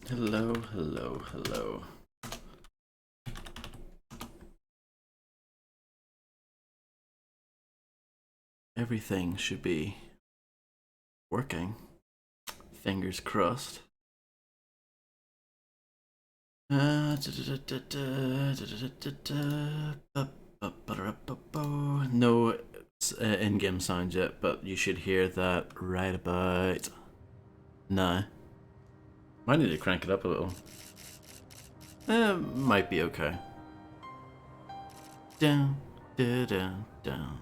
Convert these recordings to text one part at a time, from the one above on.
Hello, hello, hello. Everything should be working. Fingers crossed. No in-game sound yet, but you should hear that right about now. Might need to crank it up a little. Might be okay. Down, down, down.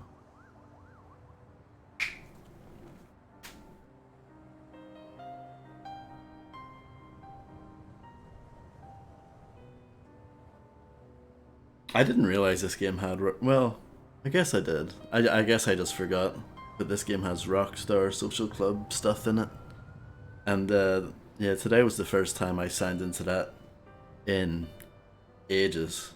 I didn't realize this game had. Well, I guess I did. I guess I just forgot. But this game has Rockstar Social Club stuff in it. And yeah, today was the first time I signed into that in ages.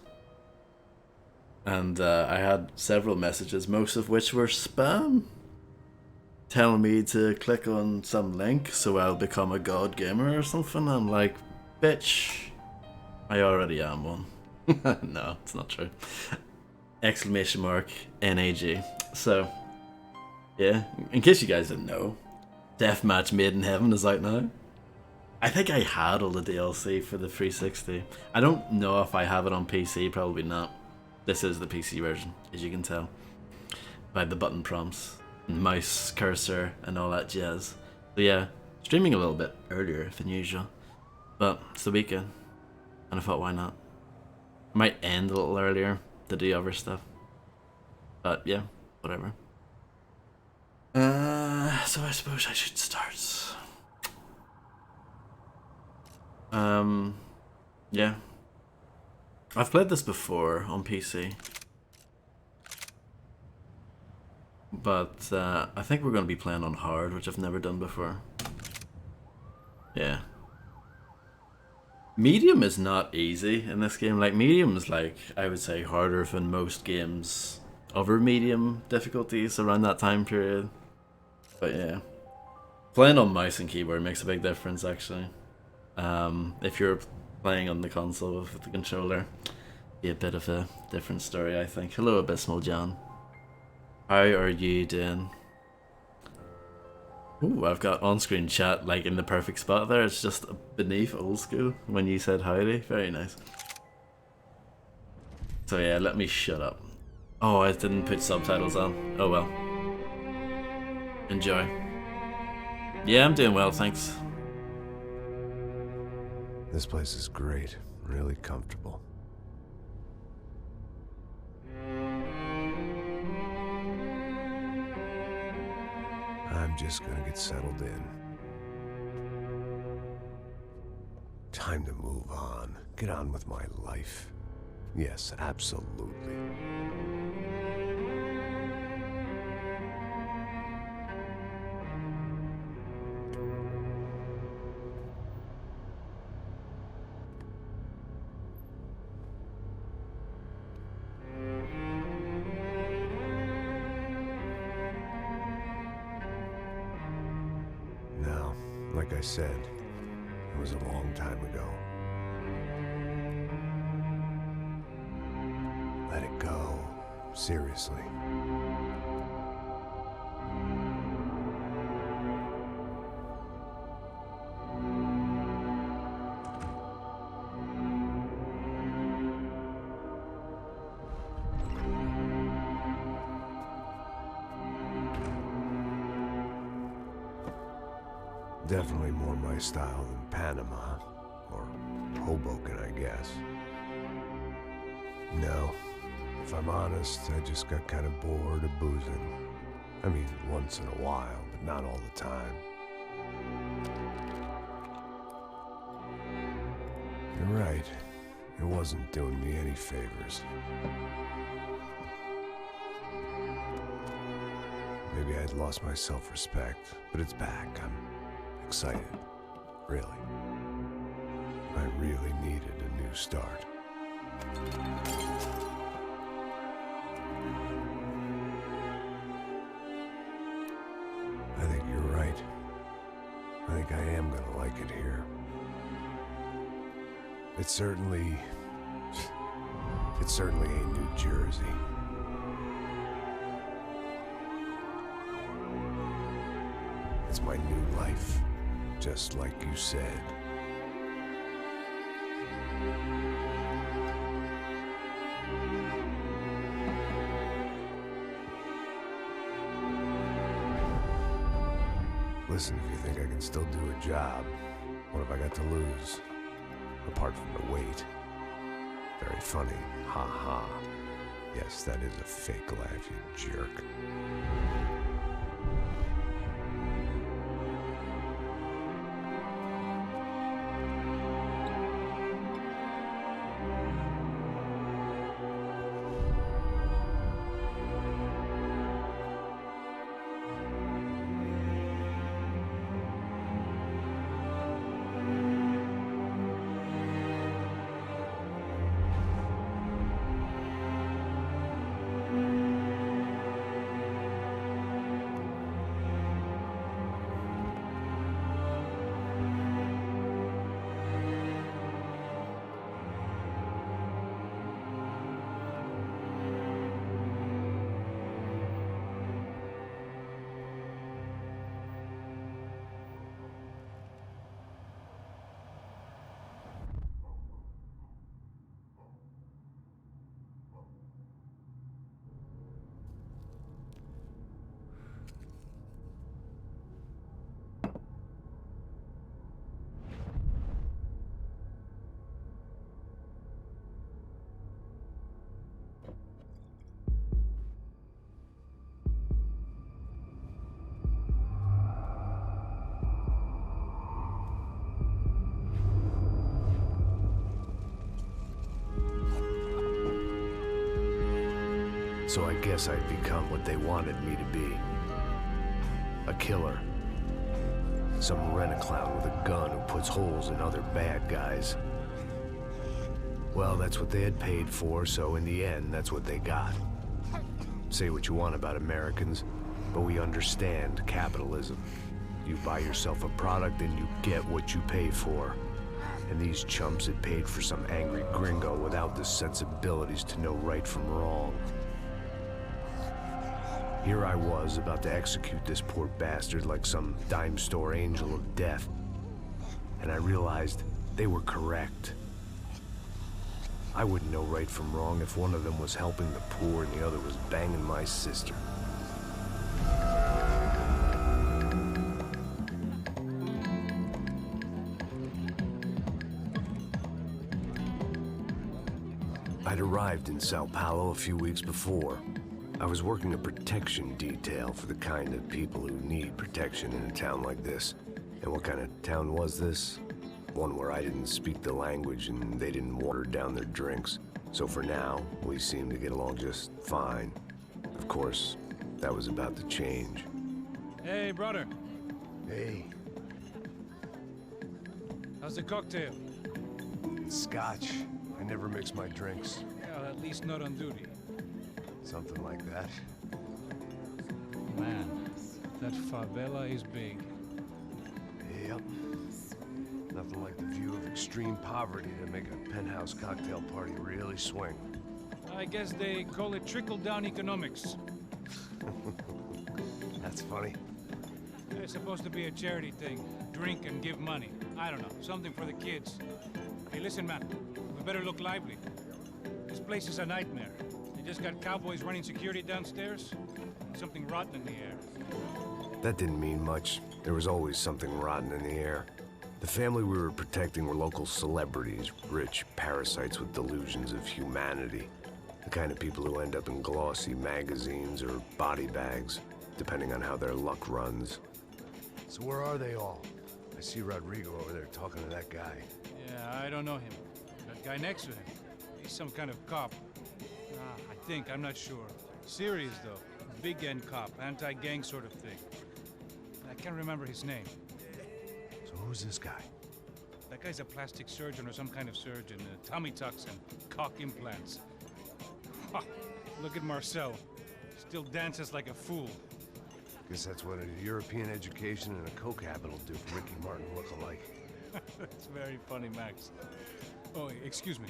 And I had several messages, most of which were spam, telling me to click on some link so I'll become a god gamer or something. I'm like, bitch, I already am one. No, it's not true. Exclamation mark NAG. So, yeah, in case you guys didn't know, Deathmatch Made in Heaven is out now. I think I had all the DLC for the 360. I don't know if I have it on PC, probably not. This is the PC version, as you can tell by the button prompts, and mouse cursor, and all that jazz. So yeah, streaming a little bit earlier than usual, but it's the weekend, and I thought, why not? I might end a little earlier to do other stuff, but yeah, whatever. So I suppose I should start. Yeah. I've played this before on PC, but I think we're going to be playing on hard, which I've never done before. Yeah. Medium is not easy in this game. Like, medium is, like, I would say harder than most games over medium difficulties around that time period. But yeah. Playing on mouse and keyboard makes a big difference, actually. If you're playing on the console with the controller, be a bit of a different story, I think. Hello, Abysmal John. How are you doing? Ooh, I've got on-screen chat like in the perfect spot there. It's just beneath old school when you said howdy. Very nice. So yeah, let me shut up. Oh, I didn't put subtitles on. Oh well. Enjoy. Yeah, I'm doing well, thanks. This place is great, really comfortable. I'm just gonna get settled in. Time to move on. Get on with my life. Yes, absolutely. Now, like I said, it was a long time ago. Let it go. Seriously. Definitely more my style than Panama, or Hoboken, I guess. No, if I'm honest, I just got kind of bored of boozing. I mean, once in a while, but not all the time. You're right, it wasn't doing me any favors. Maybe I'd lost my self-respect, but it's back. I'm excited. Really. I really needed a new start. I think you're right. I think I am gonna like it here. It certainly ain't New Jersey. It's my new life, just like you said. Listen, if you think I can still do a job, what have I got to lose? Apart from the weight. Very funny. Ha ha. Yes, that is a fake laugh, you jerk. So I guess I'd become what they wanted me to be. A killer. Some rent-a-clown with a gun who puts holes in other bad guys. Well, that's what they had paid for, so in the end, that's what they got. Say what you want about Americans, but we understand capitalism. You buy yourself a product and you get what you pay for. And these chumps had paid for some angry gringo without the sensibilities to know right from wrong. Here I was, about to execute this poor bastard like some dime store angel of death. And I realized they were correct. I wouldn't know right from wrong if one of them was helping the poor and the other was banging my sister. I'd arrived in Sao Paulo a few weeks before. I was working a protection detail for the kind of people who need protection in a town like this. And what kind of town was this? One where I didn't speak the language and they didn't water down their drinks. So for now, we seemed to get along just fine. Of course, that was about to change. Hey, brother. Hey, How's the cocktail? Scotch. I never mix my drinks. Well, at least not on duty. Something like that. Man, that favela is big. Yep. Nothing like the view of extreme poverty to make a penthouse cocktail party really swing. I guess they call it trickle-down economics. That's funny. It's supposed to be a charity thing. Drink and give money. I don't know, something for the kids. Hey, listen, man. We better look lively. This place is a nightmare. They just got cowboys running security downstairs. And something rotten in the air. That didn't mean much. There was always something rotten in the air. The family we were protecting were local celebrities, rich parasites with delusions of humanity. The kind of people who end up in glossy magazines or body bags, depending on how their luck runs. So where are they all? I see Rodrigo over there talking to that guy. Yeah, I don't know him. That guy next to him. He's some kind of cop. I think, I'm not sure. Serious, though. Big end cop, anti-gang sort of thing. I can't remember his name. So who's this guy? That guy's a plastic surgeon or some kind of surgeon. Tummy tucks and cock implants. Ha! Look at Marcel. Still dances like a fool. Guess that's what a European education and a coke habit will do for Ricky Martin look-alike. That's very funny, Max. Oh, excuse me.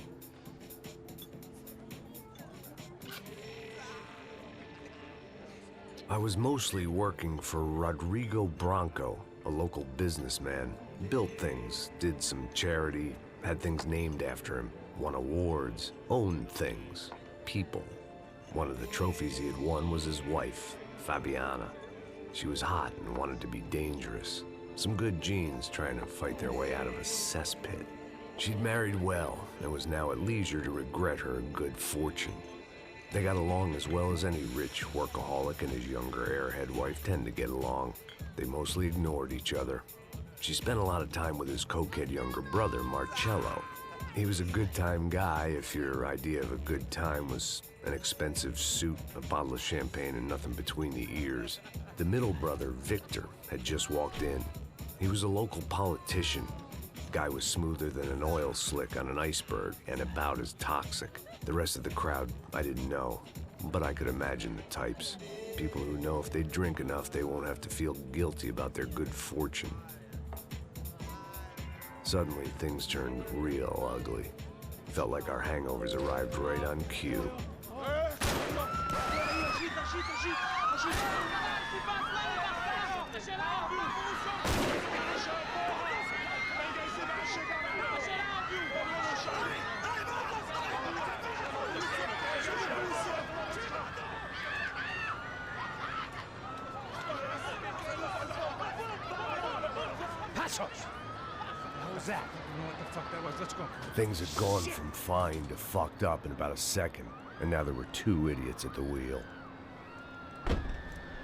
I was mostly working for Rodrigo Branco, a local businessman. Built things, did some charity, had things named after him, won awards, owned things, people. One of the trophies he had won was his wife, Fabiana. She was hot and wanted to be dangerous. Some good genes trying to fight their way out of a cesspit. She'd married well and was now at leisure to regret her good fortune. They got along as well as any rich workaholic and his younger airhead wife tend to get along. They mostly ignored each other. She spent a lot of time with his cokehead younger brother, Marcello. He was a good-time guy if your idea of a good time was an expensive suit, a bottle of champagne, and nothing between the ears. The middle brother, Victor, had just walked in. He was a local politician. Guy was smoother than an oil slick on an iceberg and about as toxic. The rest of the crowd, I didn't know, but I could imagine the types. People who know if they drink enough, they won't have to feel guilty about their good fortune. Suddenly, things turned real ugly. Felt like our hangovers arrived right on cue. What was that? I don't know what the fuck that was. Let's go. Things had gone from fine to fucked up in about a second, and now there were two idiots at the wheel.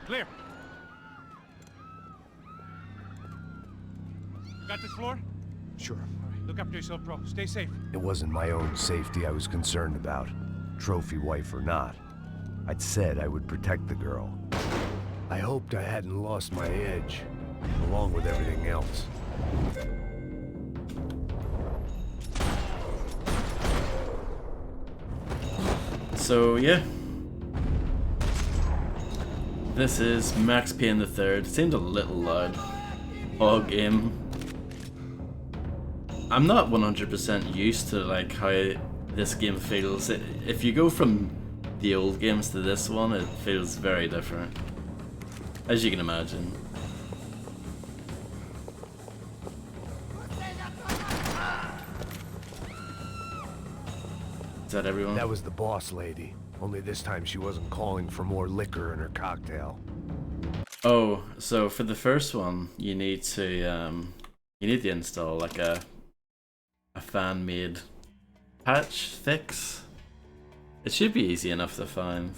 Clear. You got this floor? Sure. All right. Look after yourself, bro. Stay safe. It wasn't my own safety I was concerned about, trophy wife or not. I'd said I would protect the girl. I hoped I hadn't lost my edge, along with everything else. So yeah, this is Max Payne the Third. Seemed a little loud. All game. I'm not 100% used to like how this game feels. If you go from the old games to this one, it feels very different, as you can imagine. Is that everyone? That was the boss lady. Only this time she wasn't calling for more liquor in her cocktail. Oh, so for the first one, you need to install like a fan-made patch fix. It should be easy enough to find.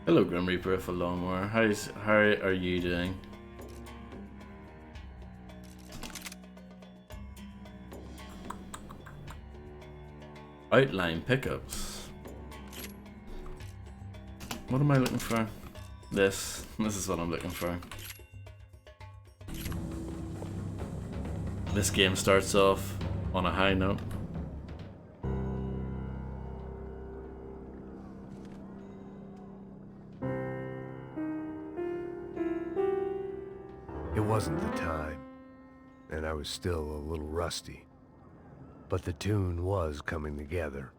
Hello, Grim Reaper with a lawnmower. How are you doing? Outline pickups. What am I looking for? This is what I'm looking for. This game starts off on a high note. It wasn't the time, and I was still a little rusty. But the tune was coming together.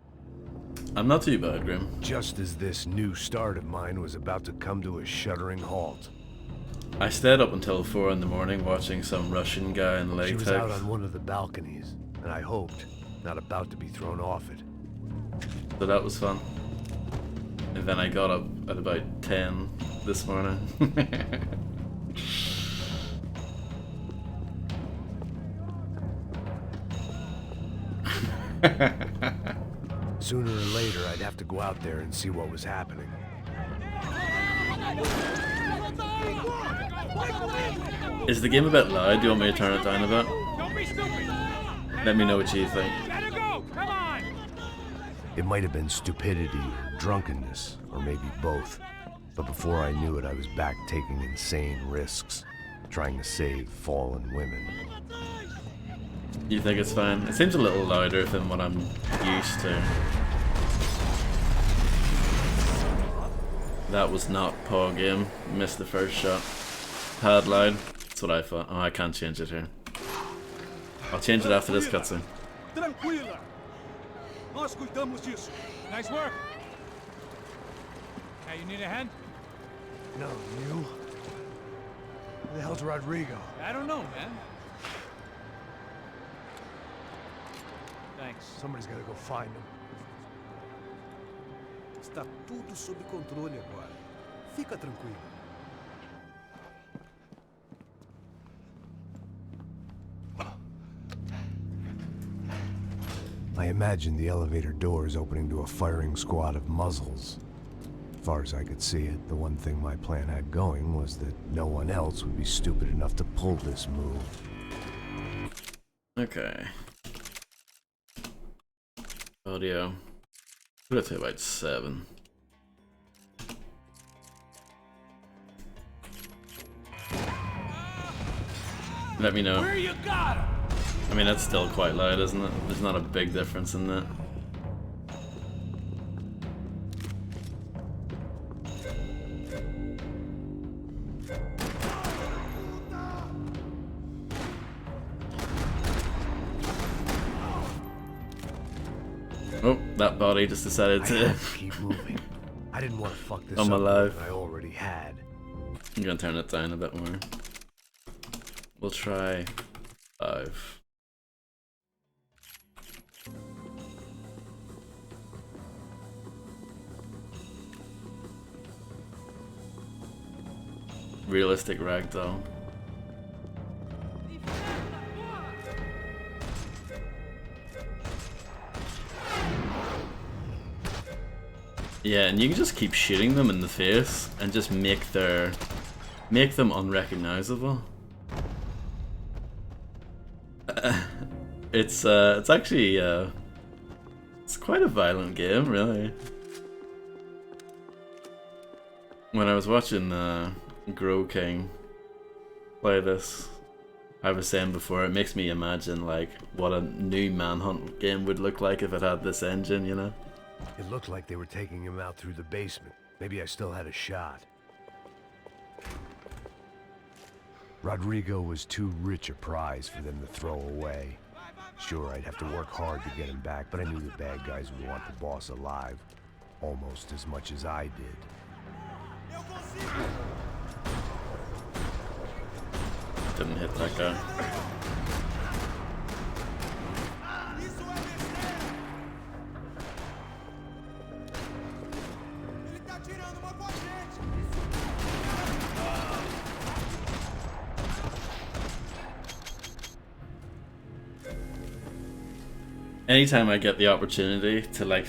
I'm not too bad, Grim. Just as this new start of mine was about to come to a shuddering halt. I stayed up until 4 in the morning watching some Russian guy in latex. She was out on one of the balconies, and I hoped not about to be thrown off it. So that was fun. And then I got up at about 10 this morning. Sooner or later, I'd have to go out there and see what was happening. Is the game a bit loud? Do you want me to turn it down a bit? Don't be stupid. Let me know what you think. Let her go. Come on. It might have been stupidity or drunkenness, or maybe both. But before I knew it, I was back taking insane risks, trying to save fallen women. You think it's fine? It seems a little louder than what I'm used to. That was not paw game. Missed the first shot. Pad loud. That's what I thought. Oh, I can't change it here. I'll change it after this cutscene. Tranquila. Nós cuidamos disso. Nice work. Hey, you need a hand? No, you? Who the hell's Rodrigo? I don't know, man. Thanks. Somebody's gotta go find him. Está tudo sob controle agora. Fica tranquilo. I imagine the elevator doors opening to a firing squad of muzzles. As far as I could see it, the one thing my plan had going was that no one else would be stupid enough to pull this move. Okay. Audio. Put it to about 7. Let me know. Where you got him? I mean, that's still quite loud, isn't it? There's not a big difference in that. Oh, that body just decided I to... had to keep moving. I didn't want to fuck this I'm up alive. more than I already had. I'm gonna turn it down a bit more. We'll try 5. Realistic ragdoll. Yeah, and you can just keep shooting them in the face and just make them unrecognizable. It's actually it's quite a violent game, really. When I was watching Grow King play this, I was saying before, it makes me imagine like what a new Manhunt game would look like if it had this engine, you know? It looked like they were taking him out through the basement. Maybe I still had a shot. Rodrigo was too rich a prize for them to throw away. Sure, I'd have to work hard to get him back, but I knew the bad guys would want the boss alive almost as much as I did. Didn't hit that guy. Anytime I get the opportunity to like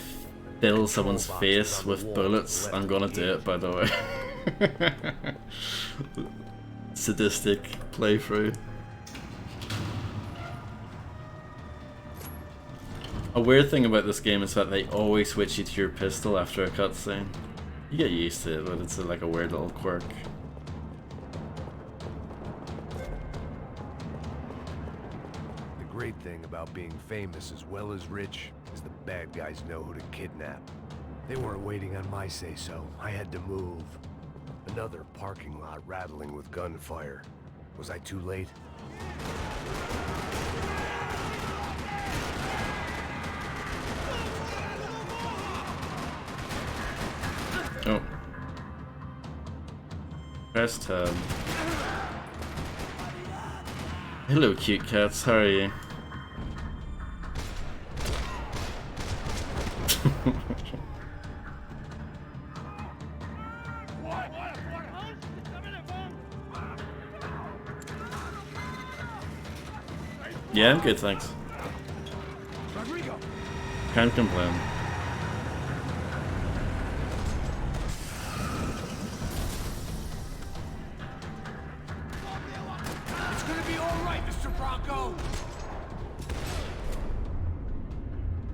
fill someone's face with bullets, I'm gonna do it, by the way. Sadistic playthrough. A weird thing about this game is that they always switch you to your pistol after a cutscene. You get used to it, but it's like a weird little quirk. The great thing about being famous as well as rich is the bad guys know who to kidnap. They weren't waiting on my say-so. I had to move. Another parking lot rattling with gunfire. Was I too late? Oh. Press tab. Hello, cute cats. How are you? Yeah, I'm good, thanks. Rodrigo. Can't complain. It's gonna be all right, Mr. Bronco.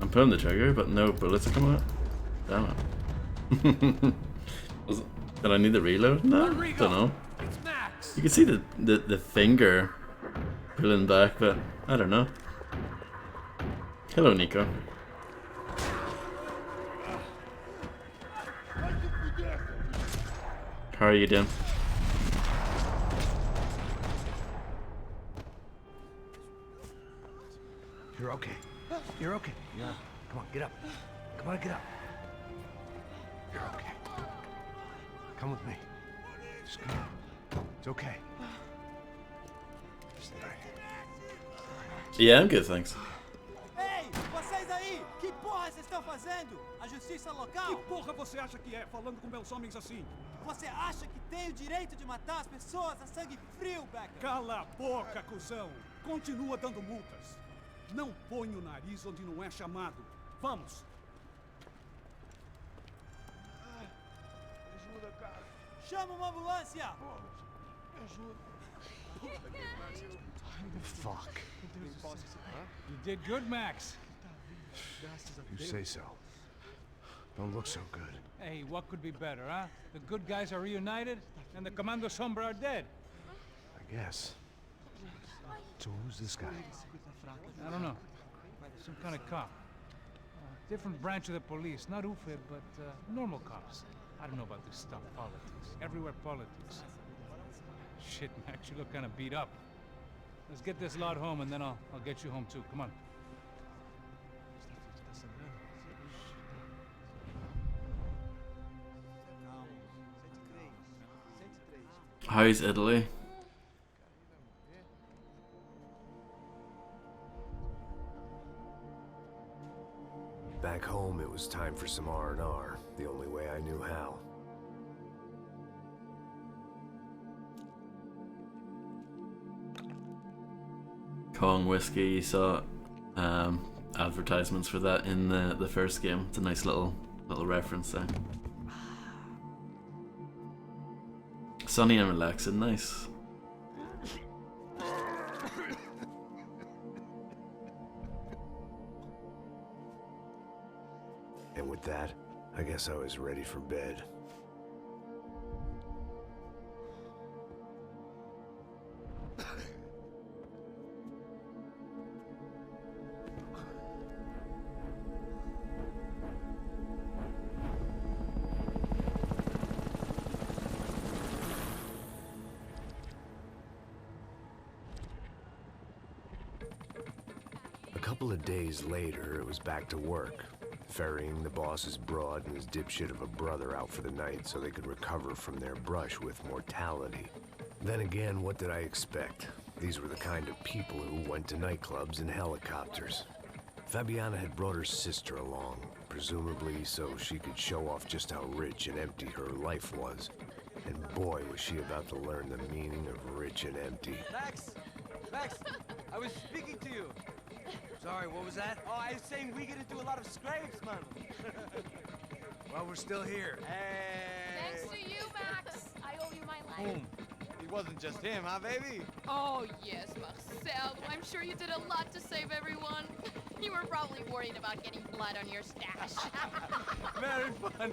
I'm pulling the trigger, but no bullets are coming out. Damn it. Did I need to reload? No, don't know. It's Max. You can see the finger pulling back, but I don't know. Hello, Nico. How are you doing? You're okay. You're okay. Yeah. Come on, get up. Come on, get up. You're okay. Come with me. Just come on. It's okay. Stay right here. Yeah, I'm good, thanks. Ei, vocês aí! Que porra vocês estão fazendo? A justiça local? Que porra você acha que é, falando com meus homens assim? Você acha que tem o direito de matar as pessoas a sangue frio, Becker? Cala a boca, cuzão! Continua dando multas. Não põe o nariz onde não é chamado. Vamos! Ajuda, cara. Chama uma ambulância! Me ajuda. Fuck. You did good, Max. You say so. Don't look so good. Hey, what could be better, huh? The good guys are reunited, and the Commando Sombra are dead. I guess. So who's this guy? I don't know. Some kind of cop. Different branch of the police. Not UFE, but normal cops. I don't know about this stuff. Politics. Everywhere politics. Shit, Max, you look kind of beat up. Let's get this lot home, and then I'll get you home too. Come on. How's Italy? Back home, it was time for some R&R, the only way I knew how. Kong whiskey, you saw advertisements for that in the first game. It's a nice little reference there. Sunny and relaxing, nice. And with that, I guess I was ready for bed. A couple of days later, it was back to work, ferrying the boss's broad and his dipshit of a brother out for the night so they could recover from their brush with mortality. Then again, what did I expect? These were the kind of people who went to nightclubs in helicopters. Fabiana had brought her sister along, presumably so she could show off just how rich and empty her life was. And boy, was she about to learn the meaning of rich and empty. Max, I was speaking to you. Sorry, what was that? Oh, I was saying we get to do a lot of scrapes, man. Well, we're still here. Hey. Thanks to you, Max. I owe you my life. Boom. It wasn't just him, huh, baby? Oh, yes, Marcel. I'm sure you did a lot to save everyone. You were probably worried about getting blood on your stash. Very funny.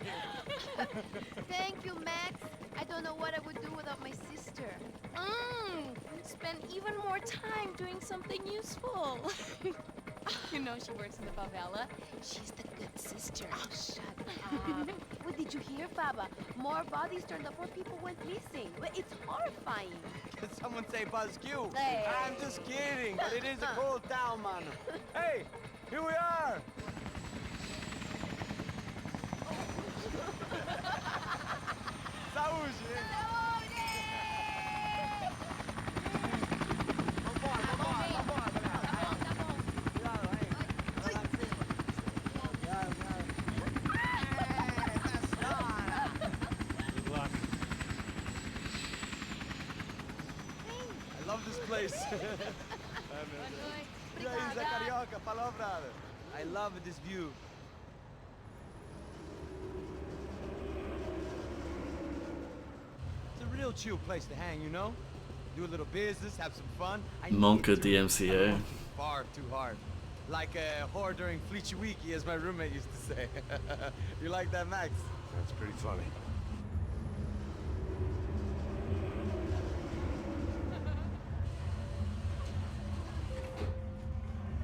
Thank you, Max. I don't know what I would do without my sister. Spend even more time doing something useful. You know she works in the favela. She's the good sister. Oh, shut up. What did you hear, Baba? More bodies turned up where people went missing. It's horrifying. Did someone say Buzz Q? Hey. I'm just kidding, but it is a cool town, man. Hey, here we are. Saúde. I love this place. E aí, Zé Carioca, falou, brother. I love this view. It's a real chill place to hang, you know? Do a little business, have some fun. I Monka need to- DMCA. Far too hard. Like a whore during Fleechy Weeky, as my roommate used to say. You like that, Max? That's pretty funny.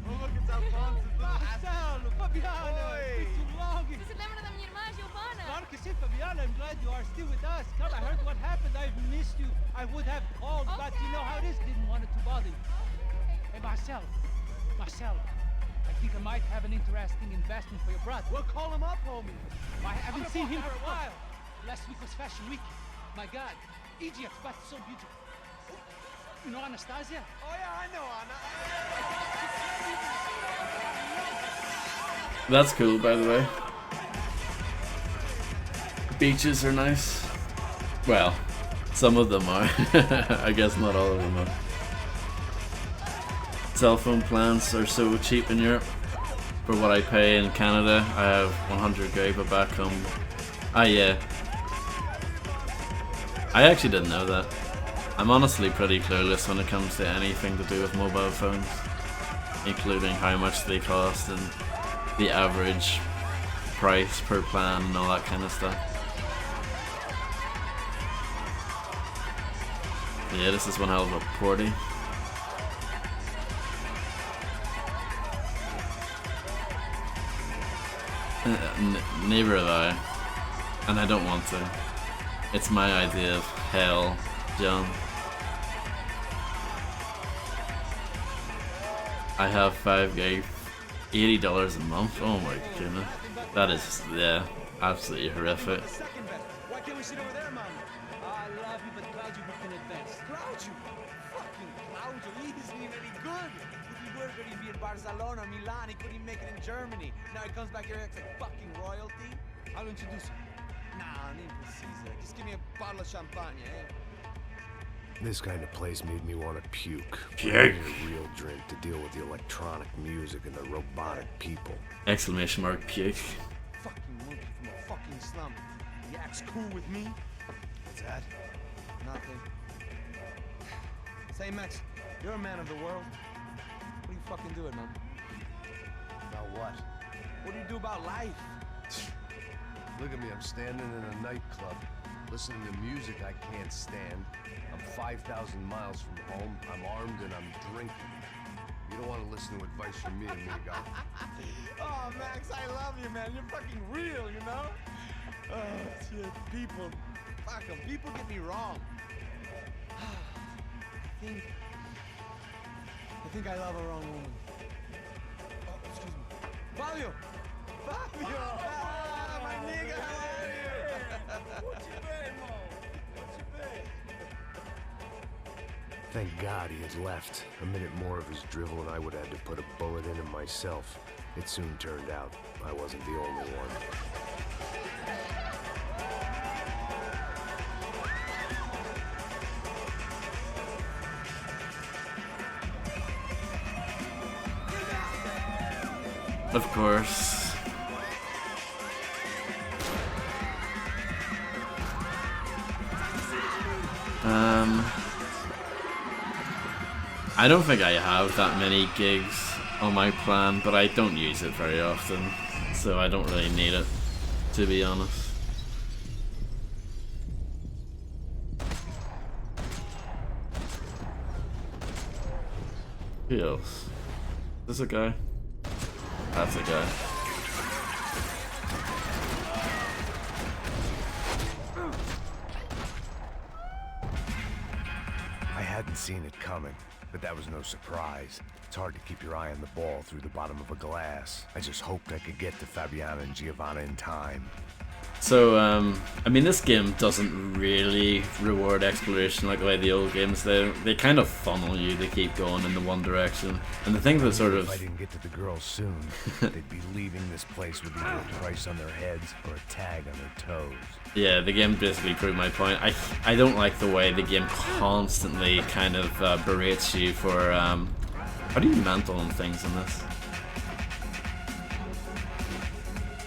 Oh, look, it's Alfonso. Marcelo, Fabiana, Oi. it's too long. Você se lembra da minha irmã, Giovanna? Claro que sim, Fabiana. I'm glad you are still with us. Come, I heard what happened. I've missed you. I would have called, but you know how it is. Didn't want it to bother you. Hey, Marcelo. Marcelo, I think I might have an interesting investment for your brother. Well, call him up, homie. I haven't seen him for a while. Last week was Fashion Week. My God, Egypt, but so beautiful. You know Anastasia? Oh yeah, I know Anna. That's cool, by the way. Beaches are nice. Well, some of them are. I guess not all of them are. Cell phone plans are so cheap in Europe. For what I pay in Canada, I have 100 gig, but back home... Ah, yeah. I actually didn't know that. I'm honestly pretty clueless when it comes to anything to do with mobile phones, including how much they cost and the average price per plan and all that kind of stuff. Yeah, this is one hell of a party. Neither have I, and I don't want to. It's my idea of hell, John. I have 5 gig, $80 a month. Oh my goodness, that is, yeah, absolutely horrific. Why can't we sit over there, man? I love you, but Cloud you booked in advance. Cloud you? Fucking Cloud you. He isn't even any good. If he were going to be in Barcelona, Milan, he couldn't even make it in Germany. Now he comes back here acts like fucking royalty. I'll introduce you. Nah, name Caesar. Just give me a bottle of champagne, eh? This kind of place made me want to puke. Puke. I need a real drink to deal with the electronic music and the robotic people. Exclamation mark puke. Fucking monkey from a fucking slum. He acts cool with me. What's that? Nothing. Say, Max, you're a man of the world. What do you fucking do it, man? About what? What do you do about life? Look at me, I'm standing in a nightclub, listening to music I can't stand. I'm 5,000 miles from home, I'm armed, and I'm drinking. You don't want to listen to advice from me, amigo. Oh, Max, I love you, man. You're fucking real, you know? Oh, shit. People. Fuck 'em. People get me wrong. I think I love a wrong woman. Oh, excuse me. Fabio! Fabio! Ah, my nigga, how are you? What you been, Mo? What you been? Thank God he had left. A minute more of his drivel and I would have had to put a bullet in him myself. It soon turned out I wasn't the only one. Of course. I don't think I have that many gigs on my plan, but I don't use it very often, so I don't really need it, to be honest. Who else? Is this a guy? That's a guy. I hadn't seen it coming, but that was no surprise. It's hard to keep your eye on the ball through the bottom of a glass. I just hoped I could get to Fabiana and Giovanna in time. So, I mean, this game doesn't really reward exploration like the way the old games do. They kind of funnel you to keep going in the one direction. And the thing that sort of... If I didn't get to the girls soon, they'd be leaving this place with either a price on their heads or a tag on their toes. Yeah, the game basically proved my point. I don't like the way the game constantly kind of berates you for... how do you mental on things in this?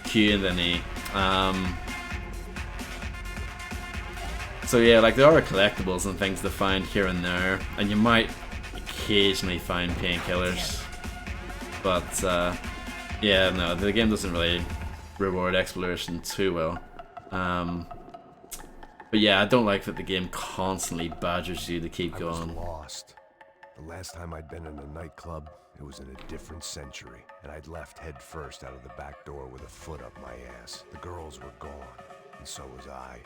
Q and then E. So yeah, like there are collectibles and things to find here and there, and you might occasionally find painkillers, but yeah, no, the game doesn't really reward exploration too well. But yeah, I don't like that the game constantly badgers you to keep going. I was lost. The last time I'd been in a nightclub, it was in a different century, and I'd left head first out of the back door with a foot up my ass. The girls were gone, and so was I.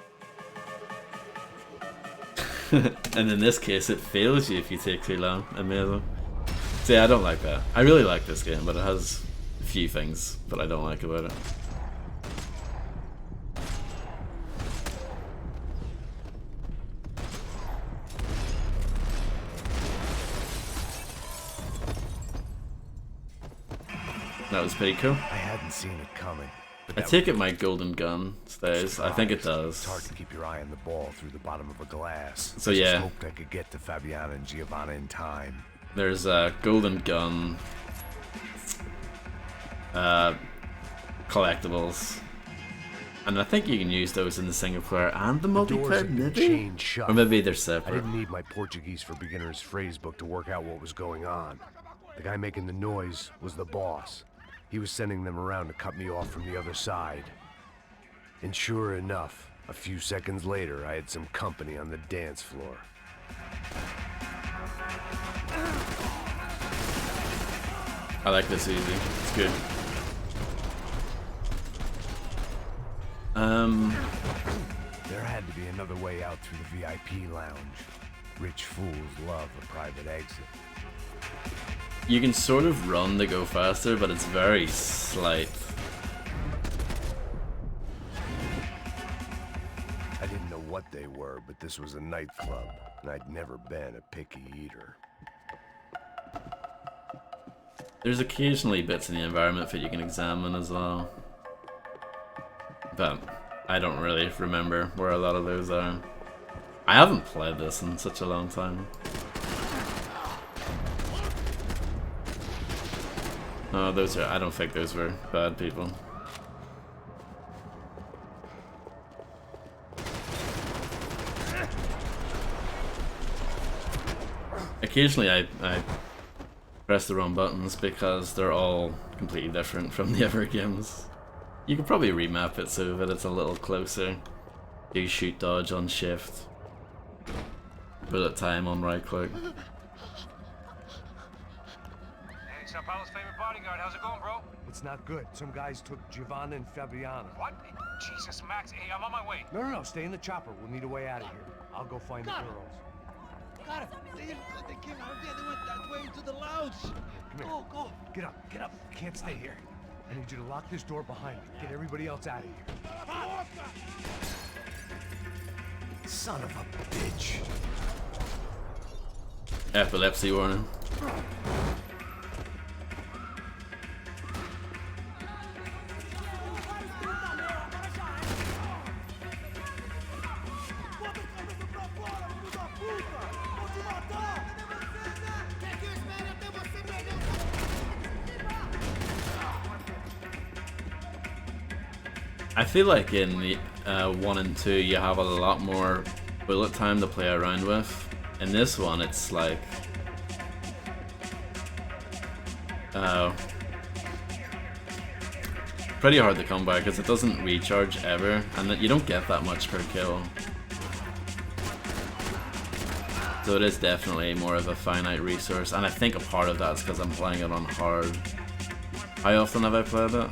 And in this case, it fails you if you take too long. Amazing. See, I don't like that. I really like this game, but it has a few things that I don't like about it. That was pretty cool. I hadn't seen it coming. I take it my golden gun stays. I think it does. It's hard to keep your eye on the ball through the bottom of a glass. So I just yeah. hoped I could get to Fabiana and Giovanna in time. There's a golden gun collectibles. And I think you can use those in the single player and the multiplayer, maybe? Or maybe they're I separate. didn't need my Portuguese for Beginners phrase book to work out what was going on. The guy making the noise was the boss. He was sending them around to cut me off from the other side. And sure enough, a few seconds later, I had some company on the dance floor. I like this easy. It's good. There had to be another way out through the VIP lounge. Rich fools love a private exit. You can sort of run to go faster, but it's very slight. I didn't know what they were, but this was a nightclub, and I'd never been a picky eater. There's occasionally bits in the environment that you can examine as well. But I don't really remember where a lot of those are. I haven't played this in such a long time. Oh, those are, I don't think those were bad people. Occasionally I press the wrong buttons because they're all completely different from the other games. You could probably remap it so that it's a little closer. Do shoot dodge on shift. Bullet time on right click. Hey, Sao Paulo's favorite bodyguard. How's it going, bro? It's not good. Some guys took Giovanna and Fabiana. What? Jesus, Max. Hey, I'm on my way. No, stay in the chopper. We'll need a way out of here. I'll go find the girls. Got it. They came out there. They went that way into the lounge. Come here. Go. Get up. You can't stay here. I need you to lock this door behind me. Get everybody else out of here. Son of a bitch. Epilepsy warning. I feel like in the 1 and 2 you have a lot more bullet time to play around with. In this one it's like pretty hard to come by because it doesn't recharge ever, and that you don't get that much per kill. So it is definitely more of a finite resource, and I think a part of that is because I'm playing it on hard. How often have I played it?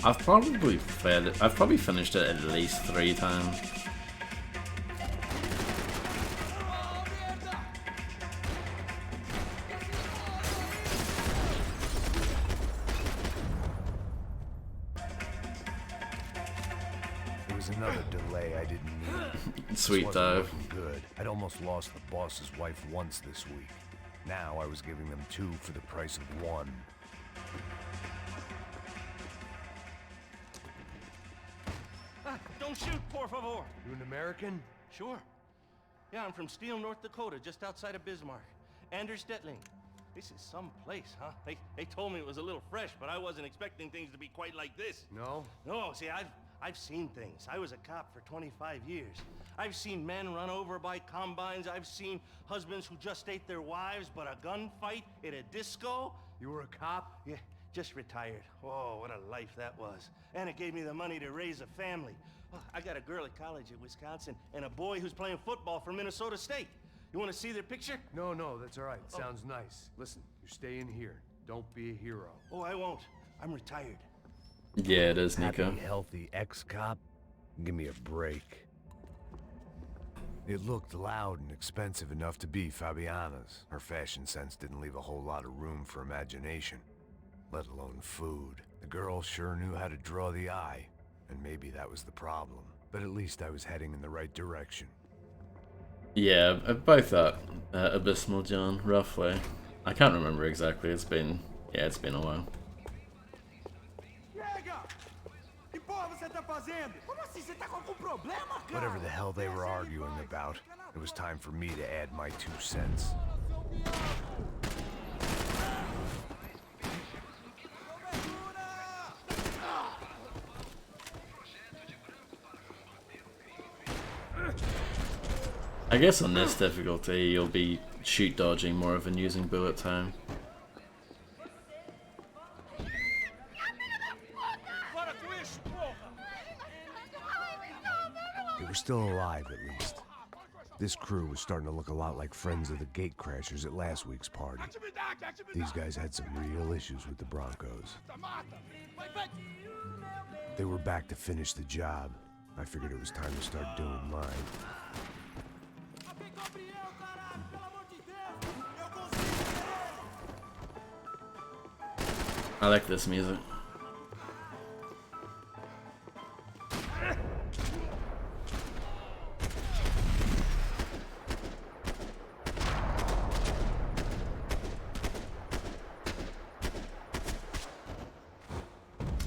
I've probably finished it at least 3 times. There was another delay I didn't need. Sweet This wasn't dive. looking good. I'd almost lost the boss's wife once this week. Now I was giving them 2 for the price of 1. Don't shoot, por favor. You an American? Sure. Yeah, I'm from Steele, North Dakota, just outside of Bismarck. Anders Detling. This is some place, huh? They told me it was a little fresh, but I wasn't expecting things to be quite like this. No? No, see, I've seen things. I was a cop for 25 years. I've seen men run over by combines. I've seen husbands who just ate their wives, but a gunfight at a disco. You were a cop? Yeah, just retired. Oh, what a life that was. And it gave me the money to raise a family. Oh, I got a girl at college at Wisconsin and a boy who's playing football for Minnesota State. You want to see their picture? No, that's all right. Sounds nice. Listen, you stay in here. Don't be a hero. Oh, I won't. I'm retired. Yeah, it is, Nico. Happy, healthy ex-cop? Give me a break. It looked loud and expensive enough to be Fabiana's. Her fashion sense didn't leave a whole lot of room for imagination, let alone food. The girl sure knew how to draw the eye, and maybe that was the problem. But at least I was heading in the right direction. Yeah, about that abysmal, John, roughly. I can't remember exactly. It's been a while. Whatever the hell they were arguing about, it was time for me to add my 2 cents. I guess on this difficulty, you'll be shoot dodging more than using bullet time. They were still alive, at least. This crew was starting to look a lot like friends of the gatecrashers at last week's party. These guys had some real issues with the Broncos. They were back to finish the job. I figured it was time to start doing mine. I like this music.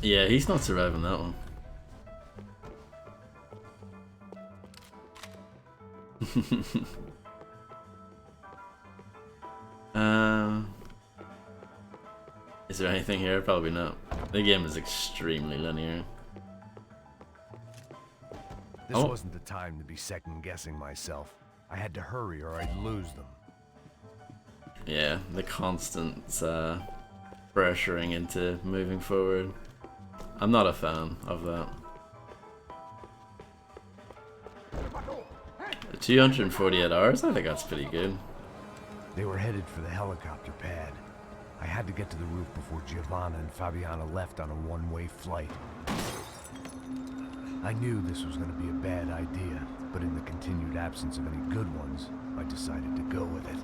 Yeah, he's not surviving that one. Is there anything here? Probably not. The game is extremely linear. This wasn't the time to be second-guessing myself. I had to hurry or I'd lose them. Yeah, the constant pressuring into moving forward. I'm not a fan of that. 248 hours? I think that's pretty good. They were headed for the helicopter pad. I had to get to the roof before Giovanna and Fabiana left on a one-way flight. I knew this was going to be a bad idea, but in the continued absence of any good ones, I decided to go with it.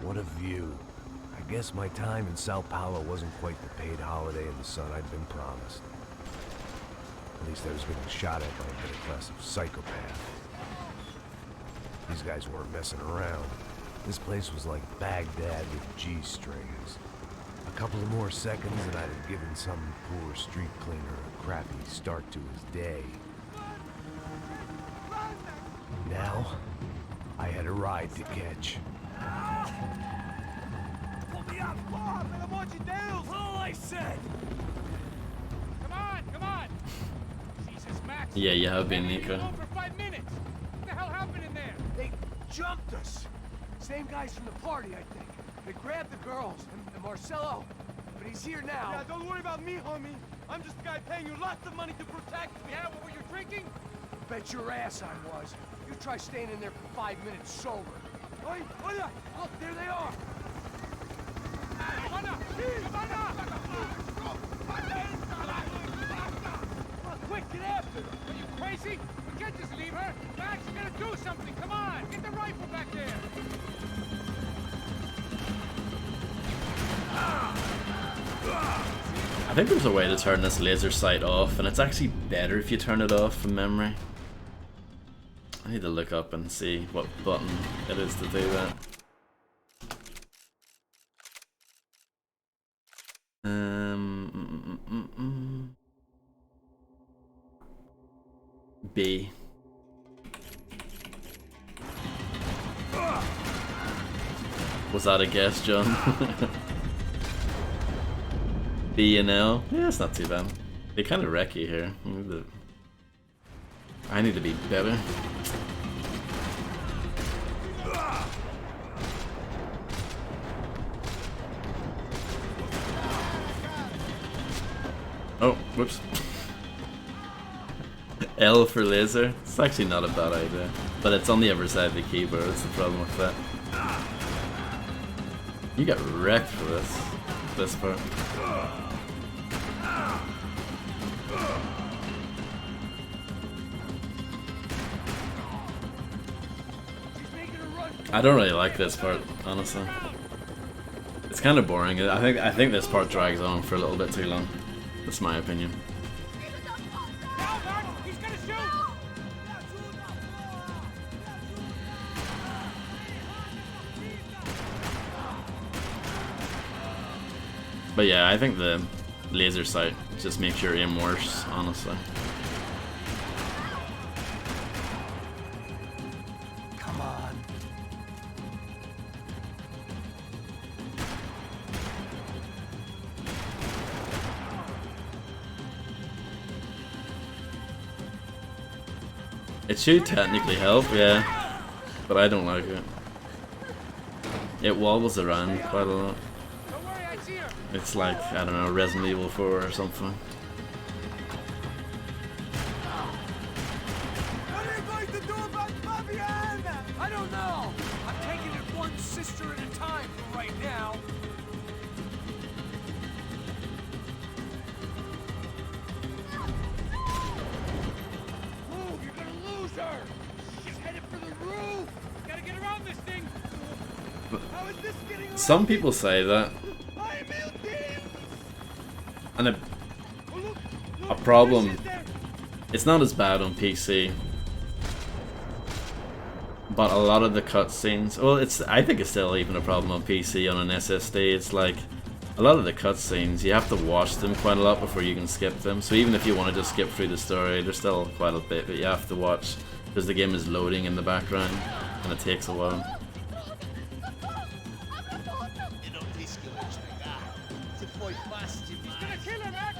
What a view. I guess my time in Sao Paulo wasn't quite the paid holiday in the sun I'd been promised. At least I was getting shot at by a middle-class psychopath. These guys weren't messing around. This place was like Baghdad with G-strings. A couple of more seconds and I'd have given some poor street cleaner a crappy start to his day. Now, I had a ride to catch. All I said! Come on! Jesus, Max! Yeah, you have been, Nico. For 5 minutes. What the hell happened in there? They jumped us. Same guys from the party, I think. They grabbed the girls and Marcelo, but he's here now. Yeah, don't worry about me, homie. I'm just the guy paying you lots of money to protect me. Yeah, what were you drinking? Bet your ass I was. You try staying in there for 5 minutes sober. Oi, olha! Look, there they are. Come Come on, quick, get after them. Are you crazy? We can't just leave her. Max, you gotta do something. Come on, get the rifle back there. I think there's a way to turn this laser sight off, and it's actually better if you turn it off from memory. I need to look up and see what button it is to do that. B. Was that a guess, John? B and L? Yeah, it's not too bad. They kind of wreck you here. I need to be better. Oh, whoops. L for laser. It's actually not a bad idea. But it's on the other side of the keyboard, that's the problem with that. You got wrecked for this part. I don't really like this part, honestly. It's kind of boring. I think this part drags on for a little bit too long. That's my opinion. He's gonna shoot! But yeah, I think the laser sight just makes your aim worse, honestly. Come on. It should technically help, yeah, but I don't like it. It wobbles around quite a lot. Don't worry, I see her. It's like, I don't know, Resident Evil 4 or something. What are you going to do about Fabiana? I don't know. I'm taking it one sister at a time for right now. Move, you're gonna lose her. She's headed for the roof. Gotta get around this thing. How is this getting around? Some people say that, I'm ill, Dave. and Oh, look, a look, problem, there she is there. it's not as bad on PC, but a lot of the cutscenes, well, I think it's still even a problem on PC on an SSD. It's like, a lot of the cutscenes, you have to watch them quite a lot before you can skip them. So even if you want to just skip through the story, there's still quite a bit that you have to watch, because the game is loading in the background, and it takes a while. He's gonna kill her, Mac.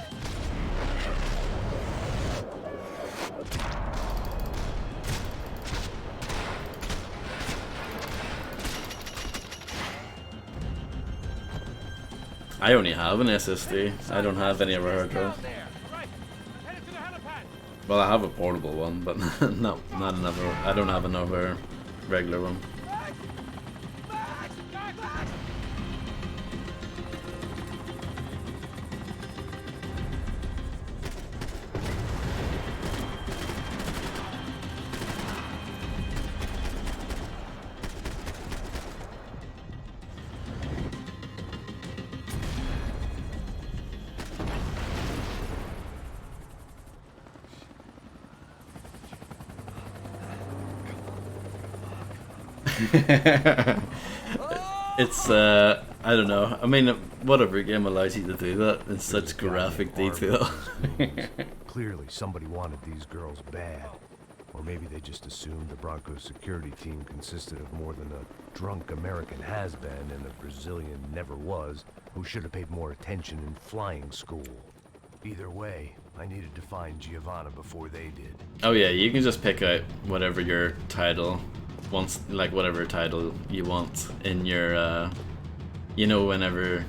I only have an SSD. I don't have any other hard drive. There. All right. Headed to the helipad. Well, I have a portable one, but no, not another. I don't have another regular one. It's I don't know. I mean, whatever game allows you to do that in such graphic detail. Clearly, somebody wanted these girls bad. Or maybe they just assumed the Broncos security team consisted of more than a drunk American has-been and a Brazilian never was who should have paid more attention in flying school. Either way, I needed to find Giovanna before they did. Oh yeah, you can just pick out whatever your title wants, like whatever title you want in your, you know, whenever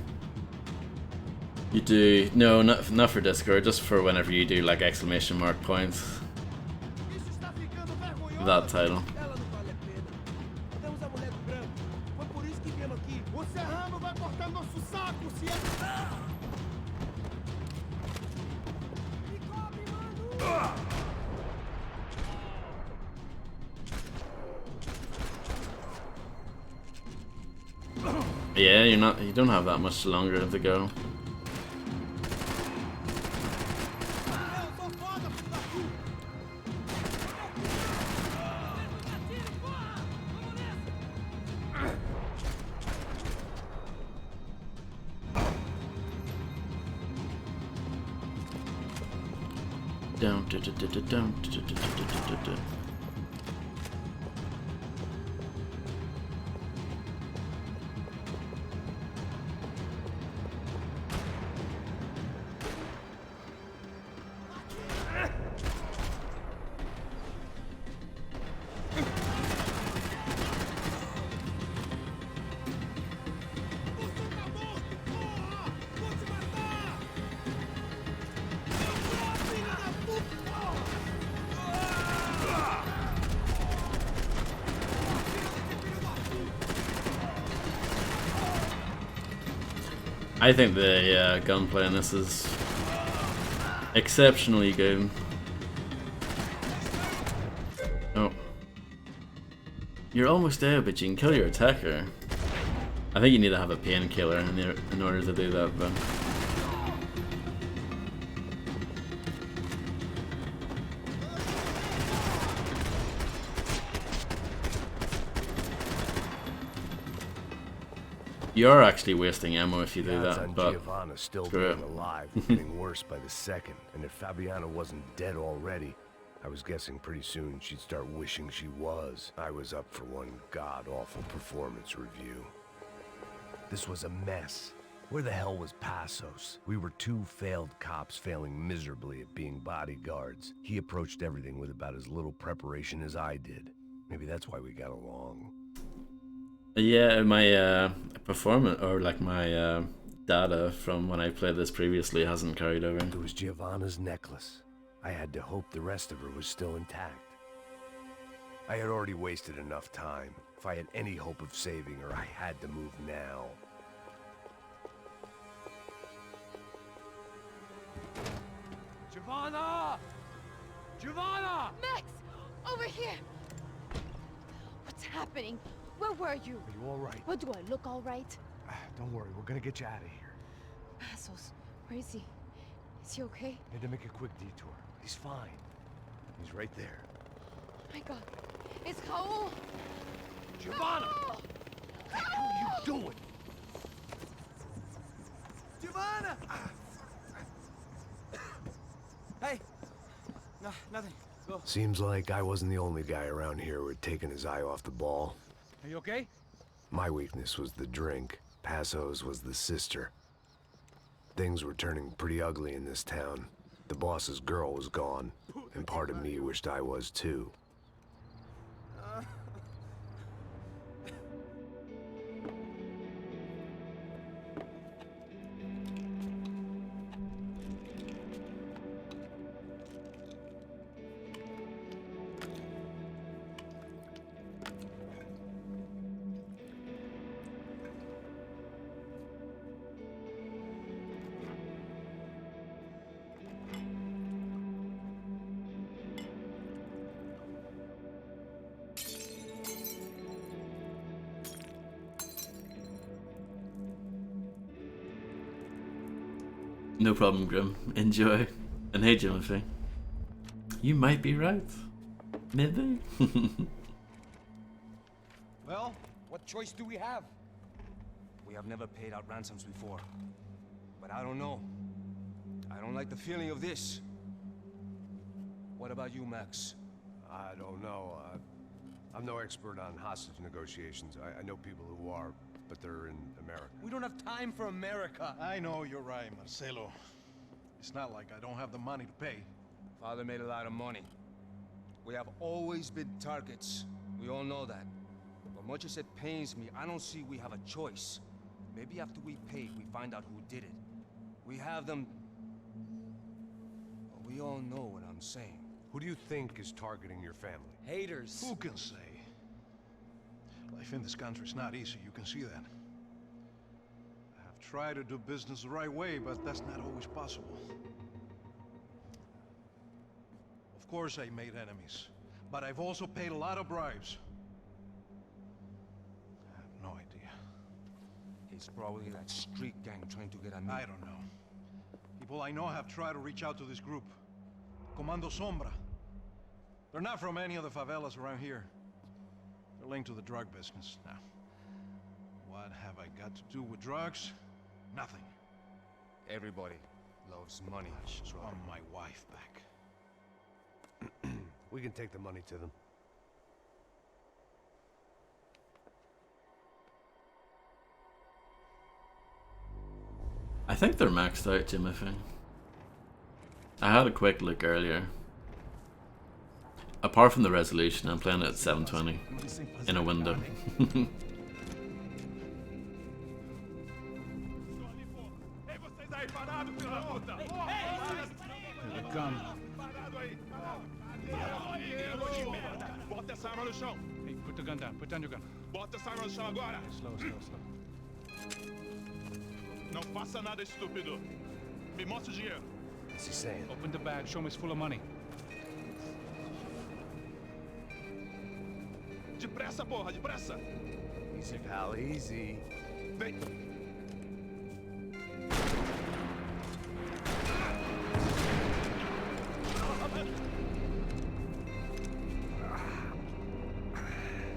you do, no, not for Discord, just for whenever you do like exclamation mark points, that title. Ela não vale a pena. Temos a mulher do branco. Foi por isso que viemos aqui. O Serrano vai cortar nosso saco se é... Me cobre, mano! Yeah, you don't have that much longer to go. Eu sou foda, filho da puta! Down, down. Você tá morto, porra! Vou te matar! Filho da puta! I think the gunplay in this is exceptionally good. Oh. You're almost there, but you can kill your attacker. I think you need to have a painkiller in order to do that, but... You're actually wasting ammo if you do that, but Giovanna still screw being it. alive, getting worse by the second, and if Fabiana wasn't dead already, I was guessing pretty soon she'd start wishing she was. I was up for one god-awful performance review. This was a mess. Where the hell was Passos? We were two failed cops failing miserably at being bodyguards. He approached everything with about as little preparation as I did. Maybe that's why we got along. Yeah, my performance, or like my data from when I played this previously hasn't carried over. There was Giovanna's necklace. I had to hope the rest of her was still intact. I had already wasted enough time. If I had any hope of saving her, I had to move now. Giovanna! Giovanna! Max! Over here! What's happening? Where were you? Are you all right? What, do I look all right? Don't worry, we're gonna get you out of here. Passos, where is he? Is he okay? Had to make a quick detour. He's fine. He's right there. Oh my god. It's Raul! Giovanna! Raul! What the hell are you doing? Giovanna! Hey! No, nothing. Go. Seems like I wasn't the only guy around here who had taken his eye off the ball. Are you okay? My weakness was the drink. Passos was the sister. Things were turning pretty ugly in this town. The boss's girl was gone, and part of me wished I was too. No problem, Grim. Enjoy. And hey, Timothy. You might be right. Maybe. Well, what choice do we have? We have never paid out ransoms before. But I don't know. I don't like the feeling of this. What about you, Max? I don't know. I'm no expert on hostage negotiations. I know people who are, but they're in America. We don't have time for America. I know you're right, Marcelo. It's not like I don't have the money to pay. Father made a lot of money. We have always been targets. We all know that. But much as it pains me, I don't see we have a choice. Maybe after we pay, we find out who did it. We have them... Well, we all know what I'm saying. Who do you think is targeting your family? Haters. Who can say? Life in this country is not easy, you can see that. I have tried to do business the right way, but that's not always possible. Of course I made enemies, but I've also paid a lot of bribes. I have no idea. It's probably that street gang trying to get at me. I don't know. People I know have tried to reach out to this group. Comando Sombra. They're not from any of the favelas around here. They're linked to the drug business. Now, what have I got to do with drugs? Nothing. Everybody loves money. I just want my wife back. We can take the money to them. I think they're maxed out, Timothy. I had a quick look earlier. Apart from the resolution, I'm playing it at 720 in a window. Bota essa arma no chão. Hey, put the gun down. Put down your gun. Bota essa arma no chão agora. Slow, slow, slow. Não faça nada estúpido. Me mostra o dinheiro. What's he saying? Open the bag. Show me it's full of money. Depressa, porra, depressa! Easy, pal, easy. Vem!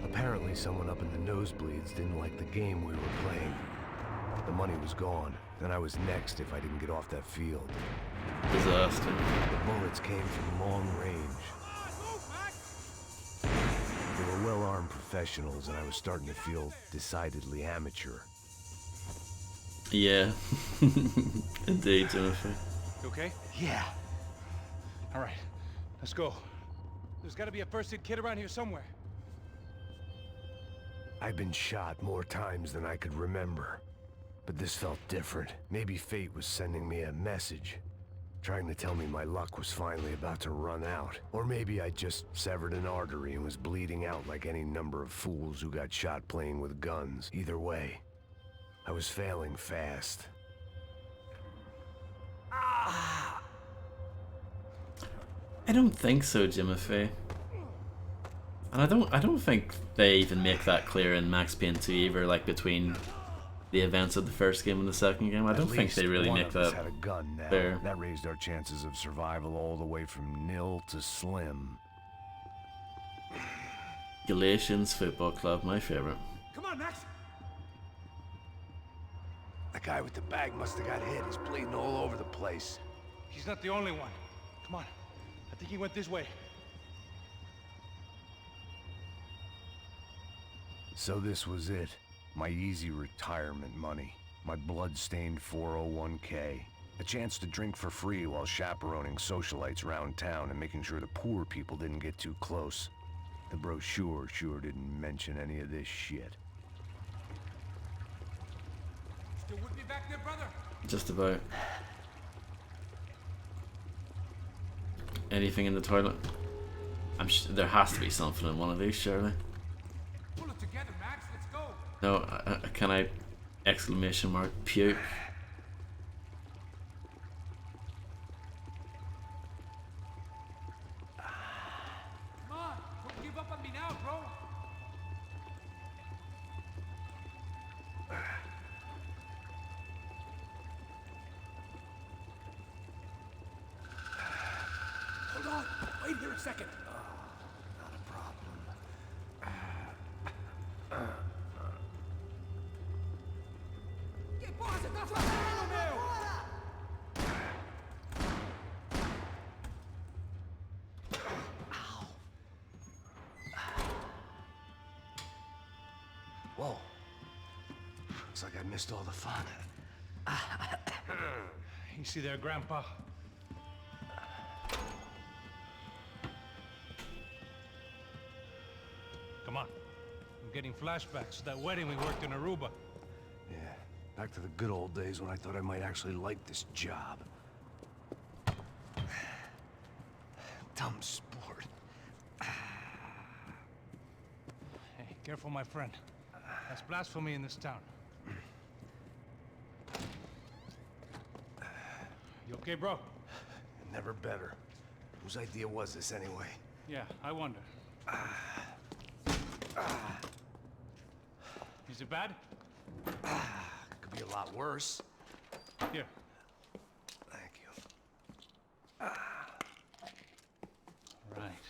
Apparently someone up in the nosebleeds didn't like the game we were playing. The money was gone, and I was next if I didn't get off that field. Disaster. The bullets came from long range. They were well-armed professionals, and I was starting to feel decidedly amateur. Yeah. Indeed, Timothy. You okay? Yeah. All right, let's go. There's got to be a first-aid kit around here somewhere. I've been shot more times than I could remember. But this felt different. Maybe fate was sending me a message, trying to tell me my luck was finally about to run out. Or maybe I just severed an artery and was bleeding out like any number of fools who got shot playing with guns. Either way, I was failing fast. I don't think so, Timothy. And I don't think they even make that clear in Max Payne 2 either, like between the events of the first game and the second game. I don't think they really make that had a gun now. fair. That raised our chances of survival all the way from nil to slim. Galatians Football Club, my favorite. Come on, Max! The guy with the bag must have got hit. He's bleeding all over the place. He's not the only one. Come on. I think he went this way. So this was it. My easy retirement money. My blood-stained 401k. A chance to drink for free while chaperoning socialites around town and making sure the poor people didn't get too close. The brochure sure didn't mention any of this shit. Still with me back there, brother? Just about. Anything in the toilet? There has to be something in one of these, surely. Pull it together, Max. Let's go. No, can I? Exclamation mark, puke. Come on. Don't give up on me now, bro. Hold on. Wait here a second. Not a problem. Que porra você tá fazendo, meu? Whoa. Looks like I missed all the fun. Easy there, Grandpa. Come on. I'm getting flashbacks to that wedding we worked in Aruba. Yeah, back to the good old days when I thought I might actually like this job. Dumb sport. Hey, careful, my friend. That's blasphemy in this town. You okay, bro? Never better. Whose idea was this anyway? Yeah, I wonder. Is it bad? Could be a lot worse. Here. Thank you. Right.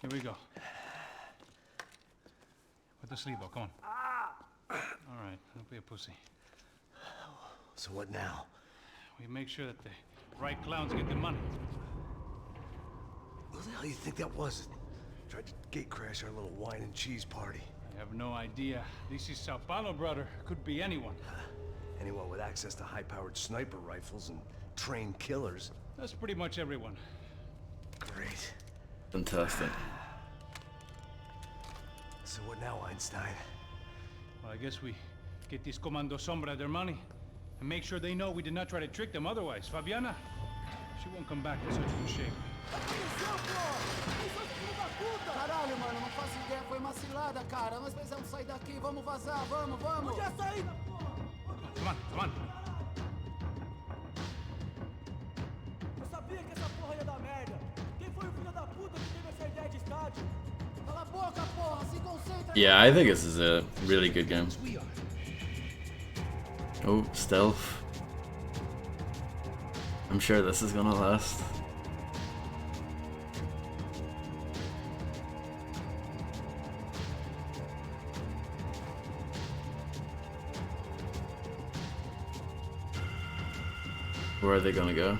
Here we go. Put the sleeve on, come on. All right, don't be a pussy. So what now? We make sure that the right clowns get the money. Who the hell do you think that was? Tried to gate crash our little wine and cheese party. I have no idea. This is Sao Paulo, brother. Could be anyone. Anyone with access to high-powered sniper rifles and trained killers. That's pretty much everyone. Great. Fantastic. So what now, Einstein? Well, I guess we get these Comando Sombra their money. And make sure they know we did not try to trick them otherwise. Fabiana, she won't come back in such good shape. Caralho, mano, não faço ideia. Foi uma cilada, cara. Nós precisamos sair daqui. Vamos vazar. Vamos, vamos. Onde é a saída, porra? Come on, come on. Eu sabia que essa porra ia dar merda. Quem foi o filho da puta que teve essa ideia de estádio? Cala a boca, Yeah, I think this is a really good game. Oh, stealth. I'm sure this is gonna last. Where are they gonna go?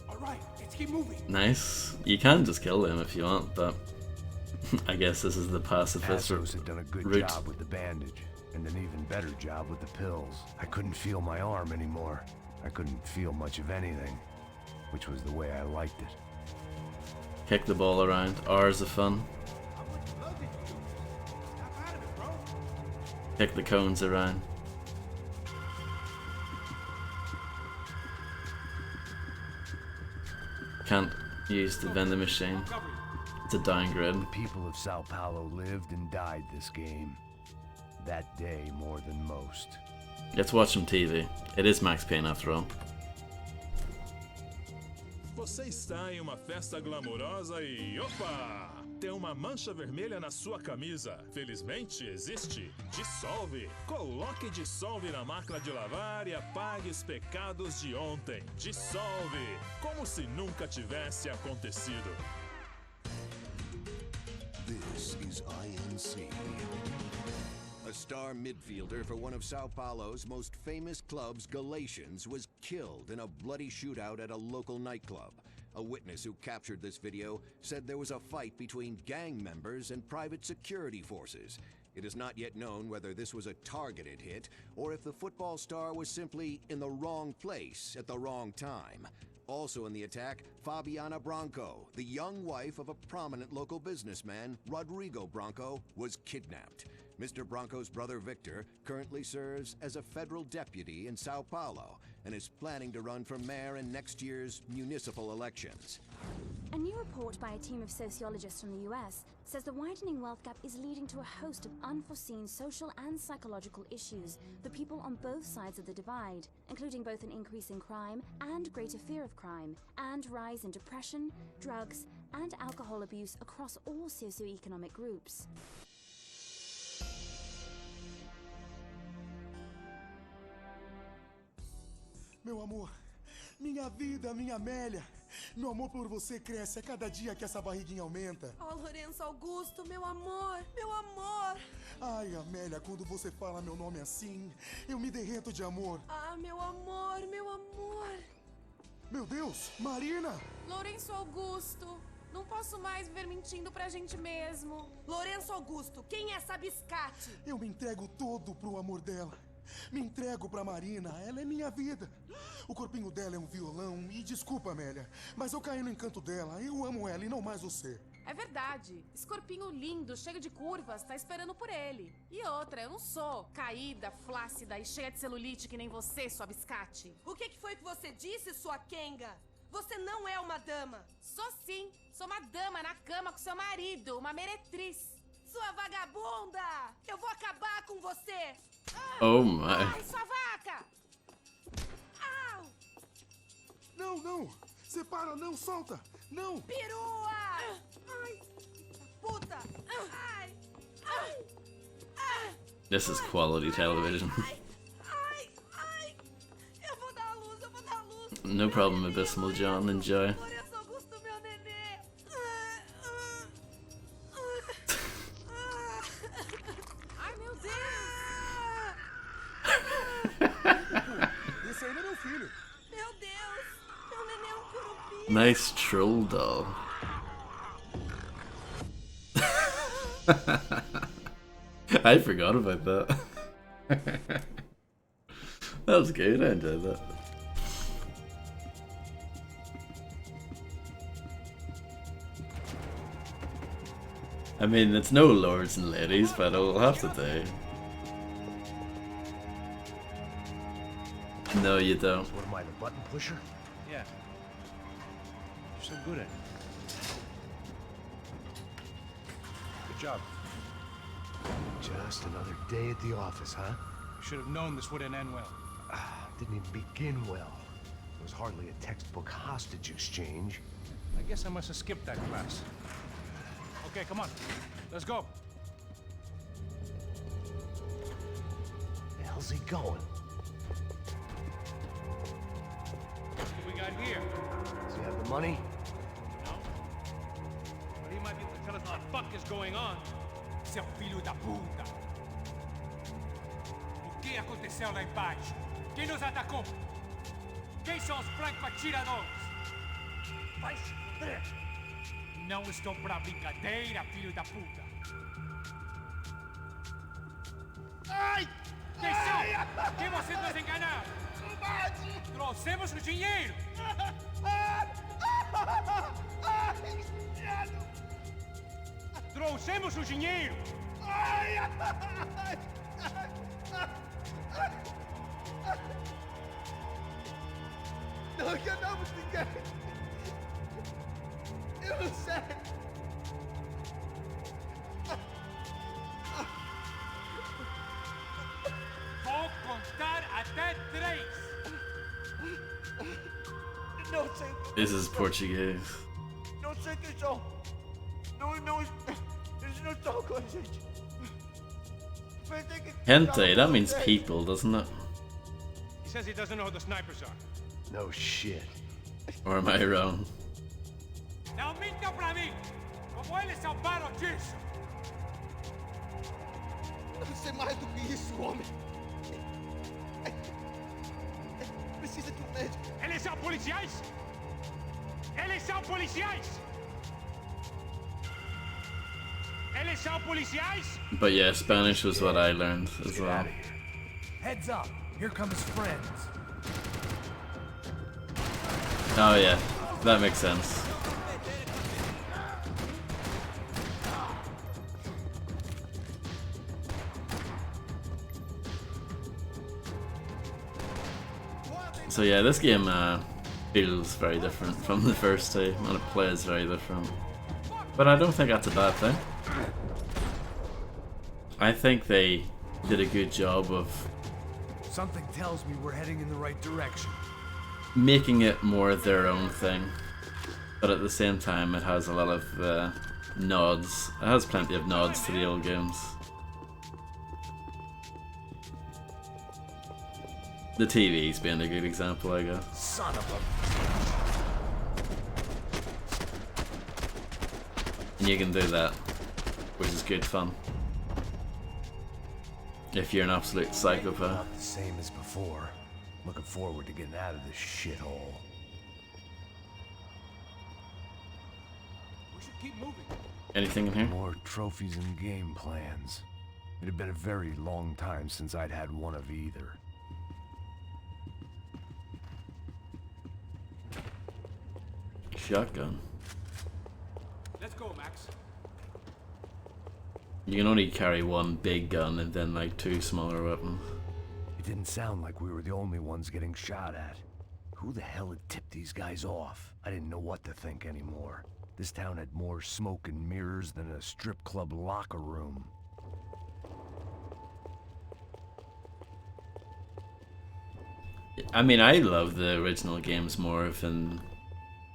All right, let's keep moving. Nice. You can just kill them if you want, but I guess this is the pacifist Assos had done a good route. job with the bandage, and an even better job with the pills. I couldn't feel my arm anymore. I couldn't feel much of anything, which was the way I liked it. Kick the ball around. R's are fun. Kick the cones around. Can't use the vending machine. It's a downgrade. The people of Sao Paulo lived and died this game. That day more than most. Let's watch some TV. It is Max Payne after all. Você está em uma festa glamourosa e opa! Tem uma mancha vermelha na sua camisa. Felizmente existe. Dissolve. Coloque Dissolve na máquina de lavar e apague os pecados de ontem. Dissolve. Como se nunca tivesse acontecido. This is INC. A star midfielder for one of Sao Paulo's most famous clubs, Galatians, was killed in a bloody shootout at a local nightclub. A witness who captured this video said there was a fight between gang members and private security forces. It is not yet known whether this was a targeted hit or if the football star was simply in the wrong place at the wrong time. Also in the attack, Fabiana Branco, the young wife of a prominent local businessman, Rodrigo Branco, was kidnapped. Mr. Branco's brother Victor currently serves as a federal deputy in Sao Paulo and is planning to run for mayor in next year's municipal elections. A new report by a team of sociologists from the US says the widening wealth gap is leading to a host of unforeseen social and psychological issues for people on both sides of the divide, including both an increase in crime and greater fear of crime, and rise in depression, drugs, and alcohol abuse across all socioeconomic groups. Meu amor, minha vida, minha Amélia. Meu amor por você cresce a cada dia que essa barriguinha aumenta. Oh, Lourenço Augusto, meu amor, meu amor. Ai, Amélia, quando você fala meu nome assim, eu me derreto de amor. Ah, meu amor, meu amor. Meu Deus, Marina! Lourenço Augusto, não posso mais viver mentindo pra gente mesmo. Lourenço Augusto, quem é essa biscate? Eu me entrego todo pro amor dela. Me entrego pra Marina, ela é minha vida. O corpinho dela é um violão e desculpa, Amélia, mas eu caí no encanto dela, eu amo ela e não mais você. É verdade, esse corpinho lindo, cheio de curvas, tá esperando por ele. E outra, eu não sou caída, flácida e cheia de celulite que nem você, sua biscate. O que foi que você disse, sua Kenga? Você não é uma dama. Sou sim, sou uma dama na cama com seu marido, uma meretriz. Sua vagabunda! Eu vou acabar com você! Oh my. Ai, sua vaca! Au! Não, não! Separa, não, solta! Não! Perua! Ai! Puta! Ai! Ai! Ai! This is quality television. Ai! Ai! Eu vou dar a luz, eu vou dar a luz! No problem, Abysmal John. Enjoy. Lourenço Augusto, meu nenê! Ai, meu Deus! Esse aí não é meu filho. Meu Deus! Meu nenê é um curupira! Nice troll doll. I forgot about that. That was good, I enjoyed that. I mean, it's no lords and ladies, but I'll have to say. No, you don't. What am I, the button pusher? Yeah. You're so good at it. Good job. Just another day at the office, huh? You should have known this wouldn't end well. Didn't even begin well. It was hardly a textbook hostage exchange. I guess I must have skipped that class. Okay, come on. Let's go. The hell's he going? What do we got here? Does he have the money? No. But he might be able to tell us what the fuck is going on. Seu filho da puta! O que aconteceu lá embaixo? Quem nos atacou? Quem são os franco-atiradores? Vai se fuder! Não estou pra brincadeira, filho da puta! Ai! Quem são? Quem vocês nos enganaram? Trouxemos o dinheiro! Trouxemos o dinheiro! Não enganamos ninguém! Eu não sei! Vou contar até 3! Não sei! This is Portuguese. Não sei quem são! Eles não estão com a gente! Gente, that means people, doesn't it? He says he doesn't know who the snipers are. No shit. Or am I wrong? Não mintam pra mim! Como eles salvaram disso? Deve ser mais do que isso, homem! Precisa de um médico! Eles são policiais? Eles são policiais? Eles são policiais? But yeah, Spanish was what I learned as well. Heads up! Here come his friends! Oh yeah, that makes sense. So yeah, this game feels very different from the first two, and it plays very different. But I don't think that's a bad thing. I think they did a good job of Something tells me we're heading in the right direction. making it more their own thing, but at the same time it has a lot of nods. It has plenty of nods to the old games. The TV's being a good example, I guess. Son of a... And you can do that, which is good fun. If you're an absolute psychopath. Not the same as before. Looking forward to getting out of this shithole. We should keep moving. Anything in here? More trophies and game plans. It had been a very long time since I'd had one of either. Shotgun. Let's go, Max. You can only carry one big gun and then like 2 smaller weapons. It didn't sound like we were the only ones getting shot at. Who the hell had tipped these guys off? I didn't know what to think anymore. This town had more smoke and mirrors than a strip club locker room. I mean, I love the original games more than,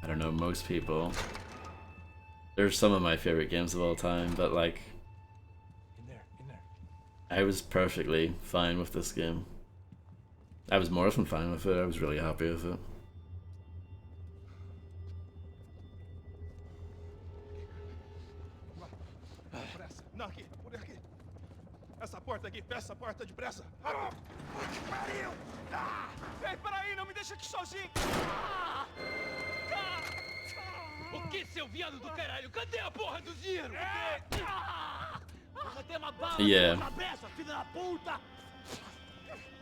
I don't know, most people. They're some of my favorite games of all time, but like, In there. I was perfectly fine with this game. I was more than fine with it. I was really happy with it. Não, aqui, por aqui. Essa porta aqui, fecha essa porta depressa. Ah, que pariu! Ah! Ei, peraí, não me deixa aqui sozinho! Ah! O que, seu viado do caralho? Cadê a porra do dinheiro? Você tem uma bala Yeah. na cabeça, filha da puta!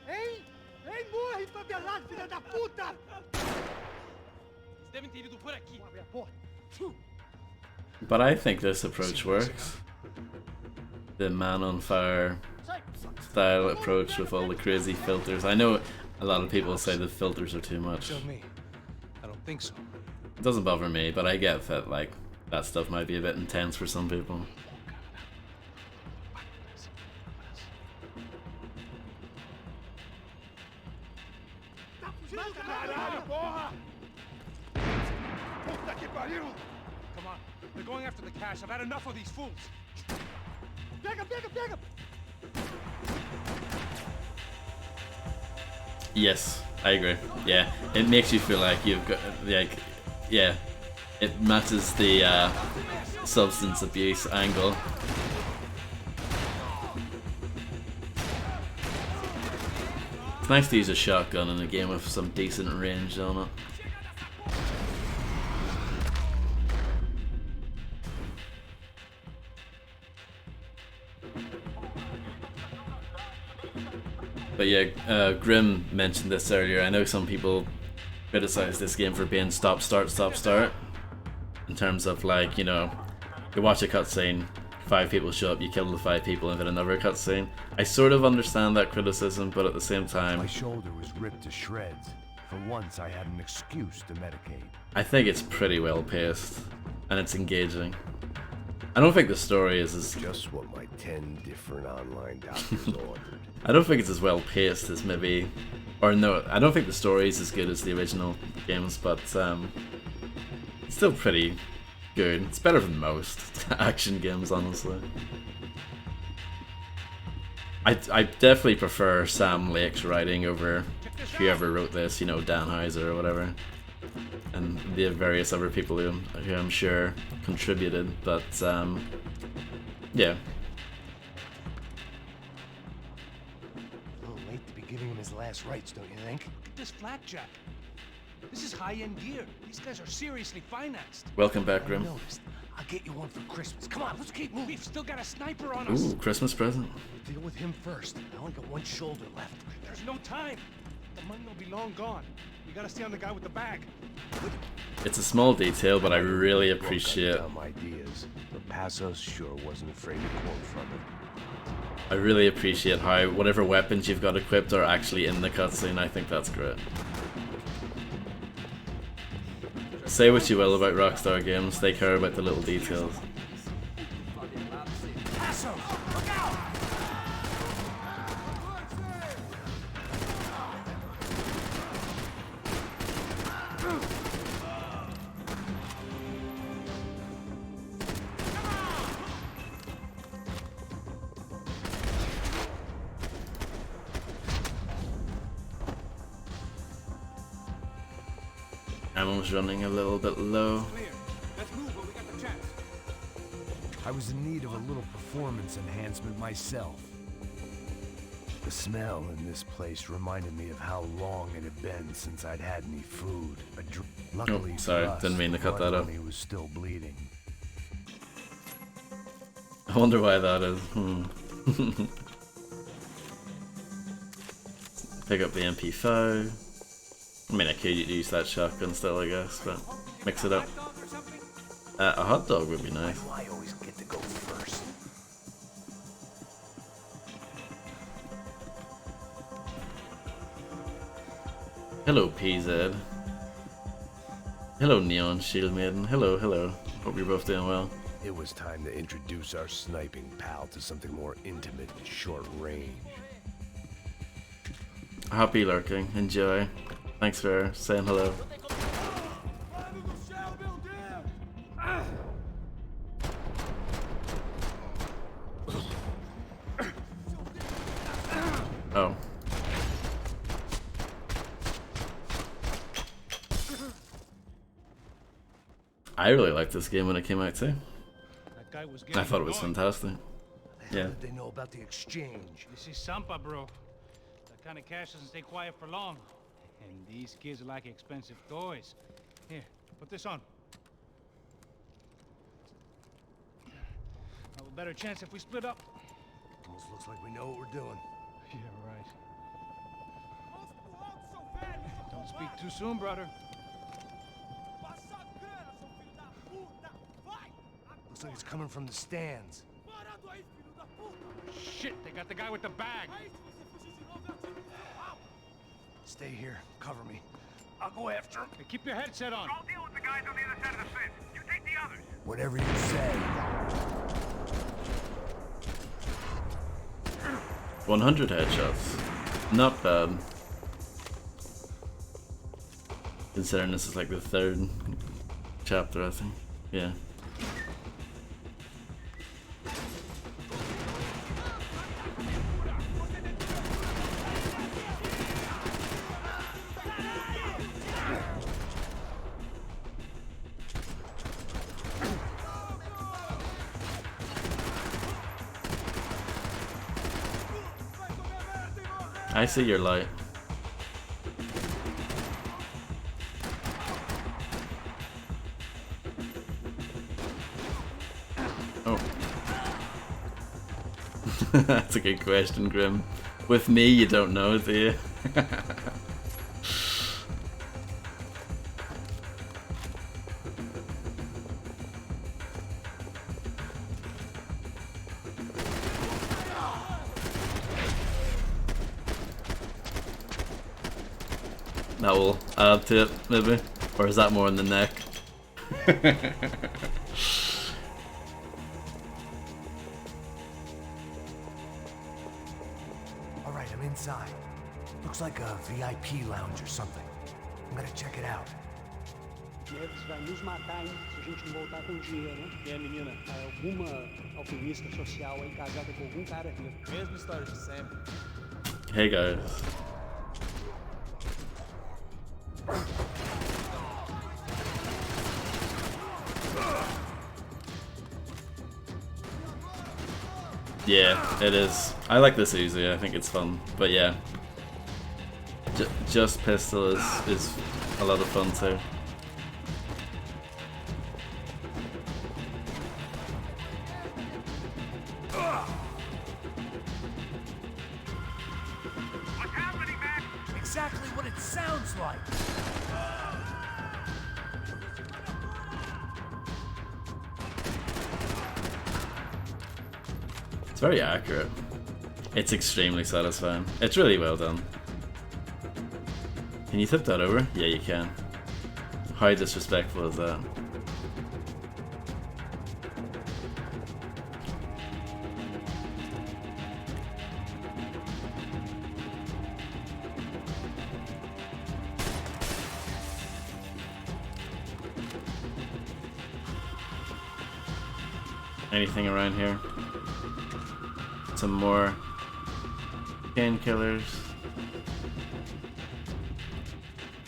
Ei! Ei, morre, favelado, filha da puta! Eles devem ter ido por aqui. Abre a porta. But I think this approach works. The man on fire style approach with all the crazy filters. I know a lot of people say the filters are too much. Tell me. I don't think so. It doesn't bother me, but I get that like that stuff might be a bit intense for some people. Caralho, porra! Puta que pariu! Come on, they're going after the cash. I've had enough of these fools. Pega, pega, pega! Yes, I agree. Yeah, it makes you feel like you've got, like, yeah, it matches the substance abuse angle. It's nice to use a shotgun in a game with some decent range on it. But yeah, Grim mentioned this earlier. I know some people criticize this game for being stop, start, stop, start. In terms of, like, you know, you watch a cutscene, 5 people show up, you kill the 5 people, and then another cutscene. I sort of understand that criticism, but at the same time, My shoulder was ripped to shreds. For once, I had an excuse to medicate. I think it's pretty well paced, and it's engaging. I don't think the story is as... Just what my 10 different online doctors ordered. I don't think it's as well paced as maybe... Or no, I don't think the story is as good as the original games, but it's still pretty good. It's better than most action games, honestly. I definitely prefer Sam Lake's writing over whoever wrote this, you know, Dan Heiser or whatever. And the various other people who I'm sure contributed, but yeah. A little late to be giving him his last rites, don't you think? This flapjack. This is high-end gear. These guys are seriously financed. Welcome back, Grim. Noticed. I'll get you one for Christmas. Come on, let's keep moving. We've still got a sniper on us. Ooh, Christmas present. Deal with him first. I only got one shoulder left. There's no time. The money will be long gone. We gotta stay on the guy with the bag. It's a small detail, but I really appreciate. Dumb ideas, but Passos sure wasn't afraid to quote from it. I really appreciate how whatever weapons you've got equipped are actually in the cutscene. I think that's great. Say what you will about Rockstar games, they care about the little details. Ammo's running a little bit low. I was in need of a little performance enhancement myself. The smell in this place reminded me of how long it had been since I'd had any food. Luckily, oh, sorry, for us, didn't mean to cut that up. He was still bleeding. I wonder why that is. Pick up the MP5. I mean, I could use that shotgun still, I guess, but mix it up. A hot dog would be nice. I always get to go first. Hello, PZ. Hello, Neon Shield Maiden. Hello, hello. Hope you're both doing well. It was time to introduce our sniping pal to something more intimate and short range. Happy lurking. Enjoy. Thanks for saying hello. Oh. I really liked this game when it came out too. I thought it was fantastic. Yeah. How did they know about the exchange? This is Sampa, bro. That kind of cash doesn't stay quiet for long. And these kids like expensive toys. Here, put this on. Have a better chance if we split up. Almost looks like we know what we're doing. Yeah, right. Don't speak too soon, brother. Looks like it's coming from the stands. Shit, they got the guy with the bag. Stay here. Cover me. I'll go after him. Hey, keep your headset on. I'll deal with the guys on the other side of the fence. You take the others. Whatever you say. 100 headshots. Not bad. Considering this is like the 3rd chapter, I think. Yeah. I see your light. Oh. That's a good question, Grim. With me, you don't know, do you? That will add to it, maybe? Or is that more in the neck? Alright, I'm inside. Looks like a VIP lounge or something. I'm gonna check it out. Neves vai nos matar, hein, se a gente não voltar com dinheiro, hein? E a menina? É alguma alpinista social aí casada com algum cara rico. Mesma história de sempre. Hey guys. Yeah, it is. I like this Uzi, I think it's fun. But yeah, just pistol is a lot of fun too. What's happening, man? Exactly what it sounds like. It's very accurate. It's extremely satisfying. It's really well done. Can you tip that over? Yeah, you can. How disrespectful is that? Anything around here? Some more painkillers.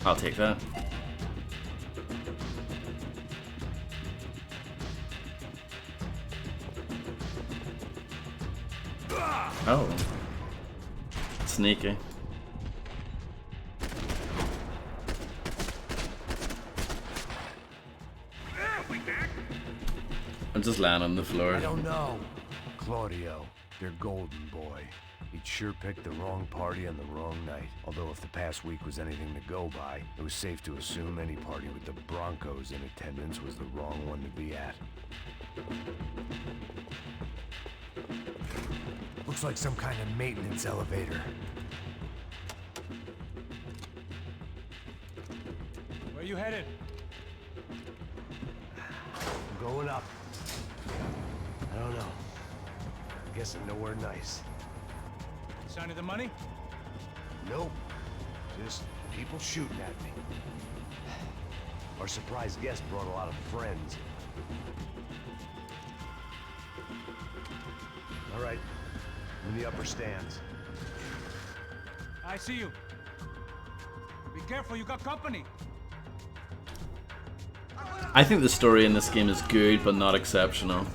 I'll take that. Oh. Sneaky. I'm just laying on the floor. I don't know. Claudio, your golden boy. He'd sure picked the wrong party on the wrong night. Although if the past week was anything to go by, it was safe to assume any party with the Broncos in attendance was the wrong one to be at. Looks like some kind of maintenance elevator. Where you headed? I'm going up. I don't know. Guessing nowhere nice. Sign of the money? Nope. Just people shooting at me. Our surprise guest brought a lot of friends. All right. I'm in the upper stands. I see you. Be careful, you got company. I think the story in this game is good, but not exceptional.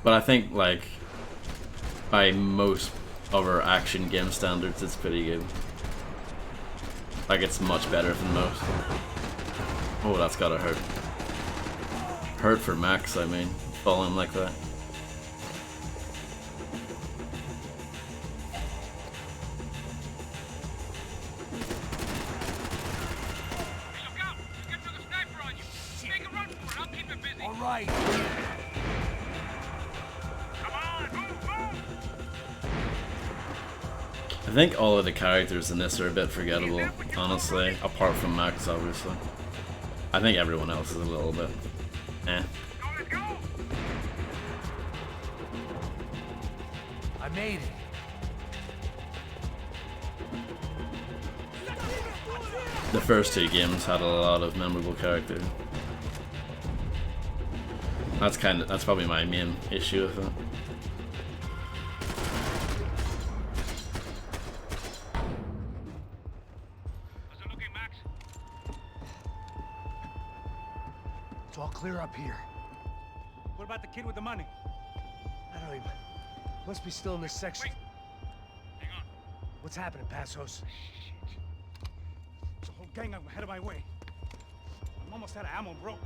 But I think, like, by most other action game standards, it's pretty good. Like, it's much better than most. Oh, that's gotta hurt. Hurt for Max, I mean, falling like that. All right. I think all of the characters in this are a bit forgettable, honestly, apart from Max, obviously. I think everyone else is a little bit eh. I made it. the first two games had a lot of memorable characters. That's probably my main issue with it. How's it looking, Max? It's all clear up here. What about the kid with the money? I don't even... Must be still in this section. Wait. Hang on. What's happening, Passos? There's a whole gang ahead of my way. I'm almost out of ammo, bro.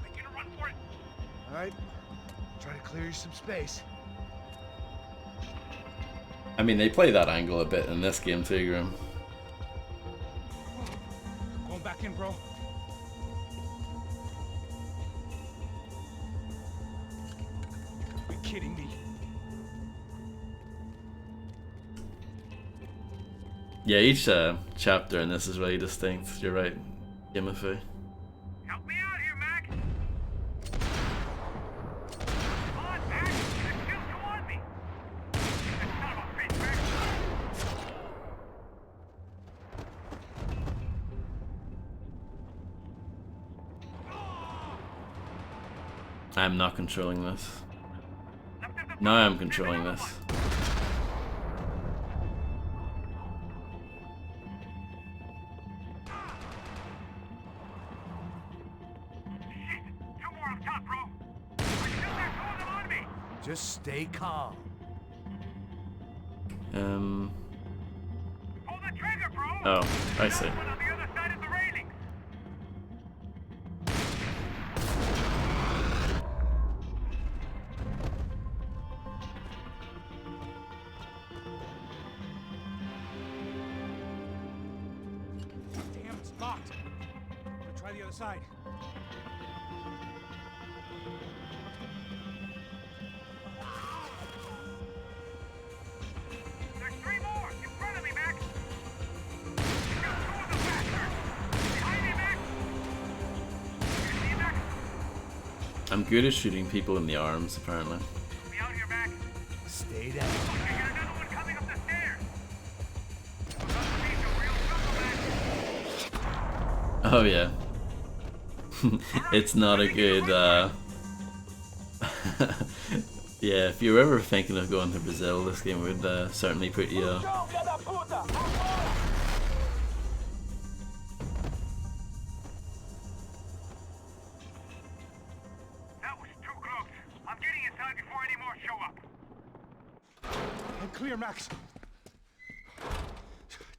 Making a run for it. All right. Try to clear you some space. I mean, they play that angle a bit in this game too, Grim. Going back in, bro. Are you kidding me? Yeah, each chapter in this is really distinct. You're right, Timothy. Help me out here, Mac. Come on, Mac. There's still two on me. That son of a bitch, Mac. I'm not controlling this. Now I'm controlling this. Just stay calm. Pull the trigger, bro. Oh, I see. On the other side of the railing. Damn, it's locked. I'm gonna try the other side. There's three more in front of me, Mac. Just two of them faster. Behind me, Mac. You see, Mac? I'm good at shooting people in the arms, apparently. Be out here, Mac. Stay down. I got another one coming up the stairs. We're about to meet the real trouble, Mac. Oh yeah. It's not a good yeah, if you're ever thinking of going to Brazil, this game would certainly put you That was too close. I'm getting inside before any more show up. Hey, clear, Max.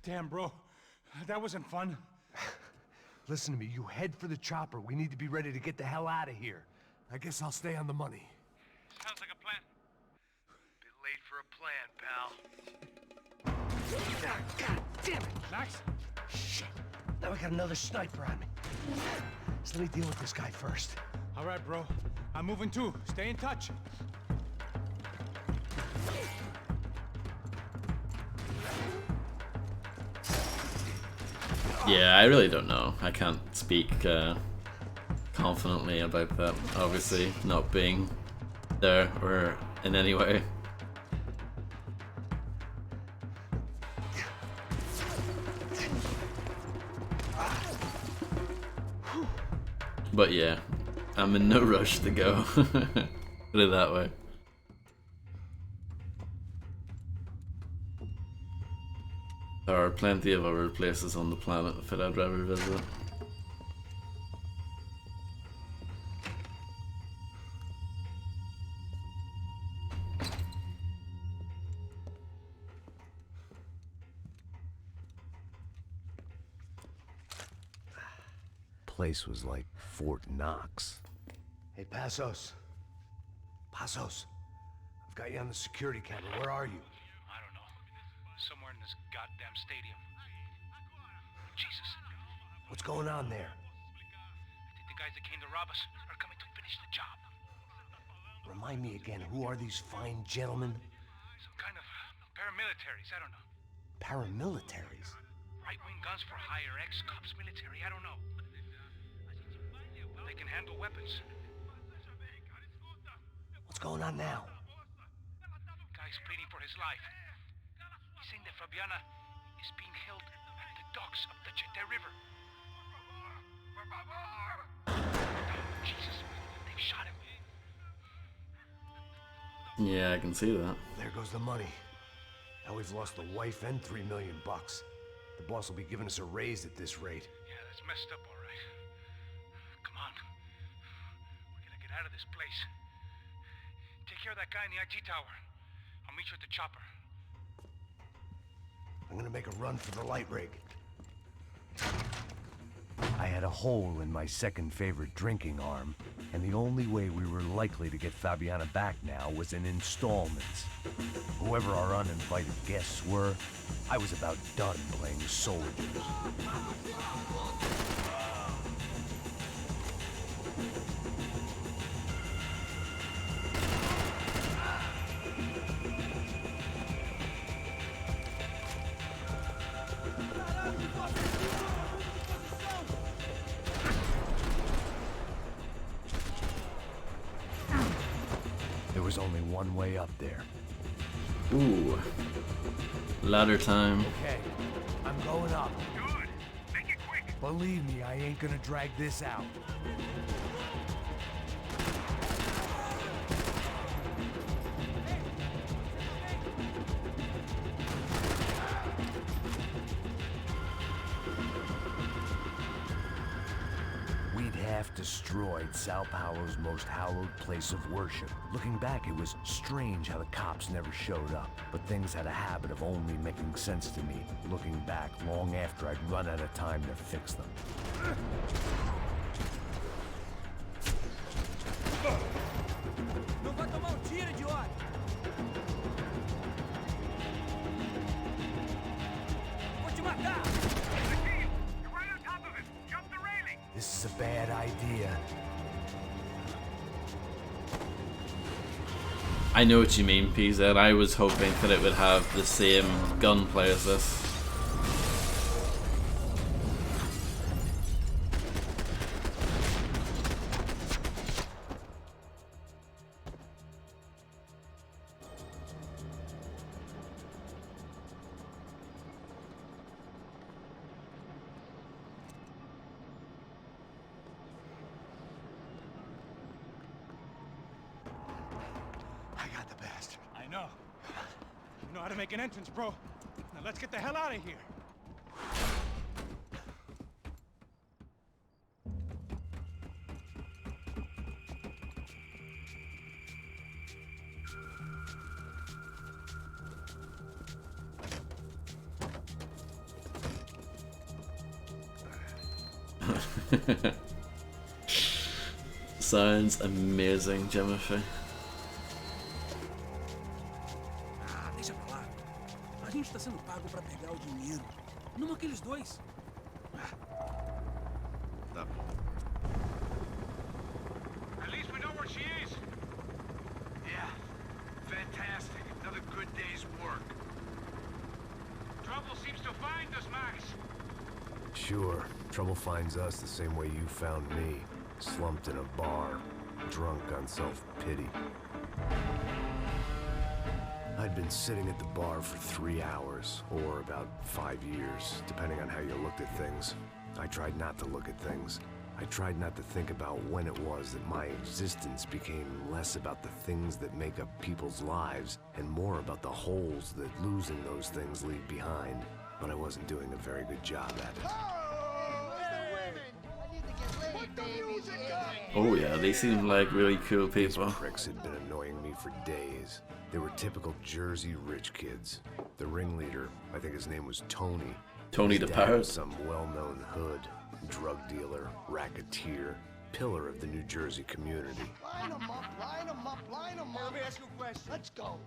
Damn, bro. That wasn't fun. Listen to me. You head for the chopper. We need to be ready to get the hell out of here. I guess I'll stay on the money. Sounds like a plan. Bit late for a plan, pal. God damn it! Max? Shit. Now I got another sniper on me. So let me deal with this guy first. All right, bro. I'm moving too. Stay in touch. Yeah, I really don't know. I can't speak confidently about that, obviously, not being there or in any way. But yeah, I'm in no rush to go. Put it that way. There are plenty of other places on the planet that I'd rather visit. Place was like Fort Knox. Hey, Passos. Passos. I've got you on the security camera. Where are you? I don't know. Somewhere in this goddamn stadium. Jesus. What's going on there? I think the guys that came to rob us are coming to finish the job. Remind me again, who are these fine gentlemen? Some kind of paramilitaries, I don't know. Paramilitaries? Right-wing guns for hire, ex-cops military, I don't know. But they can handle weapons. What's going on now? Guy's pleading for his life. He's saying that Fabiana is being held at the docks up the Chete River. Jesus, they've shot him. Yeah, I can see that. There goes the money. Now we've lost the wife and $3 million. The boss will be giving us a raise at this rate. Yeah, that's messed up, all right. Come on. We gotta get out of this place. Take care of that guy in the IT tower. I'll meet you at the chopper. I'm gonna make a run for the light rig. I had a hole in my second favorite drinking arm, and the only way we were likely to get Fabiana back now was in installments. Whoever our uninvited guests were, I was about done playing soldiers. There was only one way up there. Ooh. Ladder time. Okay, I'm going up. Good. Make it quick. Believe me, I ain't gonna drag this out. We'd half destroyed Sao Paulo's most hallowed place of worship. Looking back, it was strange how the cops never showed up, but things had a habit of only making sense to me, looking back long after I'd run out of time to fix them. Não vai tomar tiro, idiota! Vou te matar! You're right on top of him. Jump the railing. This is a bad idea. I know what you mean, PZ. I was hoping that it would have the same gunplay as this. I got the bastard. I know. You know how to make an entrance, bro. Now let's get the hell out of here. Sounds amazing, Jimothy. Ah, deixa pra lá. A gente tá sendo pago pra pegar o dinheiro. Não aqueles dois. At least we know where she is. Yeah. Fantastic. Another good day's work. Trouble seems to find us, Max. Sure, trouble finds us the same way you found me. Slumped in a bar, drunk on self-pity. I'd been sitting at the bar for 3 hours, or about 5 years, depending on how you looked at things. I tried not to look at things. I tried not to think about when it was that my existence became less about the things that make up people's lives, and more about the holes that losing those things leave behind. But I wasn't doing a very good job at it. Oh yeah, they seem like really cool people. These pricks had been annoying me for days. They were typical Jersey rich kids. The ringleader, I think his name was Tony. Tony His the dad Pirate. was some well-known hood, drug dealer, racketeer, pillar of the New Jersey community. Line them up, line them up, line them up. Let me ask you a question. Let's go.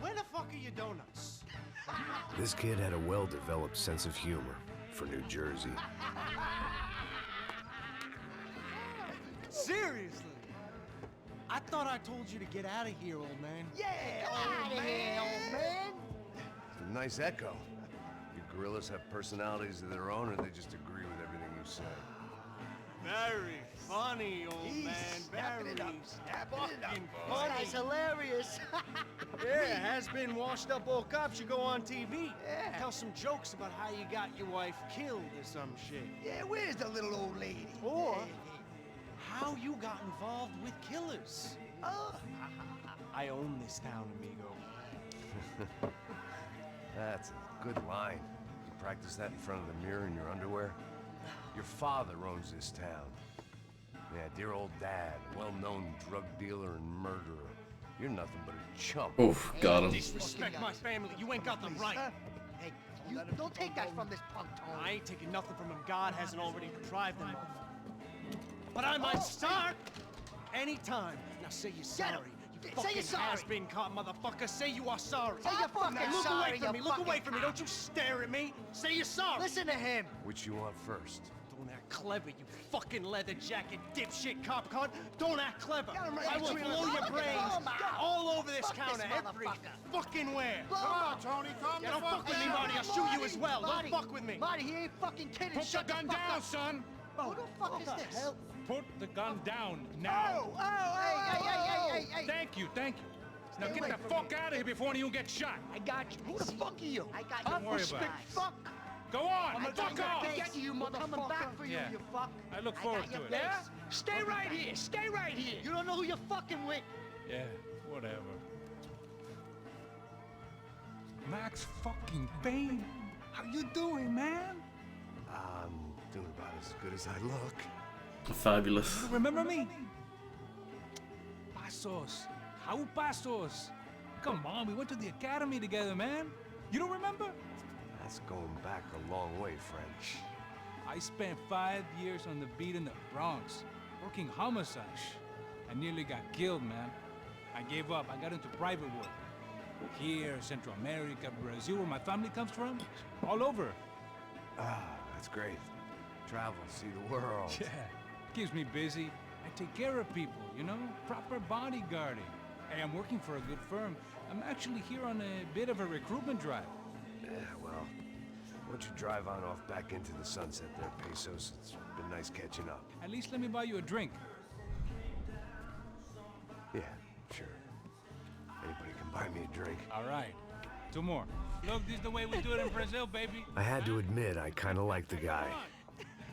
Where the fuck are your donuts? This kid had a well-developed sense of humor for New Jersey. Seriously? I thought I told you to get out of here, old man. Yeah, old man. old man. It's a nice echo. You gorillas have personalities of their own, or they just agree with everything you say? Very funny, old man. Very snapping it up, fucking it up. funny. This guy's hilarious. Yeah, has-been washed-up old cop should go on TV. Yeah. Tell some jokes about how you got your wife killed or some shit. Yeah, where's the little old lady? Or how you got involved with killers. Oh. I own this town, amigo. That's a good line. You practice that in front of the mirror in your underwear? Your father owns this town. Yeah, dear old dad, a well-known drug dealer and murderer. You're nothing but a chump. Oof, got him. Disrespect my family. You ain't got the right. Hey, you don't take that from this punk, Tony. I ain't taking nothing from him. God hasn't already deprived them of. But I might start anytime. Now say you're sorry. You Say you're fucking sorry. has-been caught motherfucker. Say you are sorry. Say you're fucking Now look sorry, away from me. you Look away fucking from me. Don't you stare at me. Say you're sorry. Listen to him. Which you want first? Don't act clever, you fucking leather jacket dipshit cop cunt. Don't act clever. Got him right I will between blow the- your Look at brains him. all over this Fuck this counter, every motherfucker. fucking where. Come on, Tony, calm Yeah, don't fuck with me, Marty. I'll shoot you as well. Don't fuck with me. Marty, he ain't fucking kidding. Put the Shut gun fuck down, up. son. Who the fuck is this? Put the gun down now. Hey. Thank you, thank you. Now Stay get away the from fuck out of here before you get shot. I got you. Who the fuck are you? I got Don't you. worry Stick about it. fuck. Go on, I'm gonna fuck off. get you, motherfucker. I'm coming back for you, Yeah. you fuck. I look got forward your to it. face. Yeah? Stay right here. Stay right here. You don't know who you're fucking with. Yeah, whatever. Max fucking Payne, how you doing, man? I'm doing about as good as I look. Fabulous. Remember me? Pasos. How Pasos? Come on, we went to the academy together, man. You don't remember? That's going back a long way, French. I spent 5 years on the beat in the Bronx, working homicide. I nearly got killed, man. I gave up. I got into private work. Here, Central America, Brazil, where my family comes from, all over. Ah, that's great. Travel, see the world. Yeah, keeps me busy. I take care of people, you know? Proper bodyguarding. Hey, I'm working for a good firm. I'm actually here on a bit of a recruitment drive. Yeah, well, why don't you drive on off back into the sunset there, Pesos? It's been nice catching up. At least let me buy you a drink. Yeah, sure. Anybody can buy me a drink. All right, 2 more. Look, this is the way we do it in Brazil, baby. I had to admit, I kind of like the guy.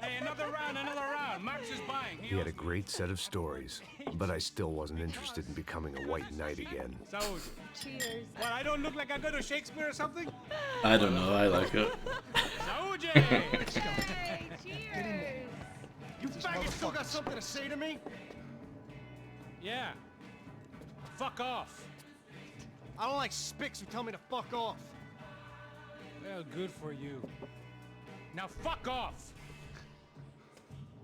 Hey, another round, another round. Max is buying. He had a great set of stories, but I still wasn't interested in becoming a white knight again. Saúde. Cheers. What, I don't look like I go to Shakespeare or something? I don't know, I like it. Saúde! Hey, cheers. You faggot still got something to say to me? Yeah. Fuck off. I don't like spicks who tell me to fuck off. Well, good for you. Now fuck off.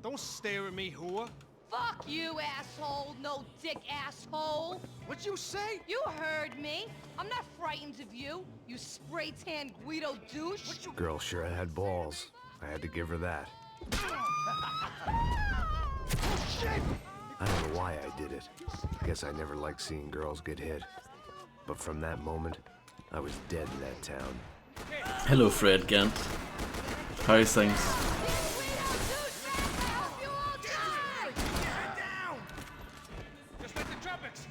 Don't stare at me, whore. Fuck you, asshole. No dick, asshole. What'd you say? You heard me. I'm not frightened of you, you spray-tan Guido douche. Girl sure had balls. I had to give her that. I don't know why I did it. Guess I never liked seeing girls get hit. But from that moment, I was dead in that town. Hello, Fred Gant. How's things? Just like the tropics.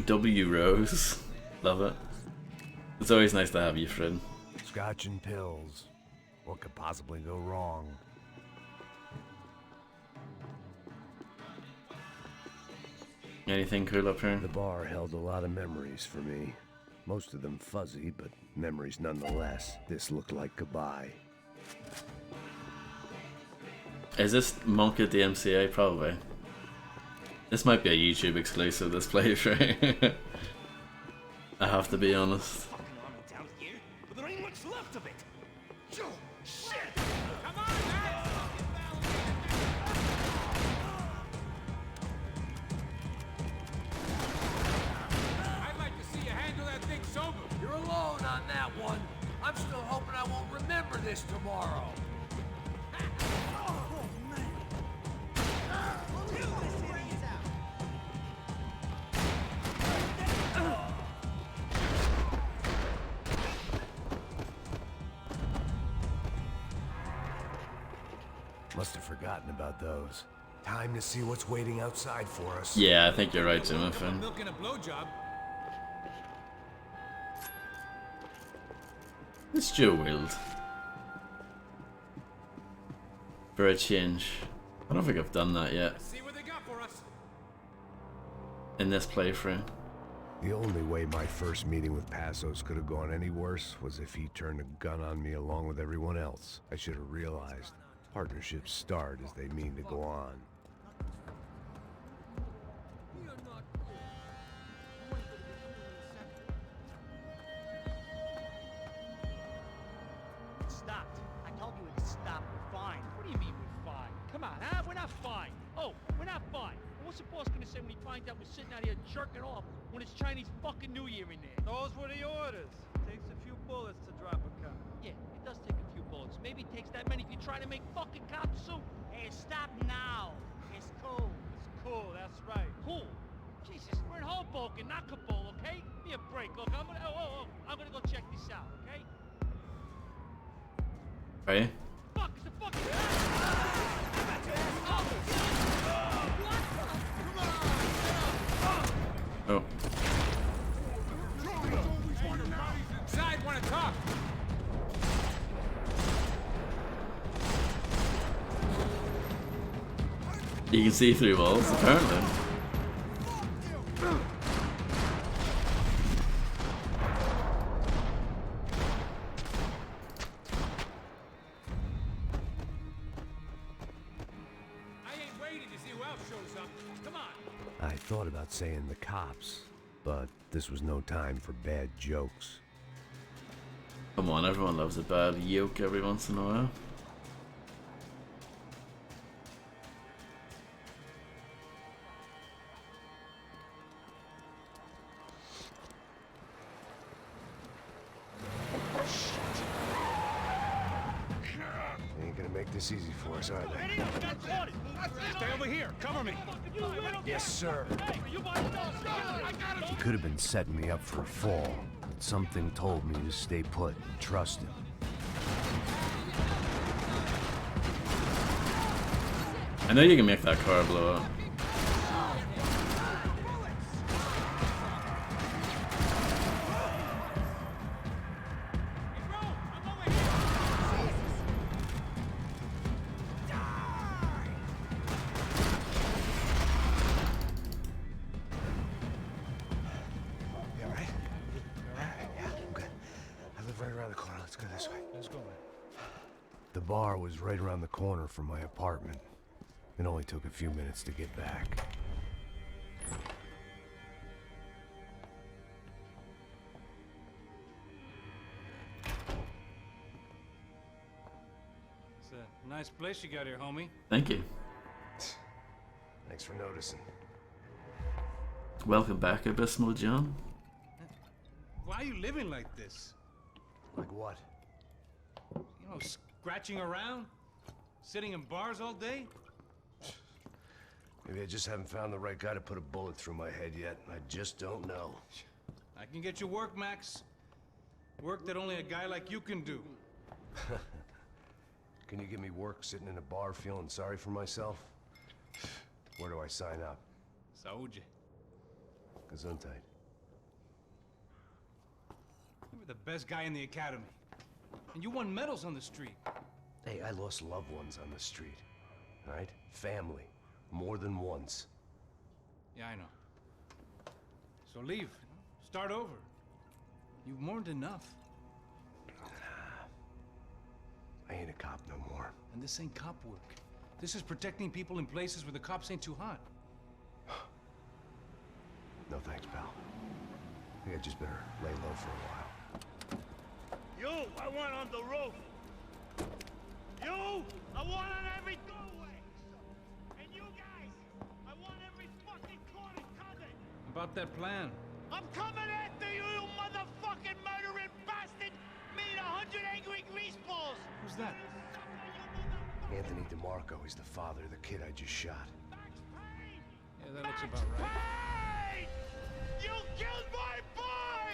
W Rose. Love it. It's always nice to have you, Fred. Scotch and pills. What could possibly go wrong? Anything cool up here? The bar held a lot of memories for me. Most of them fuzzy, but memories nonetheless. This looked like goodbye. Is this Monk at the MCA? Probably. This might be a YouTube exclusive, this playthrough. I have to be honest. Down here, but there ain't much left of it. Shit! Come on, Max! I'd like to see you handle that thing sober. You're alone on that one. I'm still hoping I won't remember this tomorrow. Must have forgotten about those. Time to see what's waiting outside for us. Yeah, I think you're right, Timothy. Milk and a blowjob. It's Joe Wild. For a change. I don't think I've done that yet. See what they got for us. In this playthrough. The only way my first meeting with Passos could have gone any worse was if he turned a gun on me along with everyone else. I should have realized partnerships start as they mean to go on. Stopped. I told you it stopped. We're fine. What do you mean we're fine? Come on, huh? We're not fine. Oh, we're not fine. What's the boss gonna say when he finds out we're sitting out here jerking off when it's Chinese fucking New Year in there? Those were the orders. Takes a few bullets to drop a cop. Yeah, it does take a few bullets. Maybe it takes that many if you try to make fucking cop soup. Hey, stop now. It's cool. It's cool, that's right. Cool. Jesus, we're in Hoboken, not Kabul, okay? Give me a break. Look, I'm gonna go check this out, okay? Right? Fuck, it's the fucking... Oh. Side wanna talk. You can see through walls, apparently. I thought about saying the cops, but this was no time for bad jokes. Come on, everyone loves a bad yoke every once in a while. They ain't gonna make this easy for us, are they? Stay over here. Cover me. Yes, sir. He could have been setting me up for a fall, but something told me to stay put and trust him. I know you can make that car blow up. The bar was right around the corner from my apartment. It only took a few minutes to get back. It's a nice place you got here, homie. Thank you. Thanks for noticing. Welcome back, Abysmal John. Why are you living like this? Like what? You know, scratching around? Sitting in bars all day? Maybe I just haven't found the right guy to put a bullet through my head yet. I just don't know. I can get you work, Max. Work that only a guy like you can do. Can you give me work sitting in a bar feeling sorry for myself? Where do I sign up? Saúde. Gesundheit. You were the best guy in the academy. And you won medals on the street. Hey, I lost loved ones on the street. All right? Family. More than once. Yeah, I know. So leave. Start over. You've mourned enough. I ain't a cop no more. And this ain't cop work. This is protecting people in places where the cops ain't too hot. No thanks, pal. I think I just better lay low for a while. You, I want on the roof. You, I want on every doorway. And you guys, I want every fucking corner covered. About that plan. I'm coming after you, you motherfucking murdering bastard! Me and 100 angry greaseballs! Who's that? Anthony DeMarco. He's the father of the kid I just shot. Yeah, that looks about right. Payne! You killed my boy!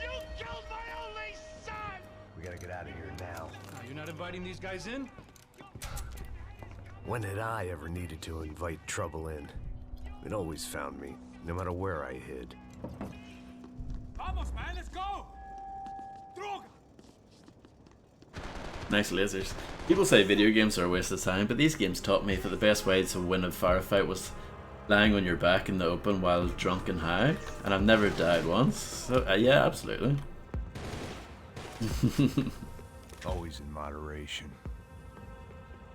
You killed my only son! We gotta get out of here now. You're not inviting these guys in? When had I ever needed to invite trouble in? It always found me, no matter where I hid. Vamos, man, let's go! Droga! Nice lasers. People say video games are a waste of time, but these games taught me that the best way to win a firefight was lying on your back in the open while drunk and high, and I've never died once, so yeah, absolutely. Always in moderation.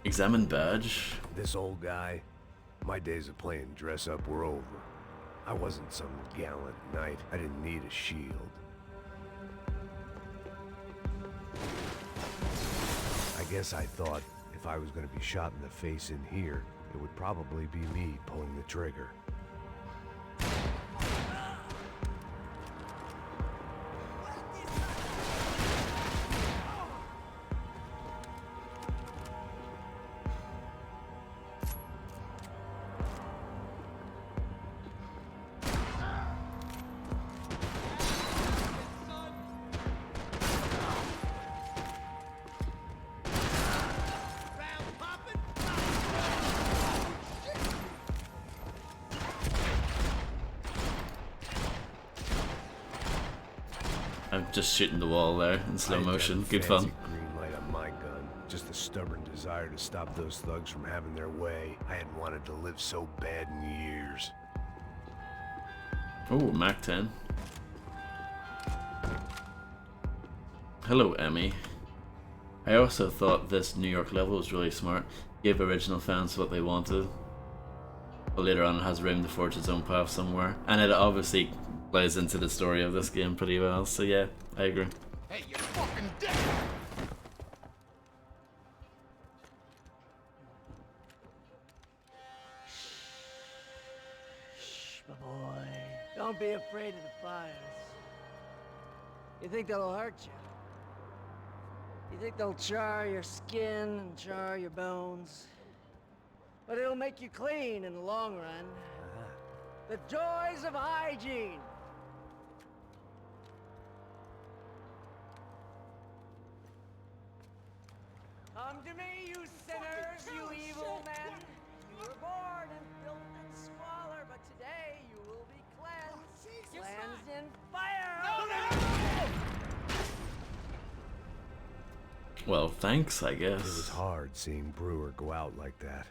Examine badge. This old guy, my days of playing dress up were over. I wasn't some gallant knight. I didn't need a shield. I guess I thought if I was going to be shot in the face in here, it would probably be me pulling the trigger. I'm just shooting the wall there in slow motion. Good fun. Green light on my gun. Just the stubborn desire to stop those thugs from having their way. I hadn't wanted to live so bad in years. Oh, Mac 10. Hello, Emmy. I also thought this New York level was really smart. Gave original fans what they wanted. But later on it has room to forge its own path somewhere. And it obviously plays into the story of this game pretty well. So yeah, I agree. Hey, you're fucking dead! Shh, my boy. Don't be afraid of the fires. You think they'll hurt you? You think they'll char your skin and char your bones? But it'll make you clean in the long run. The joys of hygiene! Come to me, you sinners, you evil men! You were born in filth and squalor, but today you will be cleansed. Cleansed in fire! Well, thanks, I guess. It was hard seeing Brewer go out like that.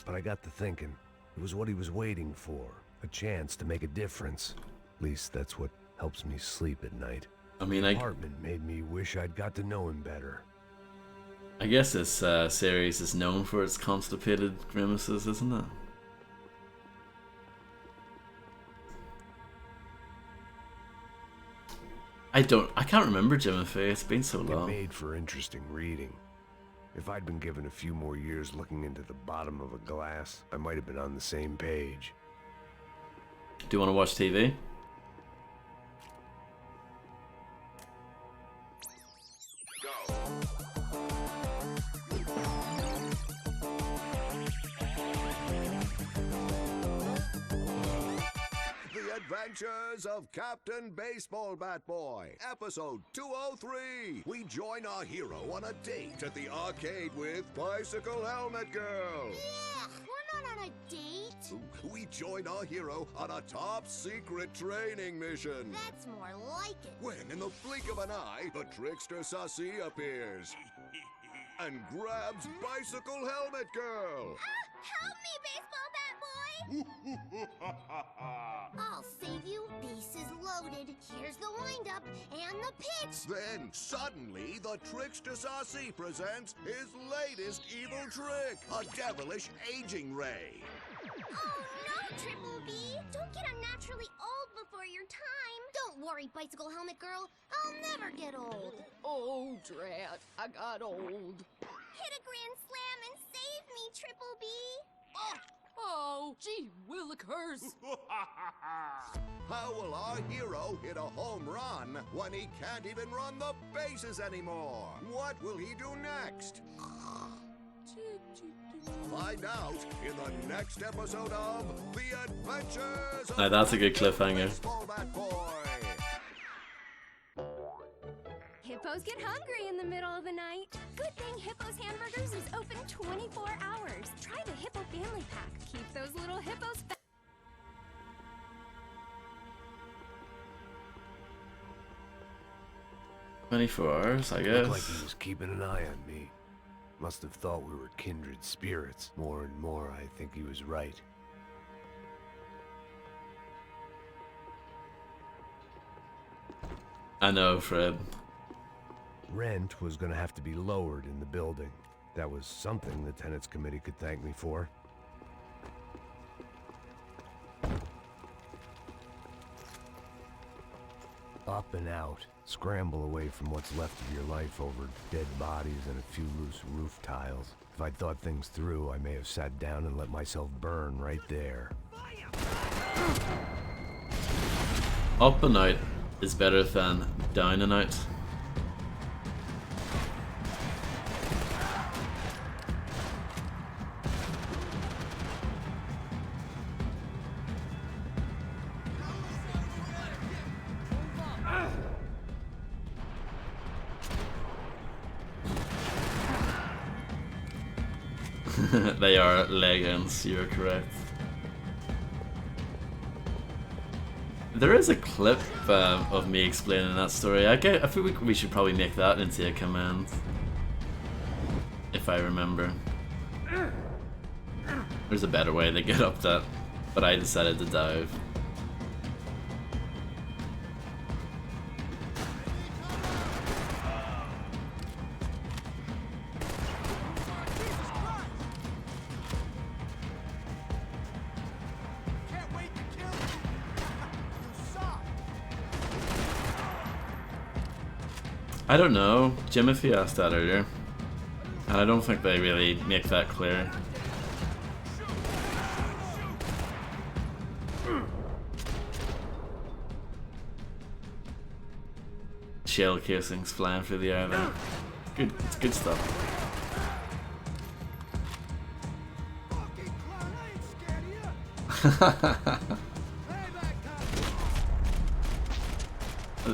But I got to thinking, it was what he was waiting for. A chance to make a difference. At least that's what helps me sleep at night. I mean, the apartment made me wish I'd got to know him better. I guess this series is known for its constipated grimaces, isn't it? I can't remember Jim and Faye, it's been so long. It made for interesting reading. If I'd been given a few more years looking into the bottom of a glass, I might have been on the same page. Do you want to watch TV? Adventures of Captain Baseball Bat Boy, episode 203. We join our hero on a date at the arcade with Bicycle Helmet Girl. Yeah, we're not on a date. We join our hero on a top secret training mission. That's more like it. When, in the blink of an eye, the trickster Sassy appears and grabs Bicycle Helmet Girl. Help me, Baseball Bat Boy! I'll save you. Bases loaded. Here's the windup and the pitch. Then, suddenly, the trickster Sassy presents his latest evil trick, a devilish aging ray. Oh no, Triple B! Don't get unnaturally old before your time. Don't worry, Bicycle Helmet Girl. I'll never get old. Oh, drat, I got old. Hit a grand slam and save me, Triple B. Oh, gee willikers. How will our hero hit a home run when he can't even run the bases anymore? What will he do next? Find out in the next episode of The Adventures of Now that's a good cliffhanger. Hippo hippos get hungry in the middle of the night. Good thing Hippo's Hamburgers is open 24 hours. Try the Hippo Family Pack. Keep those little hippos 24 hours, I guess. Looked like he was keeping an eye on me. Must have thought we were kindred spirits. More and more, I think he was right. I know, Fred. Rent was gonna have to be lowered in the building. That was something the tenants committee could thank me for. Up and out. Scramble away from what's left of your life over dead bodies and a few loose roof tiles. If I'd thought things through, I may have sat down and let myself burn right there. Up and out is better than down and out. They are leggings, you're correct. There is a clip of me explaining that story. I think we should probably make that into a command. If I remember. There's a better way to get up that, but I decided to dive. I don't know. Jimothy asked that earlier. And I don't think they really make that clear. Shell casings flying through the air there. Good, it's good stuff.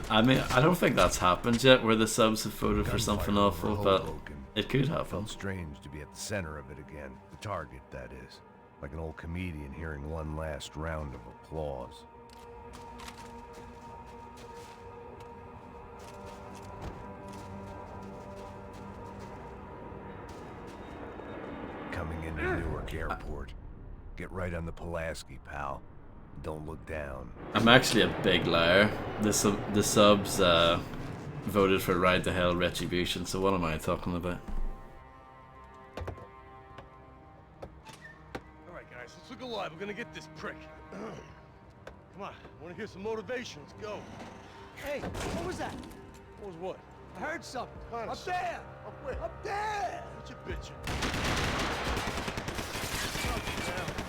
I mean, I don't think that's happened yet, where the subs have voted for something awful, but it could happen. Felt strange to be at the center of it again. The target, that is. Like an old comedian hearing one last round of applause. Coming into Newark Airport. Get right on the Pulaski, pal. Don't look down. I'm actually a big liar. The subs voted for Ride to Hell Retribution, so what am I talking about? Alright guys, let's look alive. We're gonna get this prick. Come on, I wanna hear some motivation. Let's go. Hey, what was that? What was what? I heard something. Honest. Up there! Up where? Up there! What you bitching?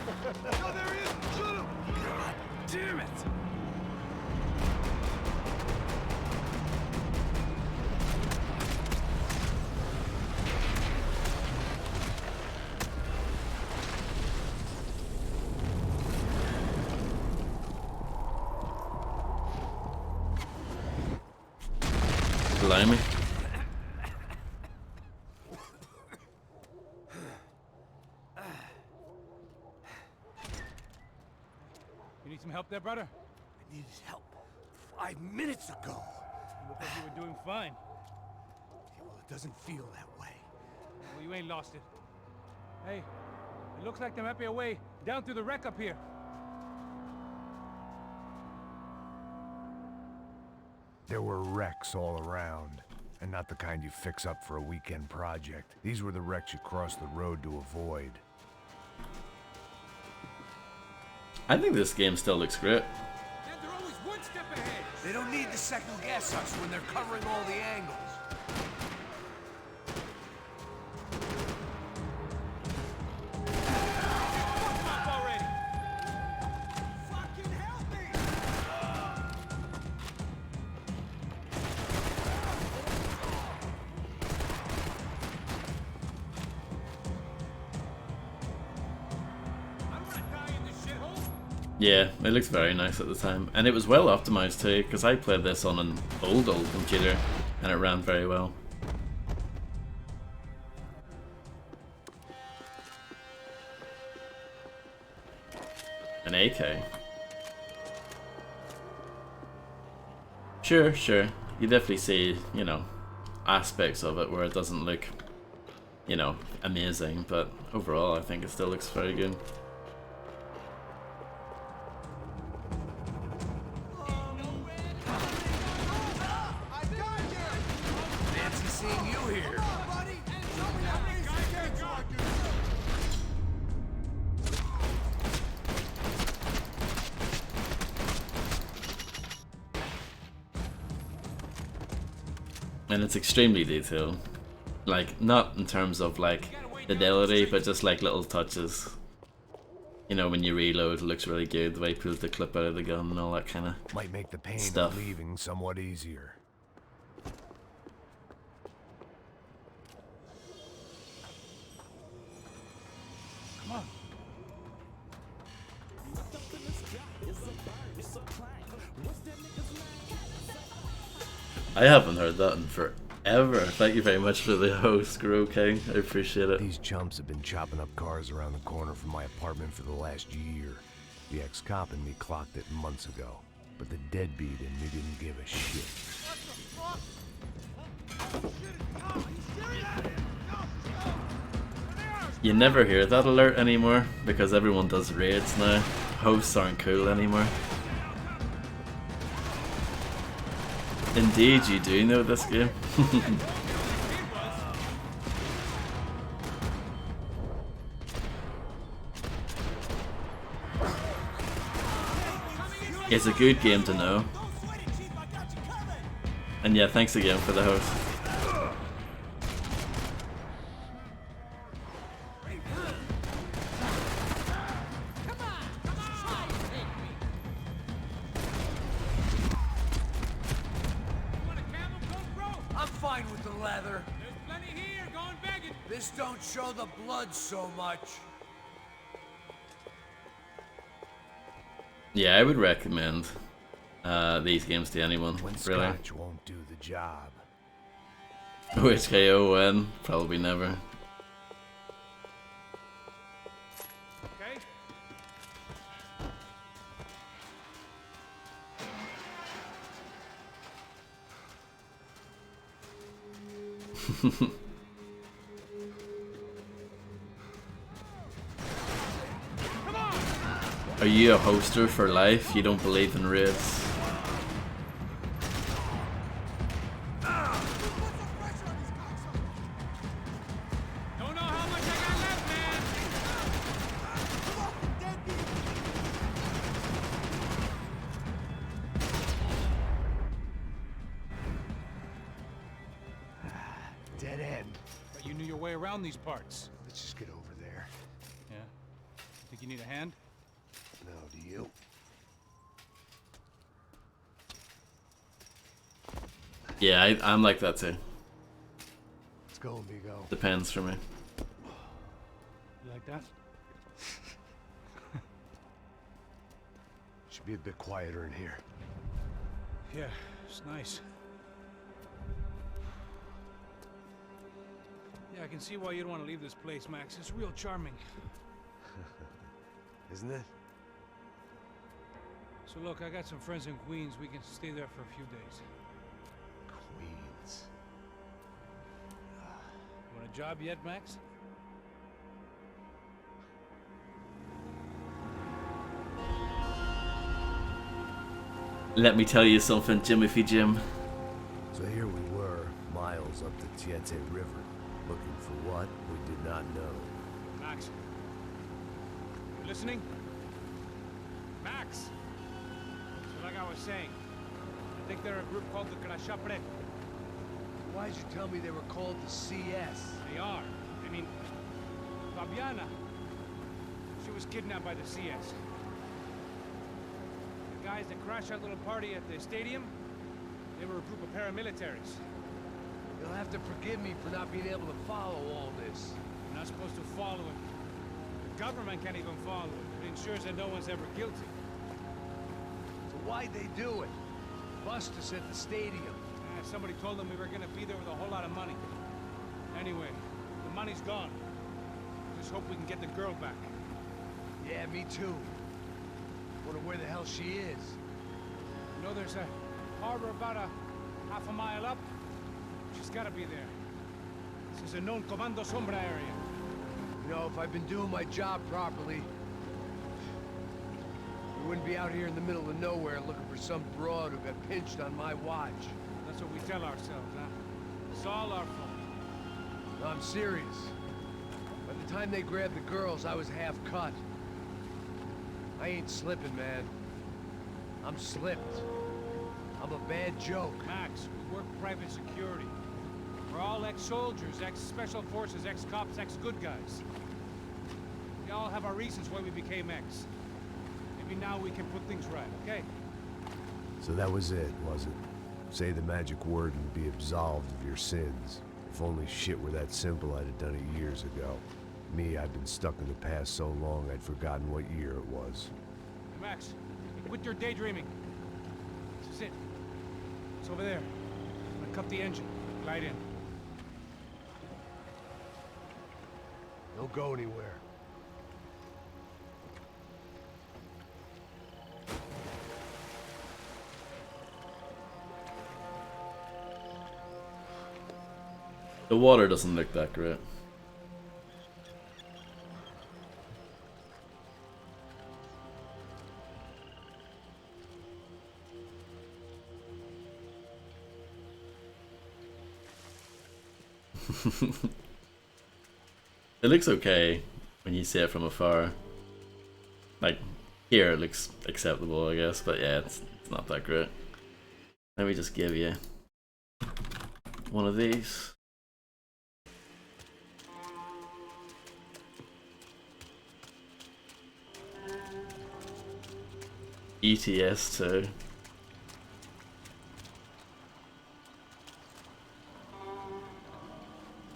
Oh, there he is! Shoot him! God damn it! Blimey. You need some help there, brother? I needed help 5 minutes ago. You look like you were doing fine. Yeah, well, it doesn't feel that way. Well, you ain't lost it. Hey, it looks like there might be a way down through the wreck up here. There were wrecks all around, and not the kind you fix up for a weekend project. These were the wrecks you cross the road to avoid. I think this game still looks great. And they're always one step ahead. They don't need to second guess us when they're covering all the angles. Yeah, it looks very nice at the time, and it was well optimized too, because I played this on an old computer, and it ran very well. An AK. Sure, sure. You definitely see, you know, aspects of it where it doesn't look, you know, amazing, but overall I think it still looks very good. Fancy seeing you here. And it's extremely detailed. Like, not in terms of like fidelity, but just like little touches. You know, when you reload, it looks really good. The way he pulls the clip out of the gun and all that kind of Might make the pain stuff. of leaving somewhat easier. Come on. I haven't heard that in forever. Thank you very much for the host, Grow King. I appreciate it. These chumps have been chopping up cars around the corner from my apartment for the last year. The ex-cop and me clocked it months ago, but the deadbeat in me didn't give a shit. You never hear that alert anymore because everyone does raids now. Hosts aren't cool anymore. Indeed, you do know this game. It's a good game to know. And yeah, thanks again for the host. I'm fine with the leather. There's plenty here. Go and beg it. This don't show the blood so much. Yeah, I would recommend these games to anyone, When really. Scotch won't do the job. Which KO when? Probably never. Okay? Are you a hoster for life? You don't believe in raids? Don't know how much I got left, man. Dead end. But you knew your way around these parts. Let's just get over there. Yeah. Think you need a hand? No, do you? Yeah, I'm like that too. Let's go, amigo. Depends for me. You like that? Should be a bit quieter in here. Yeah, it's nice. Yeah, I can see why you'd want to leave this place, Max. It's real charming. Isn't it? So look, I got some friends in Queens. We can stay there for a few days. Queens. You want a job yet, Max? Let me tell you something, Jimothy Jim. So here we were, miles up the Tietze River, looking for what we did not know. Max. You listening? Max! So like I was saying, I think they're a group called the Krashapre. Why'd you tell me they were called the CS? They are. I mean, Fabiana. She was kidnapped by the CS. The guys that crashed that little party at the stadium, they were a group of paramilitaries. You'll have to forgive me for not being able to follow all this. You're not supposed to follow it. The government can't even follow it. It ensures that no one's ever guilty. So why'd they do it? Bust us at the stadium. Ah, somebody told them we were gonna be there with a whole lot of money. Anyway, the money's gone. Just hope we can get the girl back. Yeah, me too. Wonder where the hell she is. You know, there's a harbor about a half a mile up. She's gotta be there. This is a known Comando Sombra area. You know, if I'd been doing my job properly, we wouldn't be out here in the middle of nowhere looking for some broad who got pinched on my watch. That's what we tell ourselves, huh? It's all our fault. No, I'm serious. By the time they grabbed the girls, I was half cut. I ain't slipping, man. I'm slipped. I'm a bad joke. Max, we work private security. We're all ex-soldiers, ex-special forces, ex-cops, ex-good guys. We all have our reasons why we became ex. Maybe now we can put things right, okay? So that was it, was it? Say the magic word and be absolved of your sins. If only shit were that simple, I'd have done it years ago. Me, I've been stuck in the past so long, I'd forgotten what year it was. Hey, Max, quit your daydreaming. This is it. It's over there. I'm gonna cut the engine. Glide in. Don't go anywhere. The water doesn't look that great. It looks okay when you see it from afar. Like, here it looks acceptable, I guess, but yeah, it's not that great. Let me just give you one of these. ETS too.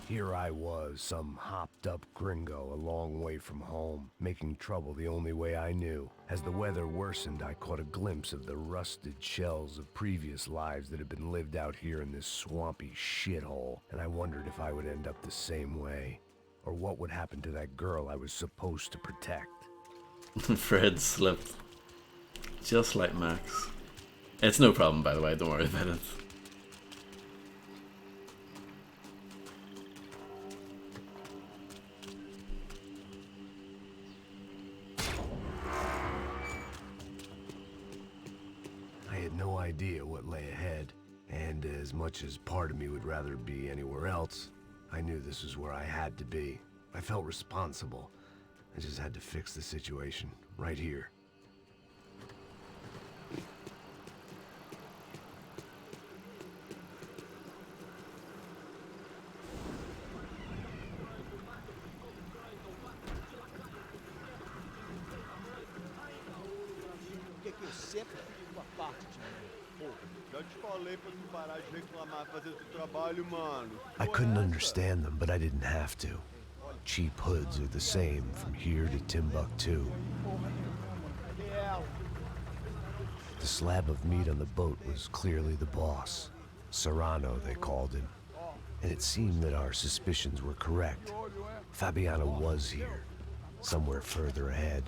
Here I was, some hopped-up gringo a long way from home, making trouble the only way I knew. As the weather worsened, I caught a glimpse of the rusted shells of previous lives that had been lived out here in this swampy shithole, and I wondered if I would end up the same way, or what would happen to that girl I was supposed to protect. Fred slipped. Just like Max. It's no problem, by the way, don't worry about it. I had no idea what lay ahead, and as much as part of me would rather be anywhere else, I knew this was where I had to be. I felt responsible. I just had to fix the situation, right here. O que que eu sempre fico com a parte de mim? Pô, já te falei pra tu parar de reclamar e fazer teu trabalho, mano. I couldn't understand them, but I didn't have to. Cheap hoods are the same from here to Timbuktu. The slab of meat on the boat was clearly the boss. Serrano, they called him. And it seemed that our suspicions were correct. Fabiana was here, somewhere further ahead.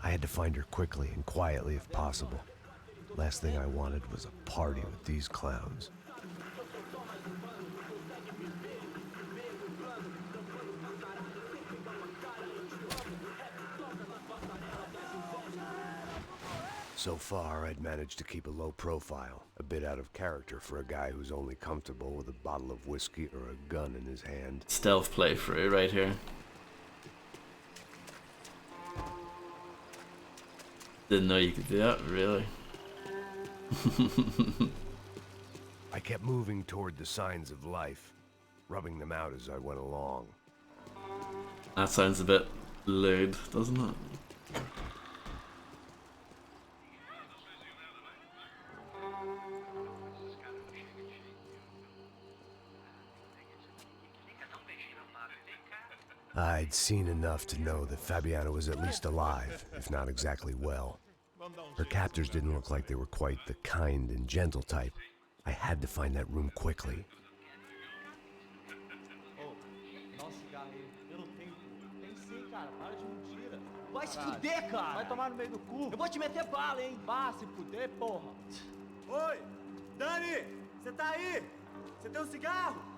I had to find her quickly and quietly if possible. Last thing I wanted was a party with these clowns. So far, I'd managed to keep a low profile, a bit out of character for a guy who's only comfortable with a bottle of whiskey or a gun in his hand. Stealth playthrough right here. Didn't know you could do that, really. I kept moving toward the signs of life, rubbing them out as I went along. That sounds a bit lewd, doesn't it? I'd seen enough to know that Fabiana was at least alive, if not exactly well. Her captors didn't look like they were quite the kind and gentle type. I had to find that room quickly. Oh, dá um cigarro aí. Eu não tenho. Tem sim, cara. Para de mentira. Vai se fuder, cara! Vai tomar no meio do cu. Eu vou te meter bala, hein? Vá se fuder, porra. Oi! Dani! Você tá aí? Você tem um cigarro?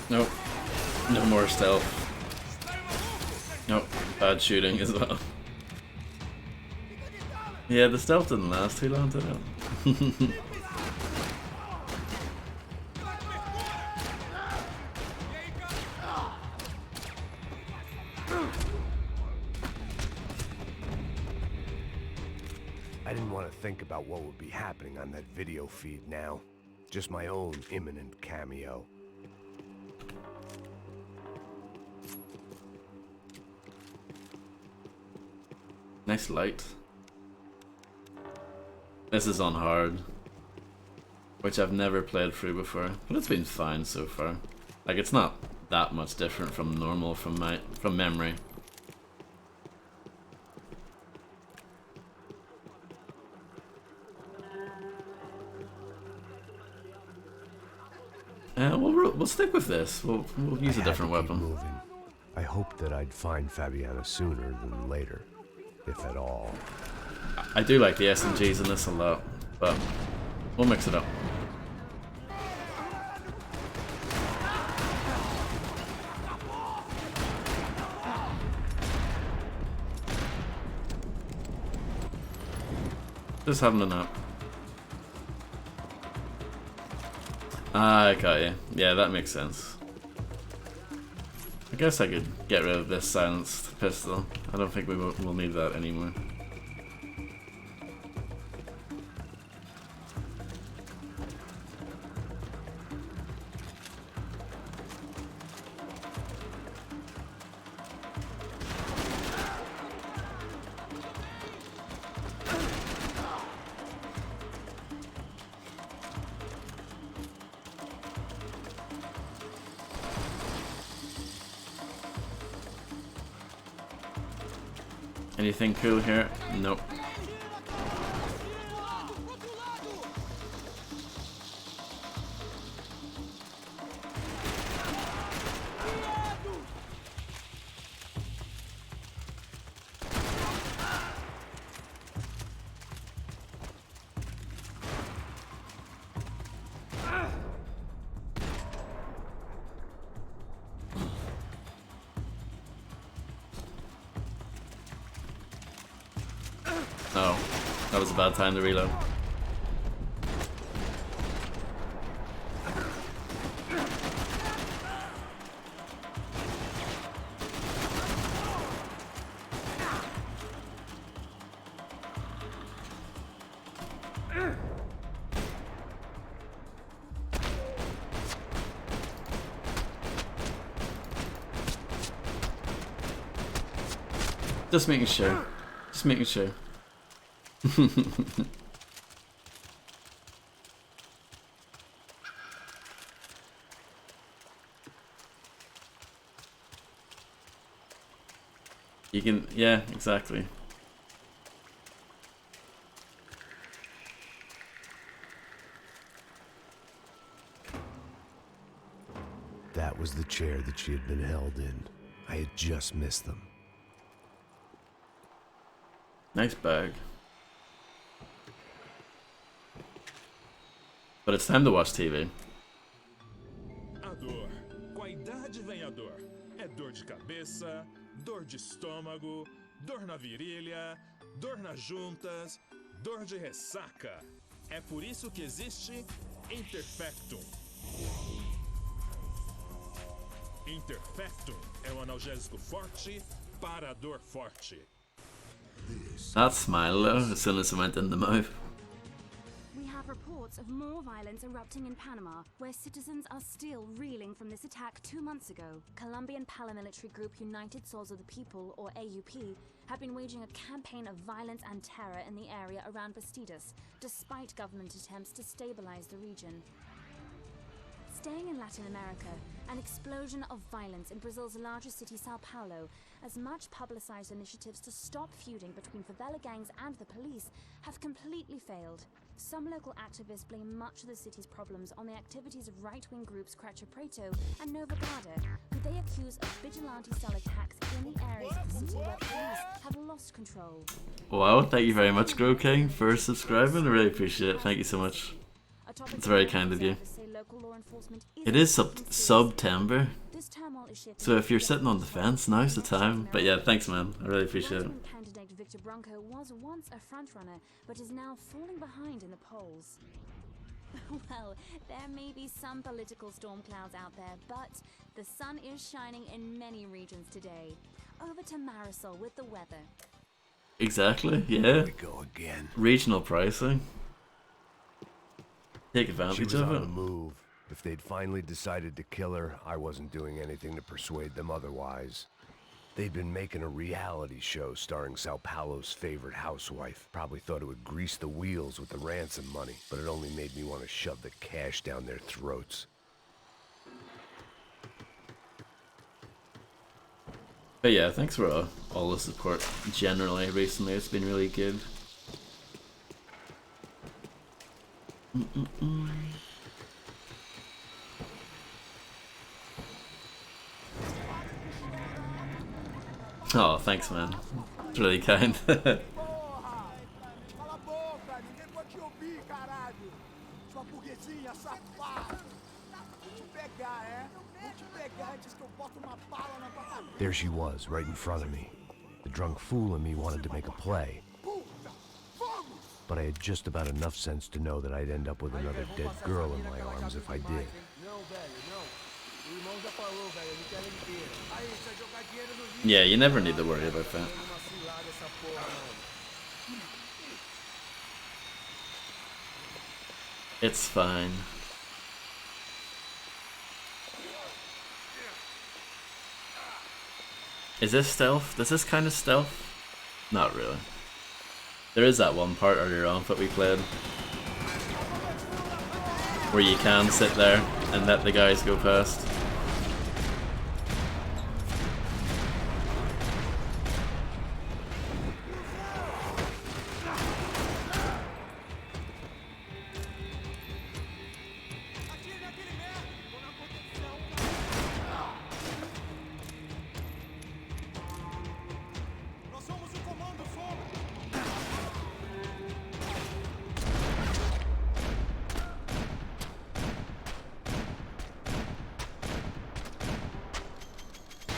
Nope. No more stealth. Nope. Bad shooting as well. Yeah, the stealth didn't last too long, did it? I didn't want to think about what would be happening on that video feed now. Just my own imminent cameo. Nice light. This is on hard, which I've never played through before, but it's been fine so far. Like, it's not that much different from normal from memory. We'll stick with this. We'll use a different weapon. Moving. I hoped that I'd find Fabiana sooner than later, if at all. I do like the SMGs in this a lot, but we'll mix it up. Just having a nap. Ah, I got you. Yeah, that makes sense. I guess I could get rid of this silenced pistol. I don't think we'll need that anymore. Anything cool here? Nope. Oh, that was a bad time to reload. Just making sure. Just making sure. You can, yeah, exactly. That was the chair that she had been held in. I had just missed them. Nice bag. But it's time to watch TV. A dor. Com a idade vem a dor. É dor de cabeça, dor de estômago, dor na virilha, dor nas juntas, dor de ressaca. É por isso que existe Interfectum. Interfectum é um analgésico forte para a dor forte. That smile though, as soon as it went in the mouth. We have reports of more violence erupting in Panama, where citizens are still reeling from this attack 2 months ago. Colombian paramilitary group United Souls of the People, or AUP, have been waging a campaign of violence and terror in the area around Bastidas, despite government attempts to stabilize the region. Staying in Latin America, an explosion of violence in Brazil's largest city, Sao Paulo, as much publicized initiatives to stop feuding between favela gangs and the police have completely failed. Some local activists blame much of the city's problems on the activities of right-wing groups Cracha Preto and Nova Guarda, who they accuse of vigilante-style attacks in the areas of the city where police have lost control. Wow, thank you very much, Grow King, for subscribing. I really appreciate it. Thank you so much. It's very kind of you. It is September, so if you're sitting on the fence, now's the time. But yeah, thanks, man. I really appreciate it. Candidate Victor Branco was once a frontrunner, but is now falling behind in the polls. Well, there may be some political storm clouds out there, but the sun is shining in many regions today. Over to Marisol with the weather. Exactly, yeah. We go again. Regional pricing. Take She advantage was of on it. the move. If they'd finally decided to kill her, I wasn't doing anything to persuade them otherwise. They'd been making a reality show starring Sao Paulo's favorite housewife. Probably thought it would grease the wheels with the ransom money, but it only made me want to shove the cash down their throats. But yeah, thanks for all the support generally recently. It's been really good. Oh, thanks, man. It's really kind. Cala a boca, ninguém pode te ouvir, caralho. Sua burguesinha safada. Vou te pegar, é? Vou te pegar antes que eu boto uma bala na tua cabeça. There she was, right in front of me. The drunk fool in me wanted to make a play. But I had just about enough sense to know that I'd end up with another dead girl in my arms if I did. Yeah, you never need to worry about that. It's fine. Is this stealth? Does this kind of stealth? Not really. There is that one part earlier on that we played where you can sit there and let the guys go past.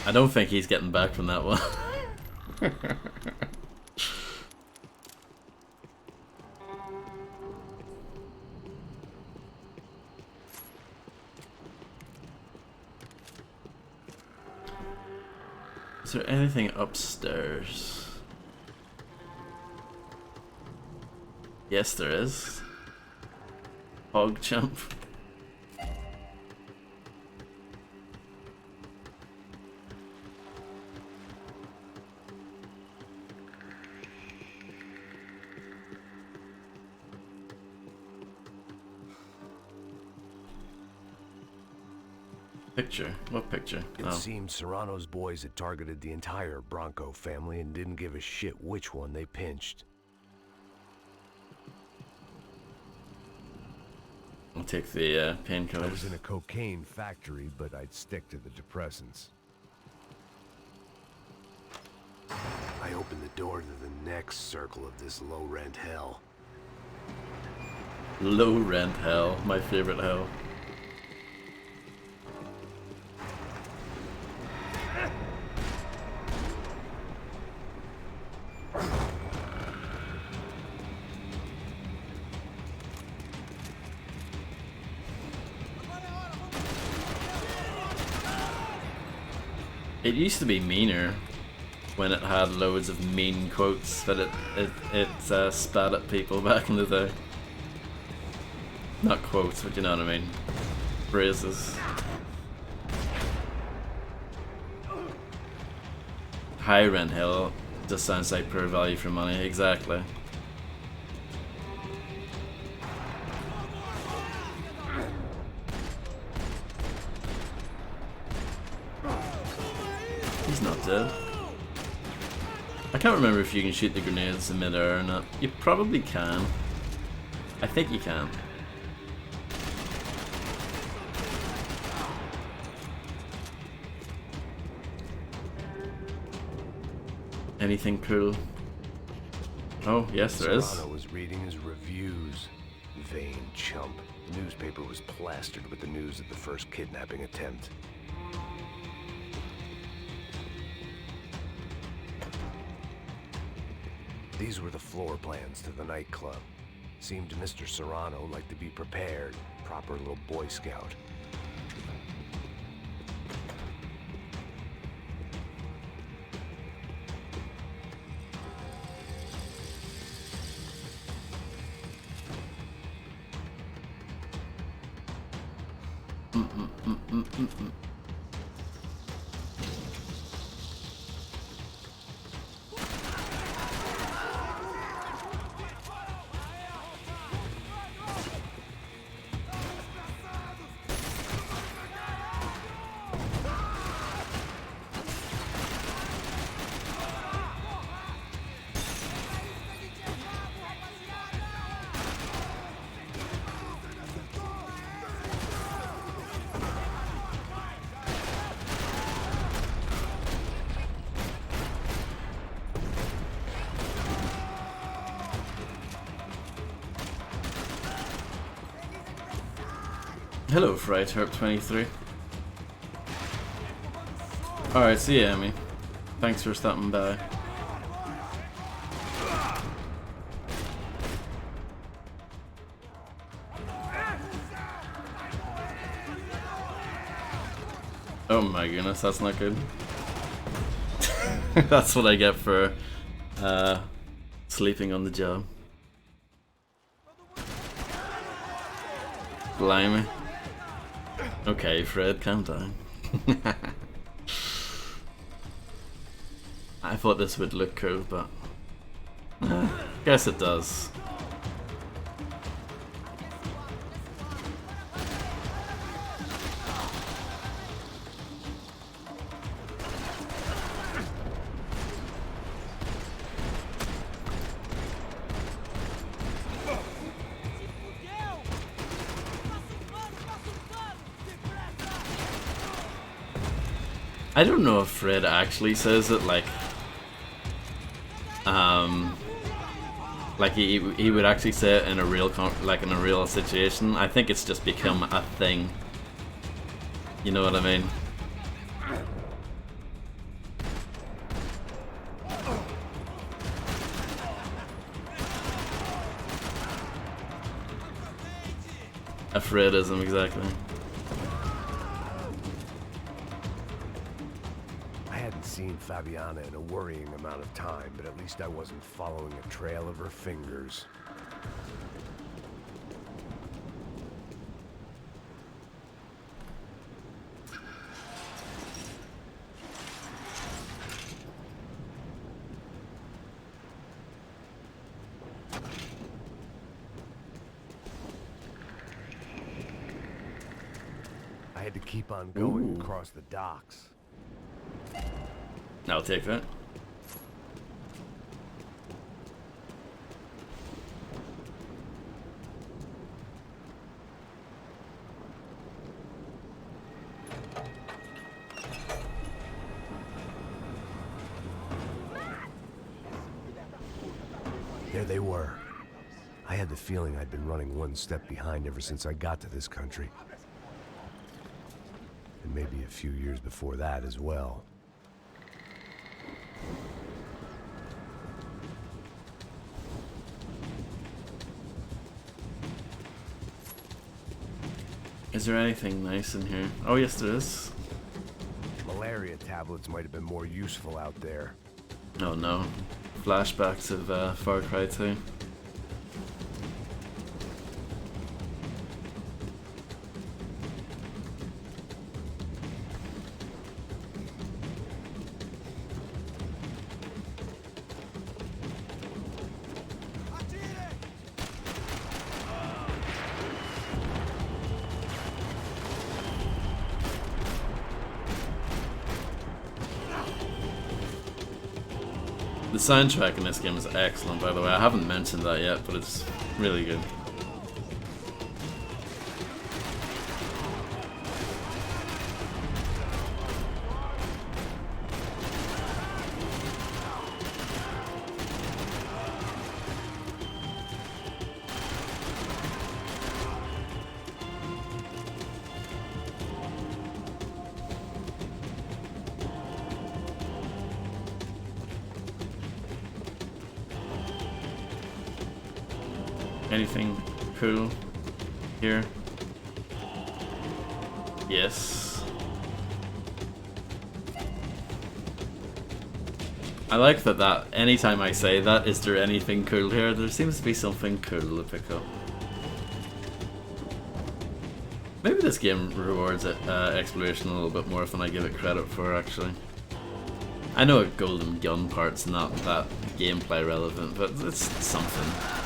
I don't think he's getting back from that one. Is there anything upstairs? Yes, there is. Hog jump. Picture? What picture? It Oh. seemed Serrano's boys had targeted the entire Bronco family and didn't give a shit which one they pinched. I'll take the I painkillers. was in a cocaine factory, but I'd stick to the depressants. I opened the door to the next circle of this low-rent hell. Low rent hell, my favorite hell. It used to be meaner when it had loads of mean quotes that it spat at people back in the day. Not quotes, but you know what I mean. Phrases. High rent hill just sounds like poor value for money, exactly. He's not dead. I can't remember if you can shoot the grenades in mid-air or not. You probably can. I think you can. Anything cool? Oh, yes, there is. Serrano was reading his reviews. Vain chump. The newspaper was plastered with the news of the first kidnapping attempt. These were the floor plans to the nightclub. Seemed Mr. Serrano like to be prepared. Proper little Boy Scout. Hello, Frighterp23. Alright, see ya, Emmy. Thanks for stopping by. Oh my goodness, that's not good. That's what I get for sleeping on the job. Blimey. Okay, Fred, calm down. I thought this would look cool, but guess it does. I don't know if Fred actually says it like he would actually say it in a real in a real situation. I think it's just become a thing. You know what I mean? A Fredism, exactly. Seen Fabiana in a worrying amount of time, but at least I wasn't following a trail of her fingers. I had to keep on going across the docks. I'll take that. There they were. I had the feeling I'd been running one step behind ever since I got to this country. And maybe a few years before that as well. Is there anything nice in here? Oh yes, there is. Malaria tablets might have been more useful out there. Oh no. Flashbacks of Far Cry 2. The soundtrack in this game is excellent, by the way. I haven't mentioned that yet, but it's really good. Anything cool here? Yes. I like that anytime I say that, is there anything cool here? There seems to be something cool to pick up. Maybe this game rewards exploration a little bit more than I give it credit for, actually. I know a golden gun part's not that gameplay relevant, but it's something.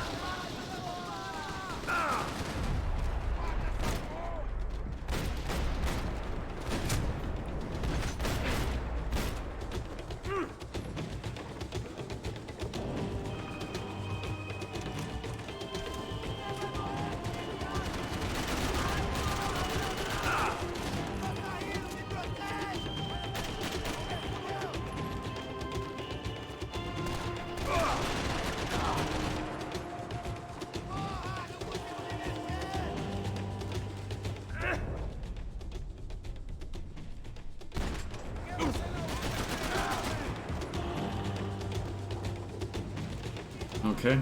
Okay.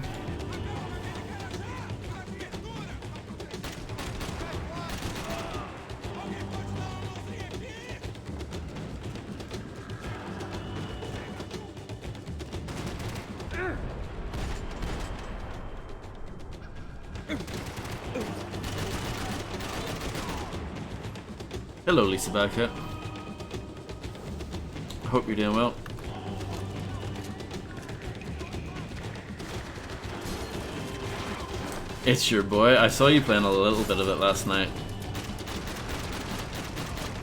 Hello, Lisa Backett. I hope you're doing well. It's your boy. I saw you playing a little bit of it last night.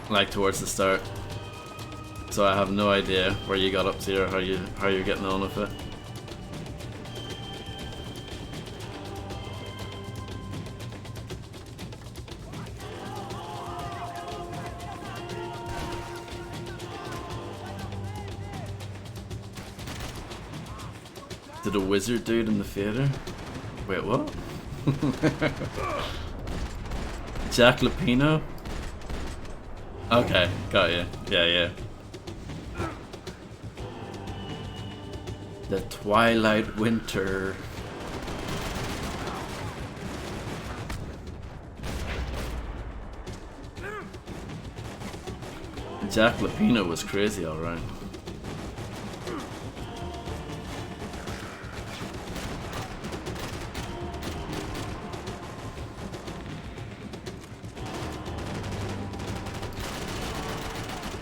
Like towards the start. So I have no idea where you got up to or how you're getting on with it. Did a wizard dude in the theater? Wait, what? Jack Lupino? Okay, got you. Yeah. The Twilight Winter. Jack Lupino was crazy, alright.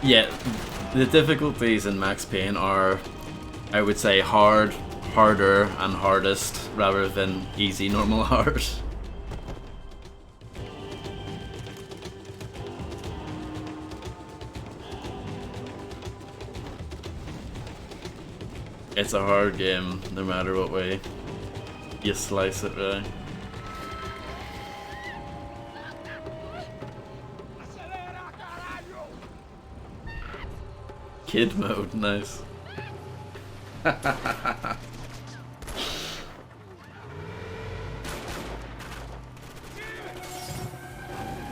Yeah, the difficulties in Max Payne are, I would say, hard, harder, and hardest, rather than easy, normal, hard. It's a hard game, no matter what way you slice it, really. Kid mode, nice.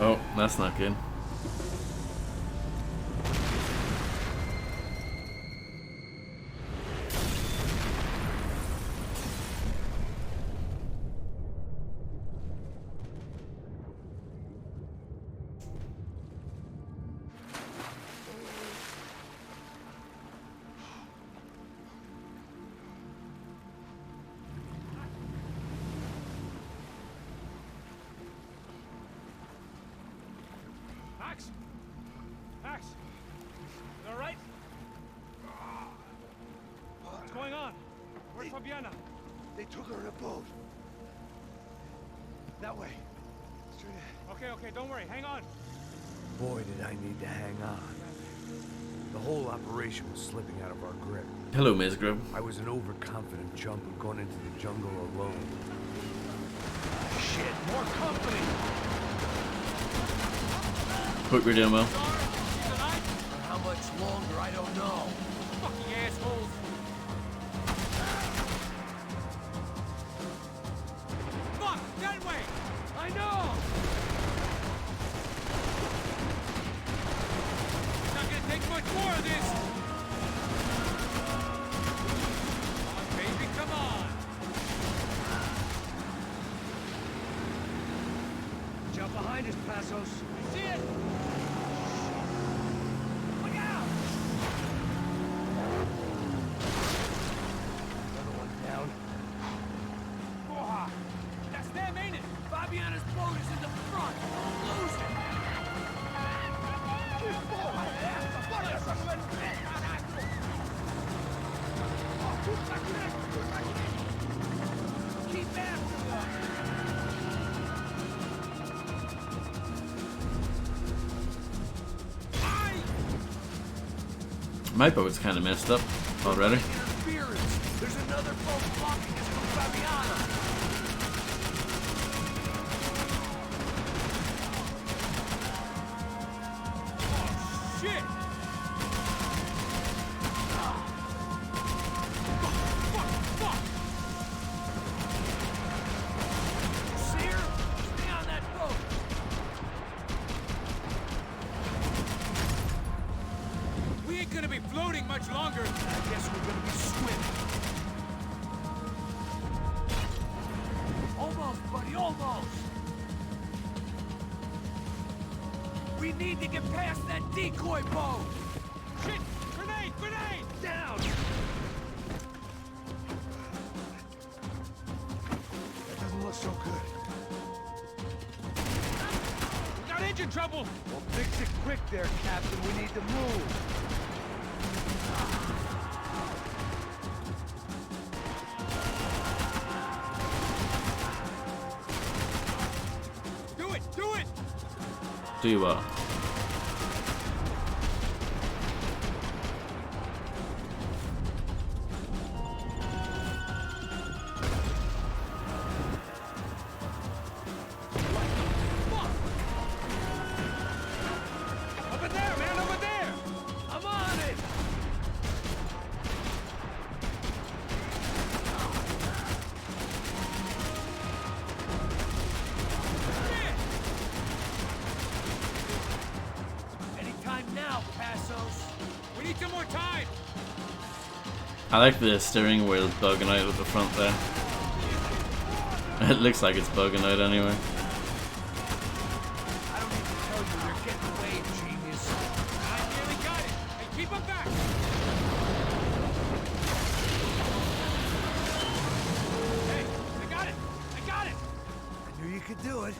Oh, that's not good. Max! You alright? What's going on? Where's Fabiana? They took her in a boat. That way. Straight ahead. Okay, don't worry. Hang on. Boy, did I need to hang on. The whole operation was slipping out of our grip. Hello, Ms. Grub. I was an overconfident chump who'd gone into the jungle alone. Shit, more company! Hope you're doing well. For how much longer, I don't know. Fucking assholes! Fuck! That way! I know! It's not gonna take much more of this! Come on, baby, come on! Jump behind us, Passos. I see it! Look out! Another one down. Oh, that's them, ain't it? Fabiana's boat is in the front. Don't lose it. Keep after them! My boat's kind of messed up already. Interference. There's another boat blocking us from Fabiana. Shit! See her? Stay on that boat. We ain't gonna be floating much longer. I guess we're gonna be swimming. Almost, buddy, almost. We need to get past that decoy boat. Shit! Grenade! Grenade! Down. That doesn't look so good. We got engine trouble! Well, fix it quick there, Captain. We need to move. Do it! Do it! Do well. Over there, man! Over there! I'm on it. Anytime now, Passos. We need some more time! I like the steering wheel bugging out at the front there. It looks like it's bugging out anyway. I don't need to tell you you're getting away, genius. I nearly got it! Hey, keep them back! Hey, I got it! I got it! I knew you could do it.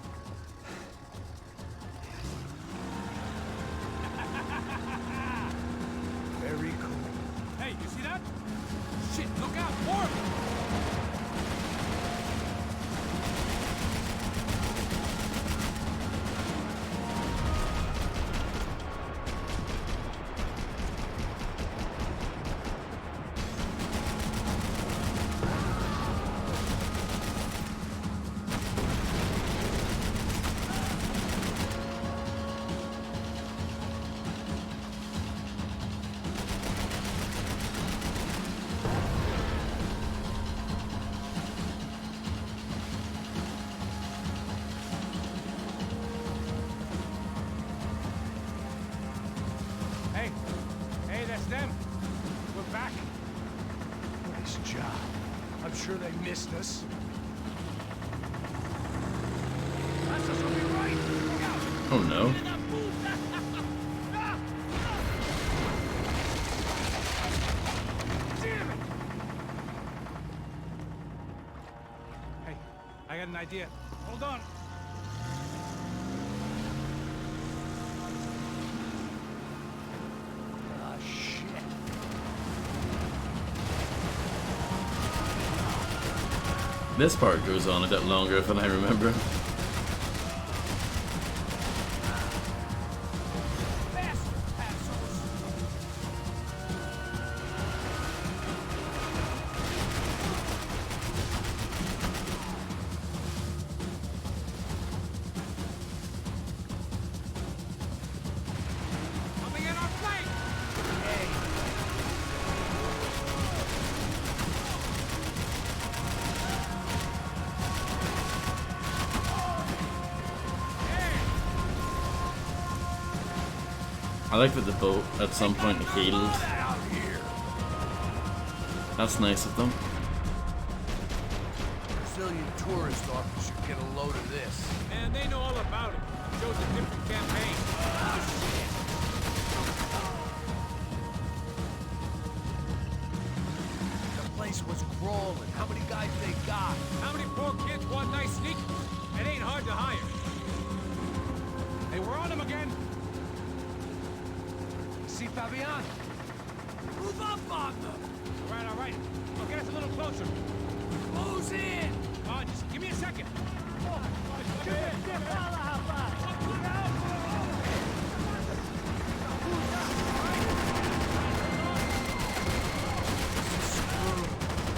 Very cool. Hey, you see that? Shit, look out! More of them! Hey, hey, that's them. We're back. Nice job. I'm sure they missed us. Passos will be right. Look out. Oh no. Damn it. Hey, I got an idea. Hold on. Ah, shit. This part goes on a bit longer than I remember. Faster, Passos. like that the boat at some point healed. That's nice of them. Brazilian tourist office should get a load of this. Man, they know all about it. Shows a different campaign. The place was crawling. How many guys they got? How many poor kids want nice sneakers? It ain't hard to hire. Hey, we're on them again. See, Fabian? Move up on them! All right. Well, get us a little closer. Close in! Just give me a second.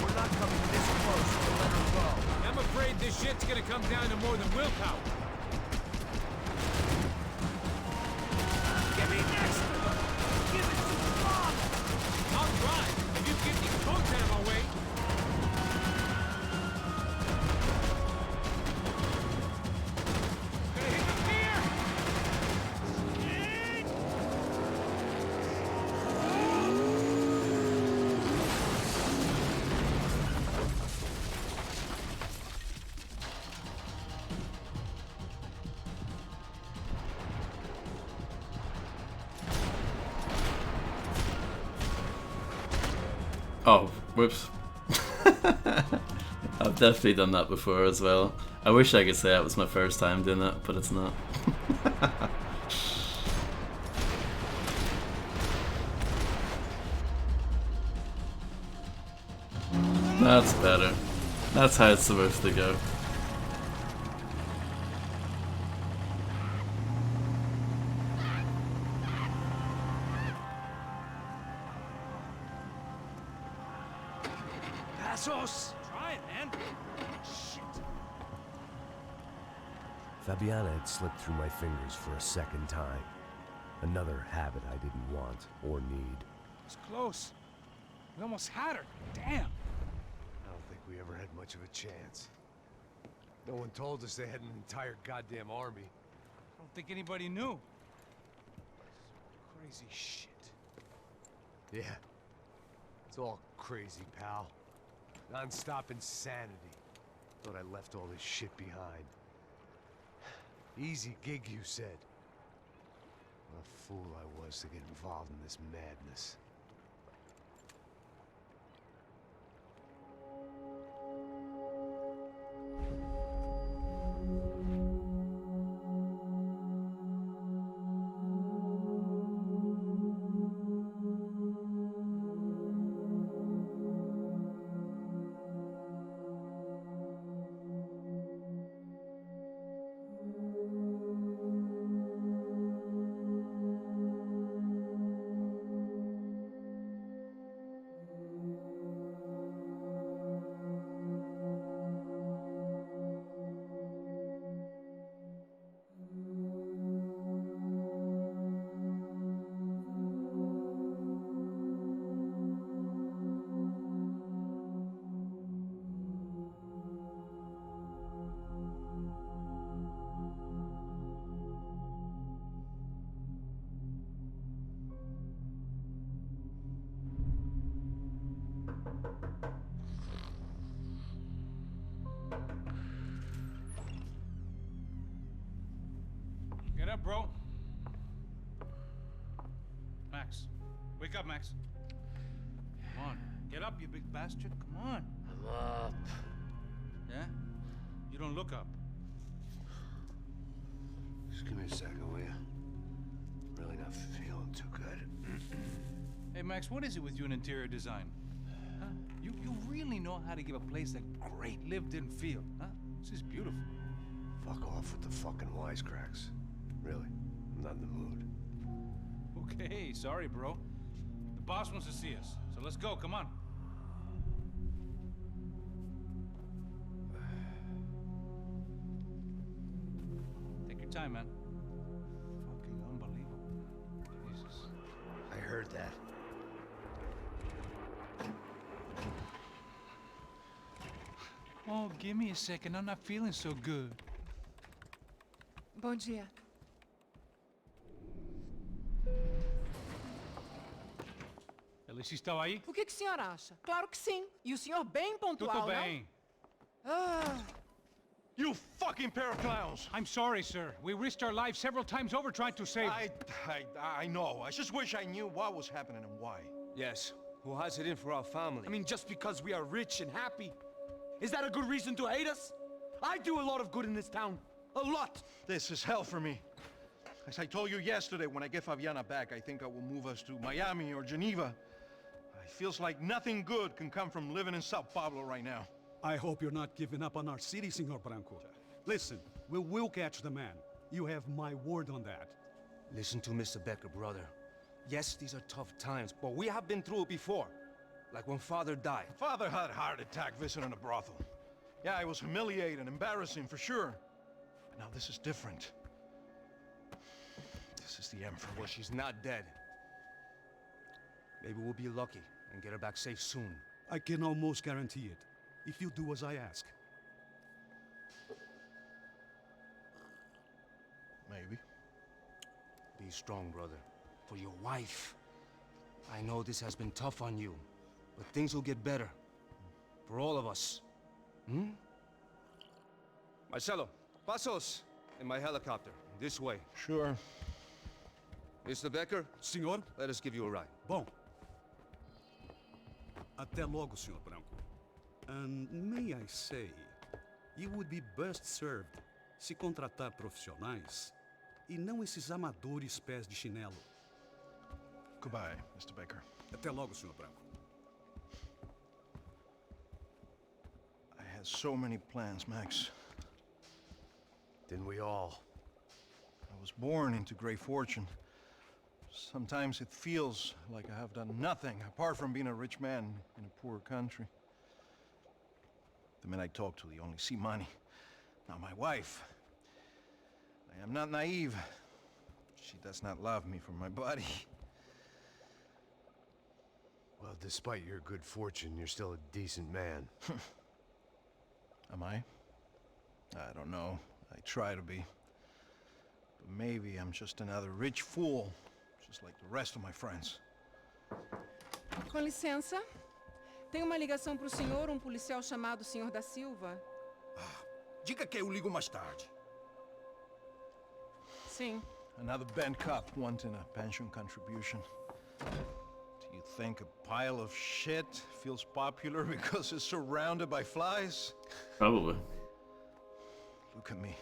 We're not coming this close to let her go. I'm afraid this shit's gonna come down to more than willpower. Get me next to them! Give it to Bob! I'll drive if you get these coats out of my way. Gonna hit the pier! Oh, whoops. I've definitely done that before as well. I wish I could say it was my first time doing that, but it's not. That's better. That's how it's supposed to go. Passos! Try it, man. Shit. Fabiana had slipped through my fingers for a second time. Another habit I didn't want or need. It's close. We almost had her. Damn. I don't think we ever had much of a chance. No one told us they had an entire goddamn army. I don't think anybody knew. Crazy shit. Yeah. It's all crazy, pal. Non-stop insanity. Thought I left all this shit behind. Easy gig, you said. What a fool I was to get involved in this madness. Get up, bro. Max. Wake up, Max. Come on. Get up, you big bastard. Come on. I'm up. Yeah? You don't look up. Just give me a second, will you? Really not feeling too good. Hey, Max, what is it with you and interior design? Huh? You really know how to give a place a great lived-in feel, huh? This is beautiful. Fuck off with the fucking wisecracks. Really, I'm not in the mood. Okay, sorry, bro. The boss wants to see us, so let's go, come on. Take your time, man. Fucking unbelievable. Jesus. I heard that. Oh, give me a second. I'm not feeling so good. Bom dia. polícia estava aí? O que o senhor acha? Claro que sim. E o senhor bem pontual, Tudo bem. não? Ah, You fucking pair of clowns! I'm sorry, sir. We risked our lives several times over trying to save... I know. I just wish I knew what was happening and why. Yes. Who has it in for our family? I mean, just because we are rich and happy, is that a good reason to hate us? I do a lot of good in this town. A lot! This is hell for me. As I told you yesterday, when I get Fabiana back, I think I will move us to Miami or Geneva. It feels like nothing good can come from living in Sao Paulo right now. I hope you're not giving up on our city, Senor Branco. Listen, we will catch the man. You have my word on that. Listen to Mr. Becker, brother. Yes, these are tough times, but we have been through it before. Like when Father died. Father had a heart attack visiting a brothel. Yeah, it was humiliating, embarrassing, for sure. But now this is different. This is the end for me. Well, she's not dead. Maybe we'll be lucky and get her back safe soon. I can almost guarantee it, if you do as I ask. Maybe. Be strong, brother. For your wife. I know this has been tough on you, but things will get better. For all of us. Hmm? Marcelo, pasos in my helicopter. This way. Sure. Mr. Becker? Senhor? Let us give you a ride. Bom. Até logo, Senhor Branco. And may I say, you would be best served se contratar profissionais e não esses amadores pés de chinelo. Goodbye, Mr. Baker. Até logo, Senhor Branco. I had so many plans, Max. Didn't we all? I was born into great fortune. Sometimes it feels like I have done nothing apart from being a rich man in a poor country. The men I talk to, they only see money. Now my wife, I am not naive. She does not love me for my body. Well, despite your good fortune, you're still a decent man. Am I? I don't know. I try to be. But maybe I'm just another rich fool, just like the rest of my friends. com licença. Tem uma ligação pro senhor, um policial chamado Senhor da Silva. Diga que eu ligo mais tarde. Sim. Another bent cop wanting a pension contribution. Do you think a pile of shit feels popular because it's surrounded by flies? Probably. Look at me.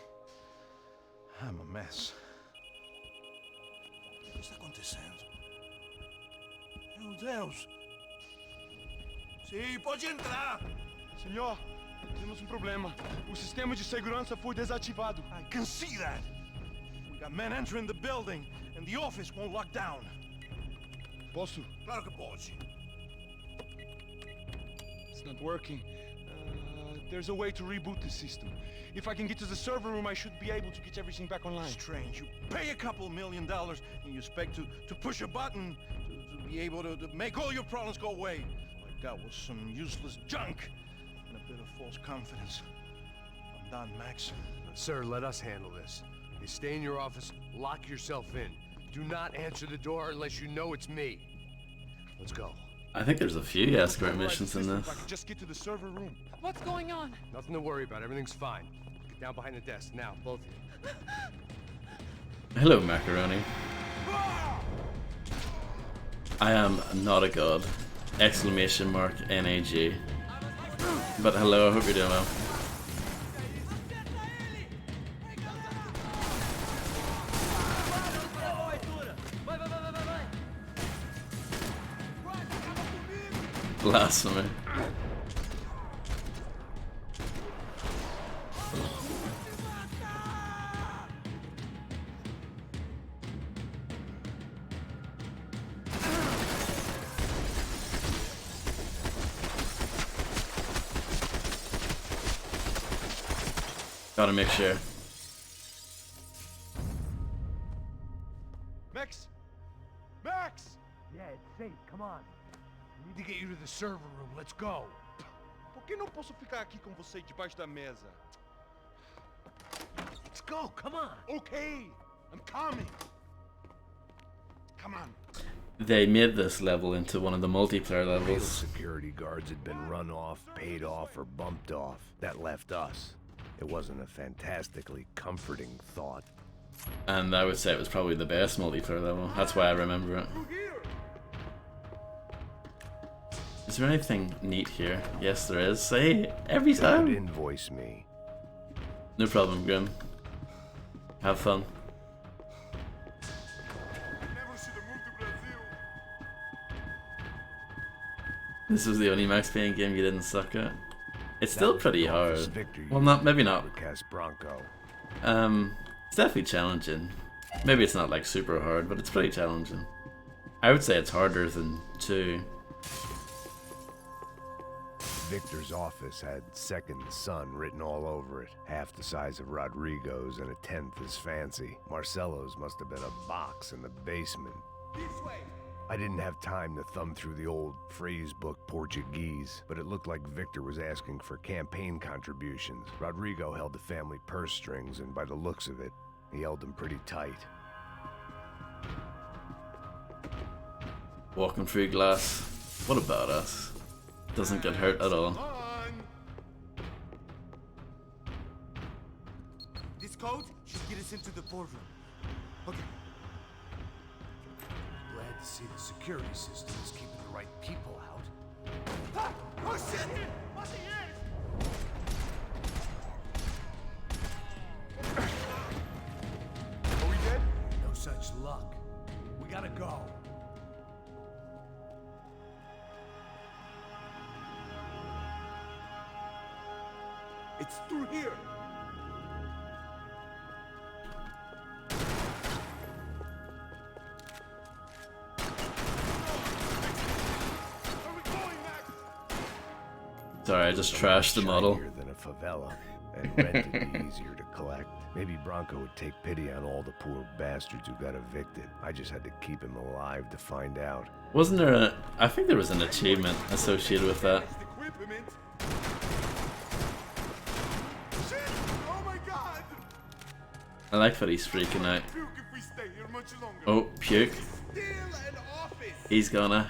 I'm a mess. O que está acontecendo? Meu Deus! Sim, pode entrar! Senhor, temos problema. O sistema de segurança foi desativado. I can see that. We got men entering the building, and the office won't lock down. Posso? Claro que pode. It's not working. There's a way to reboot the system. If I can get to the server room, I should be able to get everything back online. Strange. You pay a couple $1 million, and you expect to push a button to be able to make all your problems go away. All I got was some useless junk and a bit of false confidence. I'm done, Max. Sir, let us handle this. You stay in your office, lock yourself in. Do not answer the door unless you know it's me. Let's go. I think there's a few escort missions in this. If I could just get to the server room. What's going on? Nothing to worry about. Everything's fine. Get down behind the desk. Now, both of you. Hello, Macaroni. I am not a god. Exclamation mark NAG. But hello, I hope you're doing well. Blasphemy. Gotta make sure. Max! Max! Yeah, it's safe. Come on. We need to get you to the server room. Let's go. Por que não posso ficar aqui com você debaixo da mesa? Let's go. Come on. Okay, I'm coming. Come on. they made this level into one of the multiplayer Real levels. security guards had been run off, paid off, or bumped off. That left us. It wasn't a fantastically comforting thought. And I would say it was probably the best multiplayer level. That's why I remember it. Is there anything neat here? Yes, there is. Say every They could time. invoice me. No problem, Grim. Have fun. This was the only Max Payne game you didn't suck at. It's still pretty hard. Well, not maybe not. Bronco. It's definitely challenging. Maybe it's not like super hard, but it's pretty challenging. I would say it's harder than 2. Victor's office had second son written all over it. Half the size of Rodrigo's and a tenth as fancy. Marcelo's must have been a box in the basement. This way. I didn't have time to thumb through the old phrase book Portuguese, but it looked like Victor was asking for campaign contributions. Rodrigo held the family purse strings, and by the looks of it, he held them pretty tight. Walking through glass. What about us? Doesn't get hurt at all. This code should get us into the boardroom. Okay. Glad to see the security system is keeping the right people out. Ah! Oh shit! What the Are we dead? No such luck. We gotta go. It's through here. Sorry, I just trashed the model. Shinier than a favela, and rent would be easier to collect. Maybe Bronco would take pity on all the poor bastards who got evicted. I just had to keep him alive to find out. Wasn't there a... I think there was an achievement associated with that. Oh my god! I like that he's freaking out. Oh, puke. He's gonna.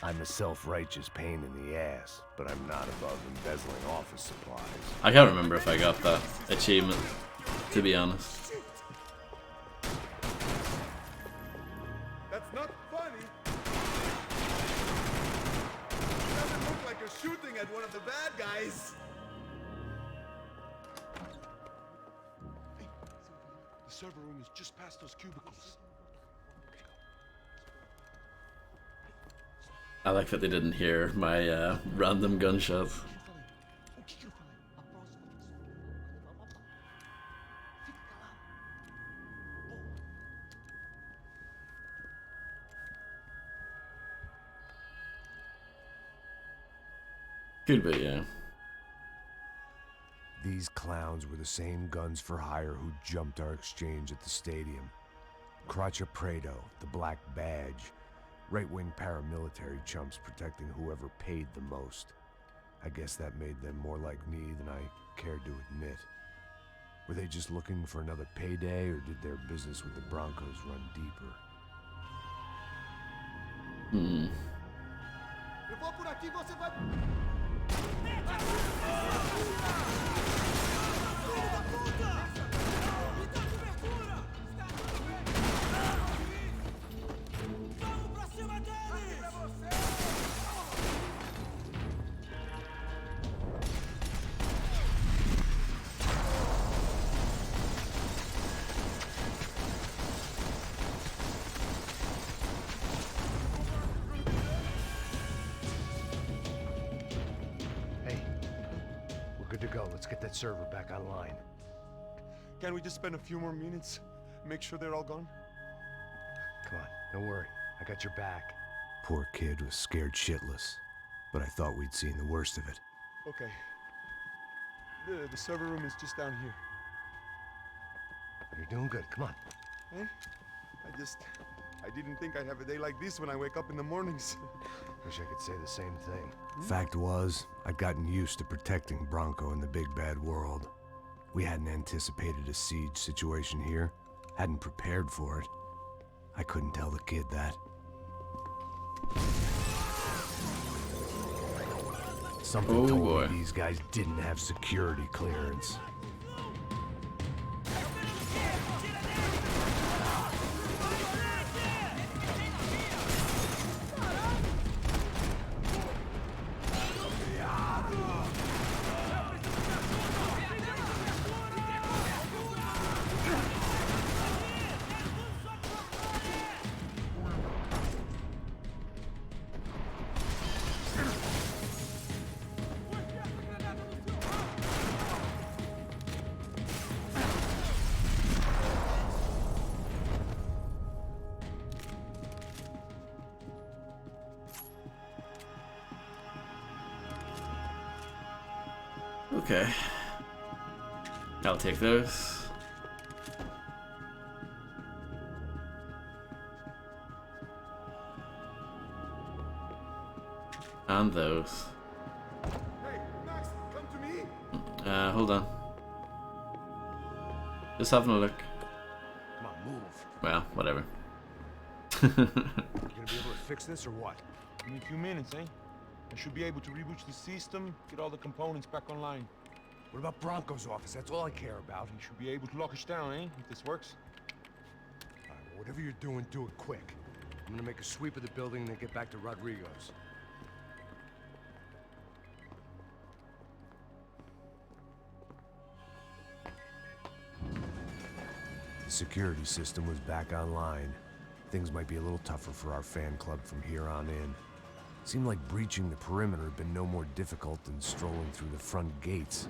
I'm a self-righteous pain in the ass, but I'm not above embezzling office supplies. I can't remember if I got that achievement, to be honest. That's not funny. It doesn't look like you're shooting at one of the bad guys. Hey, the server room is just past those cubicles. I like that they didn't hear my random gunshots. Could be, yeah. These clowns were the same guns for hire who jumped our exchange at the stadium. Cracha Prado, the Black Badge. Right-wing paramilitary chumps protecting whoever paid the most. I guess that made them more like me than I cared to admit. Were they just looking for another payday, or did their business with the Broncos run deeper? Eu vou por aqui, você vai. Good to go. Let's get that server back online. Can't we just spend a few more minutes? Make sure they're all gone? Come on, don't worry. I got your back. Poor kid was scared shitless, but I thought we'd seen the worst of it. Okay. The server room is just down here. You're doing good. Come on. Eh? I just I didn't think I'd have a day like this when I wake up in the mornings. Wish I could say the same thing. Fact was, I'd gotten used to protecting Bronco in the big bad world. We hadn't anticipated a siege situation here, hadn't prepared for it. I couldn't tell the kid that. Something told me these guys didn't have security clearance. Okay. I'll take those. And those. Hey, Max, come to me. Hold on. Just having a look. Come on, move. Well, whatever. You gonna be able to fix this or what? In a few minutes, eh? I should be able to reboot the system, get all the components back online. What about Bronco's office? That's all I care about. You should be able to lock us down, eh? If this works. All right, well, whatever you're doing, do it quick. I'm gonna make a sweep of the building and then get back to Rodrigo's. The security system was back online. Things might be a little tougher for our fan club from here on in. Seemed like breaching the perimeter had been no more difficult than strolling through the front gates.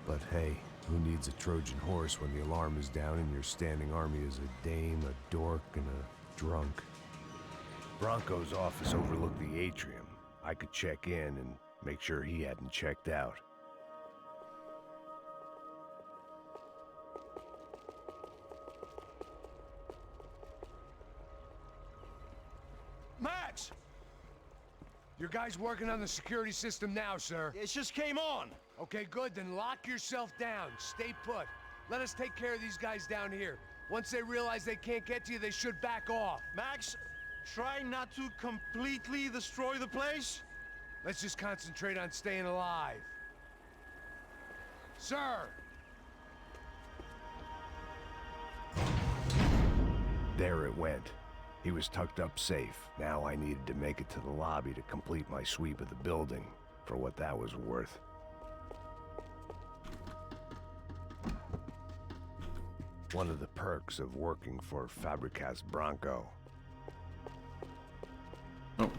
But hey, who needs a Trojan horse when the alarm is down and your standing army is a dame, a dork, and a drunk? Bronco's office overlooked the atrium. I could check in and make sure he hadn't checked out. Max! Your guys working on the security system now, sir. It just came on. Okay, good. Then lock yourself down. Stay put. Let us take care of these guys down here. Once they realize they can't get to you, they should back off. Max, try not to completely destroy the place. Let's just concentrate on staying alive. Sir! There it went. He was tucked up safe. Now I needed to make it to the lobby to complete my sweep of the building, for what that was worth. One of the perks of working for Fabricas Bronco. Oh.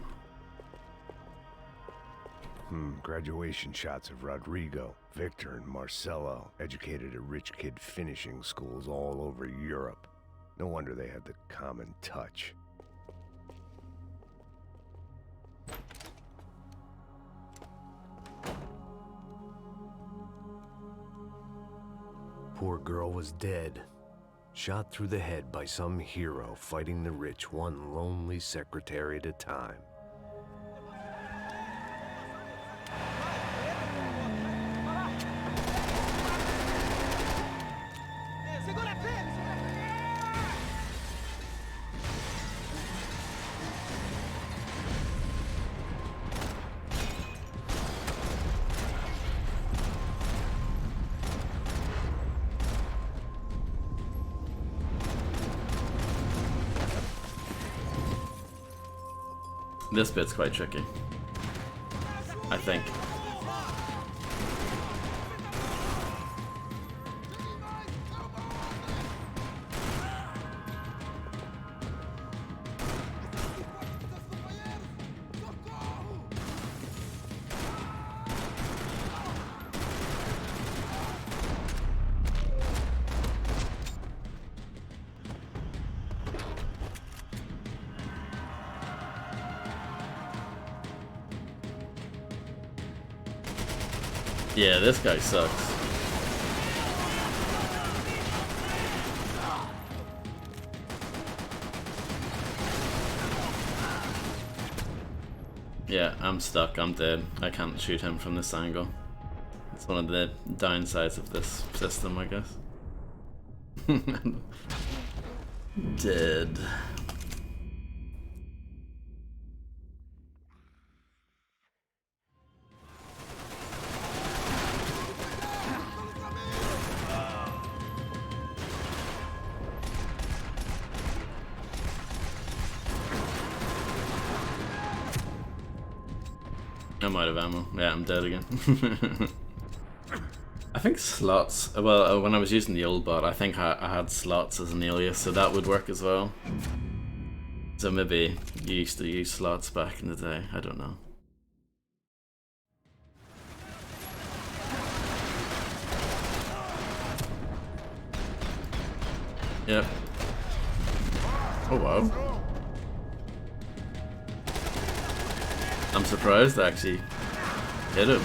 Graduation shots of Rodrigo, Victor, and Marcelo, educated at rich kid finishing schools all over Europe. No wonder they had the common touch. Poor girl was dead. Shot through the head by some hero fighting the rich one lonely secretary at a time. This bit's quite tricky, I think. Yeah, this guy sucks. Yeah, I'm stuck. I'm dead. I can't shoot him from this angle. It's one of the downsides of this system, I guess. Dead. I'm out of ammo. Yeah, I'm dead again. I think slots, well, when I was using the old bot, I think I had slots as an alias, so that would work as well. So maybe you used to use slots back in the day, I don't know. Yep. Oh wow. I'm surprised I actually hit him.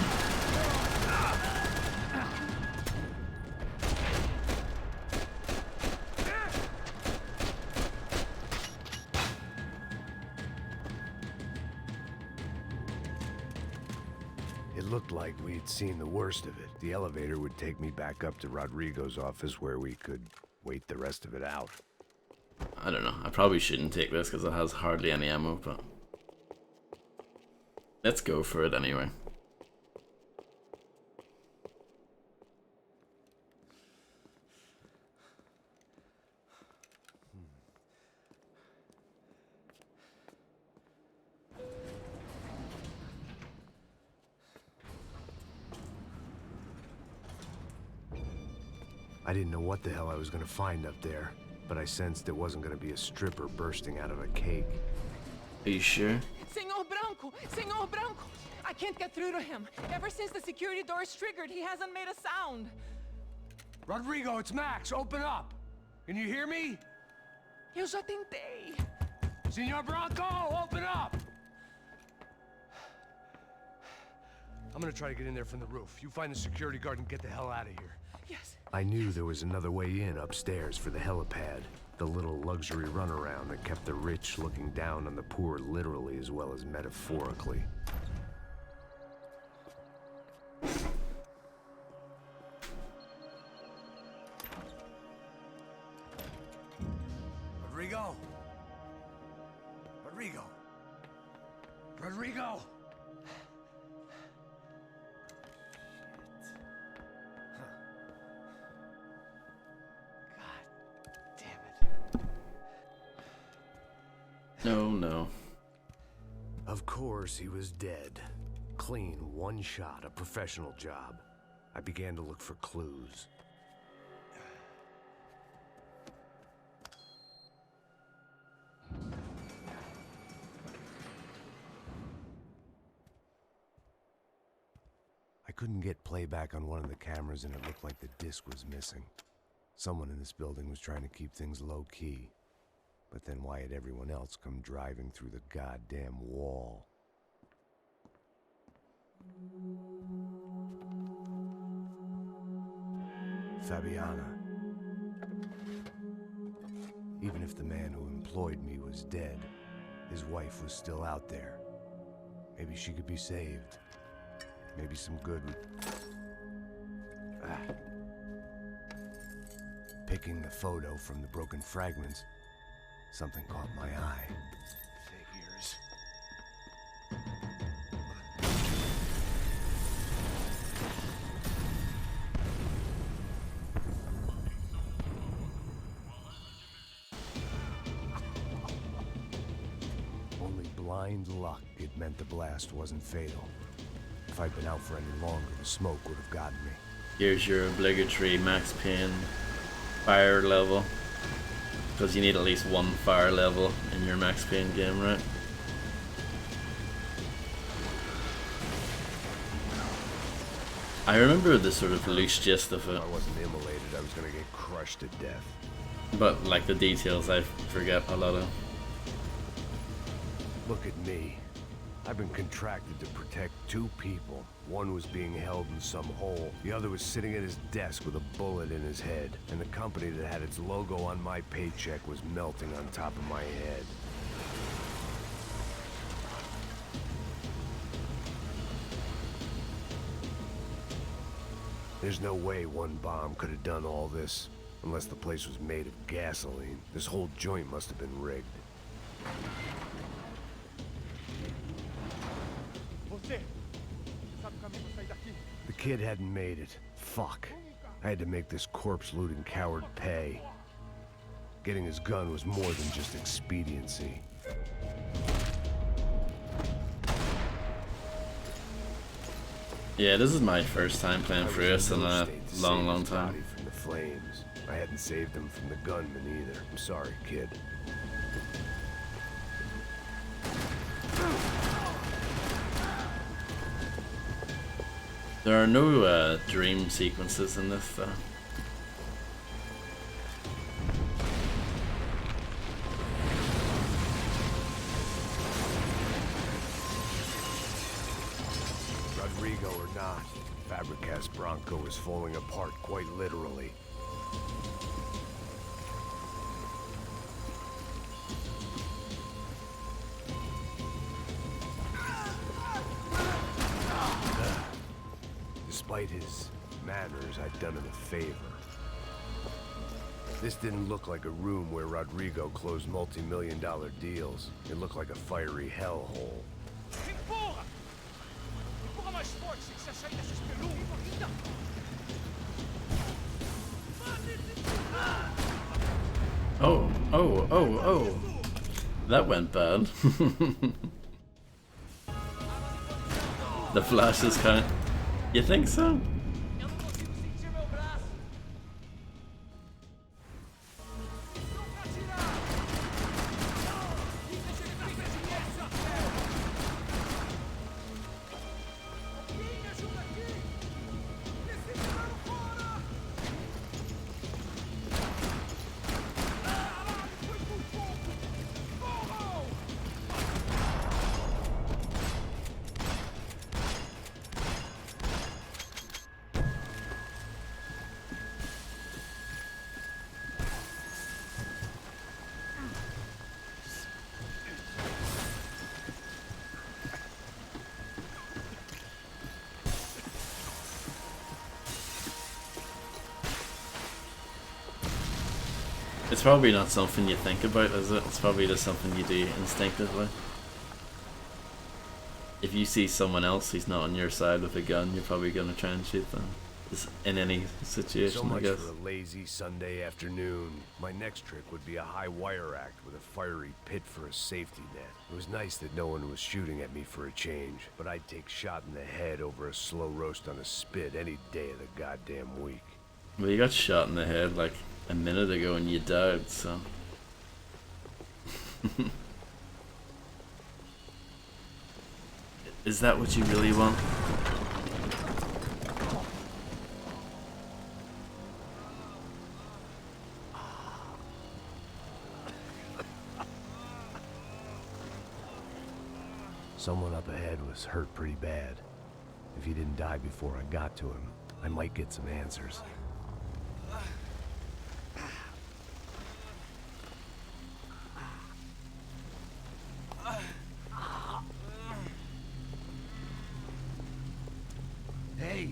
It looked like we'd seen the worst of it. The elevator would take me back up to Rodrigo's office where we could wait the rest of it out. I don't know. I probably shouldn't take this because it has hardly any ammo, but let's go for it anyway. I didn't know what the hell I was gonna find up there, but I sensed it wasn't gonna be a stripper bursting out of a cake. Are you sure? Senor Branco! Senor Branco! I can't get through to him. Ever since the security door is triggered, he hasn't made a sound. Rodrigo, it's Max. Open up. Can you hear me? Eu já tentei. Senor Branco, open up! I'm gonna try to get in there from the roof. You find the security guard and get the hell out of here. Yes. I knew there was another way in upstairs for the helipad. The little luxury runaround that kept the rich looking down on the poor literally as well as metaphorically. Rodrigo! Rodrigo! Rodrigo! No, no. Of course, he was dead. Clean, one shot, a professional job. I began to look for clues. I couldn't get playback on one of the cameras and it looked like the disc was missing. Someone in this building was trying to keep things low-key. But then why had everyone else come driving through the goddamn wall? Fabiana. Even if the man who employed me was dead, his wife was still out there. Maybe she could be saved. Maybe some good would... Picking the photo from the broken fragments, something caught my eye. Figures. Only blind luck it meant the blast wasn't fatal. If I'd been out for any longer, the smoke would have gotten me. Here's your obligatory Max Payne fire level. Because you need at least one fire level in your Max Payne game, right? I remember the sort of loose gist of it. If I wasn't immolated, I was gonna get crushed to death. But like the details I forget a lot of. Look at me. I've been contracted to protect two people. One was being held in some hole. The other was sitting at his desk with a bullet in his head. And the company that had its logo on my paycheck was melting on top of my head. There's no way one bomb could have done all this. Unless the place was made of gasoline. This whole joint must have been rigged. The kid hadn't made it. Fuck. I had to make this corpse-looting coward pay. Getting his gun was more than just expediency. Yeah, this is my first time playing through this in a long time. From the flames. I hadn't saved him from the gunman either. I'm sorry, kid. There are no dream sequences in this though. Rodrigo or not, Fabricas Bronco is falling apart quite literally. Despite his manners, I'd done him a favor. This didn't look like a room where Rodrigo closed multi-million-dollar deals. It looked like a fiery hellhole. Empurra! Empurra mais forte, se quiser sair dessa espelunca. Oh. That went bad. The flashes count. You think so? It's probably not something you think about, is it? It's probably just something you do instinctively. If you see someone else who's not on your side with a gun, you're probably going to try and shoot them. Just in any situation, So much I guess. for a lazy Sunday afternoon. My next trick would be a high wire act with a fiery pit for a safety net. It was nice that no one was shooting at me for a change, but I'd take shot in the head over a slow roast on a spit any day of the goddamn week. Well, you got shot in the head like a minute ago and you died, so... Is that what you really want? Someone up ahead was hurt pretty bad. If he didn't die before I got to him, I might get some answers. Hey!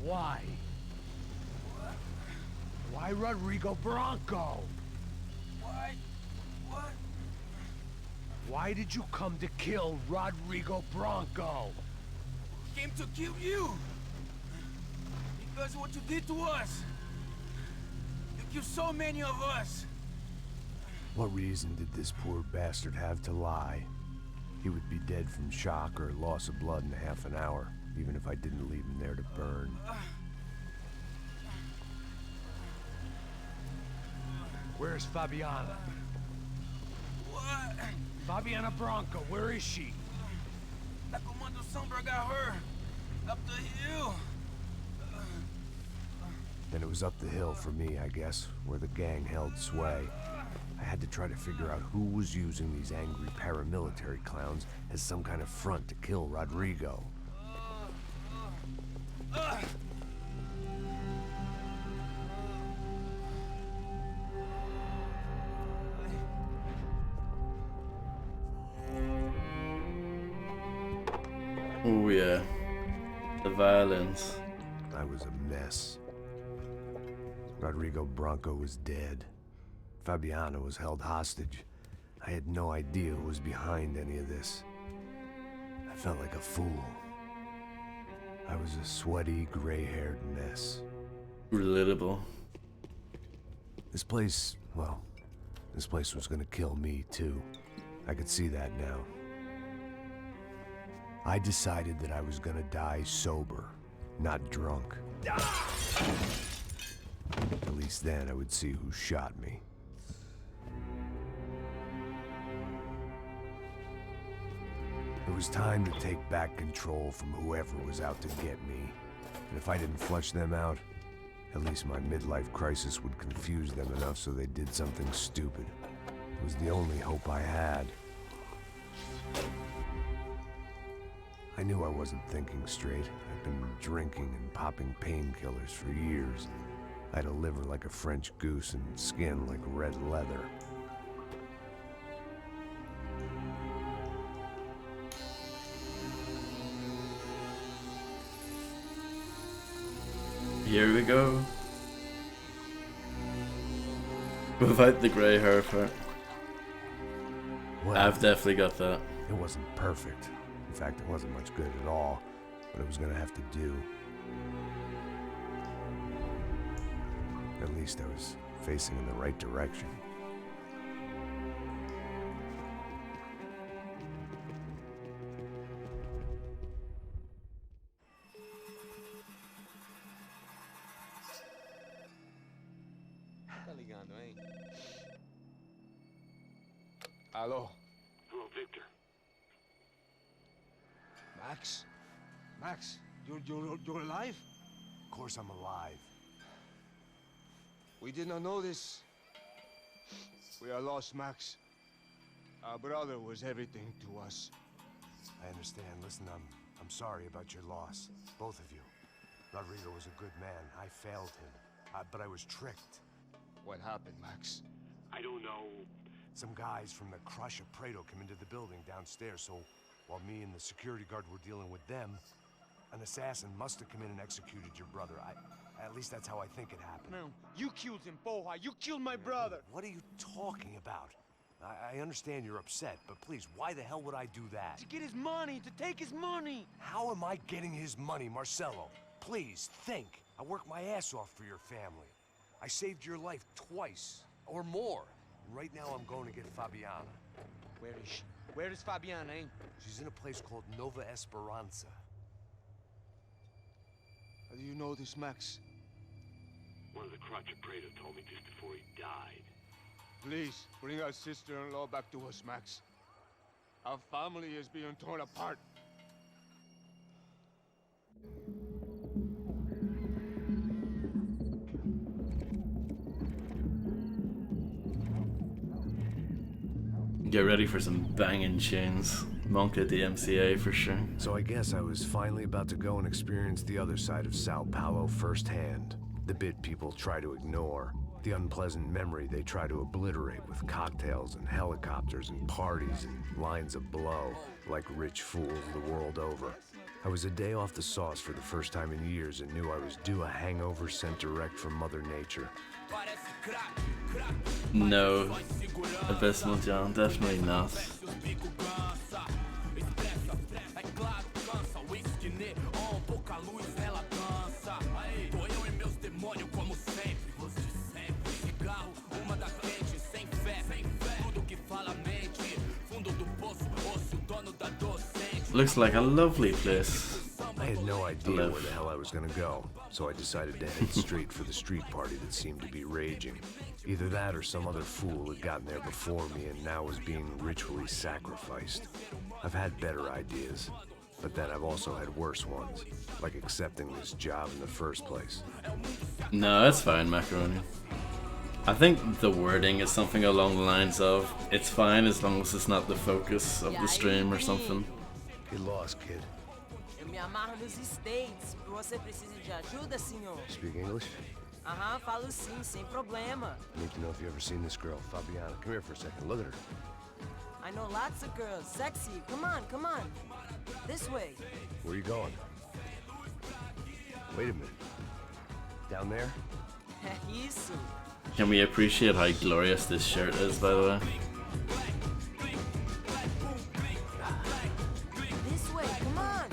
Why? Why Rodrigo Bronco? Why? What? Why did you come to kill Rodrigo Bronco? Came to kill you! Because of what you did to us! You killed so many of us! What reason did this poor bastard have to lie? He would be dead from shock or loss of blood in half an hour, even if I didn't leave him there to burn. Where's Fabiana? What? Fabiana Bronco, where is she? La Comando Sombra got her! Up the hill! Then it was up the hill for me, I guess, where the gang held sway. I had to try to figure out who was using these angry paramilitary clowns as some kind of front to kill Rodrigo. Oh yeah, the violins. I was a mess. Rodrigo Bronco was dead. Fabiana was held hostage. I had no idea who was behind any of this. I felt like a fool. I was a sweaty, gray-haired mess. Relatable. This place, well, this place was gonna kill me too. I could see that now. I decided that I was gonna die sober, not drunk. At least then I would see who shot me. It was time to take back control from whoever was out to get me. And if I didn't flush them out, at least my midlife crisis would confuse them enough so they did something stupid. It was the only hope I had. I knew I wasn't thinking straight. I'd been drinking and popping painkillers for years. I had a liver like a French goose and skin like red leather. Here we go. Without the grey hair part. Well, I've definitely got that. It wasn't perfect. In fact, it wasn't much good at all, but it was gonna have to do. At least I was facing in the right direction. Tá ligando, hein? Alô? Hello, Victor. Max? Max, you're alive? Of course I'm alive. We did not know this. We are lost, Max. Our brother was everything to us. I understand. Listen, I'm sorry about your loss. Both of you. Rodrigo was a good man. I failed him. But I was tricked. What happened, Max? I don't know. Some guys from the Crush of Prado came into the building downstairs, so while me and the security guard were dealing with them, an assassin must have come in and executed your brother. At least that's how I think it happened. Man, you killed him, Poha. You killed my brother. What are you talking about? I understand you're upset, but please, why the hell would I do that? To get his money, to take his money. How am I getting his money, Marcelo? Please, think. I worked my ass off for your family. I saved your life twice, or more. And right now I'm going to get Fabiana. Where is she? Where is Fabiana, eh? She's in a place called Nova Esperanza. How do you know this, Max? One of the Crotch of Prado told me just before he died. Please, bring our sister-in-law back to us, Max. Our family is being torn apart. Get ready for some banging tunes. Monk at the MCA for sure. So I guess I was finally about to go and experience the other side of Sao Paulo firsthand. The bit people try to ignore. The unpleasant memory they try to obliterate with cocktails and helicopters and parties and lines of blow, like rich fools the world over. I was a day off the sauce for the first time in years and knew I was due a hangover sent direct from Mother Nature. No, Abysmal John, definitely not. Looks like a lovely place. I had no idea where the hell I was gonna go, so I decided to head straight for the street party that seemed to be raging. Either that or some other fool had gotten there before me and now was being ritually sacrificed. I've had better ideas, but then I've also had worse ones, like accepting this job in the first place. No, that's fine, Macaroni. I think the wording is something along the lines of, it's fine as long as it's not the focus of the stream or something. Get lost, kid. Eu me amarro nos States. Você precisa de ajuda, senhor? Speak English? Aham, falo sim, sem problema. Need to know if you've ever seen this girl, Fabiana. Come here for a second. Look at her. I know lots of girls. Sexy. Come on, come on. This way. Where are you going? Wait a minute. Down there? Isso. Can we appreciate how glorious this shirt is, by the way? This way, come on.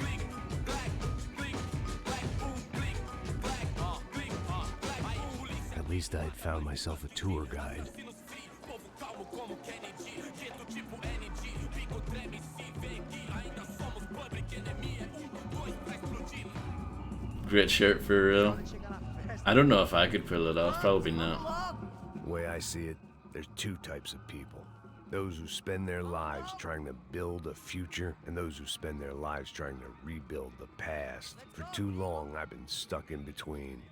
At least I'd found myself a tour guide. Great shirt for real. I don't know if I could pull it off, probably not. The way I see it, there's two types of people. Those who spend their lives trying to build a future, and those who spend their lives trying to rebuild the past. For too long, I've been stuck in between.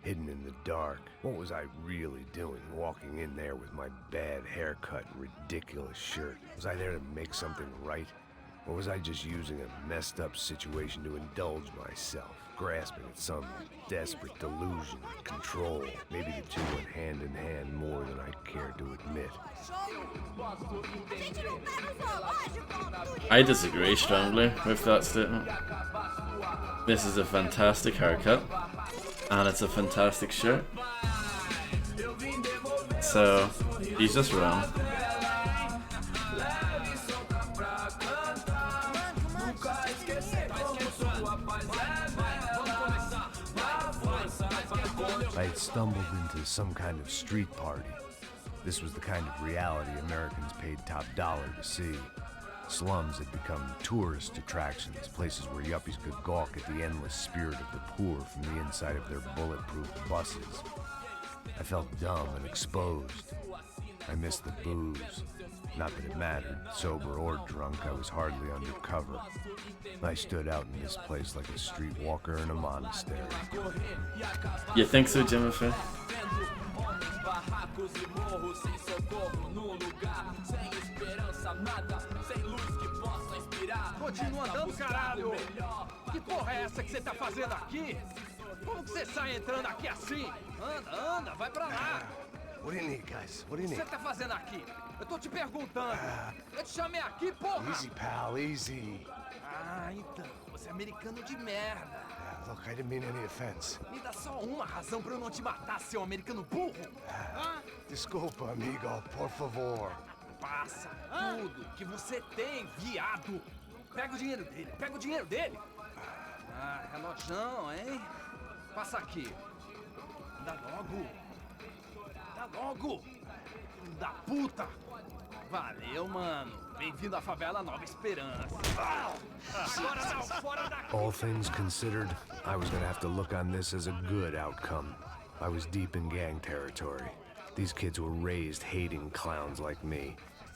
Hidden in the dark. What was I really doing, walking in there with my bad haircut and ridiculous shirt? Was I there to make something right? Or was I just using a messed up situation to indulge myself, grasping at some desperate delusion of control? Maybe the two went hand in hand more than I care to admit. I disagree strongly with that statement. This is a fantastic haircut, and it's a fantastic shirt. So, he's just wrong. I had stumbled into some kind of street party. This was the kind of reality Americans paid top dollar to see. Slums had become tourist attractions, places where yuppies could gawk at the endless spirit of the poor from the inside of their bulletproof buses. I felt dumb and exposed. I missed the booze. Not that it mattered, sober or drunk, I was hardly undercover. I stood out in this place like a streetwalker in a monastery. You think so, Jimothy? Continua andando, caralho! Que porra é essa que você tá fazendo aqui? Como que você sai entrando aqui assim? Anda, anda, vai pra lá! What do you need, guys? What do you O que need? você tá fazendo aqui? Eu tô te perguntando! Eu te chamei aqui, porra! Easy, pal, easy. Ah, então, você é americano de merda! Look, I didn't mean any offense. Me dá só uma razão pra eu não te matar, seu americano burro! Desculpa, amigo, por favor. Passa tudo que você tem, viado! Pega o dinheiro dele, pega o dinheiro dele! Ah, relojão, hein? Passa aqui. Dá logo! Dá logo! Filho da puta! Valeu, mano! Bem-vindo à favela Nova Esperança! Agora não, fora daqui! All things considered, I was gonna have to look on this as a good outcome. I was deep in gang territory. These kids were raised hating clowns like me.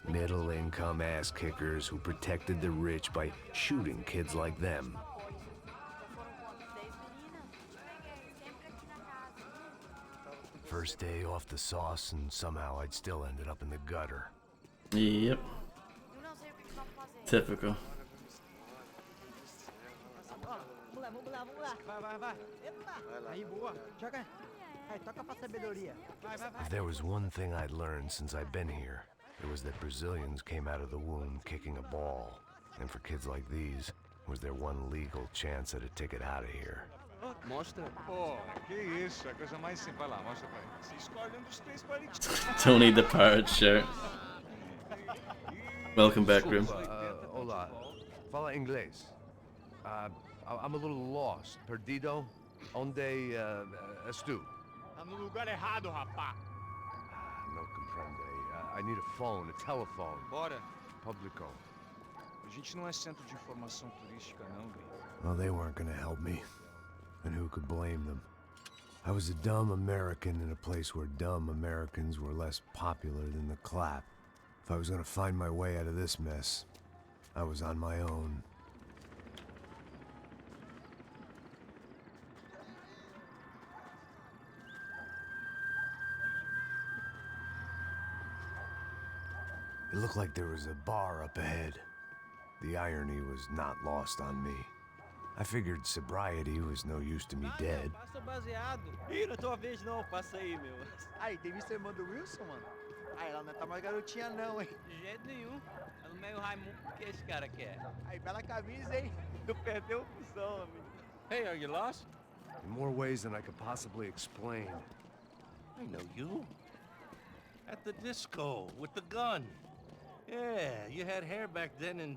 Middle-income ass-kickers who protected the rich by shooting kids like them. First day off the sauce, and somehow I'd still ended up in the gutter. Yep. Typical. Vamos lá. Vai. Epa! Aí, boa. Joga. Aí, toca pra sabedoria. Vai. If there was one thing I'd learned since I've been here, it was that Brazilians came out of the womb kicking a ball. And for kids like these, was their one legal chance at a ticket out of here. Mostra. Pô, que isso, a coisa mais simples. Vai lá, mostra pra ele. Você escolhe um dos três palitinhos. Tony the Pirate shirt. Welcome back, Grim. Hola. Fala inglês. I'm a little lost. Perdido? Onde estou? Tá no lugar errado, rapá. No comprende. I need a phone, a telephone. Bora. Publico. A gente não é centro de informação turística, não, Gui. Well, they weren't gonna help me. And who could blame them? I was a dumb American in a place where dumb Americans were less popular than the clap. If I was gonna find my way out of this mess, I was on my own. It looked like there was a bar up ahead. The irony was not lost on me. I figured sobriety was no use to me dead. Passa o baseado. Ih, não é tua vez não, passa aí, meu. Aí, tem visto a irmã do Wilson, mano? Aí, ela não tá mais garotinha não, hein? De jeito nenhum. É no meio Raimundo, o que esse cara quer? Aí, bela camisa, hein? Tu perdeu o cuzão, amigo. Hey, are you lost? In more ways than I could possibly explain. I know you. At the disco, with the gun. Yeah, you had hair back then and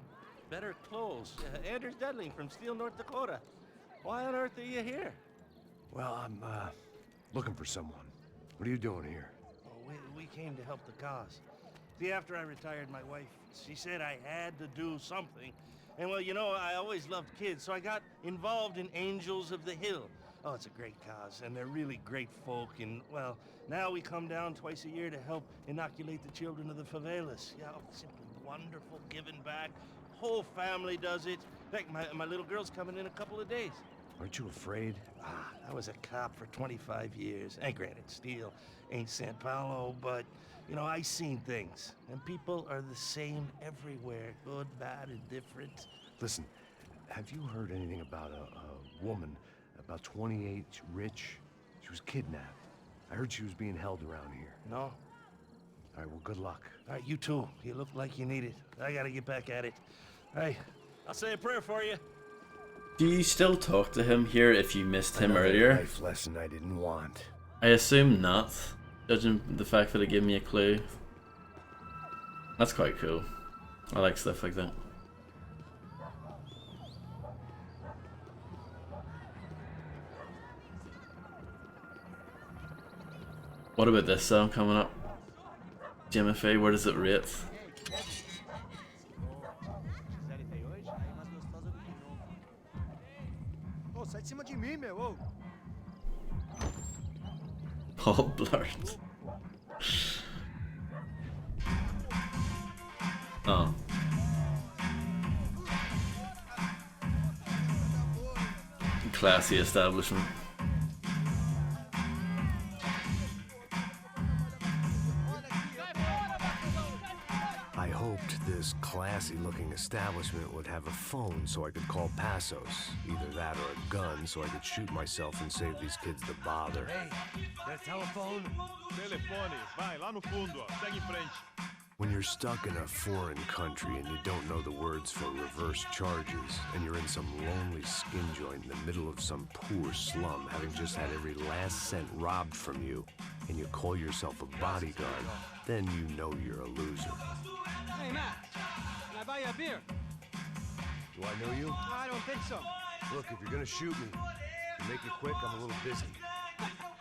better clothes. Anders Dudley from Steele, North Dakota. Why on earth are you here? Well, I'm, looking for someone. What are you doing here? Oh, we came to help the cause. See, after I retired, my wife, she said I had to do something. And well, you know, I always loved kids, so I got involved in Angels of the Hill. Oh, it's a great cause, and they're really great folk, and, well, now we come down twice a year to help inoculate the children of the favelas. Yeah, oh, simply wonderful, giving back. Whole family does it. In fact, my little girl's coming in a couple of days. Aren't you afraid? I was a cop for 25 years. And granted, Steele ain't San Paulo, but, you know, I seen things. And people are the same everywhere. Good, bad, indifferent. Listen, have you heard anything about a woman, about 28, rich? She was kidnapped. I heard she was being held around here. No? All right, well, good luck. All right, you too. You look like you need it. I gotta get back at it. Hey, I'll say a prayer for you. Do you still talk to him here if you missed him earlier? Life lesson I didn't want. I assume not, judging the fact that it gave me a clue. That's quite cool. I like stuff like that. What about this song coming up? Jimmy, where does it rate? Sai de cima de mim, meu. All blurred. Oh. Classy establishment. I hoped this classy-looking establishment would have a phone so I could call Passos. Either that or a gun so I could shoot myself and save these kids the bother. Hey, that telephone? Telefone, vai lá no fundo, ó. Segue em frente. When you're stuck in a foreign country and you don't know the words for reverse charges, and you're in some lonely skin joint in the middle of some poor slum, having just had every last cent robbed from you, and you call yourself a bodyguard, then you know you're a loser. Hey, Matt. Can I buy you a beer? Do I know you? I don't think so. Look, if you're gonna shoot me, make it quick, I'm a little busy.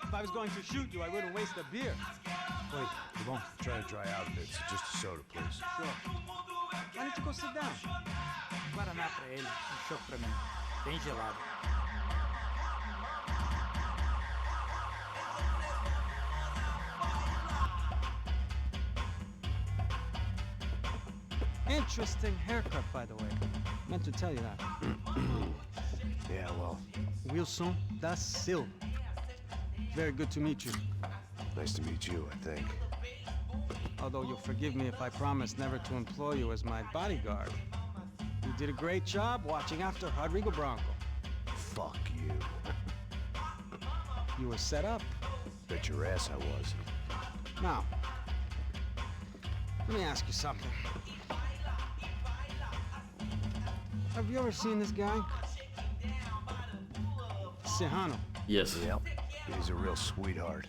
If I was going to shoot you, I wouldn't waste a beer. Wait, come on. I'm trying to dry out a bit, so just a soda, please. Sure. Why don't you go sit down? Guaraná pra ele, chopp pra mim. Bem gelado. Interesting haircut, by the way. Meant to tell you that. Yeah, well. Wilson da Silva. Very good to meet you. Nice to meet you, I think. Although you'll forgive me if I promise never to employ you as my bodyguard. You did a great job watching after Rodrigo Bronco. Fuck you. You were set up. Bet your ass I was. Now, let me ask you something. Have you ever seen this guy? Serrano. Yes. Yep. He's a real sweetheart.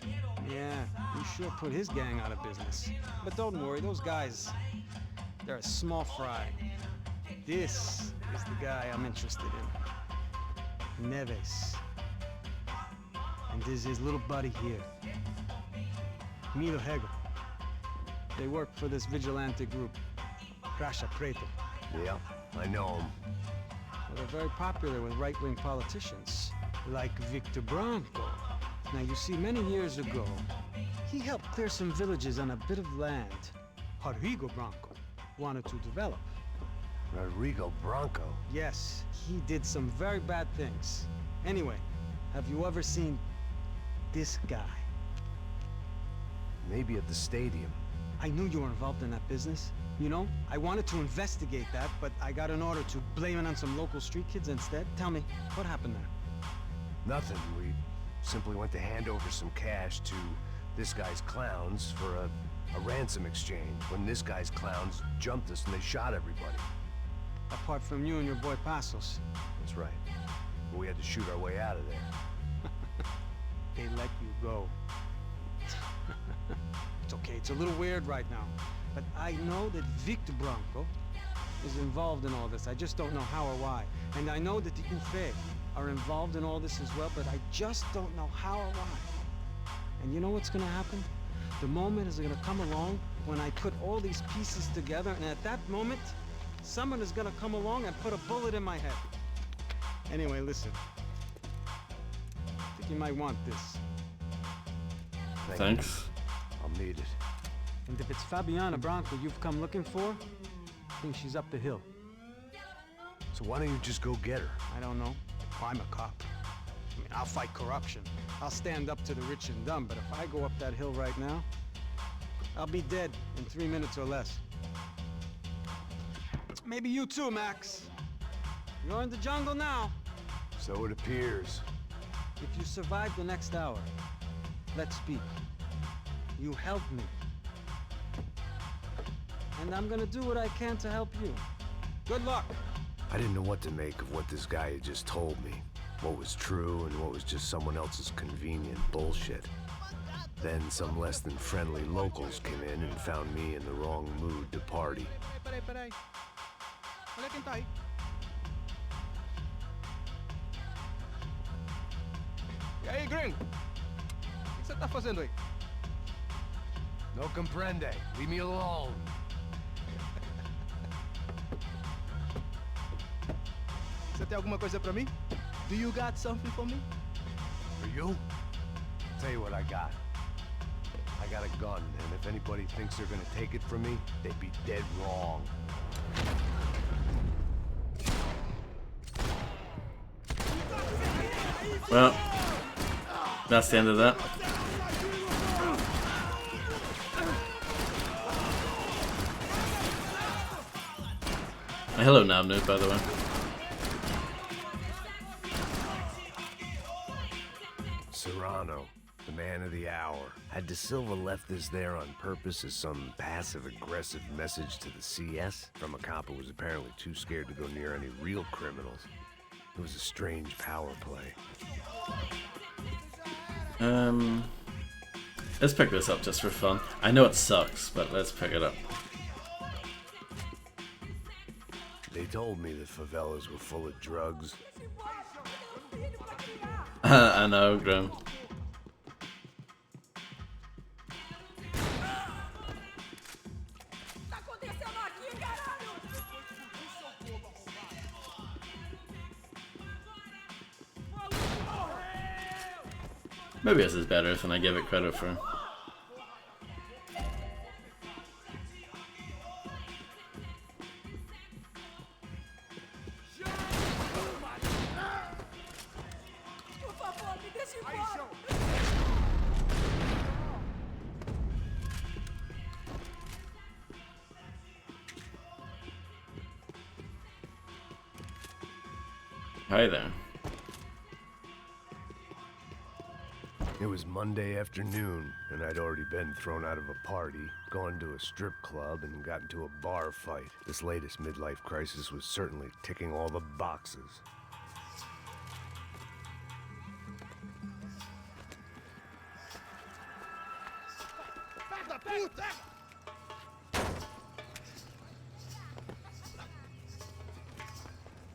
Yeah, he sure put his gang out of business. But don't worry, those guys, they're a small fry. This is the guy I'm interested in. Neves. And this is his little buddy here. Milo Hegel. They work for this vigilante group, Caixa Preto. Yep, I know him. Well, they're very popular with right-wing politicians, like Victor Bronco. Now, you see, many years ago, he helped clear some villages on a bit of land Rodrigo Bronco wanted to develop. Rodrigo Bronco? Yes, he did some very bad things. Anyway, have you ever seen this guy? Maybe at the stadium. I knew you were involved in that business. You know, I wanted to investigate that, but I got an order to blame it on some local street kids instead. Tell me, what happened there? Nothing. We simply went to hand over some cash to this guy's clowns for a ransom exchange when this guy's clowns jumped us and they shot everybody. Apart from you and your boy Passos. That's right. But we had to shoot our way out of there. they let you go. It's okay, it's a little weird right now. But I know that Victor Branco is involved in all this. I just don't know how or why. And I know that the Ufe are involved in all this as well, but I just don't know how or why. And you know what's gonna happen? The moment is gonna come along when I put all these pieces together, and at that moment, someone is gonna come along and put a bullet in my head. Anyway, listen. I think you might want this. Thanks. I'll need it. And if it's Fabiana Branco you've come looking for, I think she's up the hill. So why don't you just go get her? I don't know. I'm a cop. I mean, I'll fight corruption. I'll stand up to the rich and dumb, but if I go up that hill right now, I'll be dead in 3 minutes or less. Maybe you too, Max. You're in the jungle now. So it appears. If you survive the next hour, let's speak. You help me. And I'm gonna do what I can to help you. Good luck. I didn't know what to make of what this guy had just told me. What was true and what was just someone else's convenient bullshit. Then some less than friendly locals came in and found me in the wrong mood to party. Peraí. Olha quem tá aí. E aí, gringo? O que você tá fazendo aí? No comprende. Leave me alone. Você tem alguma coisa pra mim? Do you got something for me? For you? Tell you what I got. I got a gun, and if anybody thinks they're gonna take it from me, they'd be dead wrong. Well, that's the end of that. Hello, Namnu, by the way. Serrano, the man of the hour. Had De Silva left this there on purpose as some passive-aggressive message to the CS from a cop who was apparently too scared to go near any real criminals? It was a strange power play. Let's pick this up just for fun. I know it sucks, but let's pick it up. They told me the favelas were full of drugs. I know, Grim. Maybe this is better than I give it credit for. Hi there. It was Monday afternoon, and I'd already been thrown out of a party, gone to a strip club, and got into a bar fight. This latest midlife crisis was certainly ticking all the boxes.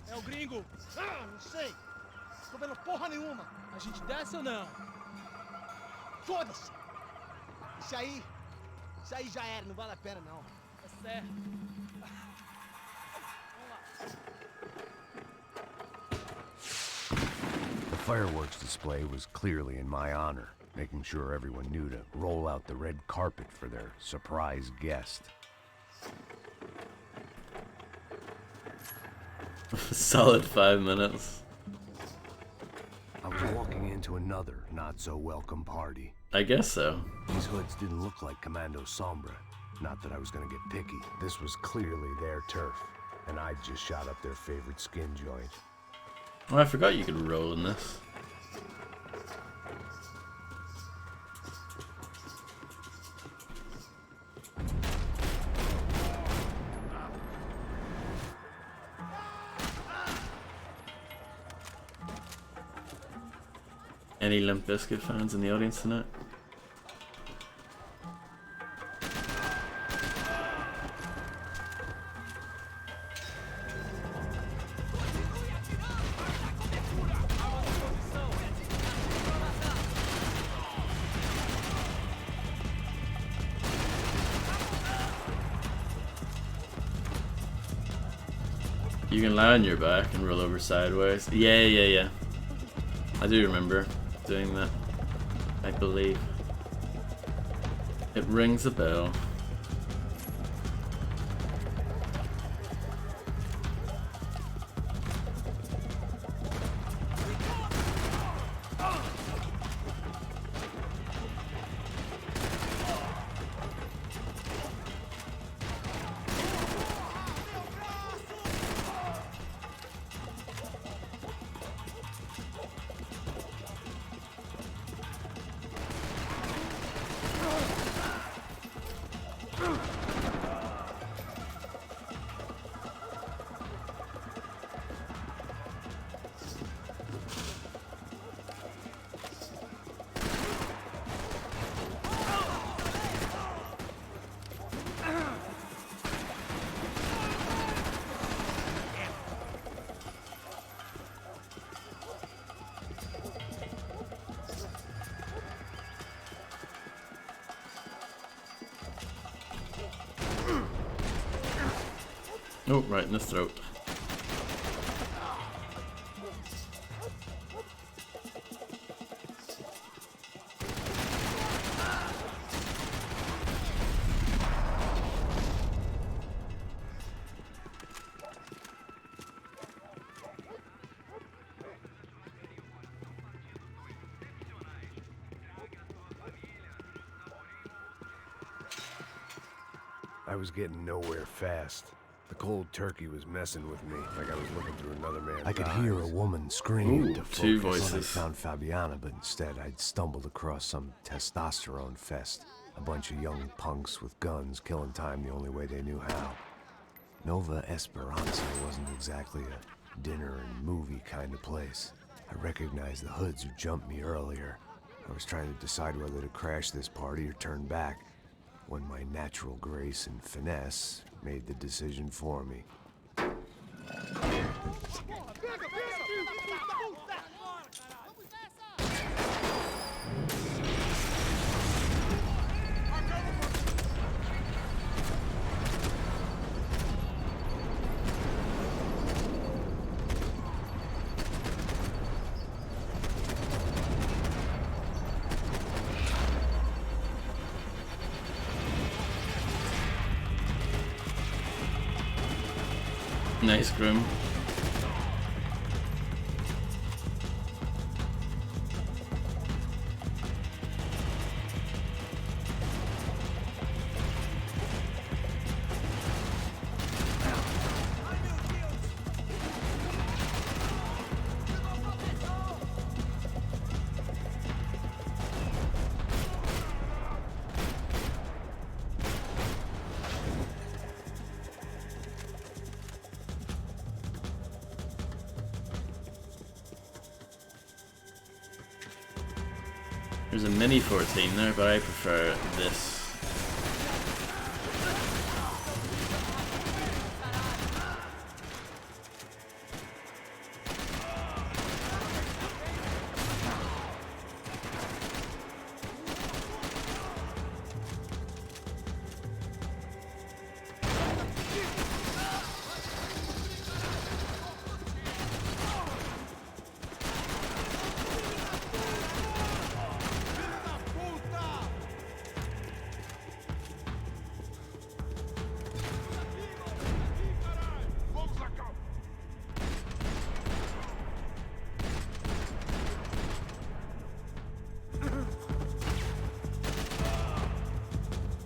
É o gringo. Ah, não sei. Tô vendo porra nenhuma. A gente desce ou não? Foda-se. Isso aí já era, não vale a pena não. Tá certo. The fireworks display was clearly in my honor, making sure everyone knew to roll out the red carpet for their surprise guest. Solid 5 minutes. I was walking into another not-so-welcome party. I guess so. These hoods didn't look like Commando Sombra. Not that I was gonna get picky. This was clearly their turf, and I'd just shot up their favorite skin joint. Oh, I forgot you could roll in this. Any Limp Bizkit fans in the audience tonight? You can lie on your back and roll over sideways. Yeah. I do remember doing that, I believe. It rings a bell. Oh, right in the throat. I was getting nowhere fast. The cold turkey was messing with me, like I was looking through another man's I could hear a woman scream to two focus. voices. I found Fabiana, but instead I'd stumbled across some testosterone fest. A bunch of young punks with guns killing time the only way they knew how. Nova Esperanza wasn't exactly a dinner and movie kind of place. I recognized the hoods who jumped me earlier. I was trying to decide whether to crash this party or turn back, when my natural grace and finesse made the decision for me. Nice groom. There's a mini 14 there, but I prefer this.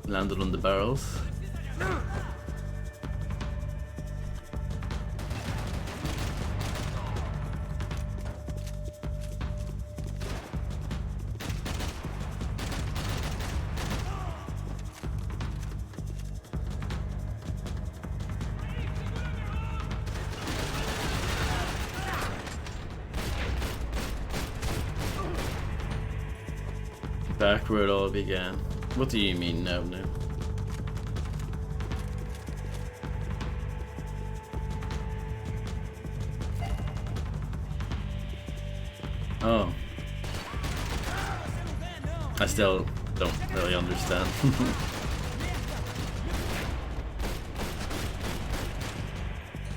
Landed on the barrels. back where it all began. What do you mean, no? Oh. I still don't really understand.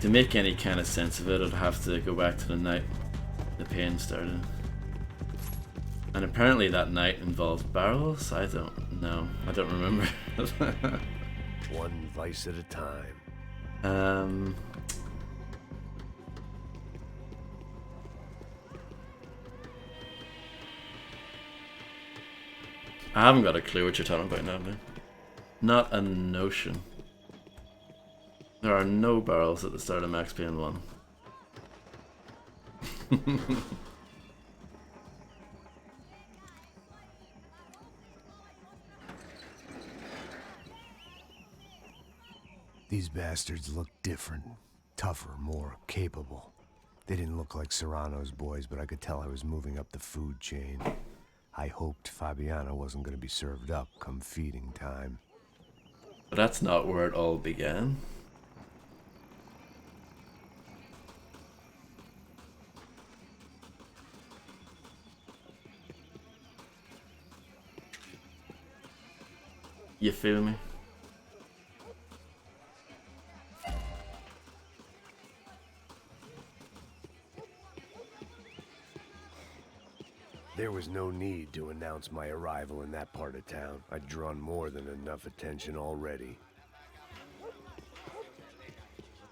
To make any kind of sense of it, I'd have to go back to the night the pain started. And apparently that night involved barrels? I don't know. I don't remember. One vice at a time. I haven't got a clue what you're talking about now, man. Not a notion. There are no barrels at the start of Max Payne 1. These bastards look different. Tougher, more capable. They didn't look like Serrano's boys, but I could tell I was moving up the food chain. I hoped Fabiana wasn't going to be served up come feeding time. But that's not where it all began. You feel me? There was no need to announce my arrival in that part of town. I'd drawn more than enough attention already.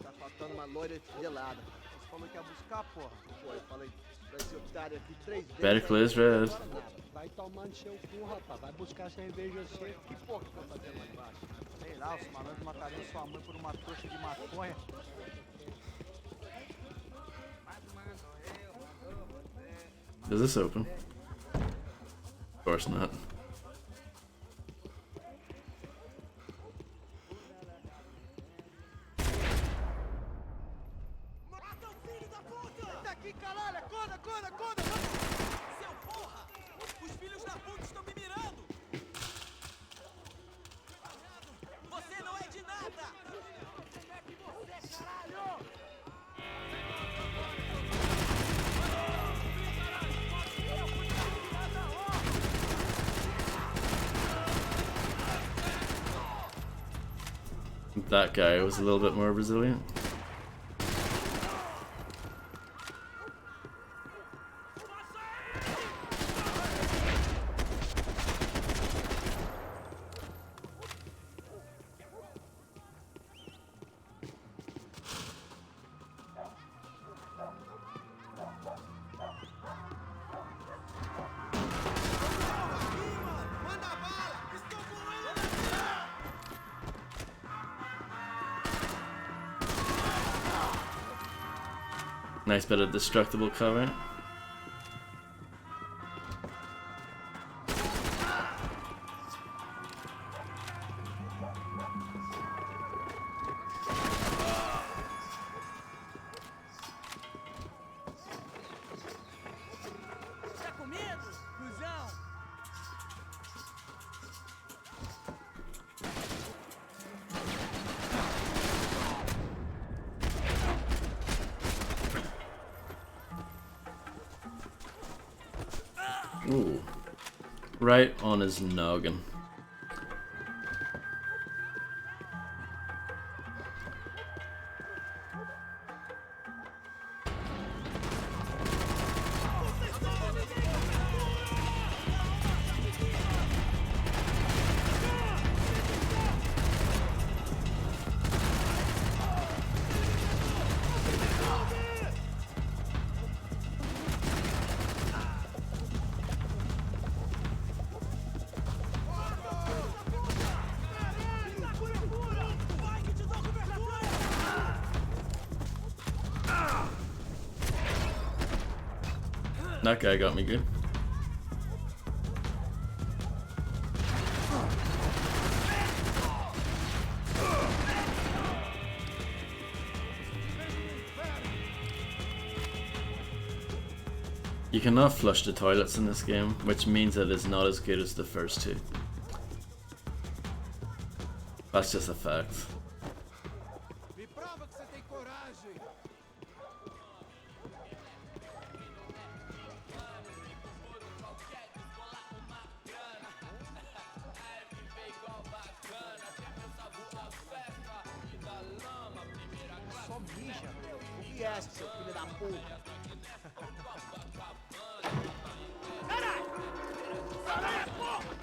Tá faltando uma loira gelada. Você falou que ia buscar, porra. Pô, eu falei pra esse otário aqui 3 vezes. Better clear as red. Vai tomando seu cu, rapaz. Vai buscar cerveja você. Que porra que tá fazendo lá embaixo? Sei lá, os malandros matariam sua mãe por uma trouxa de maconha. Does this open? Of course not. That guy was a little bit more resilient. Nice bit of destructible cover. Ooh. Right on his noggin. That guy got me good. You cannot flush the toilets in this game, which means that it's not as good as the first two. That's just a fact. Só mija, meu. O que é, seu filho da puta? Caralho! Caralho, porra!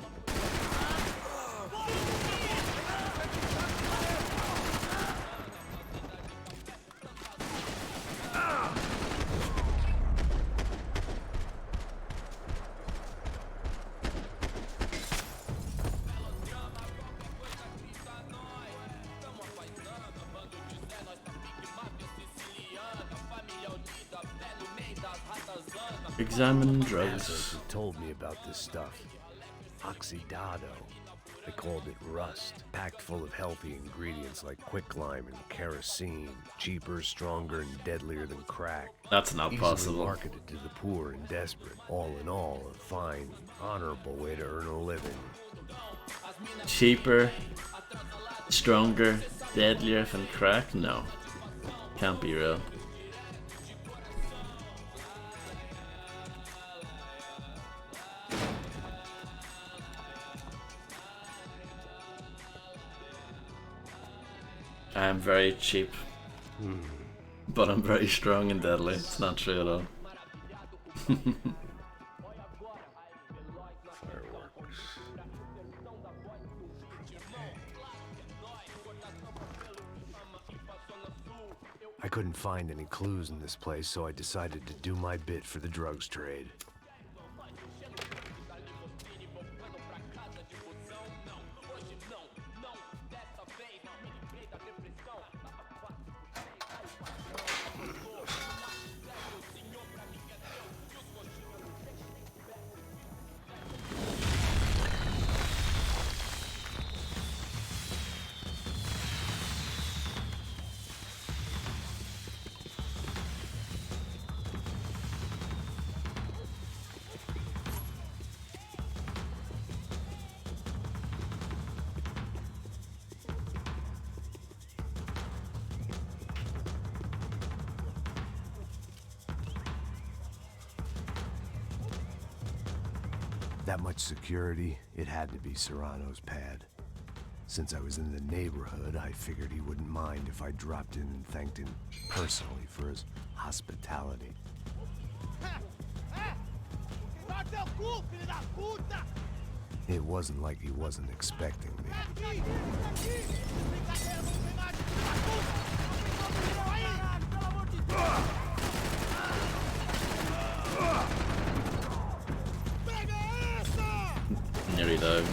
Examine drugs. Hazards had told me about this stuff. Oxidado. They called it rust, packed full of healthy ingredients like quicklime and kerosene, cheaper, stronger, and deadlier than crack. That's not Easily possible. Marketed to the poor and desperate. All in all, a fine, honorable way to earn a living. Cheaper, stronger, deadlier than crack? No. Can't be real. I am very cheap, but I'm very strong and deadly. It's not true at all. I couldn't find any clues in this place, so I decided to do my bit for the drugs trade. That much security, it had to be Serrano's pad. Since I was in the neighborhood, I figured he wouldn't mind if I dropped in and thanked him personally for his hospitality. It wasn't like he wasn't expecting me. Nearly died.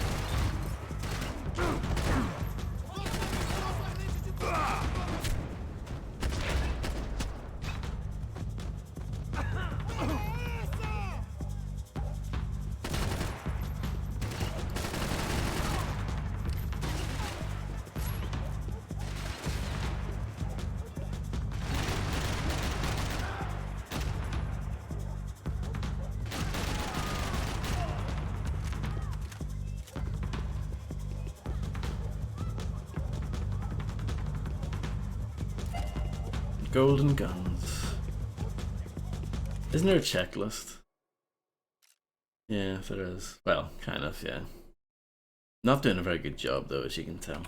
Golden guns. Isn't there a checklist? Yeah, there is. Well, kind of, yeah. Not doing a very good job though, as you can tell.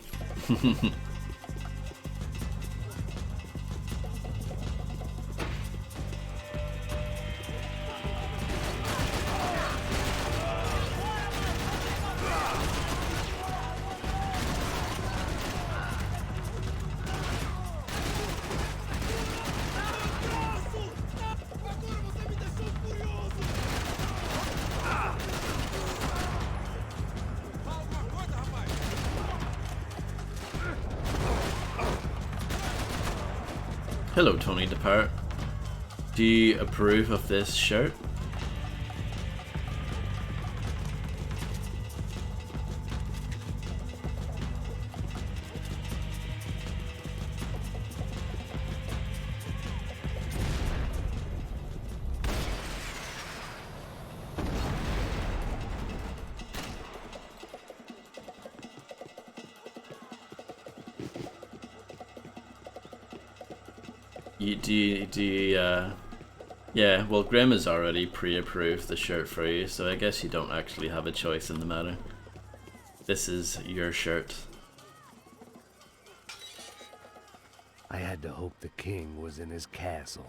Hello, Tony Depart. Do you approve of this shirt? Yeah, well, Grim has already pre-approved the shirt for you, so I guess you don't actually have a choice in the matter. This is your shirt. I had to hope the king was in his castle.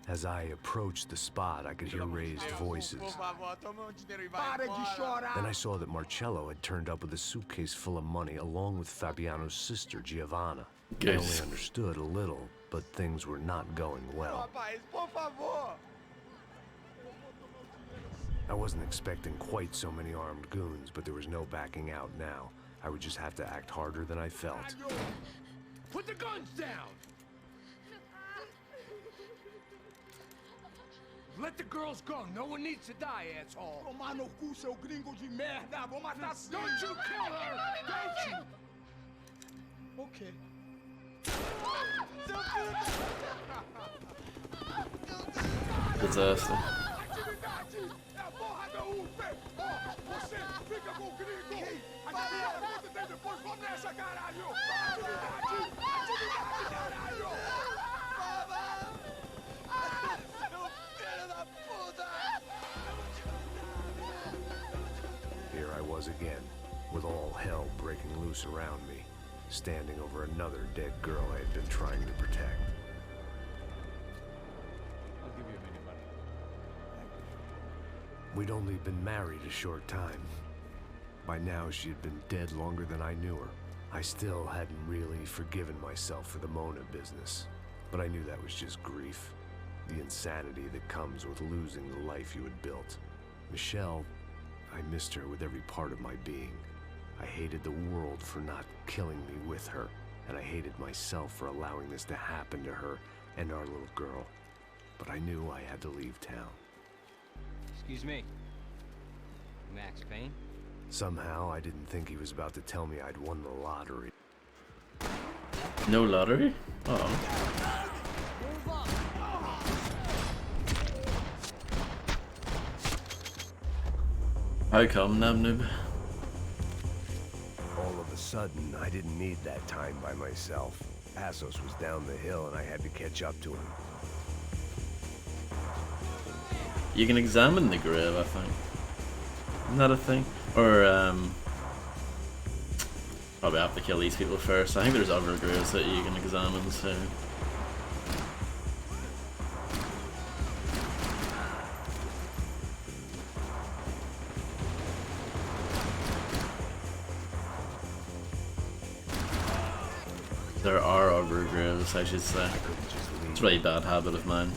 As I approached the spot, I could hear raised voices. Then I saw that Marcello had turned up with a suitcase full of money, along with Fabiano's sister, Giovanna. I only understood a little, but things were not going well. I wasn't expecting quite so many armed goons, but there was no backing out now. I would just have to act harder than I felt. Put the guns down! Let the girls go. No one needs to die, asshole. Don't you kill her! Don't you? Okay. Disaster. Here I was again, with all hell breaking loose around me, standing over another dead girl I had been trying to protect. I'll give you a minute, buddy. We'd only been married a short time. By now, she had been dead longer than I knew her. I still hadn't really forgiven myself for the Mona business, but I knew that was just grief. The insanity that comes with losing the life you had built. Michelle, I missed her with every part of my being. I hated the world for not killing me with her, and I hated myself for allowing this to happen to her and our little girl. But I knew I had to leave town. Excuse me. Max Payne? Somehow, I didn't think he was about to tell me I'd won the lottery. No lottery? Uh-oh. How come, Nabnoob? All of a sudden, I didn't need that time by myself. Passos was down the hill and I had to catch up to him. You can examine the grave, I think. Isn't that a thing? Or, probably have to kill these people first. I think there's other graves that you can examine, so... There are other graves, I should say. It's a really bad habit of mine.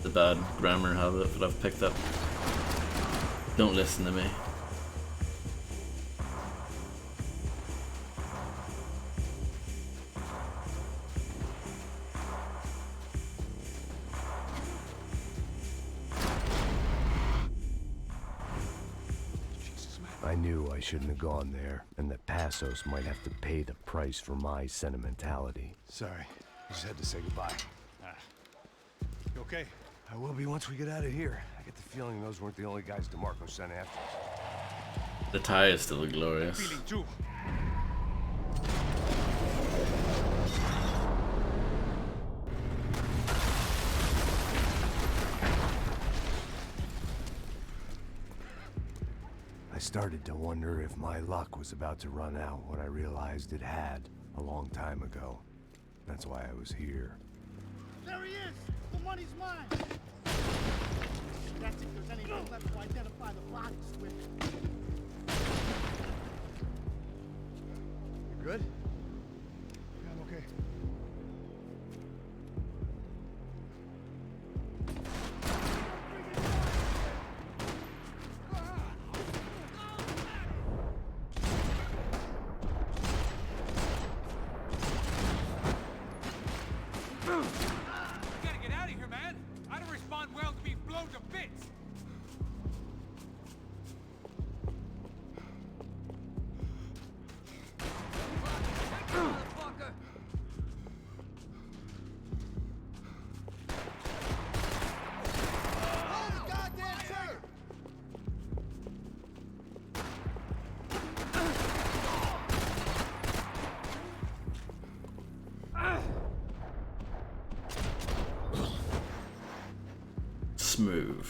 The bad grammar habit that I've picked up. Don't listen to me. I knew I shouldn't have gone there, and that Passos might have to pay the price for my sentimentality. Sorry, I just had to say goodbye. You okay? I will be once we get out of here. I get the feeling those weren't the only guys DeMarco sent after us. The tie is still glorious. Feeling too. I started to wonder if my luck was about to run out when I realized it had a long time ago. That's why I was here. There he is! The money's mine! That's if there's anything left to identify the bodies with. You good? Yeah, I'm okay. smooth.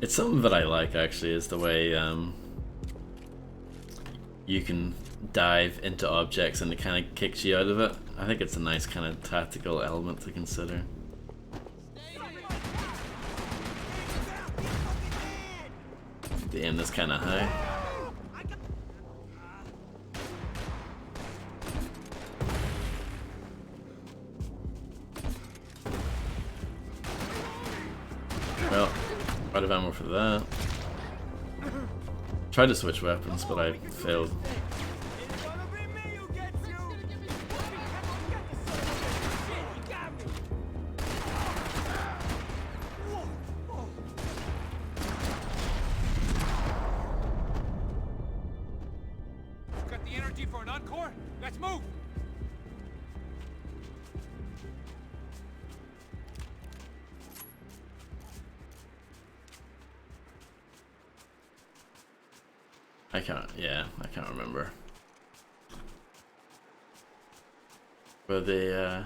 It's something that I like actually, is the way you can dive into objects and it kind of kicks you out of it. I think it's a nice kind of tactical element to consider. The aim is kind of high. Well, out of ammo for that. Tried to switch weapons, but I failed. Got the energy for an encore? Let's move! I can't remember. But the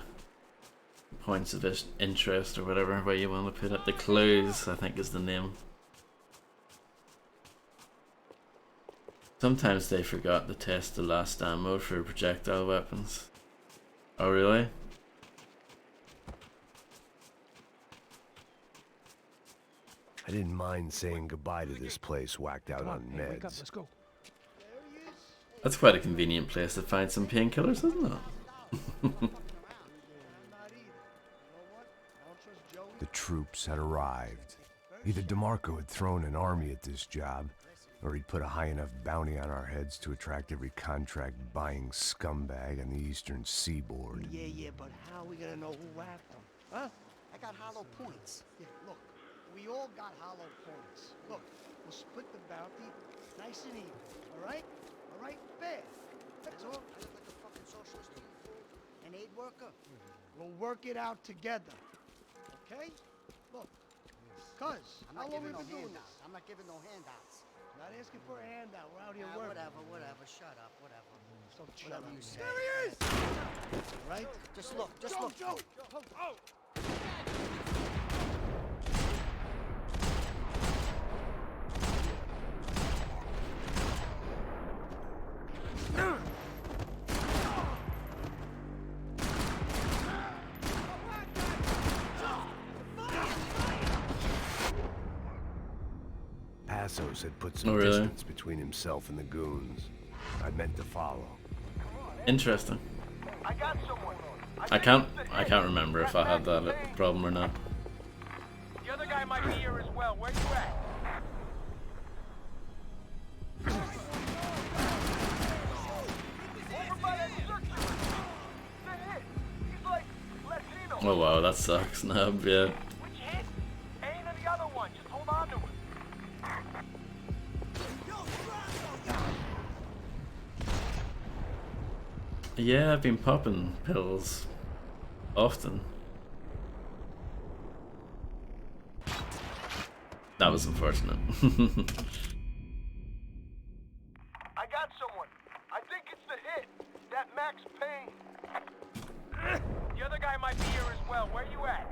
points of interest or whatever way you want to put it, the clues I think is the name. Sometimes they forgot to test the last ammo for projectile weapons. Oh really? I didn't mind saying goodbye to this place whacked out on meds. Let's go. That's quite a convenient place to find some painkillers, isn't it? The troops had arrived. Either DeMarco had thrown an army at this job, or he'd put a high enough bounty on our heads to attract every contract-buying scumbag on the eastern seaboard. Yeah, but how are we gonna know who whacked them? Huh? I got hollow points. Yeah, look, we all got hollow points. Look, we'll split the bounty nice and even, all right? All right? Fair. That's all. I look like a fucking socialist to you, fool. An aid worker? We'll work it out together, okay? Look, cuz, how long we been doing this? I'm not giving no handouts. Not asking for a handout. We're out here working. Whatever. Shut up. Whatever. So whatever you say. There he is! Right? Just look. Joe. Oh! Passos had put some really? distance between himself and the goons. I meant to follow. Interesting. I can't remember if I had that problem or not. The other guy might be here as well. Where you at? Over by that circular. The hit. He's like Latino. Oh wow, that sucks, Nub, yeah. Which hit? Ain't the other one. Just hold on to it. Yeah, I've been popping pills often. That was unfortunate. I got someone. I think it's the hit. That Max Payne. The other guy might be here as well. Where you at?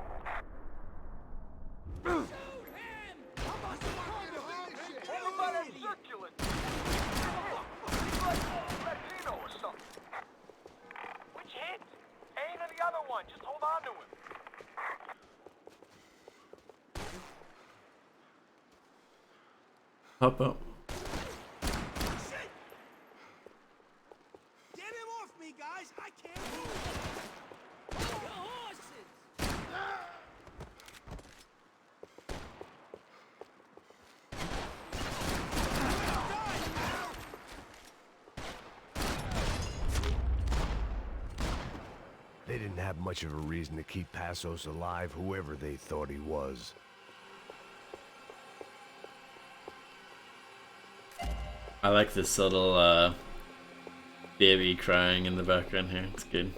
Shoot him! Over by that circular. He's like Latino or something. Which hit? Ain't the other one. Just hold on to him. Pop up. Shit! Get him off me, guys! I can't move! The horses! They didn't have much of a reason to keep Passos alive, whoever they thought he was. I like this subtle baby crying in the background here. It's good.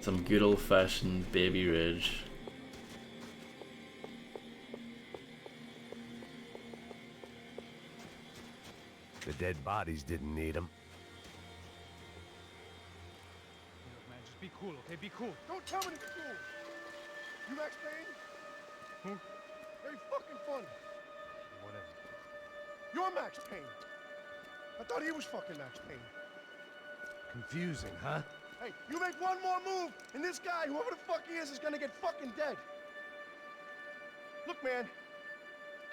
Some good old-fashioned baby rage. dead bodies didn't need them. Look, man, just be cool, okay? Be cool. Don't tell me to be cool. You Max Payne? Who? Very fucking funny. Whatever. You're Max Payne. I thought he was fucking Max Payne. Confusing, huh? Hey, you make one more move, and this guy, whoever the fuck he is gonna get fucking dead. Look, man,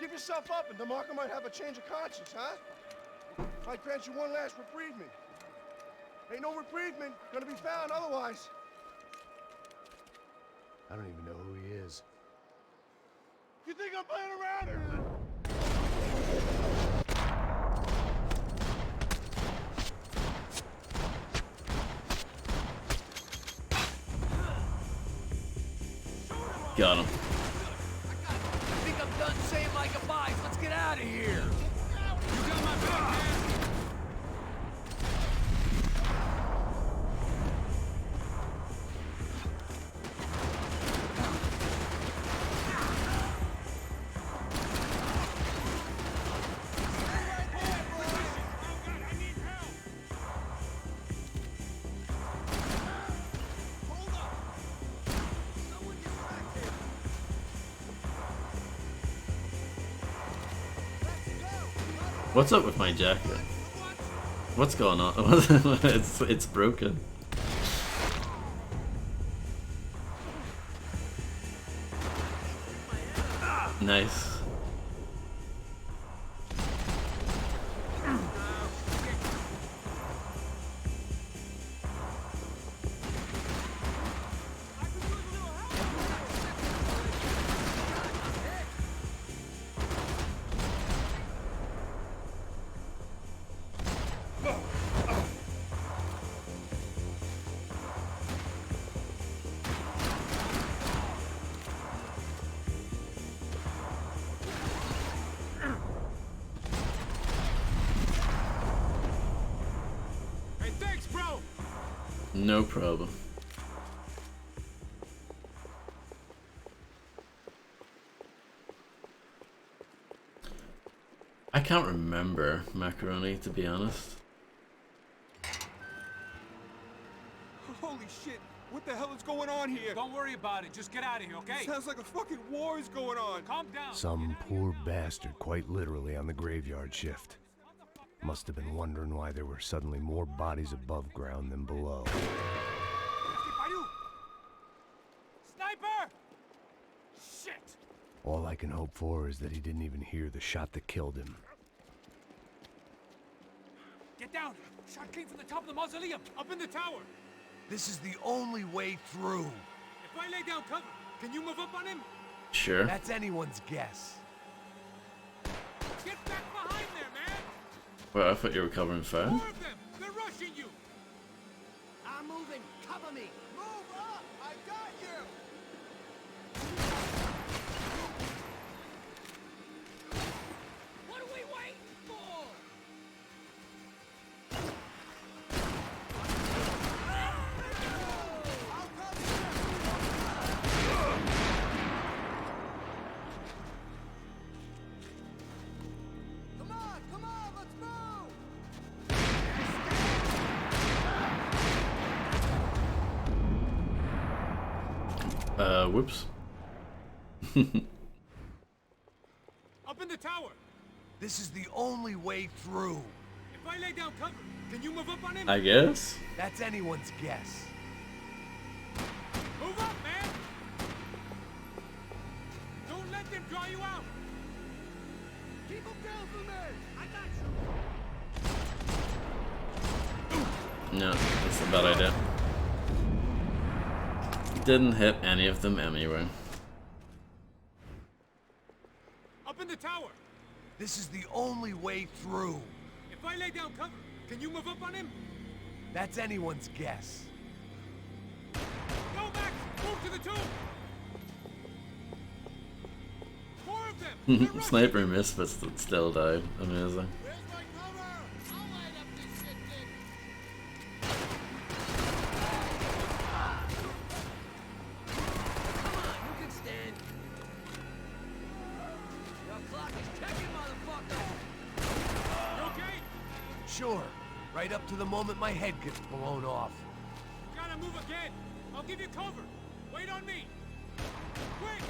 give yourself up, and DeMarco might have a change of conscience, huh? Might grant you one last reprievement. Ain't no reprievement gonna be found otherwise. I don't even know who he is. You think I'm playing around or? Got him. I think I'm done saying my goodbyes. Let's get out of here. You got my back, man. What's up with my jacket? What's going on? it's broken. Nice. Hey, thanks, bro. No problem. I can't remember Macaroni, to be honest. Holy shit! What the hell is going on here? Don't worry about it. Just get out of here, okay? Sounds like a fucking war is going on. Calm down. Some poor bastard, quite literally, on the graveyard shift. Must have been wondering why there were suddenly more bodies above ground than below. Sniper! Shit! All I can hope for is that he didn't even hear the shot that killed him. Get down! Shot came from the top of the mausoleum, up in the tower. This is the only way through. If I lay down cover, can you move up on him? Sure. That's anyone's guess. Get back behind there, man! Well, I thought you were covering fire. More of them! They're rushing you! I'm moving. Cover me. Move up! I got you! What are we waiting for? Come on, let's move! Whoops. Up in the tower! This is the only way through. If I lay down cover, can you move up on him? I guess. That's anyone's guess. Move up, man! Don't let them draw you out! Keep them down for me! I got you! No, that's a bad idea. Didn't hit any of them anyway. Up in the tower! This is the only way through. If I lay down cover, can you move up on him? That's anyone's guess. Go, Max! Move to the tomb! More of them! They're rushing Sniper you. missed, but still died. Amazing. Where's my cover? I'll light up this shit, Dick! Come on, you can stand. Your clock is ticking, motherfucker. You okay? Sure. Right up to the moment my head gets blown off. You gotta move again. I'll give you cover. Wait on me. Quick!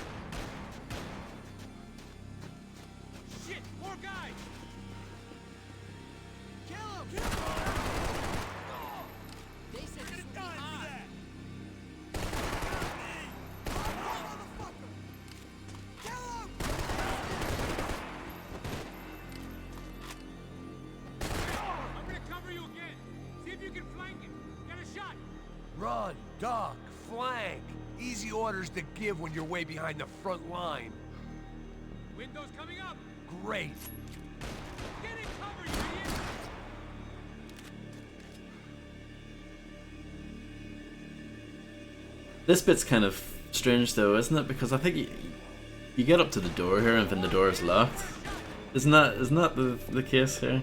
Shit, more guys! Kill him! They said this would be hard. I'm gonna cover you again. See if you can flank it. Get a shot. Run, duck, flank. Easy orders to give when you're way behind the front line. Windows coming up. Great. Get in cover, you idiot! This bit's kind of strange though, isn't it? Because I think you get up to the door here and then the door is locked. Isn't that the case here?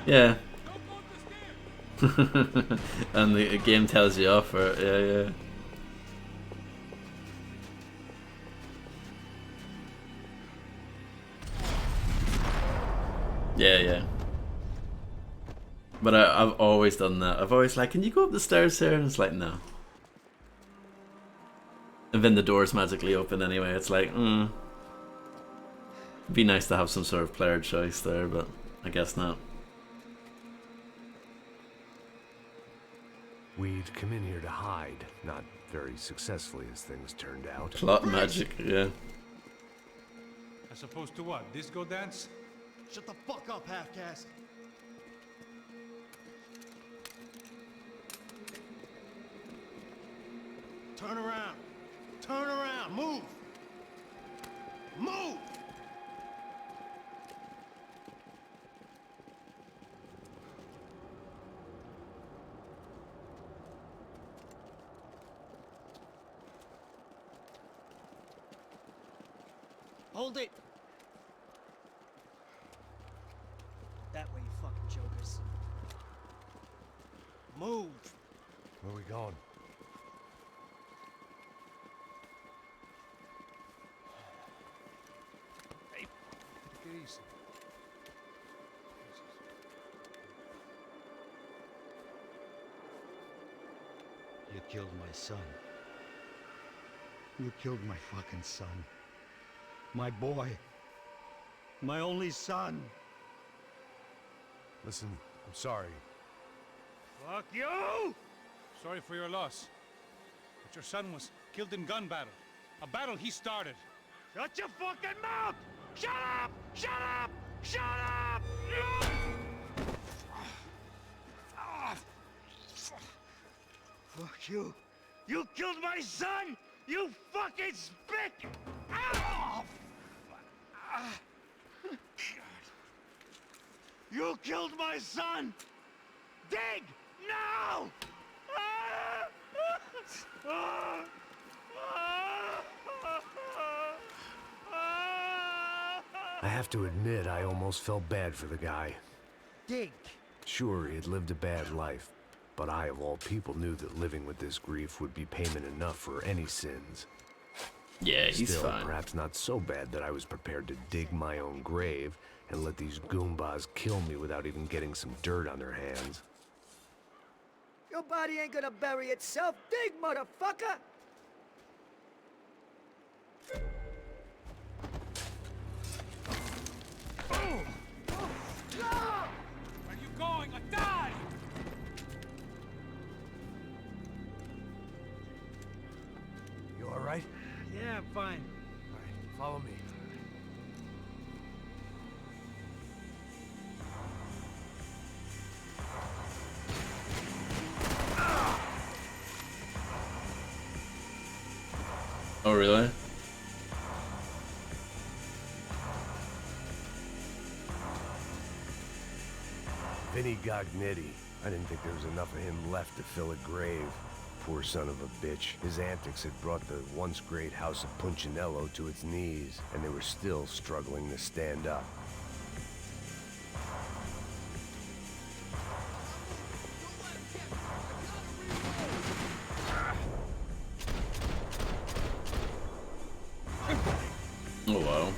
Yeah. And the game tells you off for it. Yeah. Yeah. But I've always done that. I've always like, can you go up the stairs here? And it's like, no. And then the doors magically open anyway. It's like, It'd be nice to have some sort of player choice there, but I guess not. We'd come in here to hide, not very successfully as things turned out. Plot magic, yeah. As opposed to what? Disco dance? Shut the fuck up, half-caste. Turn around. Turn around. Move. Move! Hold it. That way, you fucking jokers. Move. Where are we going? Hey, take it easy. You killed my son. You killed my fucking son. My boy. My only son. Listen, I'm sorry. Fuck you! Sorry for your loss. But your son was killed in gun battle. A battle he started. Shut your fucking mouth! Shut up! Shut up! Shut up! Fuck you! You killed my son! You fucking spick! Ow! You killed my son! Dig! Now! I have to admit, I almost felt bad for the guy. Dig! Sure, he had lived a bad life, but I, of all people, knew that living with this grief would be payment enough for any sins. Yeah, he's Still, fine. Perhaps not so bad that I was prepared to dig my own grave and let these goombas kill me without even getting some dirt on their hands. Your body ain't gonna bury itself. Dig, motherfucker! Where you going? I died! You alright? Yeah, I'm fine. Alright, follow me. Oh, really? Vinny Gognetti. I didn't think there was enough of him left to fill a grave. Poor son of a bitch. His antics had brought the once great house of Punchinello to its knees, and they were still struggling to stand up. Oh, wow.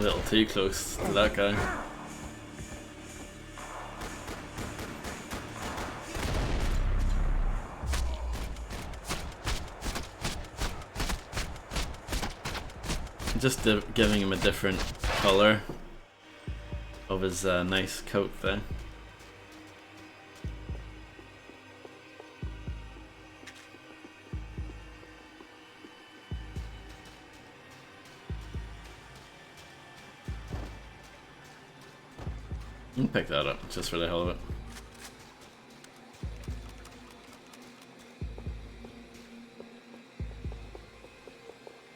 little too close to that guy. Just giving him a different color of his nice coat there. You can pick that up just for the hell of it.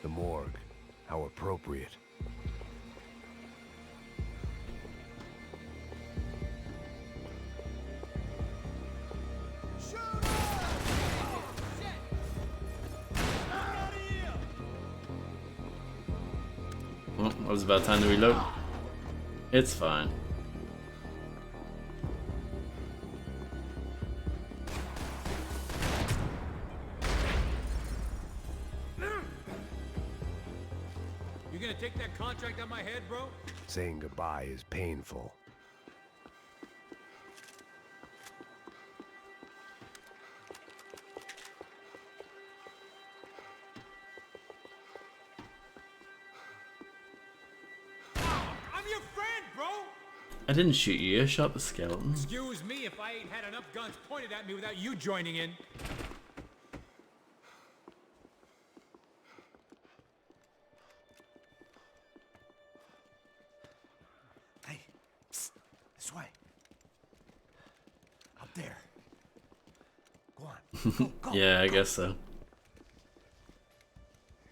The morgue. How appropriate. Well, that was about time to reload. It's fine. You gonna take that contract on my head, bro? Saying goodbye is painful. I'm your friend, bro! I didn't shoot you, I shot the skeleton. Excuse me if I ain't had enough guns pointed at me without you joining in. Hey, psst, this way. Up there. Go on. Go, go, Yeah, I guess so.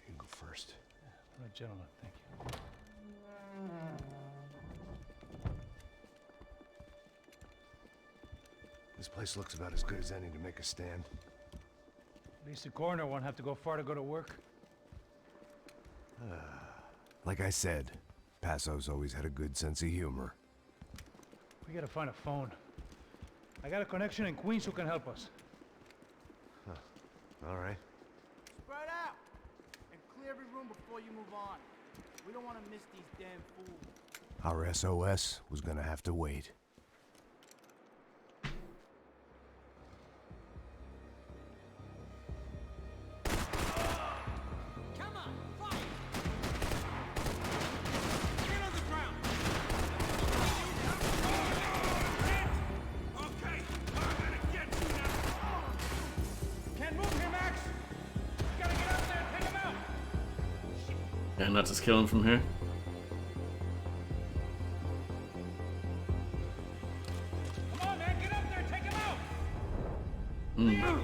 You go first. All right, gentlemen, thank you. This place looks about as good as any to make a stand. At least the coroner won't have to go far to go to work. Like I said, Passo's always had a good sense of humor. We gotta find a phone. I got a connection in Queens who can help us. All right. Spread out and clear every room before you move on. We don't want to miss these damn fools. Our SOS was gonna have to wait. Yeah, not just kill him from here. Come on, man, get up there, take him out! Mm.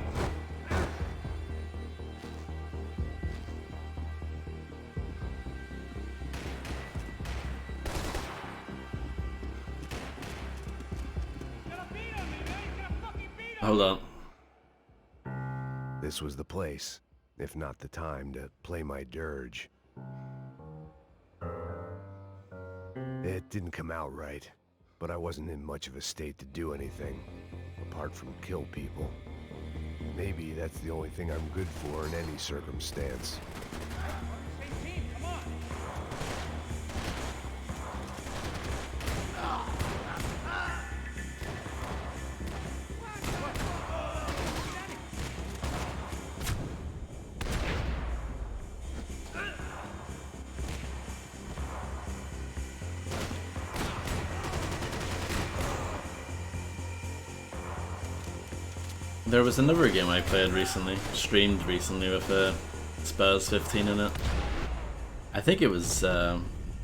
Hold on. This was the place, if not the time, to play my dirge. It didn't come out right, but I wasn't in much of a state to do anything, apart from kill people. Maybe that's the only thing I'm good for in any circumstance. There was another game I played recently, streamed recently with Spaz 15 in it. I think it was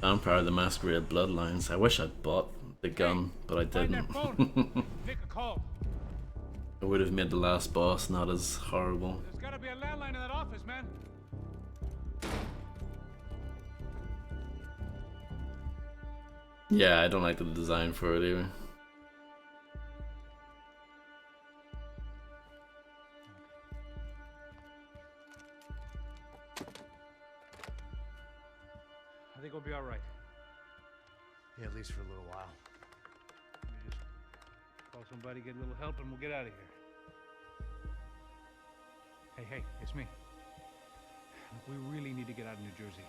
Vampire the Masquerade Bloodlines. I wish I'd bought the gun, but I didn't. Make a call. It would have made the last boss not as horrible. There's gotta be a landline in that office, man. Yeah, I don't like the design for it either. I think we'll be all right. Yeah, at least for a little while. Let me just call somebody, get a little help, and we'll get out of here. Hey, it's me. Look, we really need to get out of New Jersey.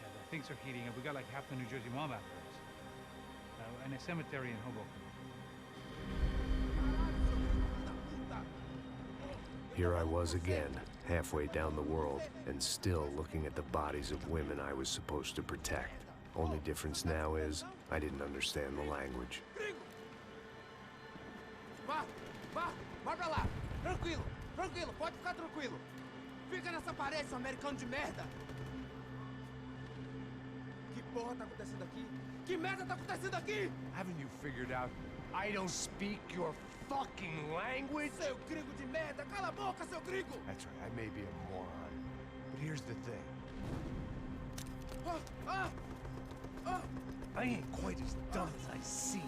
Yeah, things are heating up. We got like half the New Jersey mob after us. And a cemetery in Hoboken. Here I was again, halfway down the world, and still looking at the bodies of women I was supposed to protect. Only difference now is, I didn't understand the language. Vá pra lá. Tranquilo, pode ficar tranquilo. Fica nessa parede, seu americano de merda. Que porra tá acontecendo aqui? Que merda tá acontecendo aqui? Haven't you figured out I don't speak your fucking language? Seu gringo de merda, cala a boca, seu gringo! That's right, I may be a moron, but here's the thing. I ain't quite as dumb as I seem.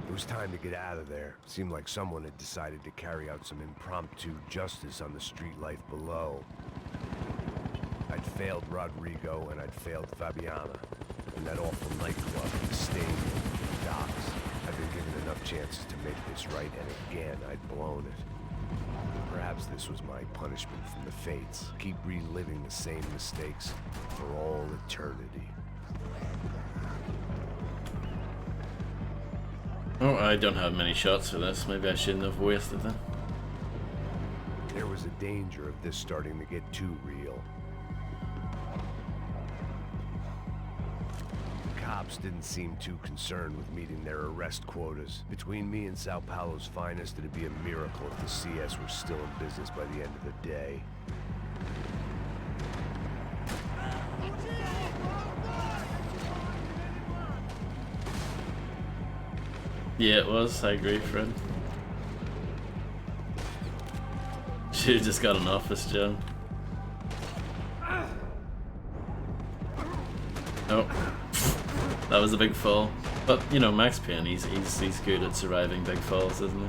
It was time to get out of there. Seemed like someone had decided to carry out some impromptu justice on the street life below. I'd failed Rodrigo and I'd failed Fabiana. In that awful nightclub, the stadium, the docks. I'd been given enough chances to make this right, and again, I'd blown it. Perhaps this was my punishment from the fates. Keep reliving the same mistakes for all eternity. Oh, I don't have many shots for this. Maybe I shouldn't have wasted them. There was a danger of this starting to get too real. The cops didn't seem too concerned with meeting their arrest quotas. Between me and Sao Paulo's finest, it'd be a miracle if the CS were still in business by the end of the day. Yeah, it was. I agree, Fred. Should've just got an office job. Oh, that was a big fall. But you know, Max Payne, he's good at surviving big falls, isn't he?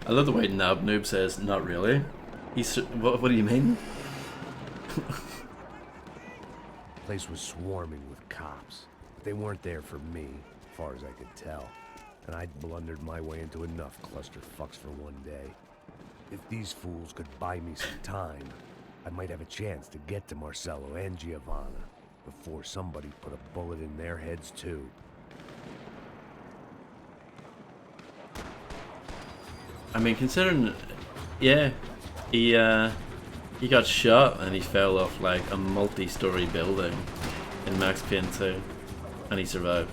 I love the way Nab Noob says, "Not really." What do you mean? The place was swarming with cops, but they weren't there for me, as far as I could tell. And I'd blundered my way into enough clusterfucks for one day. If these fools could buy me some time, I might have a chance to get to Marcello and Giovanna before somebody put a bullet in their heads too. I mean, considering, yeah, he got shot and he fell off like a multi-story building in Max Payne 2, and he survived.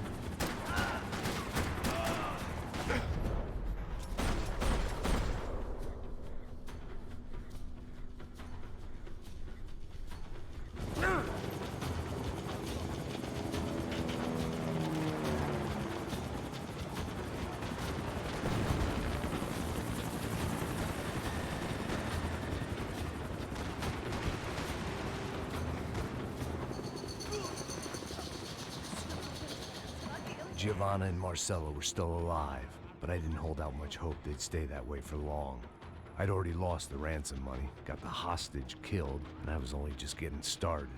Giovanna and Marcello were still alive, but I didn't hold out much hope they'd stay that way for long. I'd already lost the ransom money, got the hostage killed, and I was only just getting started.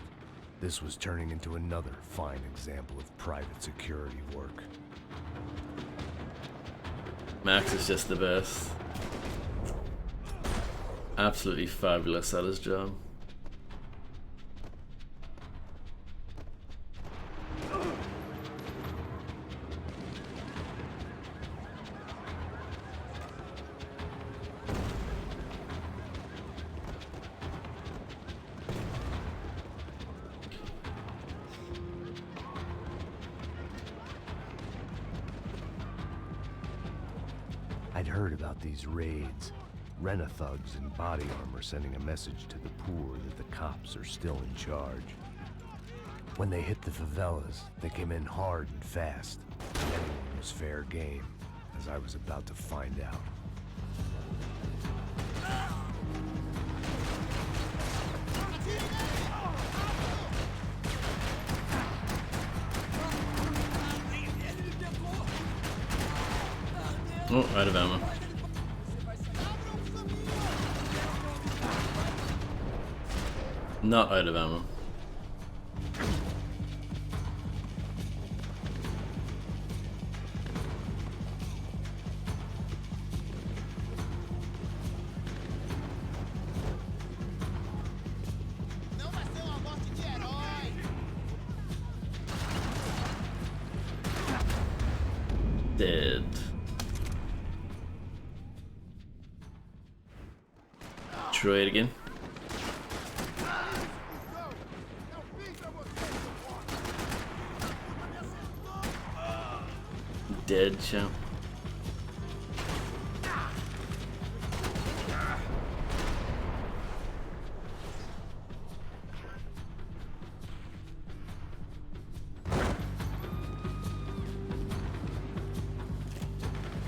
This was turning into another fine example of private security work. Max is just the best. Absolutely fabulous at his job. I'd heard about these raids. Rena-thugs in body armor sending a message to the poor that the cops are still in charge. When they hit the favelas, they came in hard and fast. Anyone was fair game, as I was about to find out. Oh, out of ammo. Not out of ammo. Dead. Try it again. Dead, champ.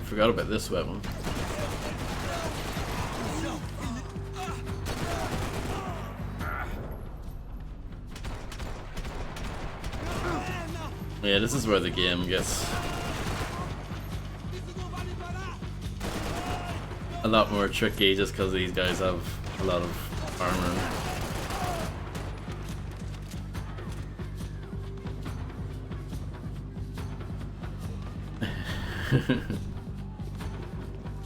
Forgot about this weapon. Yeah, this is where the game gets a lot more tricky just because these guys have a lot of armor.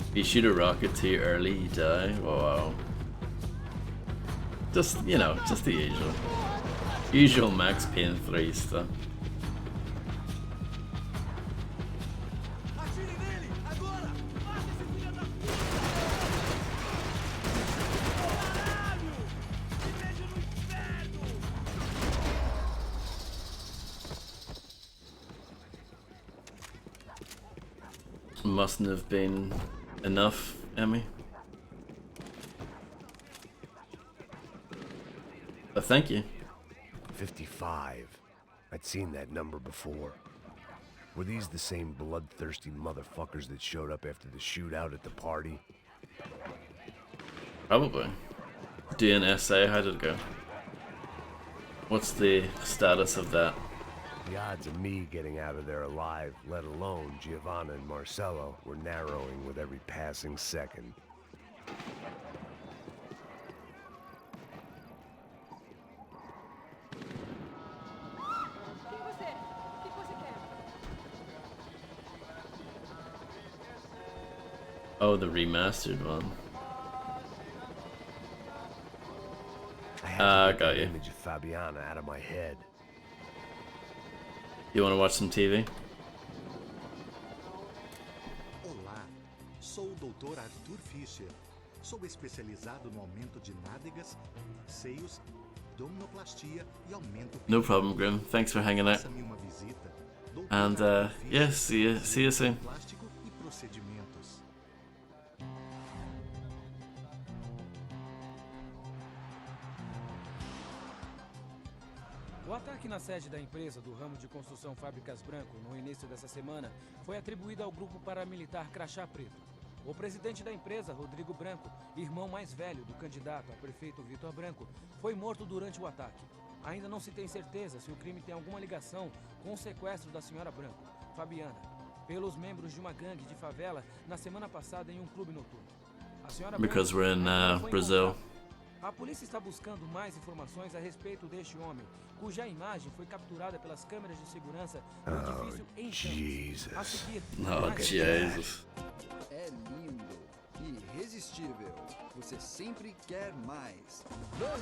If you shoot a rocket too early, you die. Wow. Just, you know, just the usual Max Payne 3 stuff. Mustn't have been enough, Emmy. But thank you. 55. I'd seen that number before. Were these the same bloodthirsty motherfuckers that showed up after the shootout at the party? Probably. Doing essay, how did it go? What's the status of that? The odds of me getting out of there alive, let alone Giovanna and Marcello, were narrowing with every passing second. Oh, the remastered one. I got you. Image of Fabiana out of my head. You want to watch some TV? Olá, sou o Dr. Arthur Fischer. Sou especializado no aumento de nádegas, seios, abdominoplastia e aumento. No problem, Grim. Thanks for hanging out. And yeah, see you soon. Plástico e procedimentos. O ataque na sede da empresa do ramo de construção Fábricas Branco no início dessa semana foi atribuído ao grupo paramilitar Crachá Preto. O presidente da empresa, Rodrigo Branco, irmão mais velho do candidato a prefeito Vitor Branco, foi morto durante o ataque. Ainda não se tem certeza se o crime tem alguma ligação com o sequestro da senhora Branco, Fabiana, pelos membros de uma gangue de favela na semana passada em um clube noturno. A senhora Because we're in Brazil. A polícia está buscando mais informações a respeito deste homem, cuja imagem foi capturada pelas câmeras de segurança do edifício em chamas. A seguir, Oh, Jesus. É lindo, irresistível. Você sempre quer mais. Bang!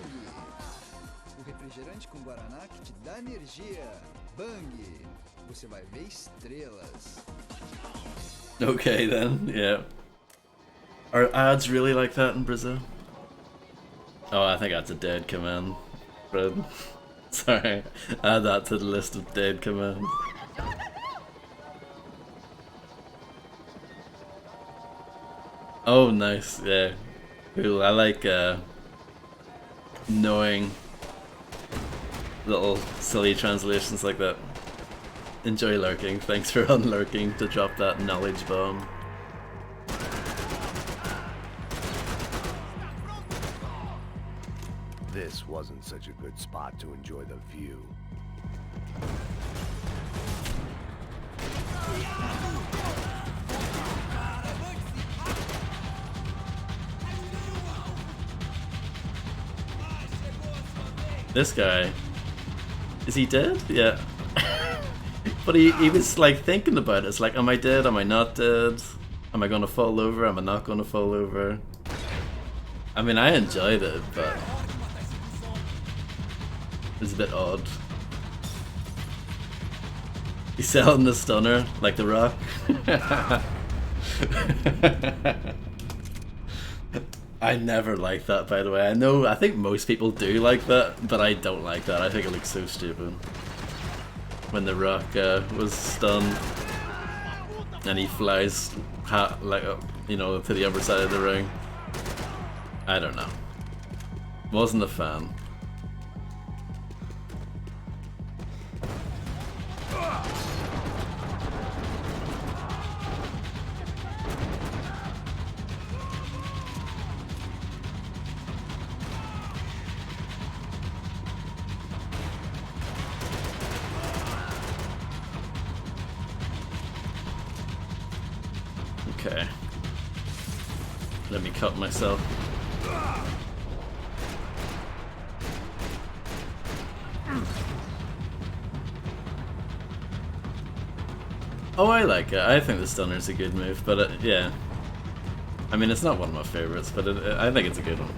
O refrigerante com guaraná que te dá energia. Bang! Você vai ver estrelas. Okay then, yeah. Are ads really like that in Brazil? Oh, I think that's a dead command, Fred. Sorry, add that to the list of dead commands. Oh, nice, yeah. Cool, I like knowing little silly translations like that. Enjoy lurking. Thanks for unlurking to drop that knowledge bomb. This wasn't such a good spot to enjoy the view. This guy, is he dead? Yeah. But he was like thinking about it. It's like, am I dead? Am I not dead? Am I gonna fall over? Am I not gonna fall over? I mean, I enjoyed it, but it's a bit odd. He's selling the stunner like The Rock. I never liked that, by the way. I think most people do like that, but I don't like that. I think it looks so stupid. When The Rock was stunned and he flies like you know, to the other side of the ring. I don't know. Wasn't a fan. Okay. Let me cut myself. Oh, I like it. I think the stunner's a good move, but yeah. I mean, it's not one of my favorites, but I think it's a good one.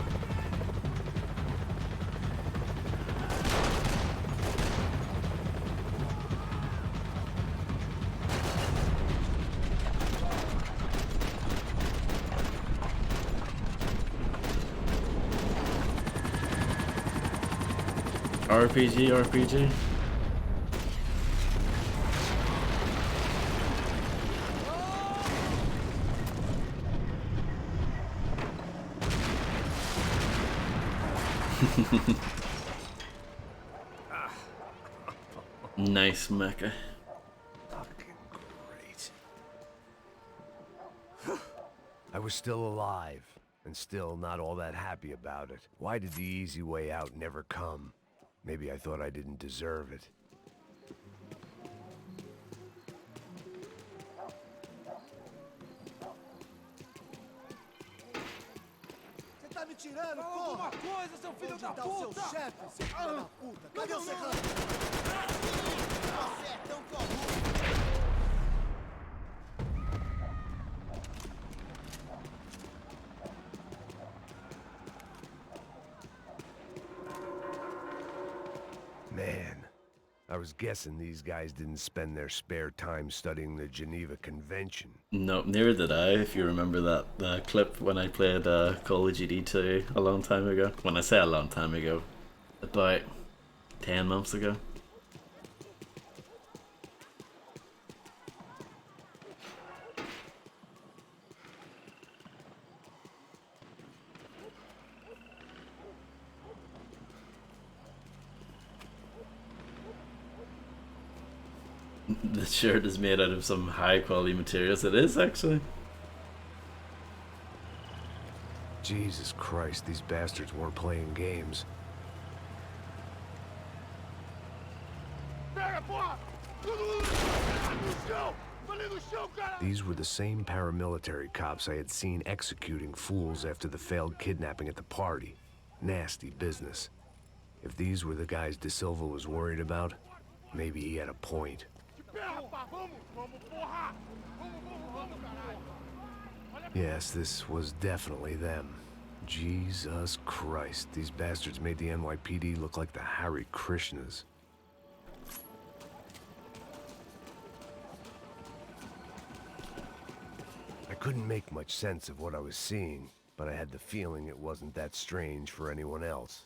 RPG. Nice mecha. Fucking great. I was still alive, and still not all that happy about it. Why did the easy way out never come? Maybe I thought I didn't deserve it. Você tá me tirando, porra? Alguma coisa, seu filho da puta! Onde tá o seu chefe, seu filho da puta? Cadê o serrano? Você é tão corrupto! Man, I was guessing these guys didn't spend their spare time studying the Geneva Convention. No, neither did I, if you remember that clip when I played Call of Duty 2 a long time ago. When I say a long time ago, about 10 months ago. The shirt is made out of some high quality materials. It is, actually. Jesus Christ, these bastards weren't playing games. These were the same paramilitary cops I had seen executing fools after the failed kidnapping at the party. Nasty business. If these were the guys De Silva was worried about, maybe he had a point. Yes, this was definitely them. Jesus Christ, these bastards made the NYPD look like the Hare Krishnas. I couldn't make much sense of what I was seeing, but I had the feeling it wasn't that strange for anyone else.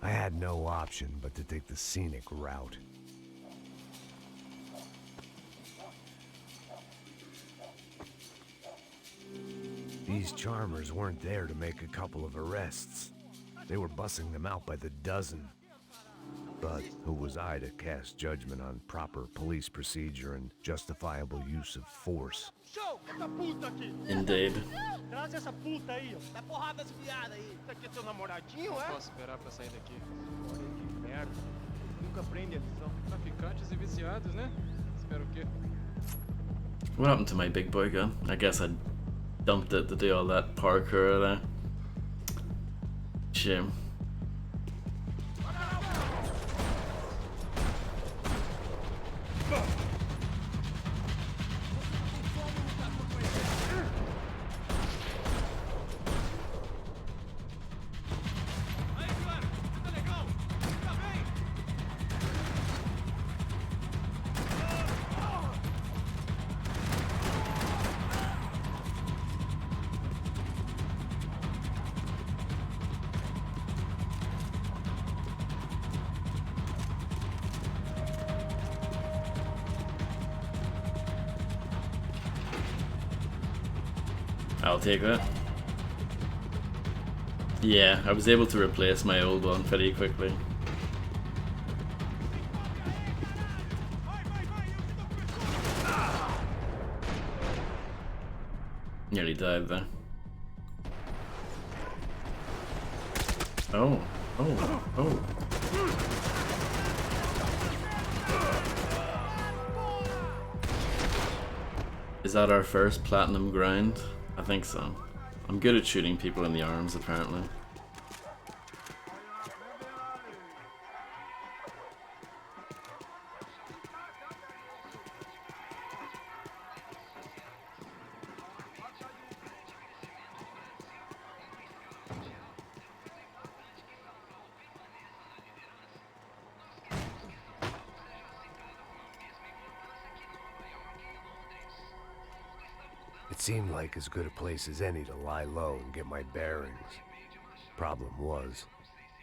I had no option but to take the scenic route. These charmers weren't there to make a couple of arrests. They were bussing them out by the dozen. But who was I to cast judgment on proper police procedure and justifiable use of force? Indeed. Traz essa puta aí, ó. Dá porrada das viadas aí. Isso aqui é teu namoradinho, é? Posso esperar pra sair daqui. Olha que merda. Nunca prende a lição. Traficantes e viciados, né? Espero o quê? What happened to my big boy gun? I guess I dumped it to do all that parkour there. Shame. I'll take that. Yeah, I was able to replace my old one pretty quickly. Nearly died there. Oh, oh, oh. Is that our first platinum grind? I think so. I'm good at shooting people in the arms, apparently. It seemed like as good a place as any to lie low and get my bearings. Problem was,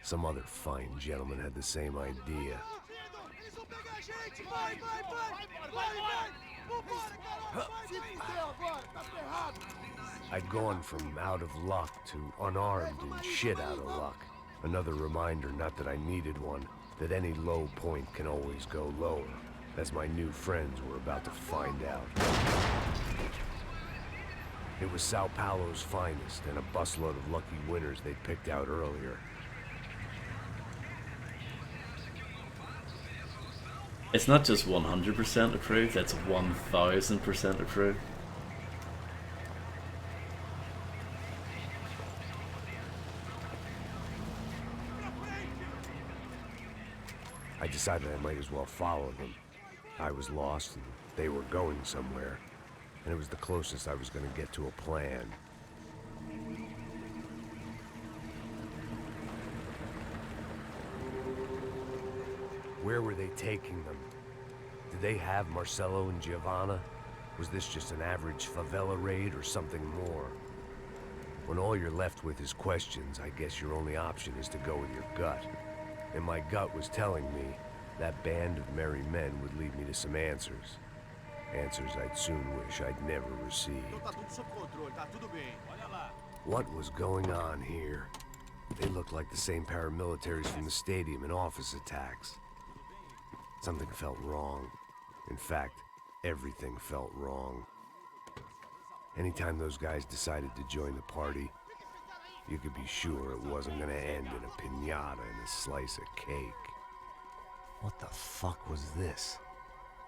some other fine gentleman had the same idea. I'd gone from out of luck to unarmed and shit out of luck. Another reminder, not that I needed one, that any low point can always go lower, as my new friends were about to find out. It was Sao Paulo's finest, and a busload of lucky winners they'd picked out earlier. It's not just 100% approved, it's 1000% approved. I decided I might as well follow them. I was lost, and they were going somewhere. And it was the closest I was going to get to a plan. Where were they taking them? Did they have Marcelo and Giovanna? Was this just an average favela raid or something more? When all you're left with is questions, I guess your only option is to go with your gut. And my gut was telling me that band of merry men would lead me to some answers. Answers I'd soon wish I'd never received. What was going on here? They looked like the same paramilitaries from the stadium in office attacks. Something felt wrong. In fact, everything felt wrong. Anytime those guys decided to join the party, you could be sure it wasn't gonna end in a piñata and a slice of cake. What the fuck was this?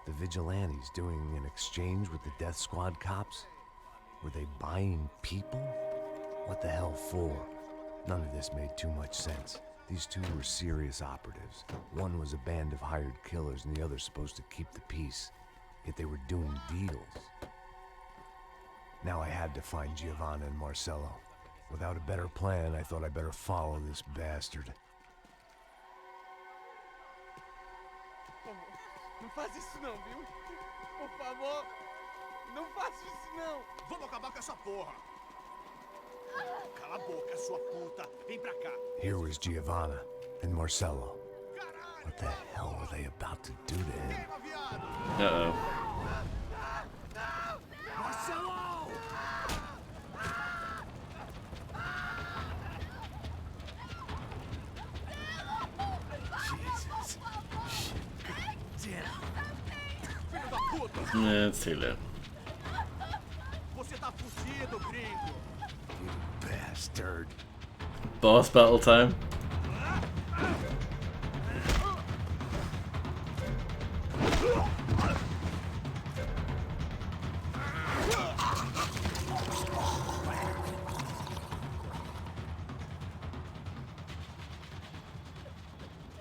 The vigilantes doing an exchange with the death squad cops? Were they buying people? What the hell for? None of this made too much sense. These two were serious operatives. One was a band of hired killers and the other supposed to keep the peace. Yet they were doing deals. Now I had to find Giovanna and Marcelo. Without a better plan, I thought I'd better follow this bastard. Não faz isso não, viu? Por favor, não faça isso não. Vamos acabar com essa porra. Cala a boca, sua puta. Vem pra cá. Here was Giovanna and Marcelo. What the hell were they about to do to him? Uh-oh. Marcelo! Jesus. Shit. Filho da puta! Yeah, it's too late. Você tá fudido, gringo. You bastard. Boss battle time.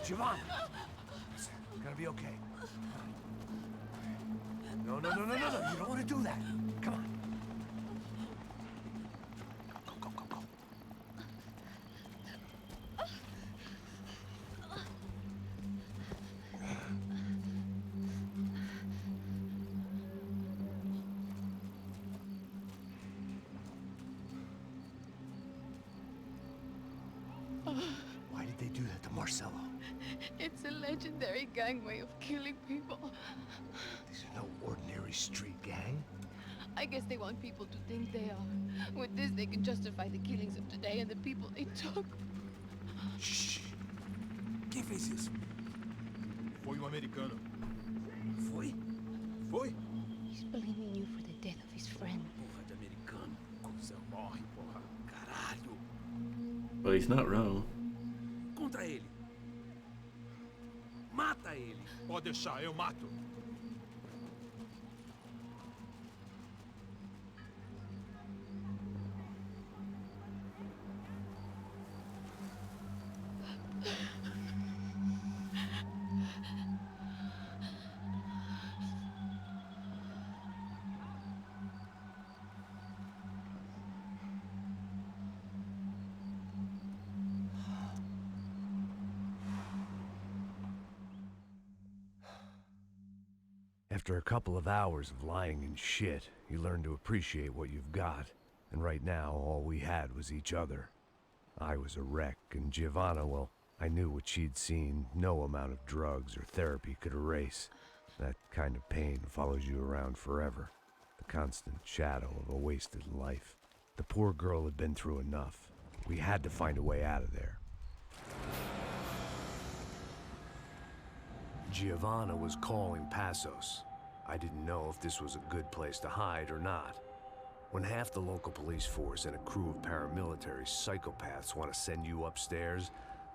Giovanna! It's gonna be okay. No, no, no, no, no, no. You don't want to do that. Come on. Go, go, go, go. Why did they do that to Marcelo? It's a legendary gang way of killing people. These are no ordinary street gang. I guess they want people to think they are. With this, they can justify the killings of today and the people they took. Shh. Quem fez isso? Foi americano. Foi? Foi? He's blaming you for the death of his friend. Porra de americano. Cusão morre, porra. Caralho. Well, he's not wrong. Contra ele. Mata ele. Pode deixar, eu mato. After a couple of hours of lying and shit, you learn to appreciate what you've got. And right now, all we had was each other. I was a wreck, and Giovanna, well, I knew what she'd seen no amount of drugs or therapy could erase. That kind of pain follows you around forever. The constant shadow of a wasted life. The poor girl had been through enough. We had to find a way out of there. Giovanna was calling Passos. I didn't know if this was a good place to hide or not. When half the local police force and a crew of paramilitary psychopaths want to send you upstairs,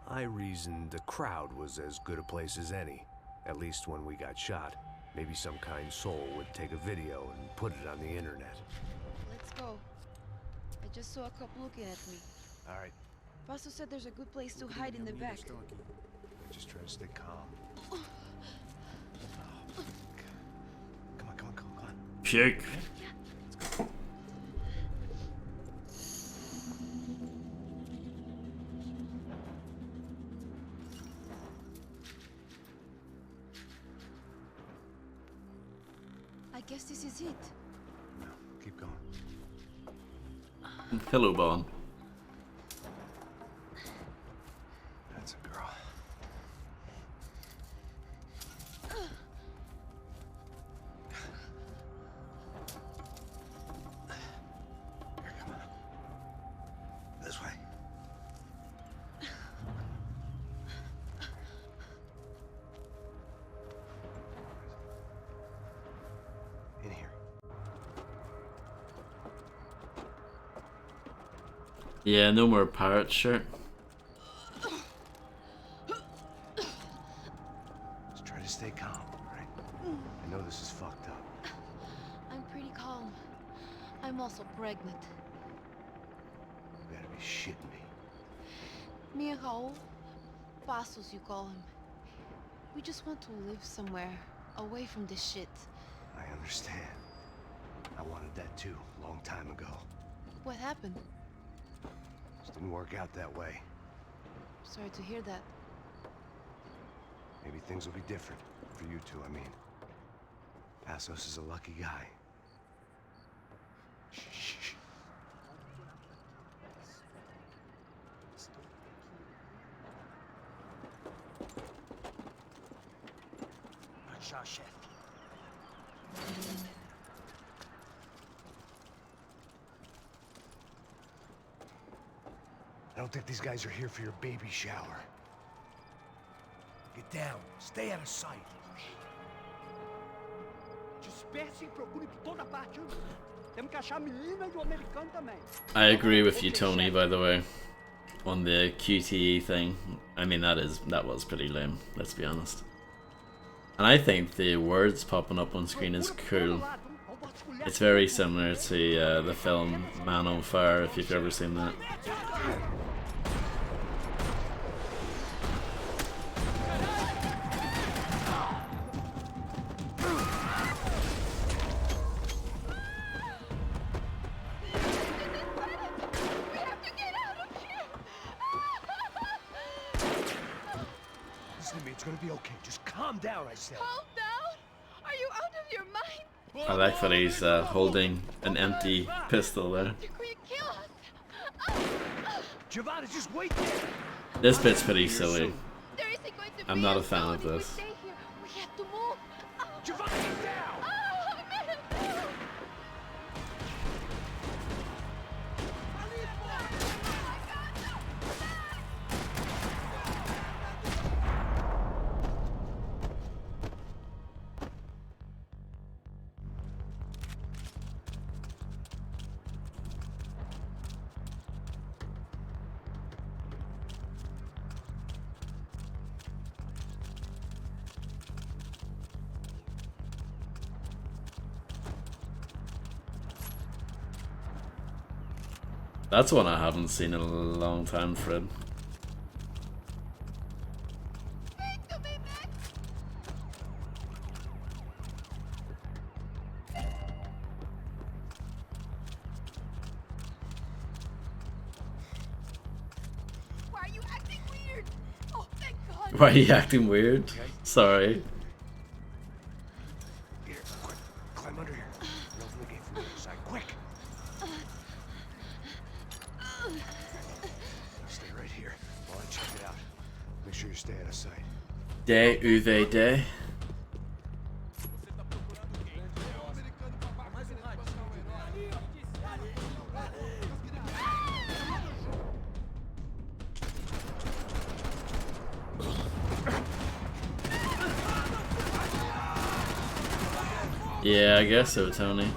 I reasoned the crowd was as good a place as any. At least when we got shot. Maybe some kind soul would take a video and put it on the internet. Let's go. I just saw a cop looking at me. All right, Pasto said there's a good place to hide in the back. just try to stay calm. Come on, come on, come on, come on. Puke. I guess this is it. No, keep going. Hello, Bon. That's a girl. Here, come on. This way. In here. Yeah, no more pirate shirt. Just try to stay calm, all right? I know this is fucked up. I'm pretty calm. I'm also pregnant. You gotta be shitting me. Me and Raul, Passos you call him. We just want to live somewhere, away from this shit. I understand. I wanted that too, a long time ago. What happened? Just didn't work out that way. Sorry to hear that. Maybe things will be different. For you two, I mean. Passos is a lucky guy. Shh, shh, shh. Marchar, chef. I don't think these guys are here for your baby shower. Get down. Stay out of sight. Disperse e procure por toda parte. Temos que achar a menina e o americano também. I agree with you, Tony, by the way, on the QTE thing. I mean, that was pretty lame, let's be honest. And I think the words popping up on screen is cool. It's very similar to the film Man on Fire, if you've ever seen that. It's gonna be okay. Just calm down, I said. Calm down? Are you out of your mind? I like that he's holding an empty pistol there. Will you kill us? Giovanna, just wait there. This bit's pretty silly. There isn't going to I'm be not a a fan zone of if we this. stay here. We have to move. Giovanna, get down! Man. That's one I haven't seen in a long time, Fred. Why are you acting weird? Oh, thank God. Why are you acting weird? Sorry. Here, quick. Climb under here. Open the gate from the other side. Quick! Stay right here while I check it out. Make sure you stay out of sight. Day UV day. Yeah, I guess so, Tony.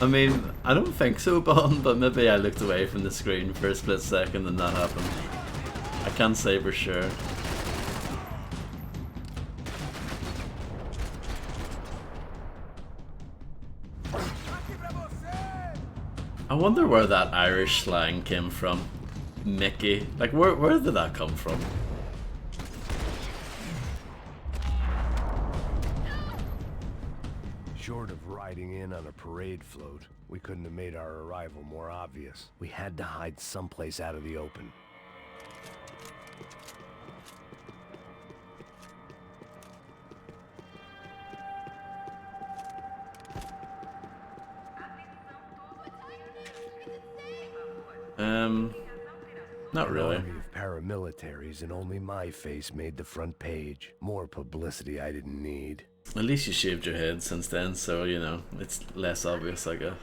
I mean, I don't think so, Bond, but maybe I looked away from the screen for a split second and that happened. I can't say for sure. I wonder where that Irish slang came from. Mickey. Like, where did that come from? Short of riding in on a parade float, we couldn't have made our arrival more obvious. We had to hide someplace out of the open. Not really. An army of paramilitaries, and only my face made the front page. More publicity I didn't need. At least you shaved your head since then, so, you know, it's less obvious, I guess.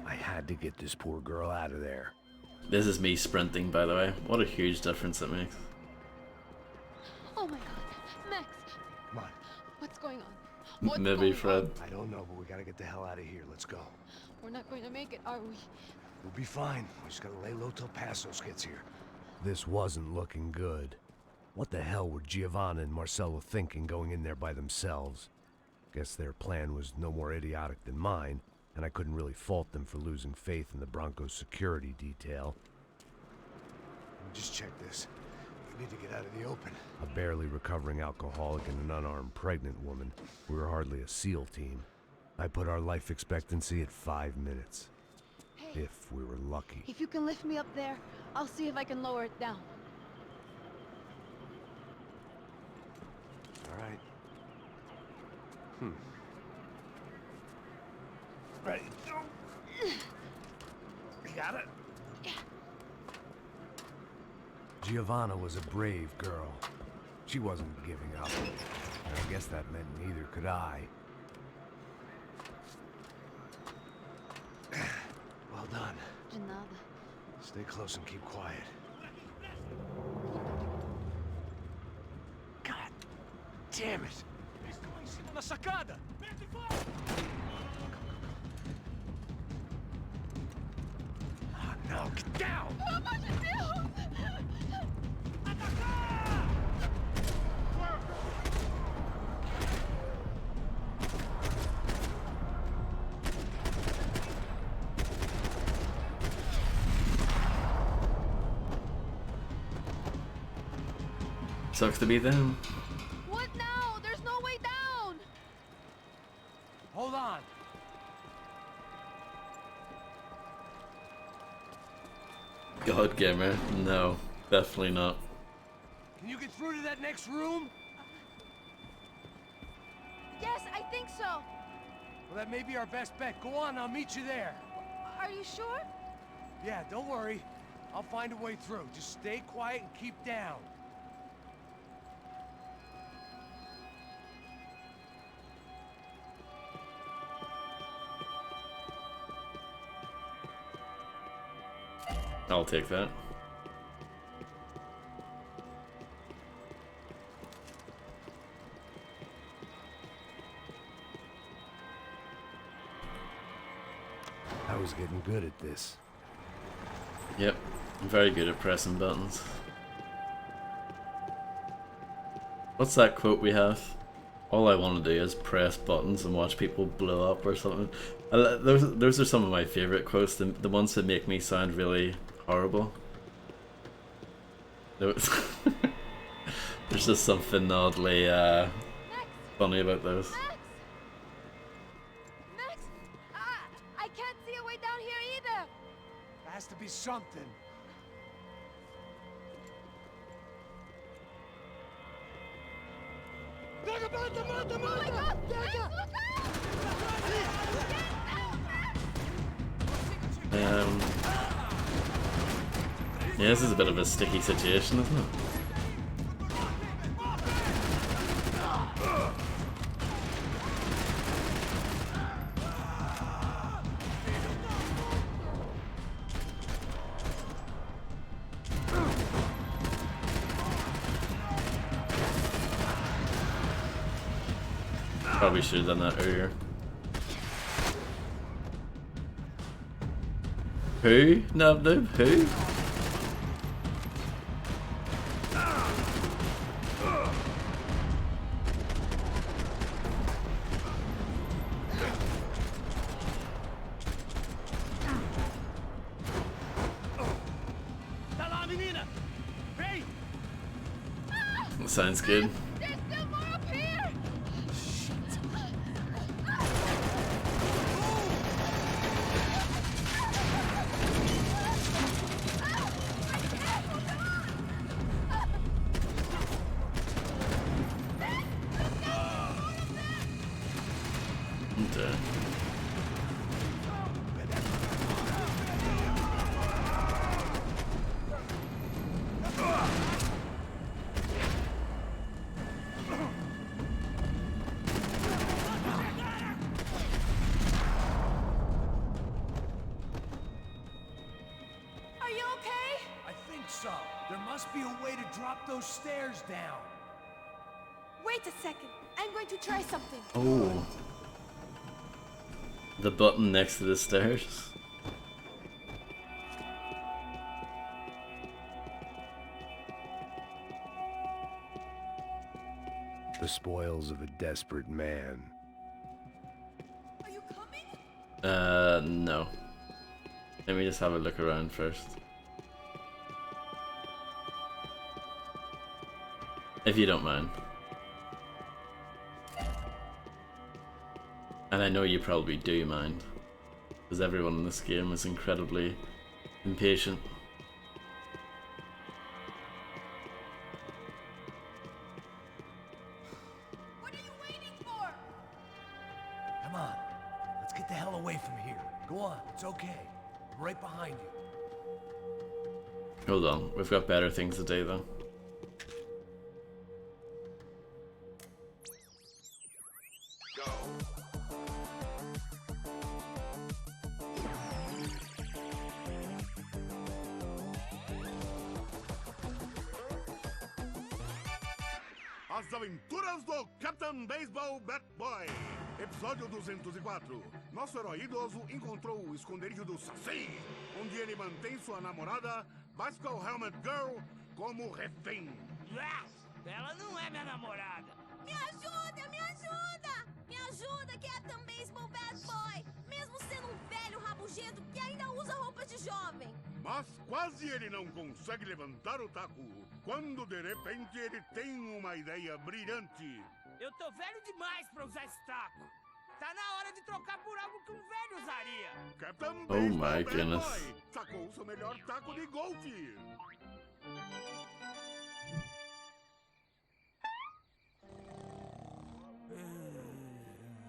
I had to get this poor girl out of there. This is me sprinting, by the way. What a huge difference it makes. Oh my God. Max. Come on. What's going on? What's Maybe, going Fred. on? I don't know, but we gotta get the hell out of here. Let's go. We're not going to make it, are we? We'll be fine. We just gotta lay low till Passos gets here. This wasn't looking good. What the hell were Giovanna and Marcello thinking going in there by themselves? Guess their plan was no more idiotic than mine, and I couldn't really fault them for losing faith in the Broncos security detail. Just check this. We need to get out of the open. A barely recovering alcoholic and an unarmed pregnant woman. We were hardly a SEAL team. I put our life expectancy at 5 minutes. Hey, If we were lucky. if you can lift me up there, I'll see if I can lower it down. All right. Ready? You got it? Giovanna was a brave girl. She wasn't giving up. And I guess that meant neither could I. Well done. De nada. Stay close and keep quiet. God damn it! Estão em cima da sacada! Oh, no, get down! Pelo amor de Deus! Sucks to be them. What now? There's no way down! Hold on. God, gamer. No, definitely not. Can you get through to that next room? Yes, I think so. Well, that may be our best bet. Go on, I'll meet you there. Are you sure? Yeah, don't worry. I'll find a way through. Just stay quiet and keep down. I'll take that. I was getting good at this. Yep, I'm very good at pressing buttons. What's that quote we have? All I want to do is press buttons and watch people blow up or something. Those are some of my favorite quotes, the ones that make me sound really horrible. There's just something oddly funny about those. Max! I can't see a way down here either! There has to be something. Oh my God! Max, look Yeah, this is a bit of a sticky situation, isn't it? Probably should have done that earlier. Who? Nub noob? Who? Sounds good. There's still more up here! I'm dead. Are you okay? I think so. There must be a way to drop those stairs down. Wait a second. I'm going to try something. Oh. The button next to the stairs. The spoils of a desperate man. Are you coming? No. Let me just have a look around first. If you don't mind. And I know you probably do mind, because everyone in this game is incredibly impatient. What are you waiting for? Come on. Let's get the hell away from here. Go on. It's okay. I'm right behind you. Hold on, we've got better things to do though. As Aventuras do Captain Baseball Bat Boy. Episódio 204. Nosso herói idoso encontrou o esconderijo do Saci, onde ele mantém sua namorada, Bicycle Helmet Girl, como refém. Ela não é minha namorada. Me ajuda, me ajuda! Me ajuda, Captain Baseball Bad Boy! Mesmo sendo um velho rabugento que ainda usa roupas de jovem. Mas quase ele não consegue levantar o taco, quando de repente ele tem uma ideia brilhante. Eu tô velho demais pra usar esse taco. Tá na hora de trocar por algo que um velho usaria. Captain Oh my Baseball Bat goodness. Boy sacou seu melhor taco de golfe.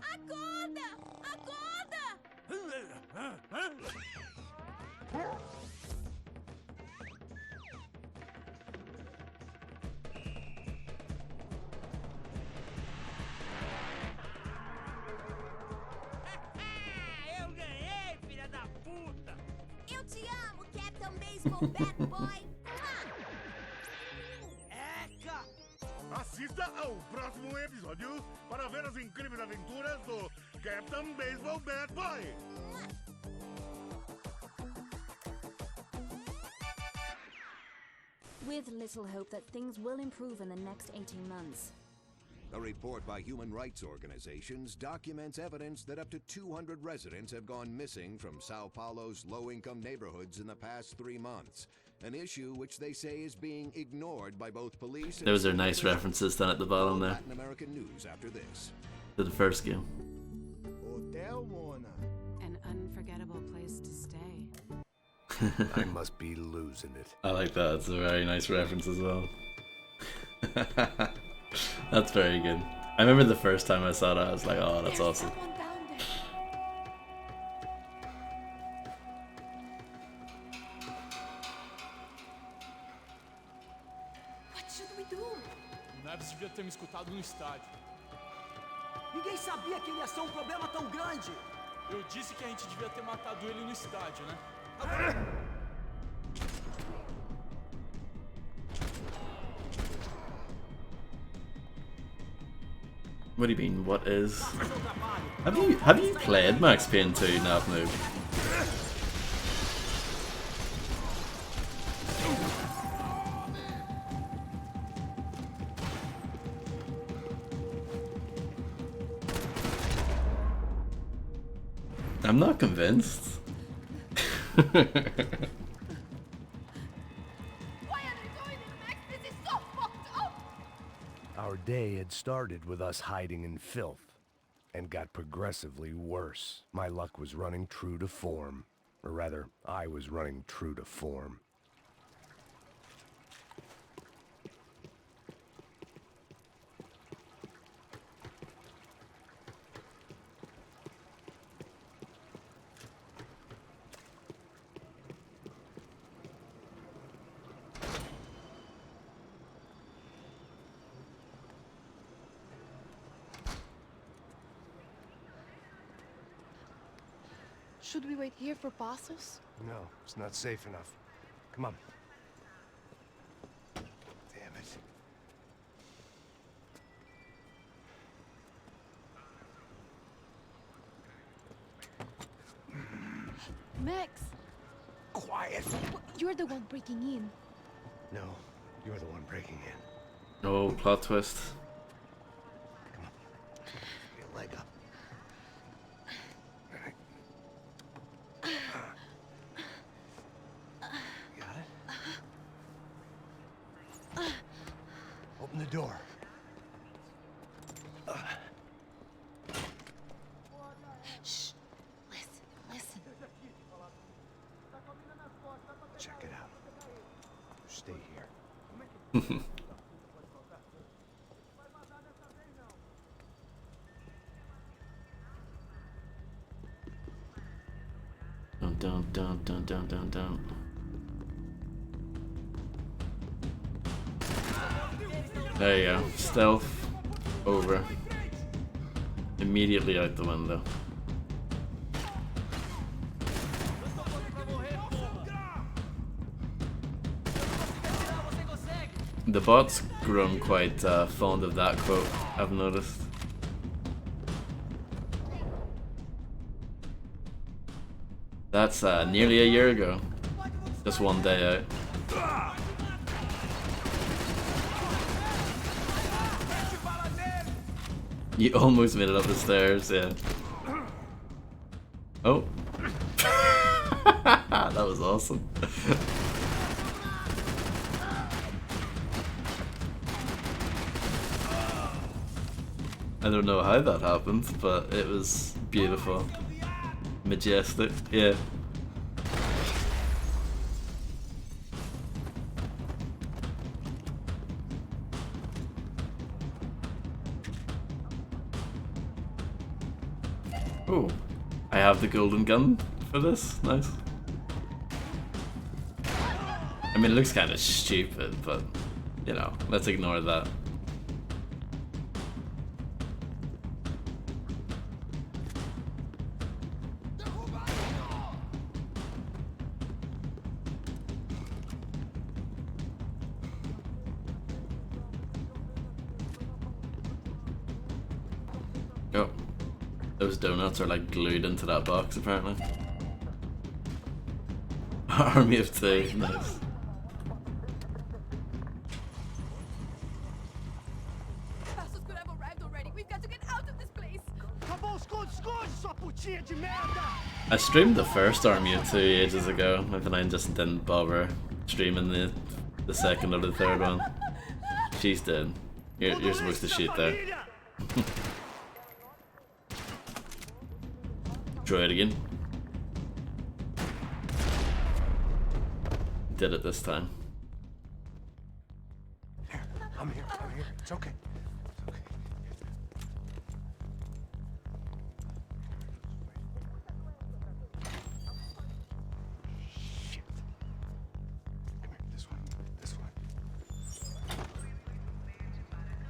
Acorda! Acorda! Eu ganhei, filha da puta! Eu te amo, Captain Baseball Bat Boy! Eca! Assista ao próximo episódio para ver as incríveis aventuras do Captain Baseball Bat Boy. With little hope that things will improve in the next 18 months. A report by human rights organizations documents evidence that up to 200 residents have gone missing from Sao Paulo's low-income neighborhoods in the past 3 months. An issue which they say is being ignored by both police and Those are nice references down at the bottom there. Latin American news after this. To the first game. An unforgettable place to stay. I must be losing it. I like that. It's a very nice reference as well. That's very good. I remember the first time I saw that, I was like, oh, that's awesome. What should we do? O Neves devia ter me escutado no estádio. Ninguém sabia que ele ia ser um problema tão grande. Eu disse que a gente devia ter matado ele no estádio, né? What do you mean? What is? Have you played Max Payne 2, Nav Noob? I'm not convinced. Why are they doing this, Max? This is so fucked up! Our day had started with us hiding in filth, and got progressively worse. My luck was running true to form. Or rather, I was running true to form. Should we wait here for Passos? No, it's not safe enough. Come on. Damn it. Max! Quiet! You're the one breaking in. No, you're the one breaking in. Oh, plot twist. Your leg up. Got it? Open the door. Shh. Listen, listen. Check it out. Stay here. Dun. There you go. Stealth over. Immediately out the window. The bot's grown quite fond of that quote, I've noticed. That's nearly a year ago. Just one day out. You almost made it up the stairs, yeah. Oh. That was awesome. I don't know how that happened, but it was beautiful. Majestic, yeah. Oh, I have the golden gun for this. Nice. I mean, it looks kind of stupid, but you know, let's ignore that. Oh, those donuts are like glued into that box apparently. Army of two, nice. Passos could have arrived already. We've got to get out of this place. I streamed the first Army of Two ages ago, and then I just didn't bother streaming the second or the third one. She's dead. You're supposed to shoot there. Try it again. Did it this time. Here, I'm here. It's okay. It's okay. Shit. Come here, this one.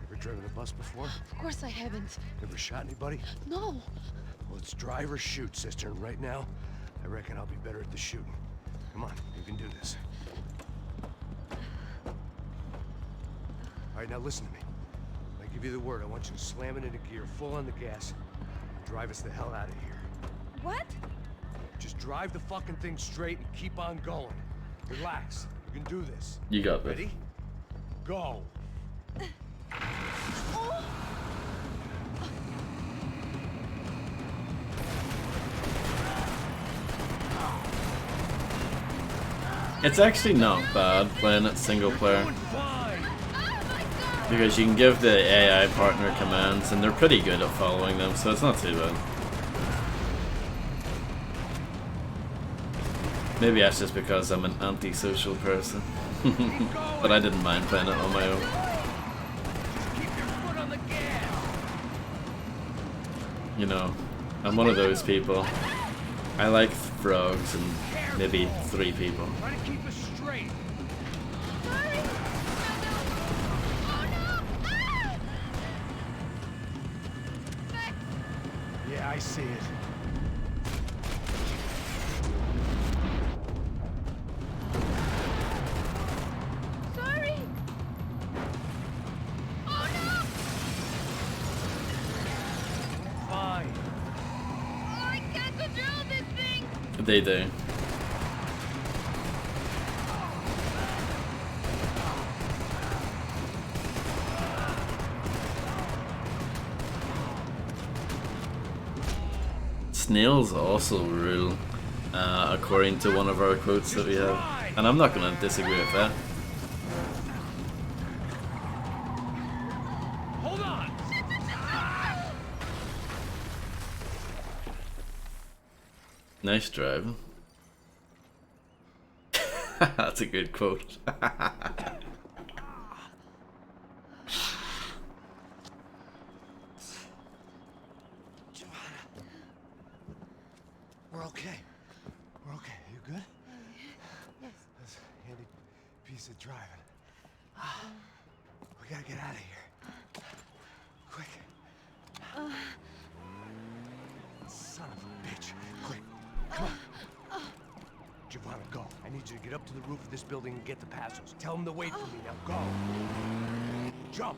Ever driven a bus before? Of course I haven't. Ever shot anybody? No. Well, it's drive or shoot, sister, and right now, I reckon I'll be better at the shooting. Come on, you can do this. All right, now listen to me. When I give you the word, I want you to slam it into gear, full on the gas, and drive us the hell out of here. What? Just drive the fucking thing straight and keep on going. Relax. You can do this. You got this. Ready? Go. It's actually not bad playing it single player, because you can give the AI partner commands and they're pretty good at following them, so it's not too bad. Maybe that's just because I'm an antisocial person, but I didn't mind playing it on my own. You know, I'm one of those people. I like frogs and maybe 3 people. Try to keep us straight. Yeah, I see it. Sorry. Oh no! Fine. Oh, I can't control this thing. They do. Snails also rule, according to one of our quotes that we have, and I'm not going to disagree with that. Hold on. Nice driving. That's a good quote. We're okay. We're okay. You good? Yes. That's a handy piece of driving. We gotta get out of here. Quick. Son of a bitch. Quick. Come on. Giovanna, go. I need you to get up to the roof of this building and get the Passos. Tell them to wait for me now. Go. Jump.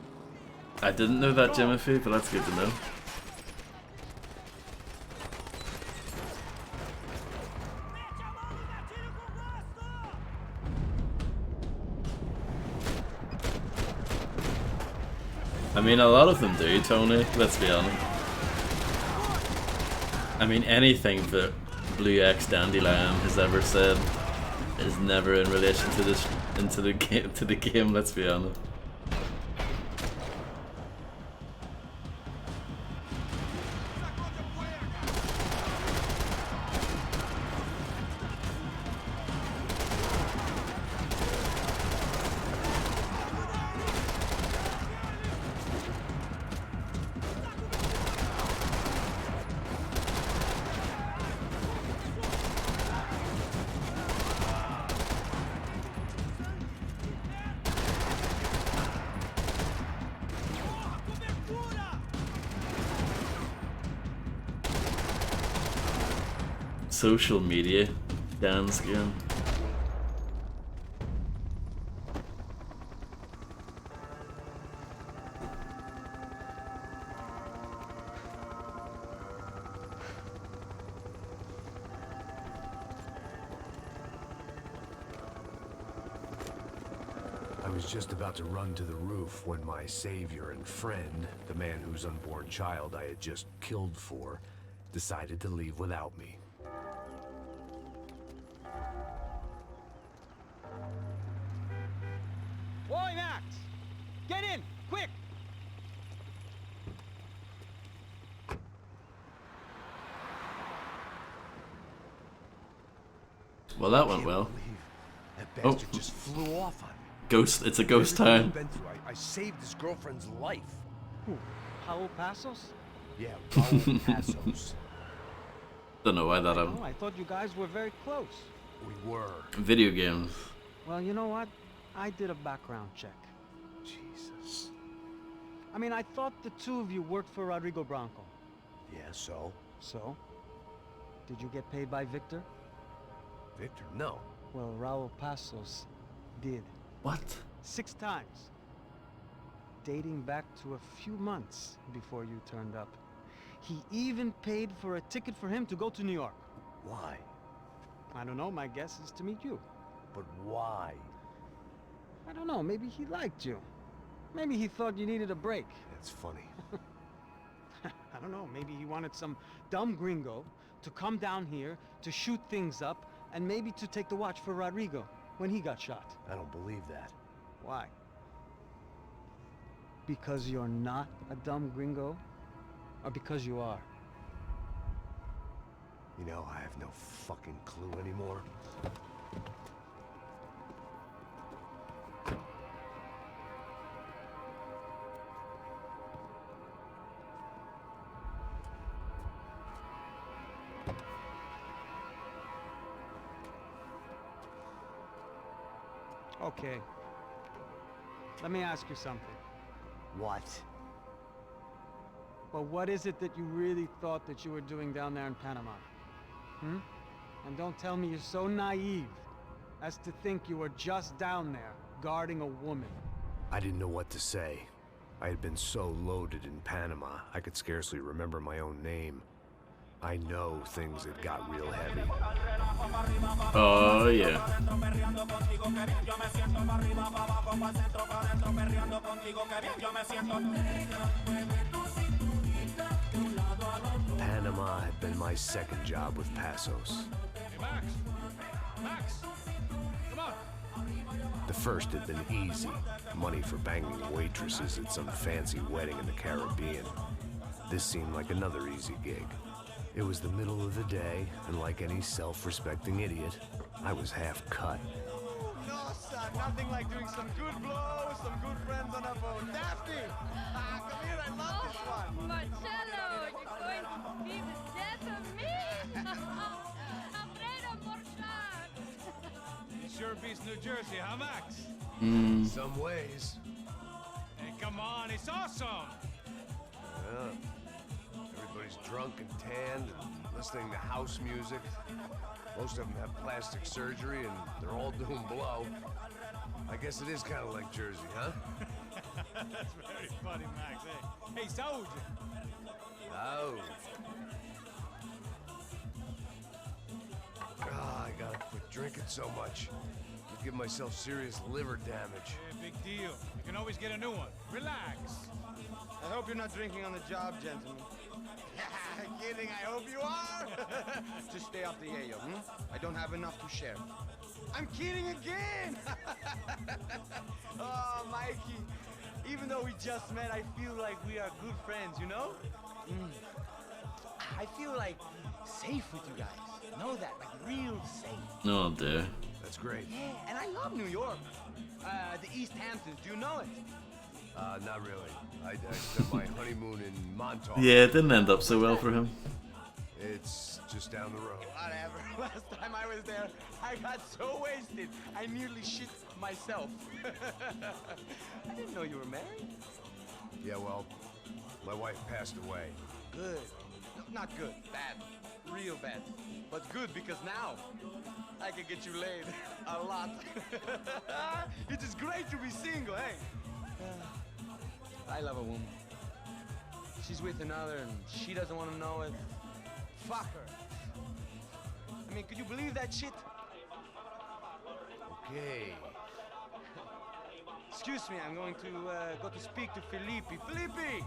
I didn't know that, Timothy, but that's good to know. I mean, a lot of them do, Tony, let's be honest. I mean, anything that Blue X Dandelion has ever said is never in relation to this into the game. Let's be honest. Social media dance game. I was just about to run to the roof when my savior and friend, the man whose unborn child I had just killed for, decided to leave without me. Boy, Max! Get in! Quick! Well, that went well. That bastard just flew off on me. Ghost. It's a ghost Everything town. I've been through, I saved his girlfriend's life. Who? Raul Passos? Yeah, Raul Passos. Don't know why that Oh, I thought you guys were very close. We were. Video games. Well, you know what? I did a background check. Jesus. I mean, I thought the two of you worked for Rodrigo Branco. Yeah, so? So? Did you get paid by Victor? Victor? No. Well, Raul Passos did. What? 6 times. Dating back to a few months before you turned up. He even paid for a ticket for him to go to New York. Why? I don't know, my guess is to meet you. But why? I don't know, maybe he liked you. Maybe he thought you needed a break. That's funny. I don't know, maybe he wanted some dumb gringo to come down here to shoot things up and maybe to take the watch for Rodrigo when he got shot. I don't believe that. Why? Because you're not a dumb gringo? Or because you are? You know, I have no fucking clue anymore. Okay. Let me ask you something. What? Well, what is it that you really thought that you were doing down there in Panama? Hmm? And don't tell me you're so naive as to think you were just down there, guarding a woman. I didn't know what to say. I had been so loaded in Panama, I could scarcely remember my own name. I know things had got real heavy. Oh, yeah. Panama had been my second job with Passos. Hey, Max! Max! Come on! The first had been easy. Money for banging waitresses at some fancy wedding in the Caribbean. This seemed like another easy gig. It was the middle of the day, and like any self-respecting idiot, I was half cut. No, son, nothing like doing some good blows, some good friends on a boat. Daphne! Come here, I love this one. Marcello, you're going to be the death of me! Alfredo Morchan! It sure beats New Jersey, huh, Max? Some ways. Hey, come on, it's awesome! Yeah. Everybody's drunk and tanned and listening to house music. Most of them have plastic surgery and they're all doing blow. I guess it is kind of like Jersey, huh? That's very funny, Max. Hey, soldier! Oh. I gotta quit drinking so much. to give myself serious liver damage. Yeah, big deal. You can always get a new one. Relax. I hope you're not drinking on the job, gentlemen. Kidding, I hope you are. Just stay off the yayo, I don't have enough to share. I'm kidding again. Oh, Mikey. Even though we just met, I feel like we are good friends, you know? I feel like safe with you guys. Know that? Like real safe. Oh dear. That's great. Yeah, and I love New York. The East Hamptons, do you know it? Not really. I spent my honeymoon in Montauk. Yeah, it didn't end up so well for him. It's just down the road. Whatever. Last time I was there, I got so wasted, I nearly shit myself. I didn't know you were married. Yeah, well, my wife passed away. Good. Not good. Bad. Real bad. But good because now I can get you laid a lot. It is great to be single, hey? I love a woman. She's with another and she doesn't want to know it. Fuck her. I mean, could you believe that shit? Okay. Excuse me, I'm going to go to speak to Felipe. Felipe!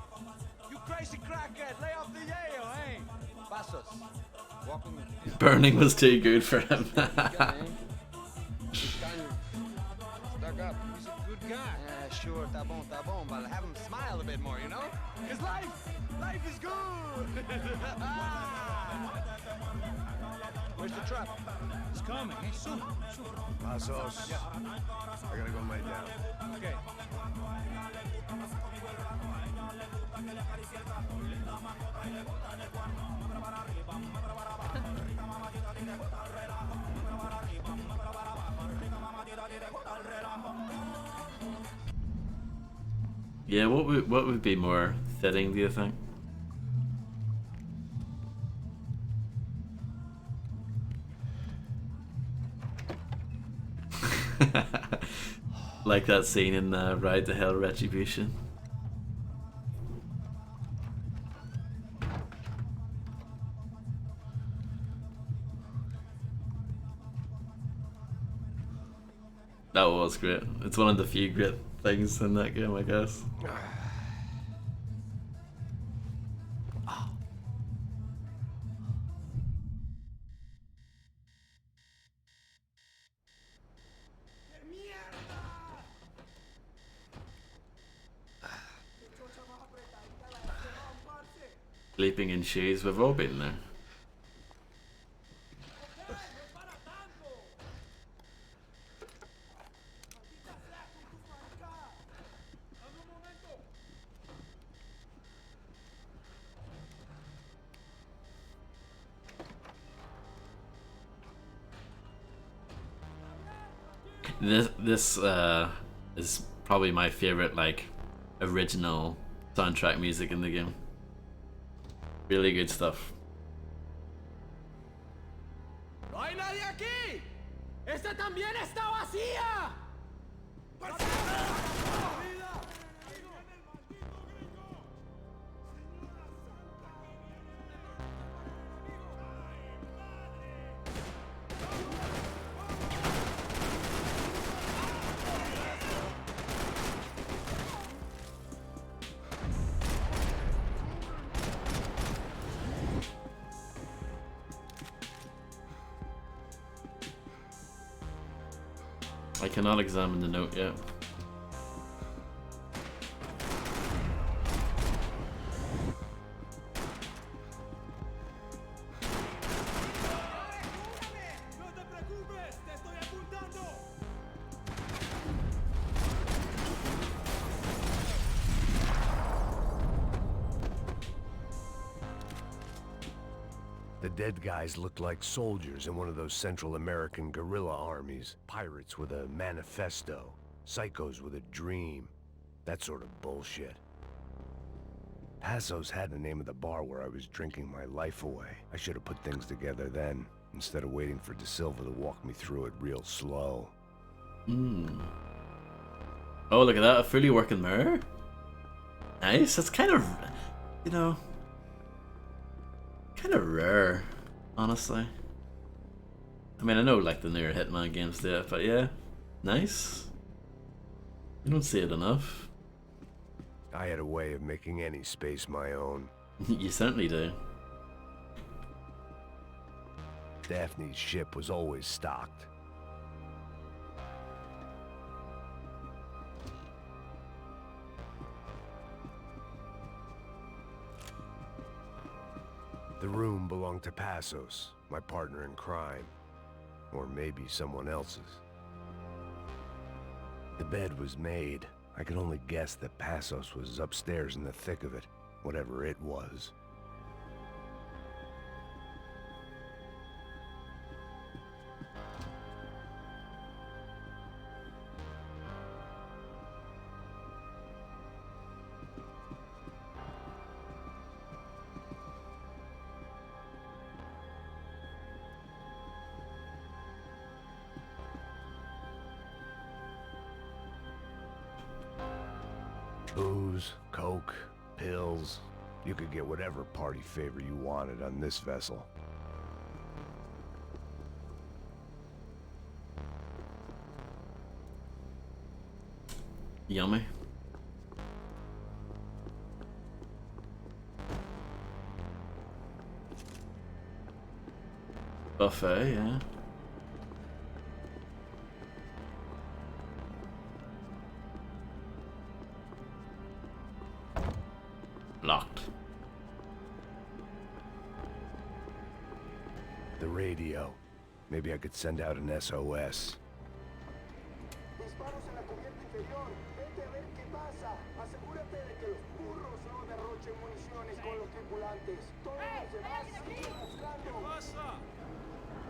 You crazy crackhead, lay off the yayo, hey? Pasos. Walk with me. Burning was too good for him. Stuck up. He's a good guy. Yeah, sure, tá bom, but have him smile a bit more, you know? Because life is good! Where's the truck? It's coming. Hey, soon. Pasos. Yeah. I gotta go lay down. Okay. Yeah, what would be more fitting, do you think? Like that scene in Ride to Hell Retribution. That was great. It's one of the few great things in that game, I guess. Sleeping in shoes, we've all been there. This is probably my favorite like original soundtrack music in the game. Really good stuff. ¡No hay nadie aquí! ¡Esta también está vacía! I cannot examine the note yet. The dead guys looked like soldiers in one of those Central American guerrilla armies. Pirates with a manifesto. Psychos with a dream. That sort of bullshit. Passos had the name of the bar where I was drinking my life away. I should have put things together then, instead of waiting for De Silva to walk me through it real slow. Oh, look at that, a fully working mirror. Nice, that's kind of, you know, kind of rare, honestly. I mean, I know like the newer Hitman games do it, but yeah, Nice. You don't see it enough. I had a way of making any space my own. You certainly do. Daphne's ship was always stocked. The room belonged to Passos, my partner in crime. Or maybe someone else's. The bed was made. I could only guess that Passos was upstairs in the thick of it, whatever it was. Booze, coke, pills. You could get whatever party favor you wanted on this vessel. Yummy. Buffet, yeah. Locked. The radio. Maybe I could send out an SOS. Disparos en la cubierta inferior. Vete a ver qué pasa. Asegúrate de que los burros no derrochen municiones con los tripulantes. Todos los demás siguen buscando.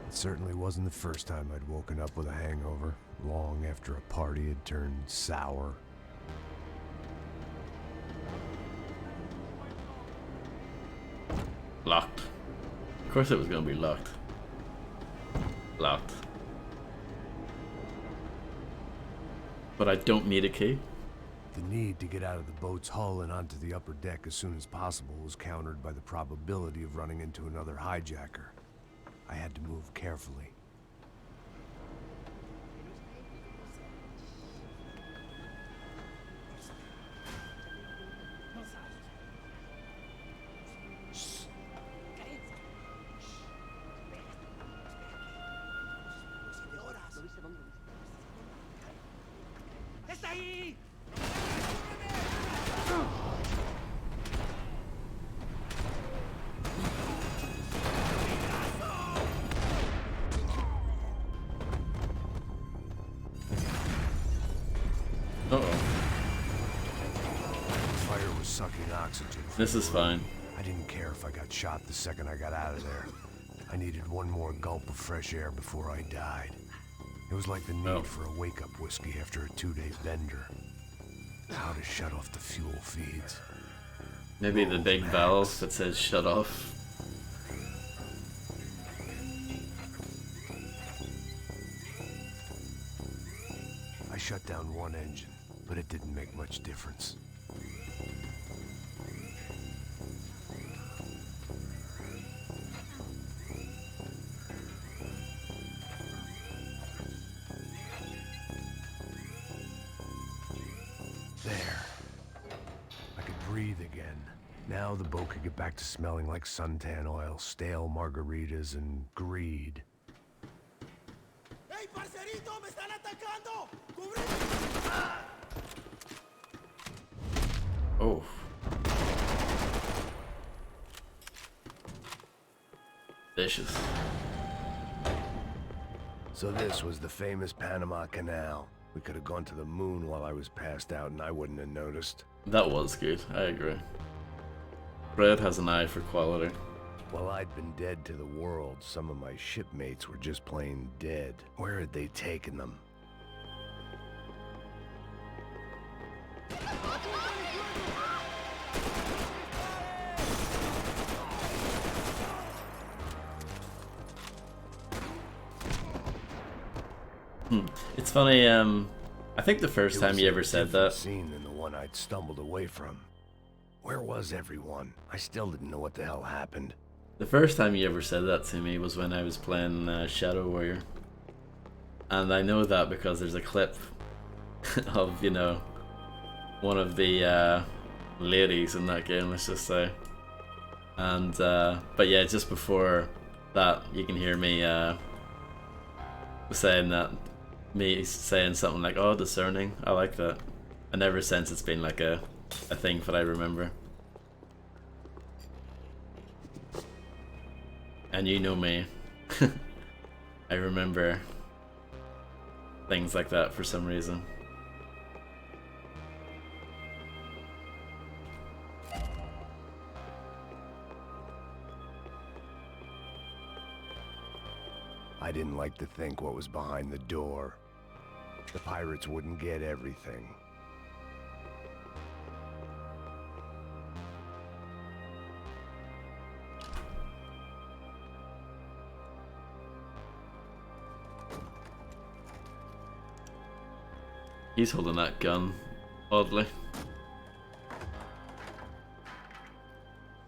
It certainly wasn't the first time I'd woken up with a hangover, long after a party had turned sour. Locked. Of course it was gonna be locked. Locked. But I don't need a key. The need to get out of the boat's hull and onto the upper deck as soon as possible was countered by the probability of running into another hijacker. I had to move carefully. ¡Está ahí! Uh-oh. Fire was sucking oxygen. This is fine. I didn't care if I got shot the second I got out of there. I needed one more gulp of fresh air before I died. It was like the need for a wake-up whiskey after a 2-day bender. How to shut off the fuel feeds. Maybe the big valve that says shut off. I shut down one engine, but it didn't make much difference. There. I could breathe again. Now the boat could get back to smelling like suntan oil, stale margaritas, and greed. ¡Ey, parcerito! ¡Me están atacando! Oh. Vicious. So this was the famous Panama Canal. We could have gone to the moon while I was passed out and I wouldn't have noticed. That was good, I agree. Red has an eye for quality. While I'd been dead to the world, some of my shipmates were just plain dead. Where had they taken them? It's funny, I think the first time you ever said that. Scene than the one I'd stumbled away from. Where was everyone? I still didn't know what the hell happened. The first time you ever said that to me was when I was playing Shadow Warrior. And I know that because there's a clip of, you know, one of the ladies in that game, let's just say. And but yeah, just before that, you can hear me saying something like, "Oh, discerning." I like that. And ever since, it's been like a thing that I remember. And you know me. I remember things like that for some reason. I didn't like to think what was behind the door. The pirates wouldn't get everything. He's holding that gun, oddly.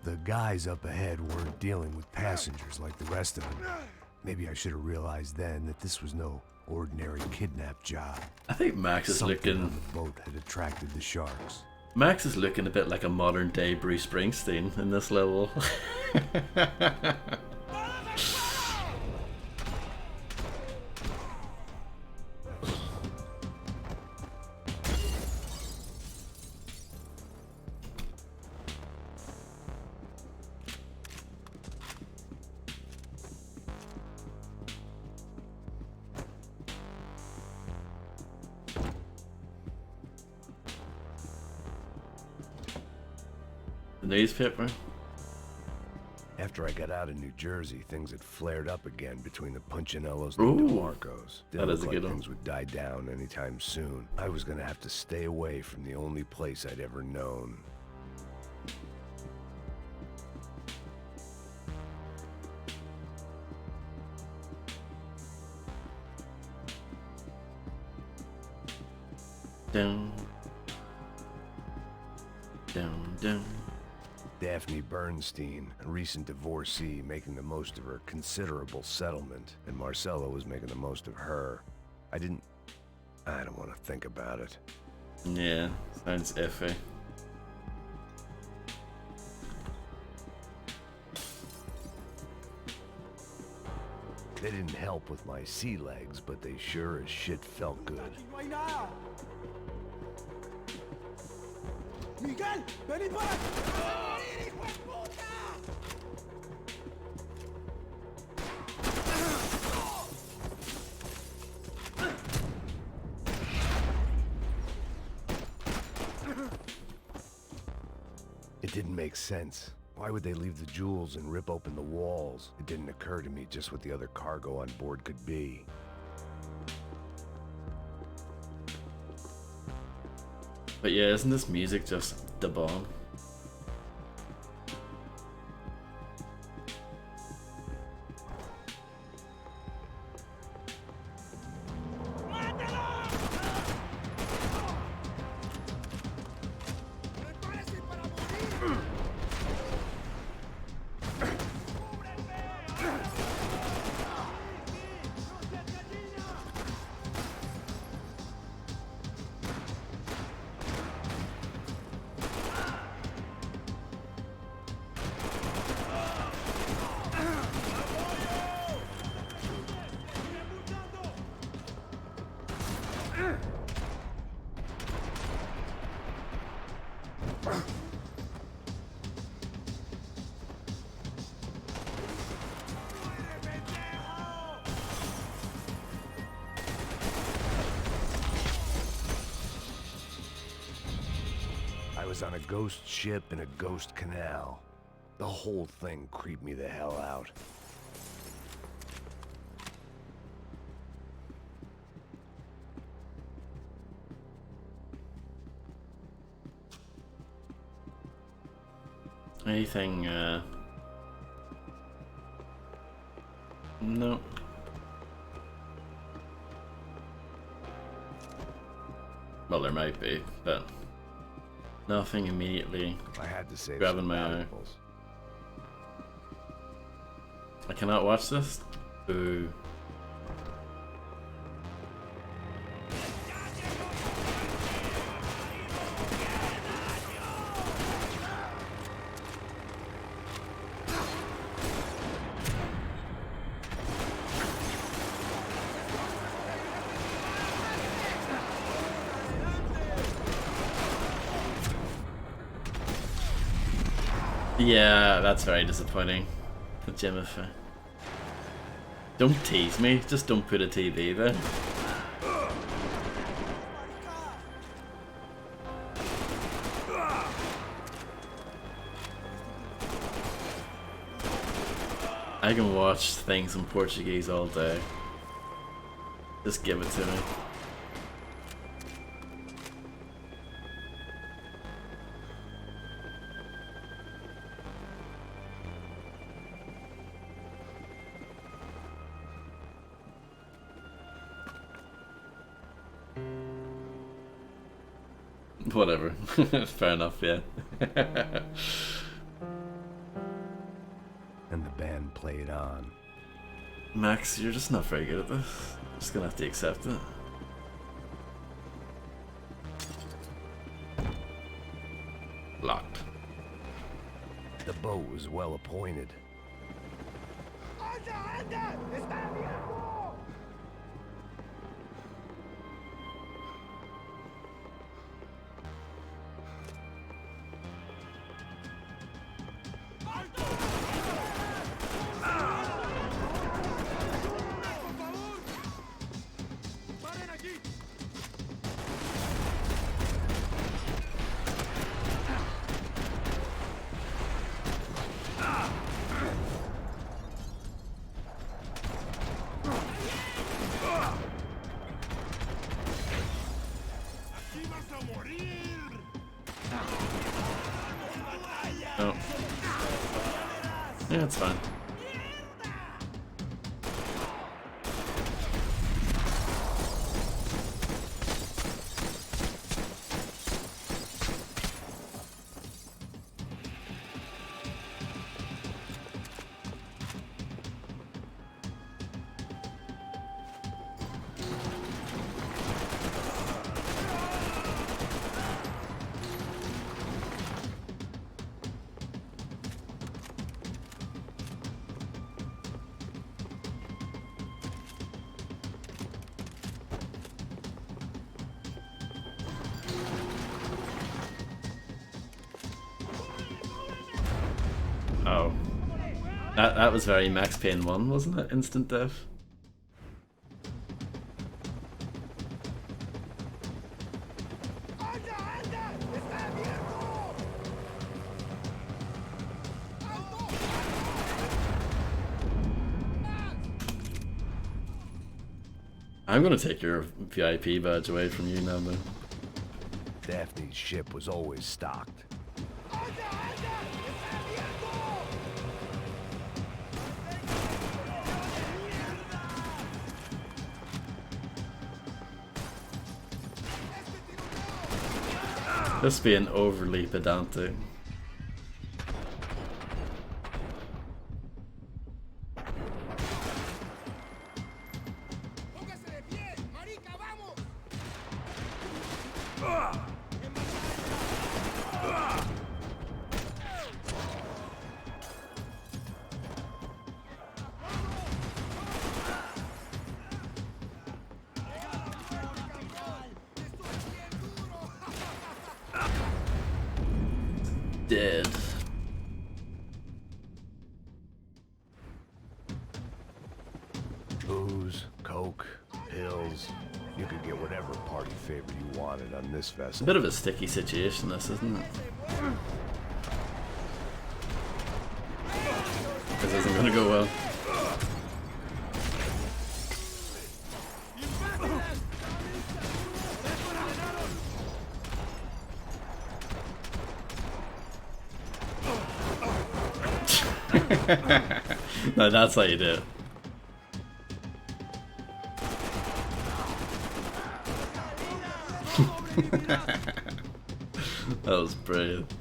The guys up ahead weren't dealing with passengers like the rest of them. Maybe I should have realized then that this was no ordinary kidnap job. I think Max is looking... on the boat had attracted the sharks. Max is looking a bit like a modern day Bruce Springsteen in this level. The newspaper? After I got out of New Jersey, things had flared up again between the Punchinellos and the DeMarcos. Didn't that is look a like good one. things would die down anytime soon. I was gonna have to stay away from the only place I'd ever known. Down. Down, down. Daphne Bernstein, a recent divorcee, making the most of her considerable settlement, and Marcella was making the most of her. I don't want to think about it. Yeah, sounds iffy. They didn't help with my sea legs, but they sure as shit felt good. Right now. Miguel, vení para acá. ¡Hijo de puta! It didn't make sense. Why would they leave the jewels and rip open the walls? It didn't occur to me just what the other cargo on board could be. But yeah, isn't this music just the bomb? I was on a ghost ship in a ghost canal. The whole thing creeped me the hell out. Anything, no. Well, there might be, but nothing immediately I had to save grabbing some my eye. valuables. I cannot watch this? Boo. Yeah, that's very disappointing. The Jimmy. Don't tease me, just don't put a TV there. I can watch things in Portuguese all day. Just give it to me. Whatever. Fair enough, yeah. And the band played on. Max, you're just not very good at this. Just gonna have to accept it. Locked. The boat was well appointed. Oh. Yeah, it's fine. Oh. That was very Max Payne 1, wasn't it? Instant death. I'm gonna take your VIP badge away from you now, though. Daphne's ship was always stocked. Just being overly pedantic. Dead. Booze, coke, pills. You could get whatever party favor you wanted on this It's a vessel. bit of a sticky situation, this, isn't it? This isn't gonna go well. No, that's how you do it. That was brilliant.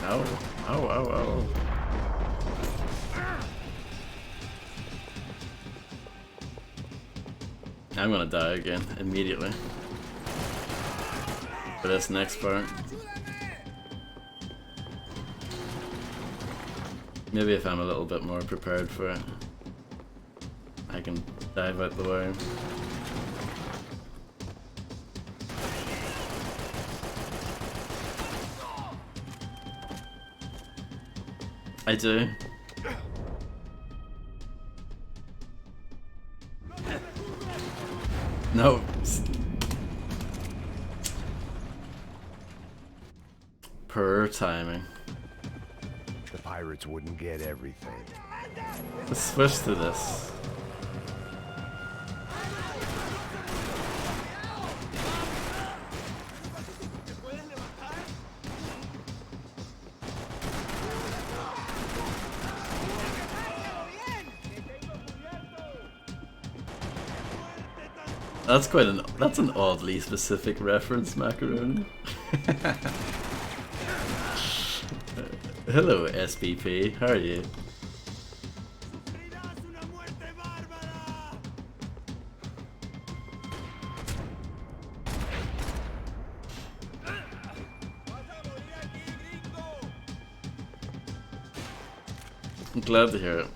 Oh. I'm gonna die again immediately for this next part. Maybe if I'm a little bit more prepared for it, I can dive out the way. I do. No. Per timing. The pirates wouldn't get everything. Let's switch to this. That's an oddly specific reference, Macaroni. Hello, SPP. How are you? I'm glad to hear it.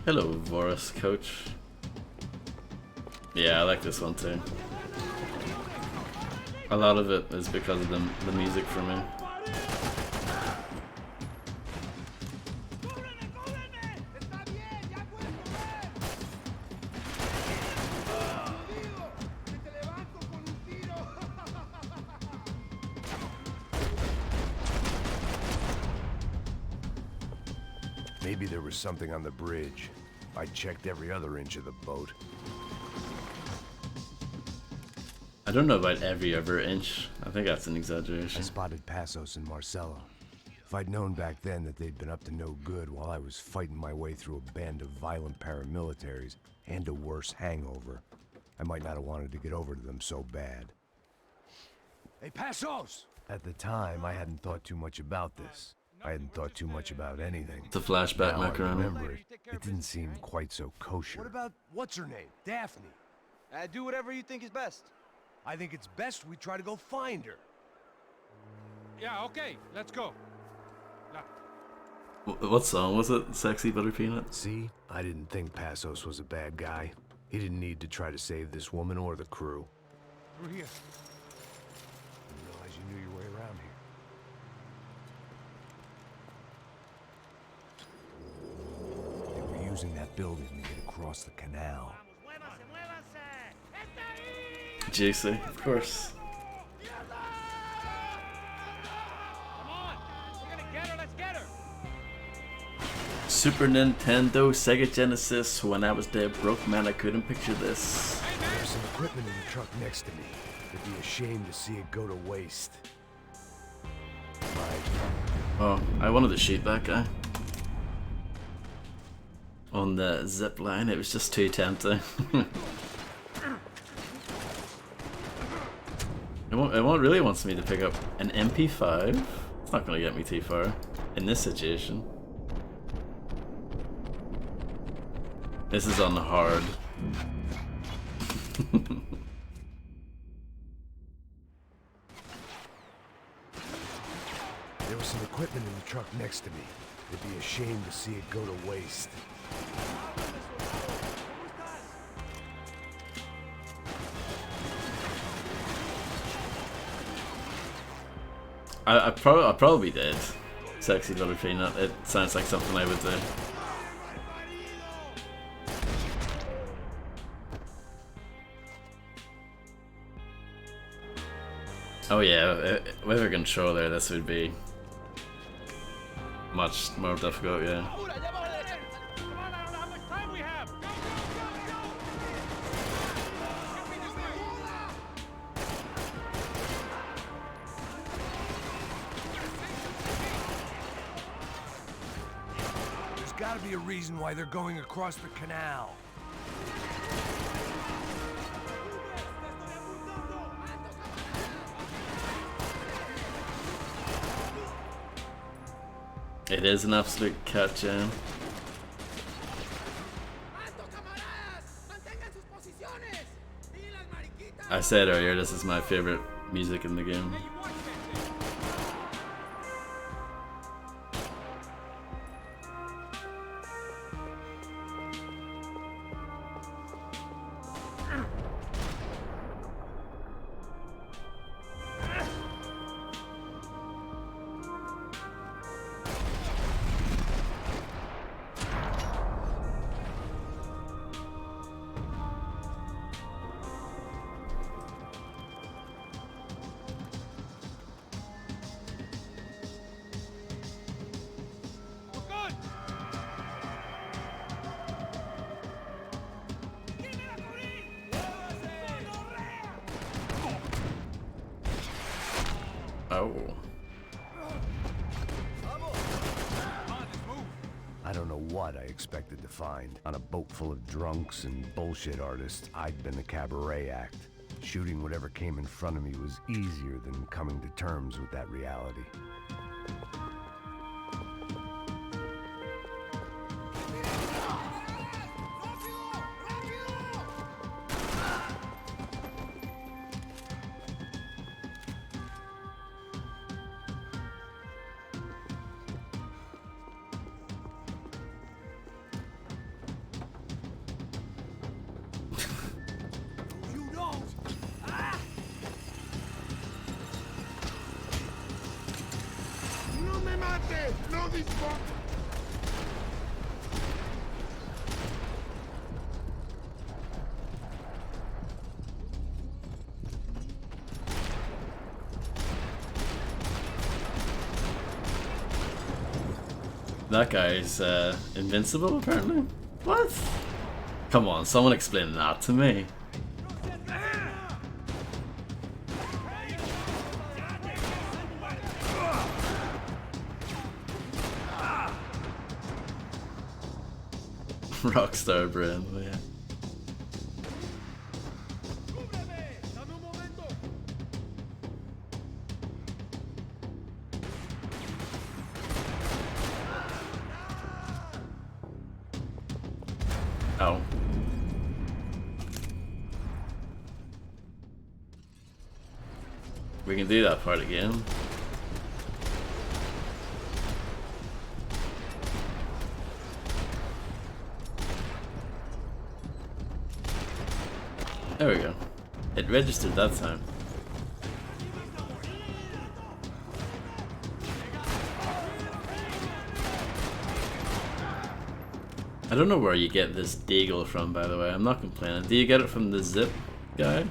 Hello, Voris Coach. Yeah, I like this one too. A lot of it is because of the music for me. Maybe there was something on the bridge. I checked every other inch of the boat. I don't know about every other inch. I think that's an exaggeration. I spotted Passos and Marcelo. If I'd known back then that they'd been up to no good while I was fighting my way through a band of violent paramilitaries and a worse hangover, I might not have wanted to get over to them so bad. Hey, Passos! At the time, I hadn't thought too much about this. I hadn't thought too much about anything. It's a flashback, now Macaroni. I remember it. It didn't seem quite so kosher. What about, what's her name? Daphne? Do whatever you think is best. I think it's best we try to go find her. Yeah, okay, let's go. What song was it? Sexy Butter Peanut? See? I didn't think Passos was a bad guy. He didn't need to try to save this woman or the crew. Through here. Didn't realize you knew your way around here. They were using that building to get across the canal. Juicy, of course. Come on! We're gonna get her, let's get her! Super Nintendo, Sega Genesis. When I was there broke, man, I couldn't picture this. There's some equipment in the truck next to me. It'd be a shame to see it go to waste. Oh, I wanted to shoot that guy on the zip line. It was just too tempting. It really wants me to pick up an MP5. It's not going to get me too far in this situation. This is on hard. There was some equipment in the truck next to me. It'd be a shame to see it go to waste. I probably did. Sexy Butter Peanut. It sounds like something I would do. Oh yeah, with a controller this would be much more difficult, yeah. gotta be a reason why they're going across the canal. It is an absolute cat jam. I said earlier, this is my favorite music in the game. Oh. I don't know what I expected to find. On a boat full of drunks and bullshit artists, I'd been the cabaret act. Shooting whatever came in front of me was easier than coming to terms with that reality. That guy's invincible, apparently? What? Come on, someone explain that to me. Rockstar brand, yeah. Oh. We can do that part again. There we go. It registered that time. I don't know where you get this deagle from, by the way. I'm not complaining. Do you get it from the zip guy?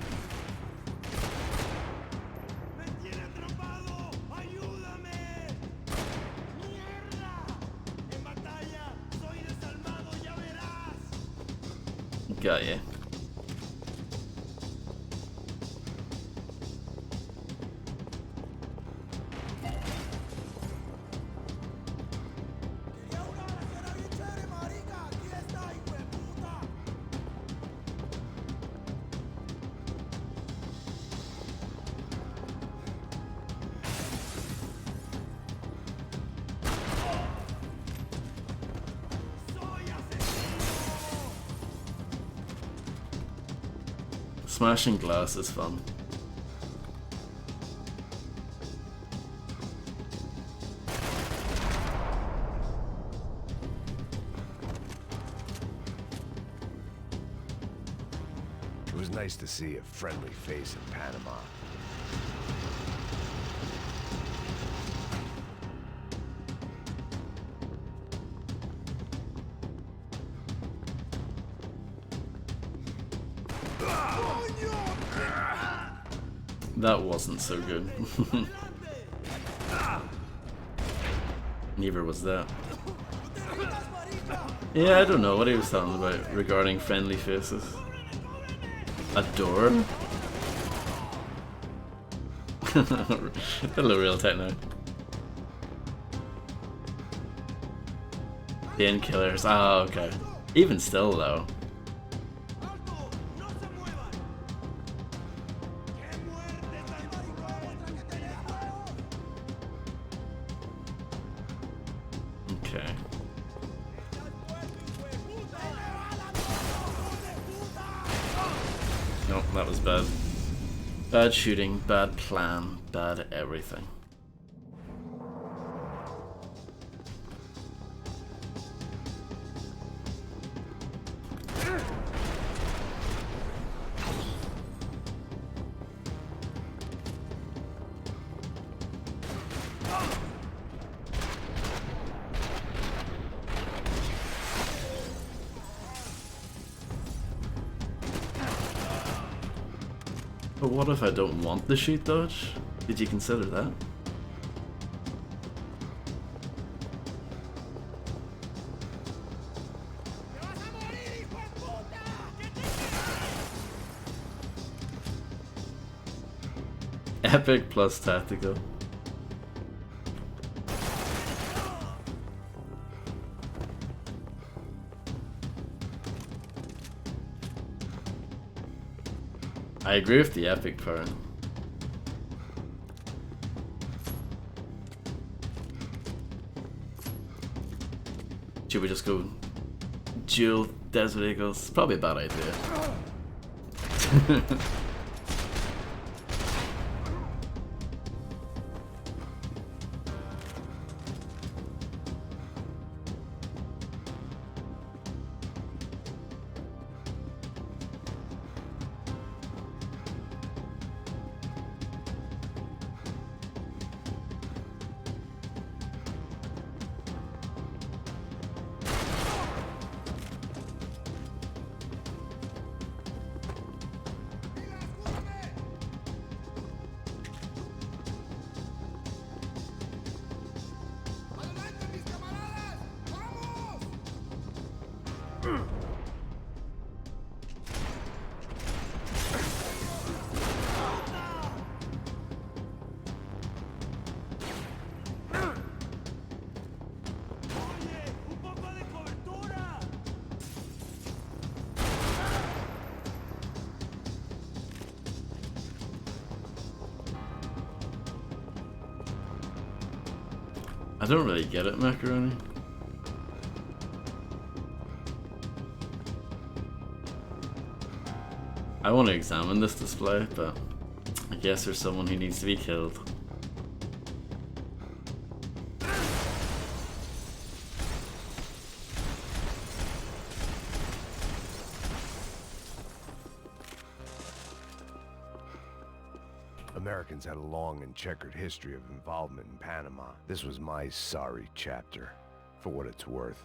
Got ya. Smashing glass is fun. It was nice to see a friendly face in Panama. That wasn't so good. Neither was that. Yeah, I don't know what he was talking about regarding friendly faces. A door? Hello, real techno. Painkillers. Oh, okay. Even still, though. Okay. Nope, that was bad. Bad shooting, bad plan, bad everything. But what if I don't want the shoot dodge? Did you consider that? Epic plus tactical. I agree with the epic part. Should we just go dual Desert Eagles? Probably a bad idea. I don't really get it, Macaroni. I want to examine this display, but I guess there's someone who needs to be killed. Americans had a long and checkered history of involvement in Panama. This was my sorry chapter, for what it's worth.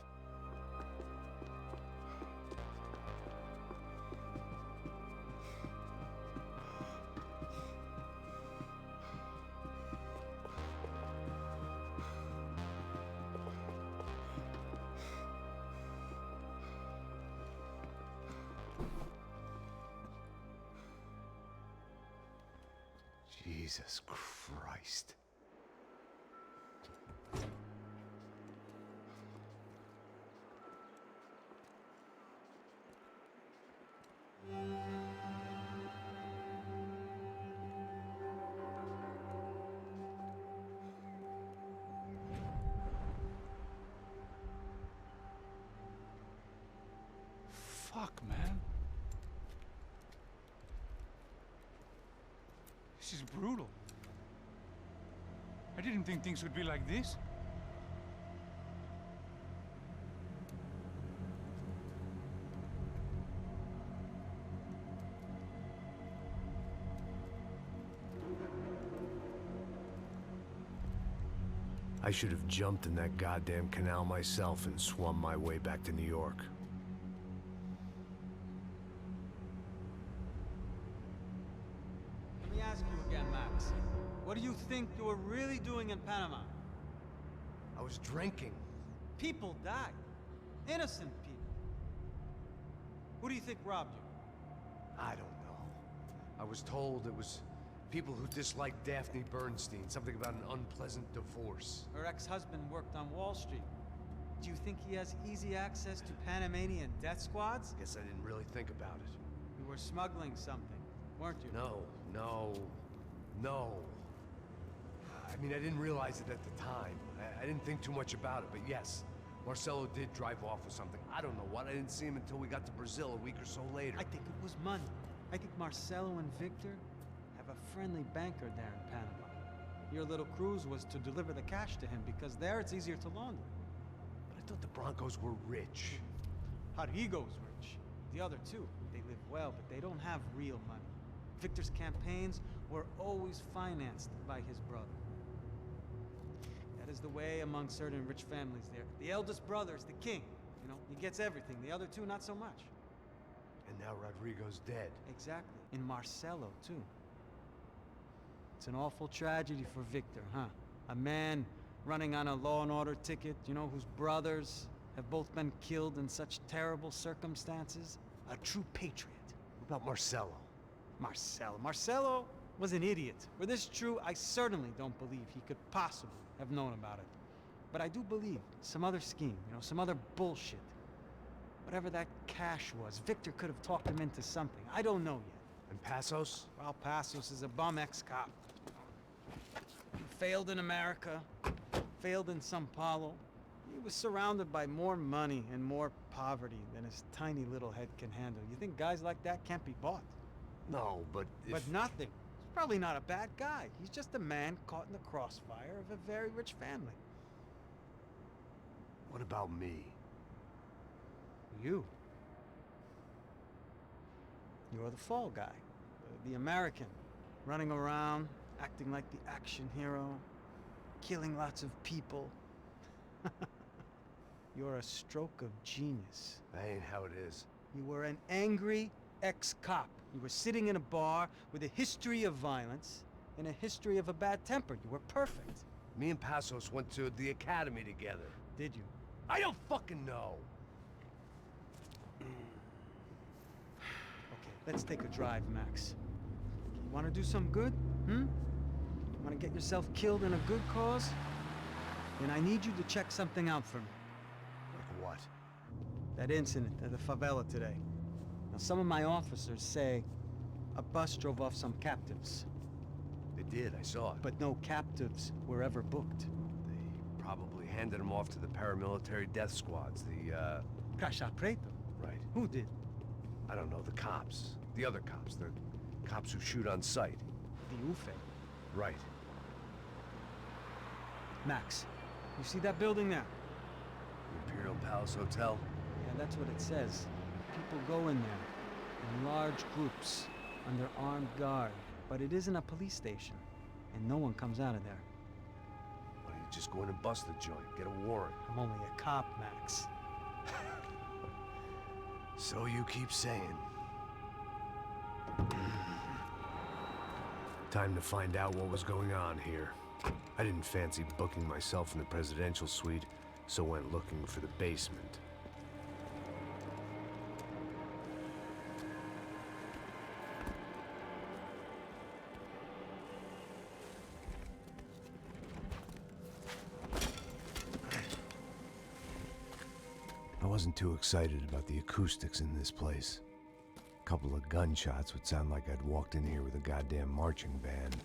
Jesus Christ. Fuck, man. This is brutal. I didn't think things would be like this. I should have jumped in that goddamn canal myself and swum my way back to New York. Let me ask you again, Max. What do you think you were really doing in Panama? I was drinking. People died. Innocent people. Who do you think robbed you? I don't know. I was told it was people who disliked Daphne Bernstein, something about an unpleasant divorce. Her ex-husband worked on Wall Street. Do you think he has easy access to Panamanian death squads? Guess I didn't really think about it. You were smuggling something, weren't you? No. I mean, I didn't realize it at the time. I didn't think too much about it, but yes, Marcelo did drive off with something. I don't know what. I didn't see him until we got to Brazil a week or so later. I think it was money. I think Marcelo and Victor have a friendly banker there in Panama. Your little cruise was to deliver the cash to him because there it's easier to launder. But I thought the Broncos were rich. Rodrigo's rich. The other two, they live well, but they don't have real money. Victor's campaigns were always financed by his brother. That is the way among certain rich families there. The eldest brother is the king. You know, he gets everything. The other two, not so much. And now Rodrigo's dead. Exactly. And Marcelo, too. It's an awful tragedy for Victor, huh? A man running on a law and order ticket, you know, whose brothers have both been killed in such terrible circumstances. A true patriot. What about Marcelo? Marcelo was an idiot. Were this true, I certainly don't believe he could possibly have known about it. But I do believe some other scheme, you know, some other bullshit. Whatever that cash was, Victor could have talked him into something. I don't know yet. And Passos? Well, Passos is a bum ex-cop. He failed in America, failed in São Paulo. He was surrounded by more money and more poverty than his tiny little head can handle. You think guys like that can't be bought? No, but But nothing. He's probably not a bad guy. He's just a man caught in the crossfire of a very rich family. What about me? You. You're the fall guy. The American. Running around, acting like the action hero. Killing lots of people. You're a stroke of genius. That ain't how it is. You were an angry ex-cop. You were sitting in a bar with a history of violence and a history of a bad temper. You were perfect. Me and Passos went to the academy together. Did you? I don't fucking know. Okay, let's take a drive, Max. You want to do some good? Want to get yourself killed in a good cause? Then I need you to check something out for me. Like what? That incident at the favela today. Now, some of my officers say a bus drove off some captives. They did, I saw it. But no captives were ever booked. They probably handed them off to the paramilitary death squads, the, Crasha Preto? Right. Who did? I don't know, the cops. The other cops. The cops who shoot on sight. The UFE. Right. Max, you see that building there? The Imperial Palace Hotel? Yeah, that's what it says. People go in there in large groups under armed guard, but it isn't a police station, and no one comes out of there. Why don't you just go in and bust the joint, get a warrant? I'm only a cop, Max. So you keep saying. Time to find out what was going on here. I didn't fancy booking myself in the presidential suite, so went looking for the basement. I wasn't too excited about the acoustics in this place. A couple of gunshots would sound like I'd walked in here with a goddamn marching band.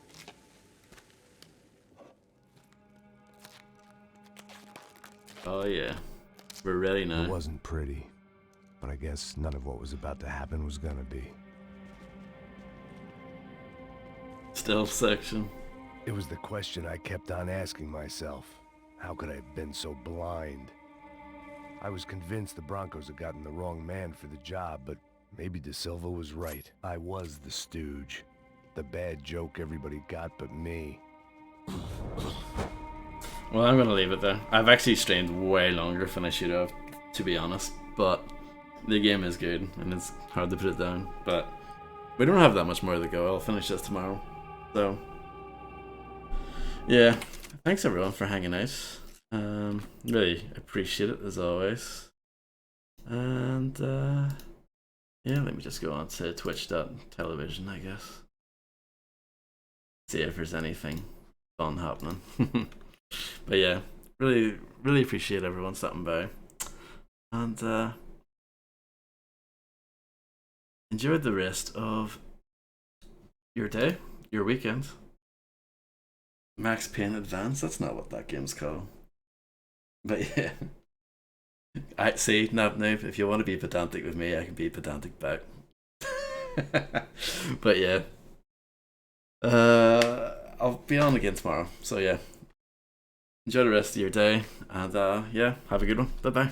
Oh yeah, we're ready now. It wasn't pretty, but I guess none of what was about to happen was gonna be. Stealth section. It was the question I kept on asking myself. How could I have been so blind? I was convinced the Broncos had gotten the wrong man for the job, but maybe De Silva was right. I was the stooge. The bad joke everybody got but me. Well, I'm gonna leave it there. I've actually streamed way longer than I should have, to be honest. But the game is good, and it's hard to put it down. But we don't have that much more to go. I'll finish this tomorrow. So, yeah. Thanks everyone for hanging out. Really appreciate it as always. And yeah, let me just go on to twitch.tv, I guess. See if there's anything fun happening. But yeah, really appreciate everyone stopping by, and enjoy the rest of your day, your weekend. Max Payne Advance. That's not what that game's called. But yeah. I see, Nab Noob, if you want to be pedantic with me, I can be pedantic back. But yeah. I'll be on again tomorrow. So yeah. Enjoy the rest of your day, and yeah, have a good one. Bye bye.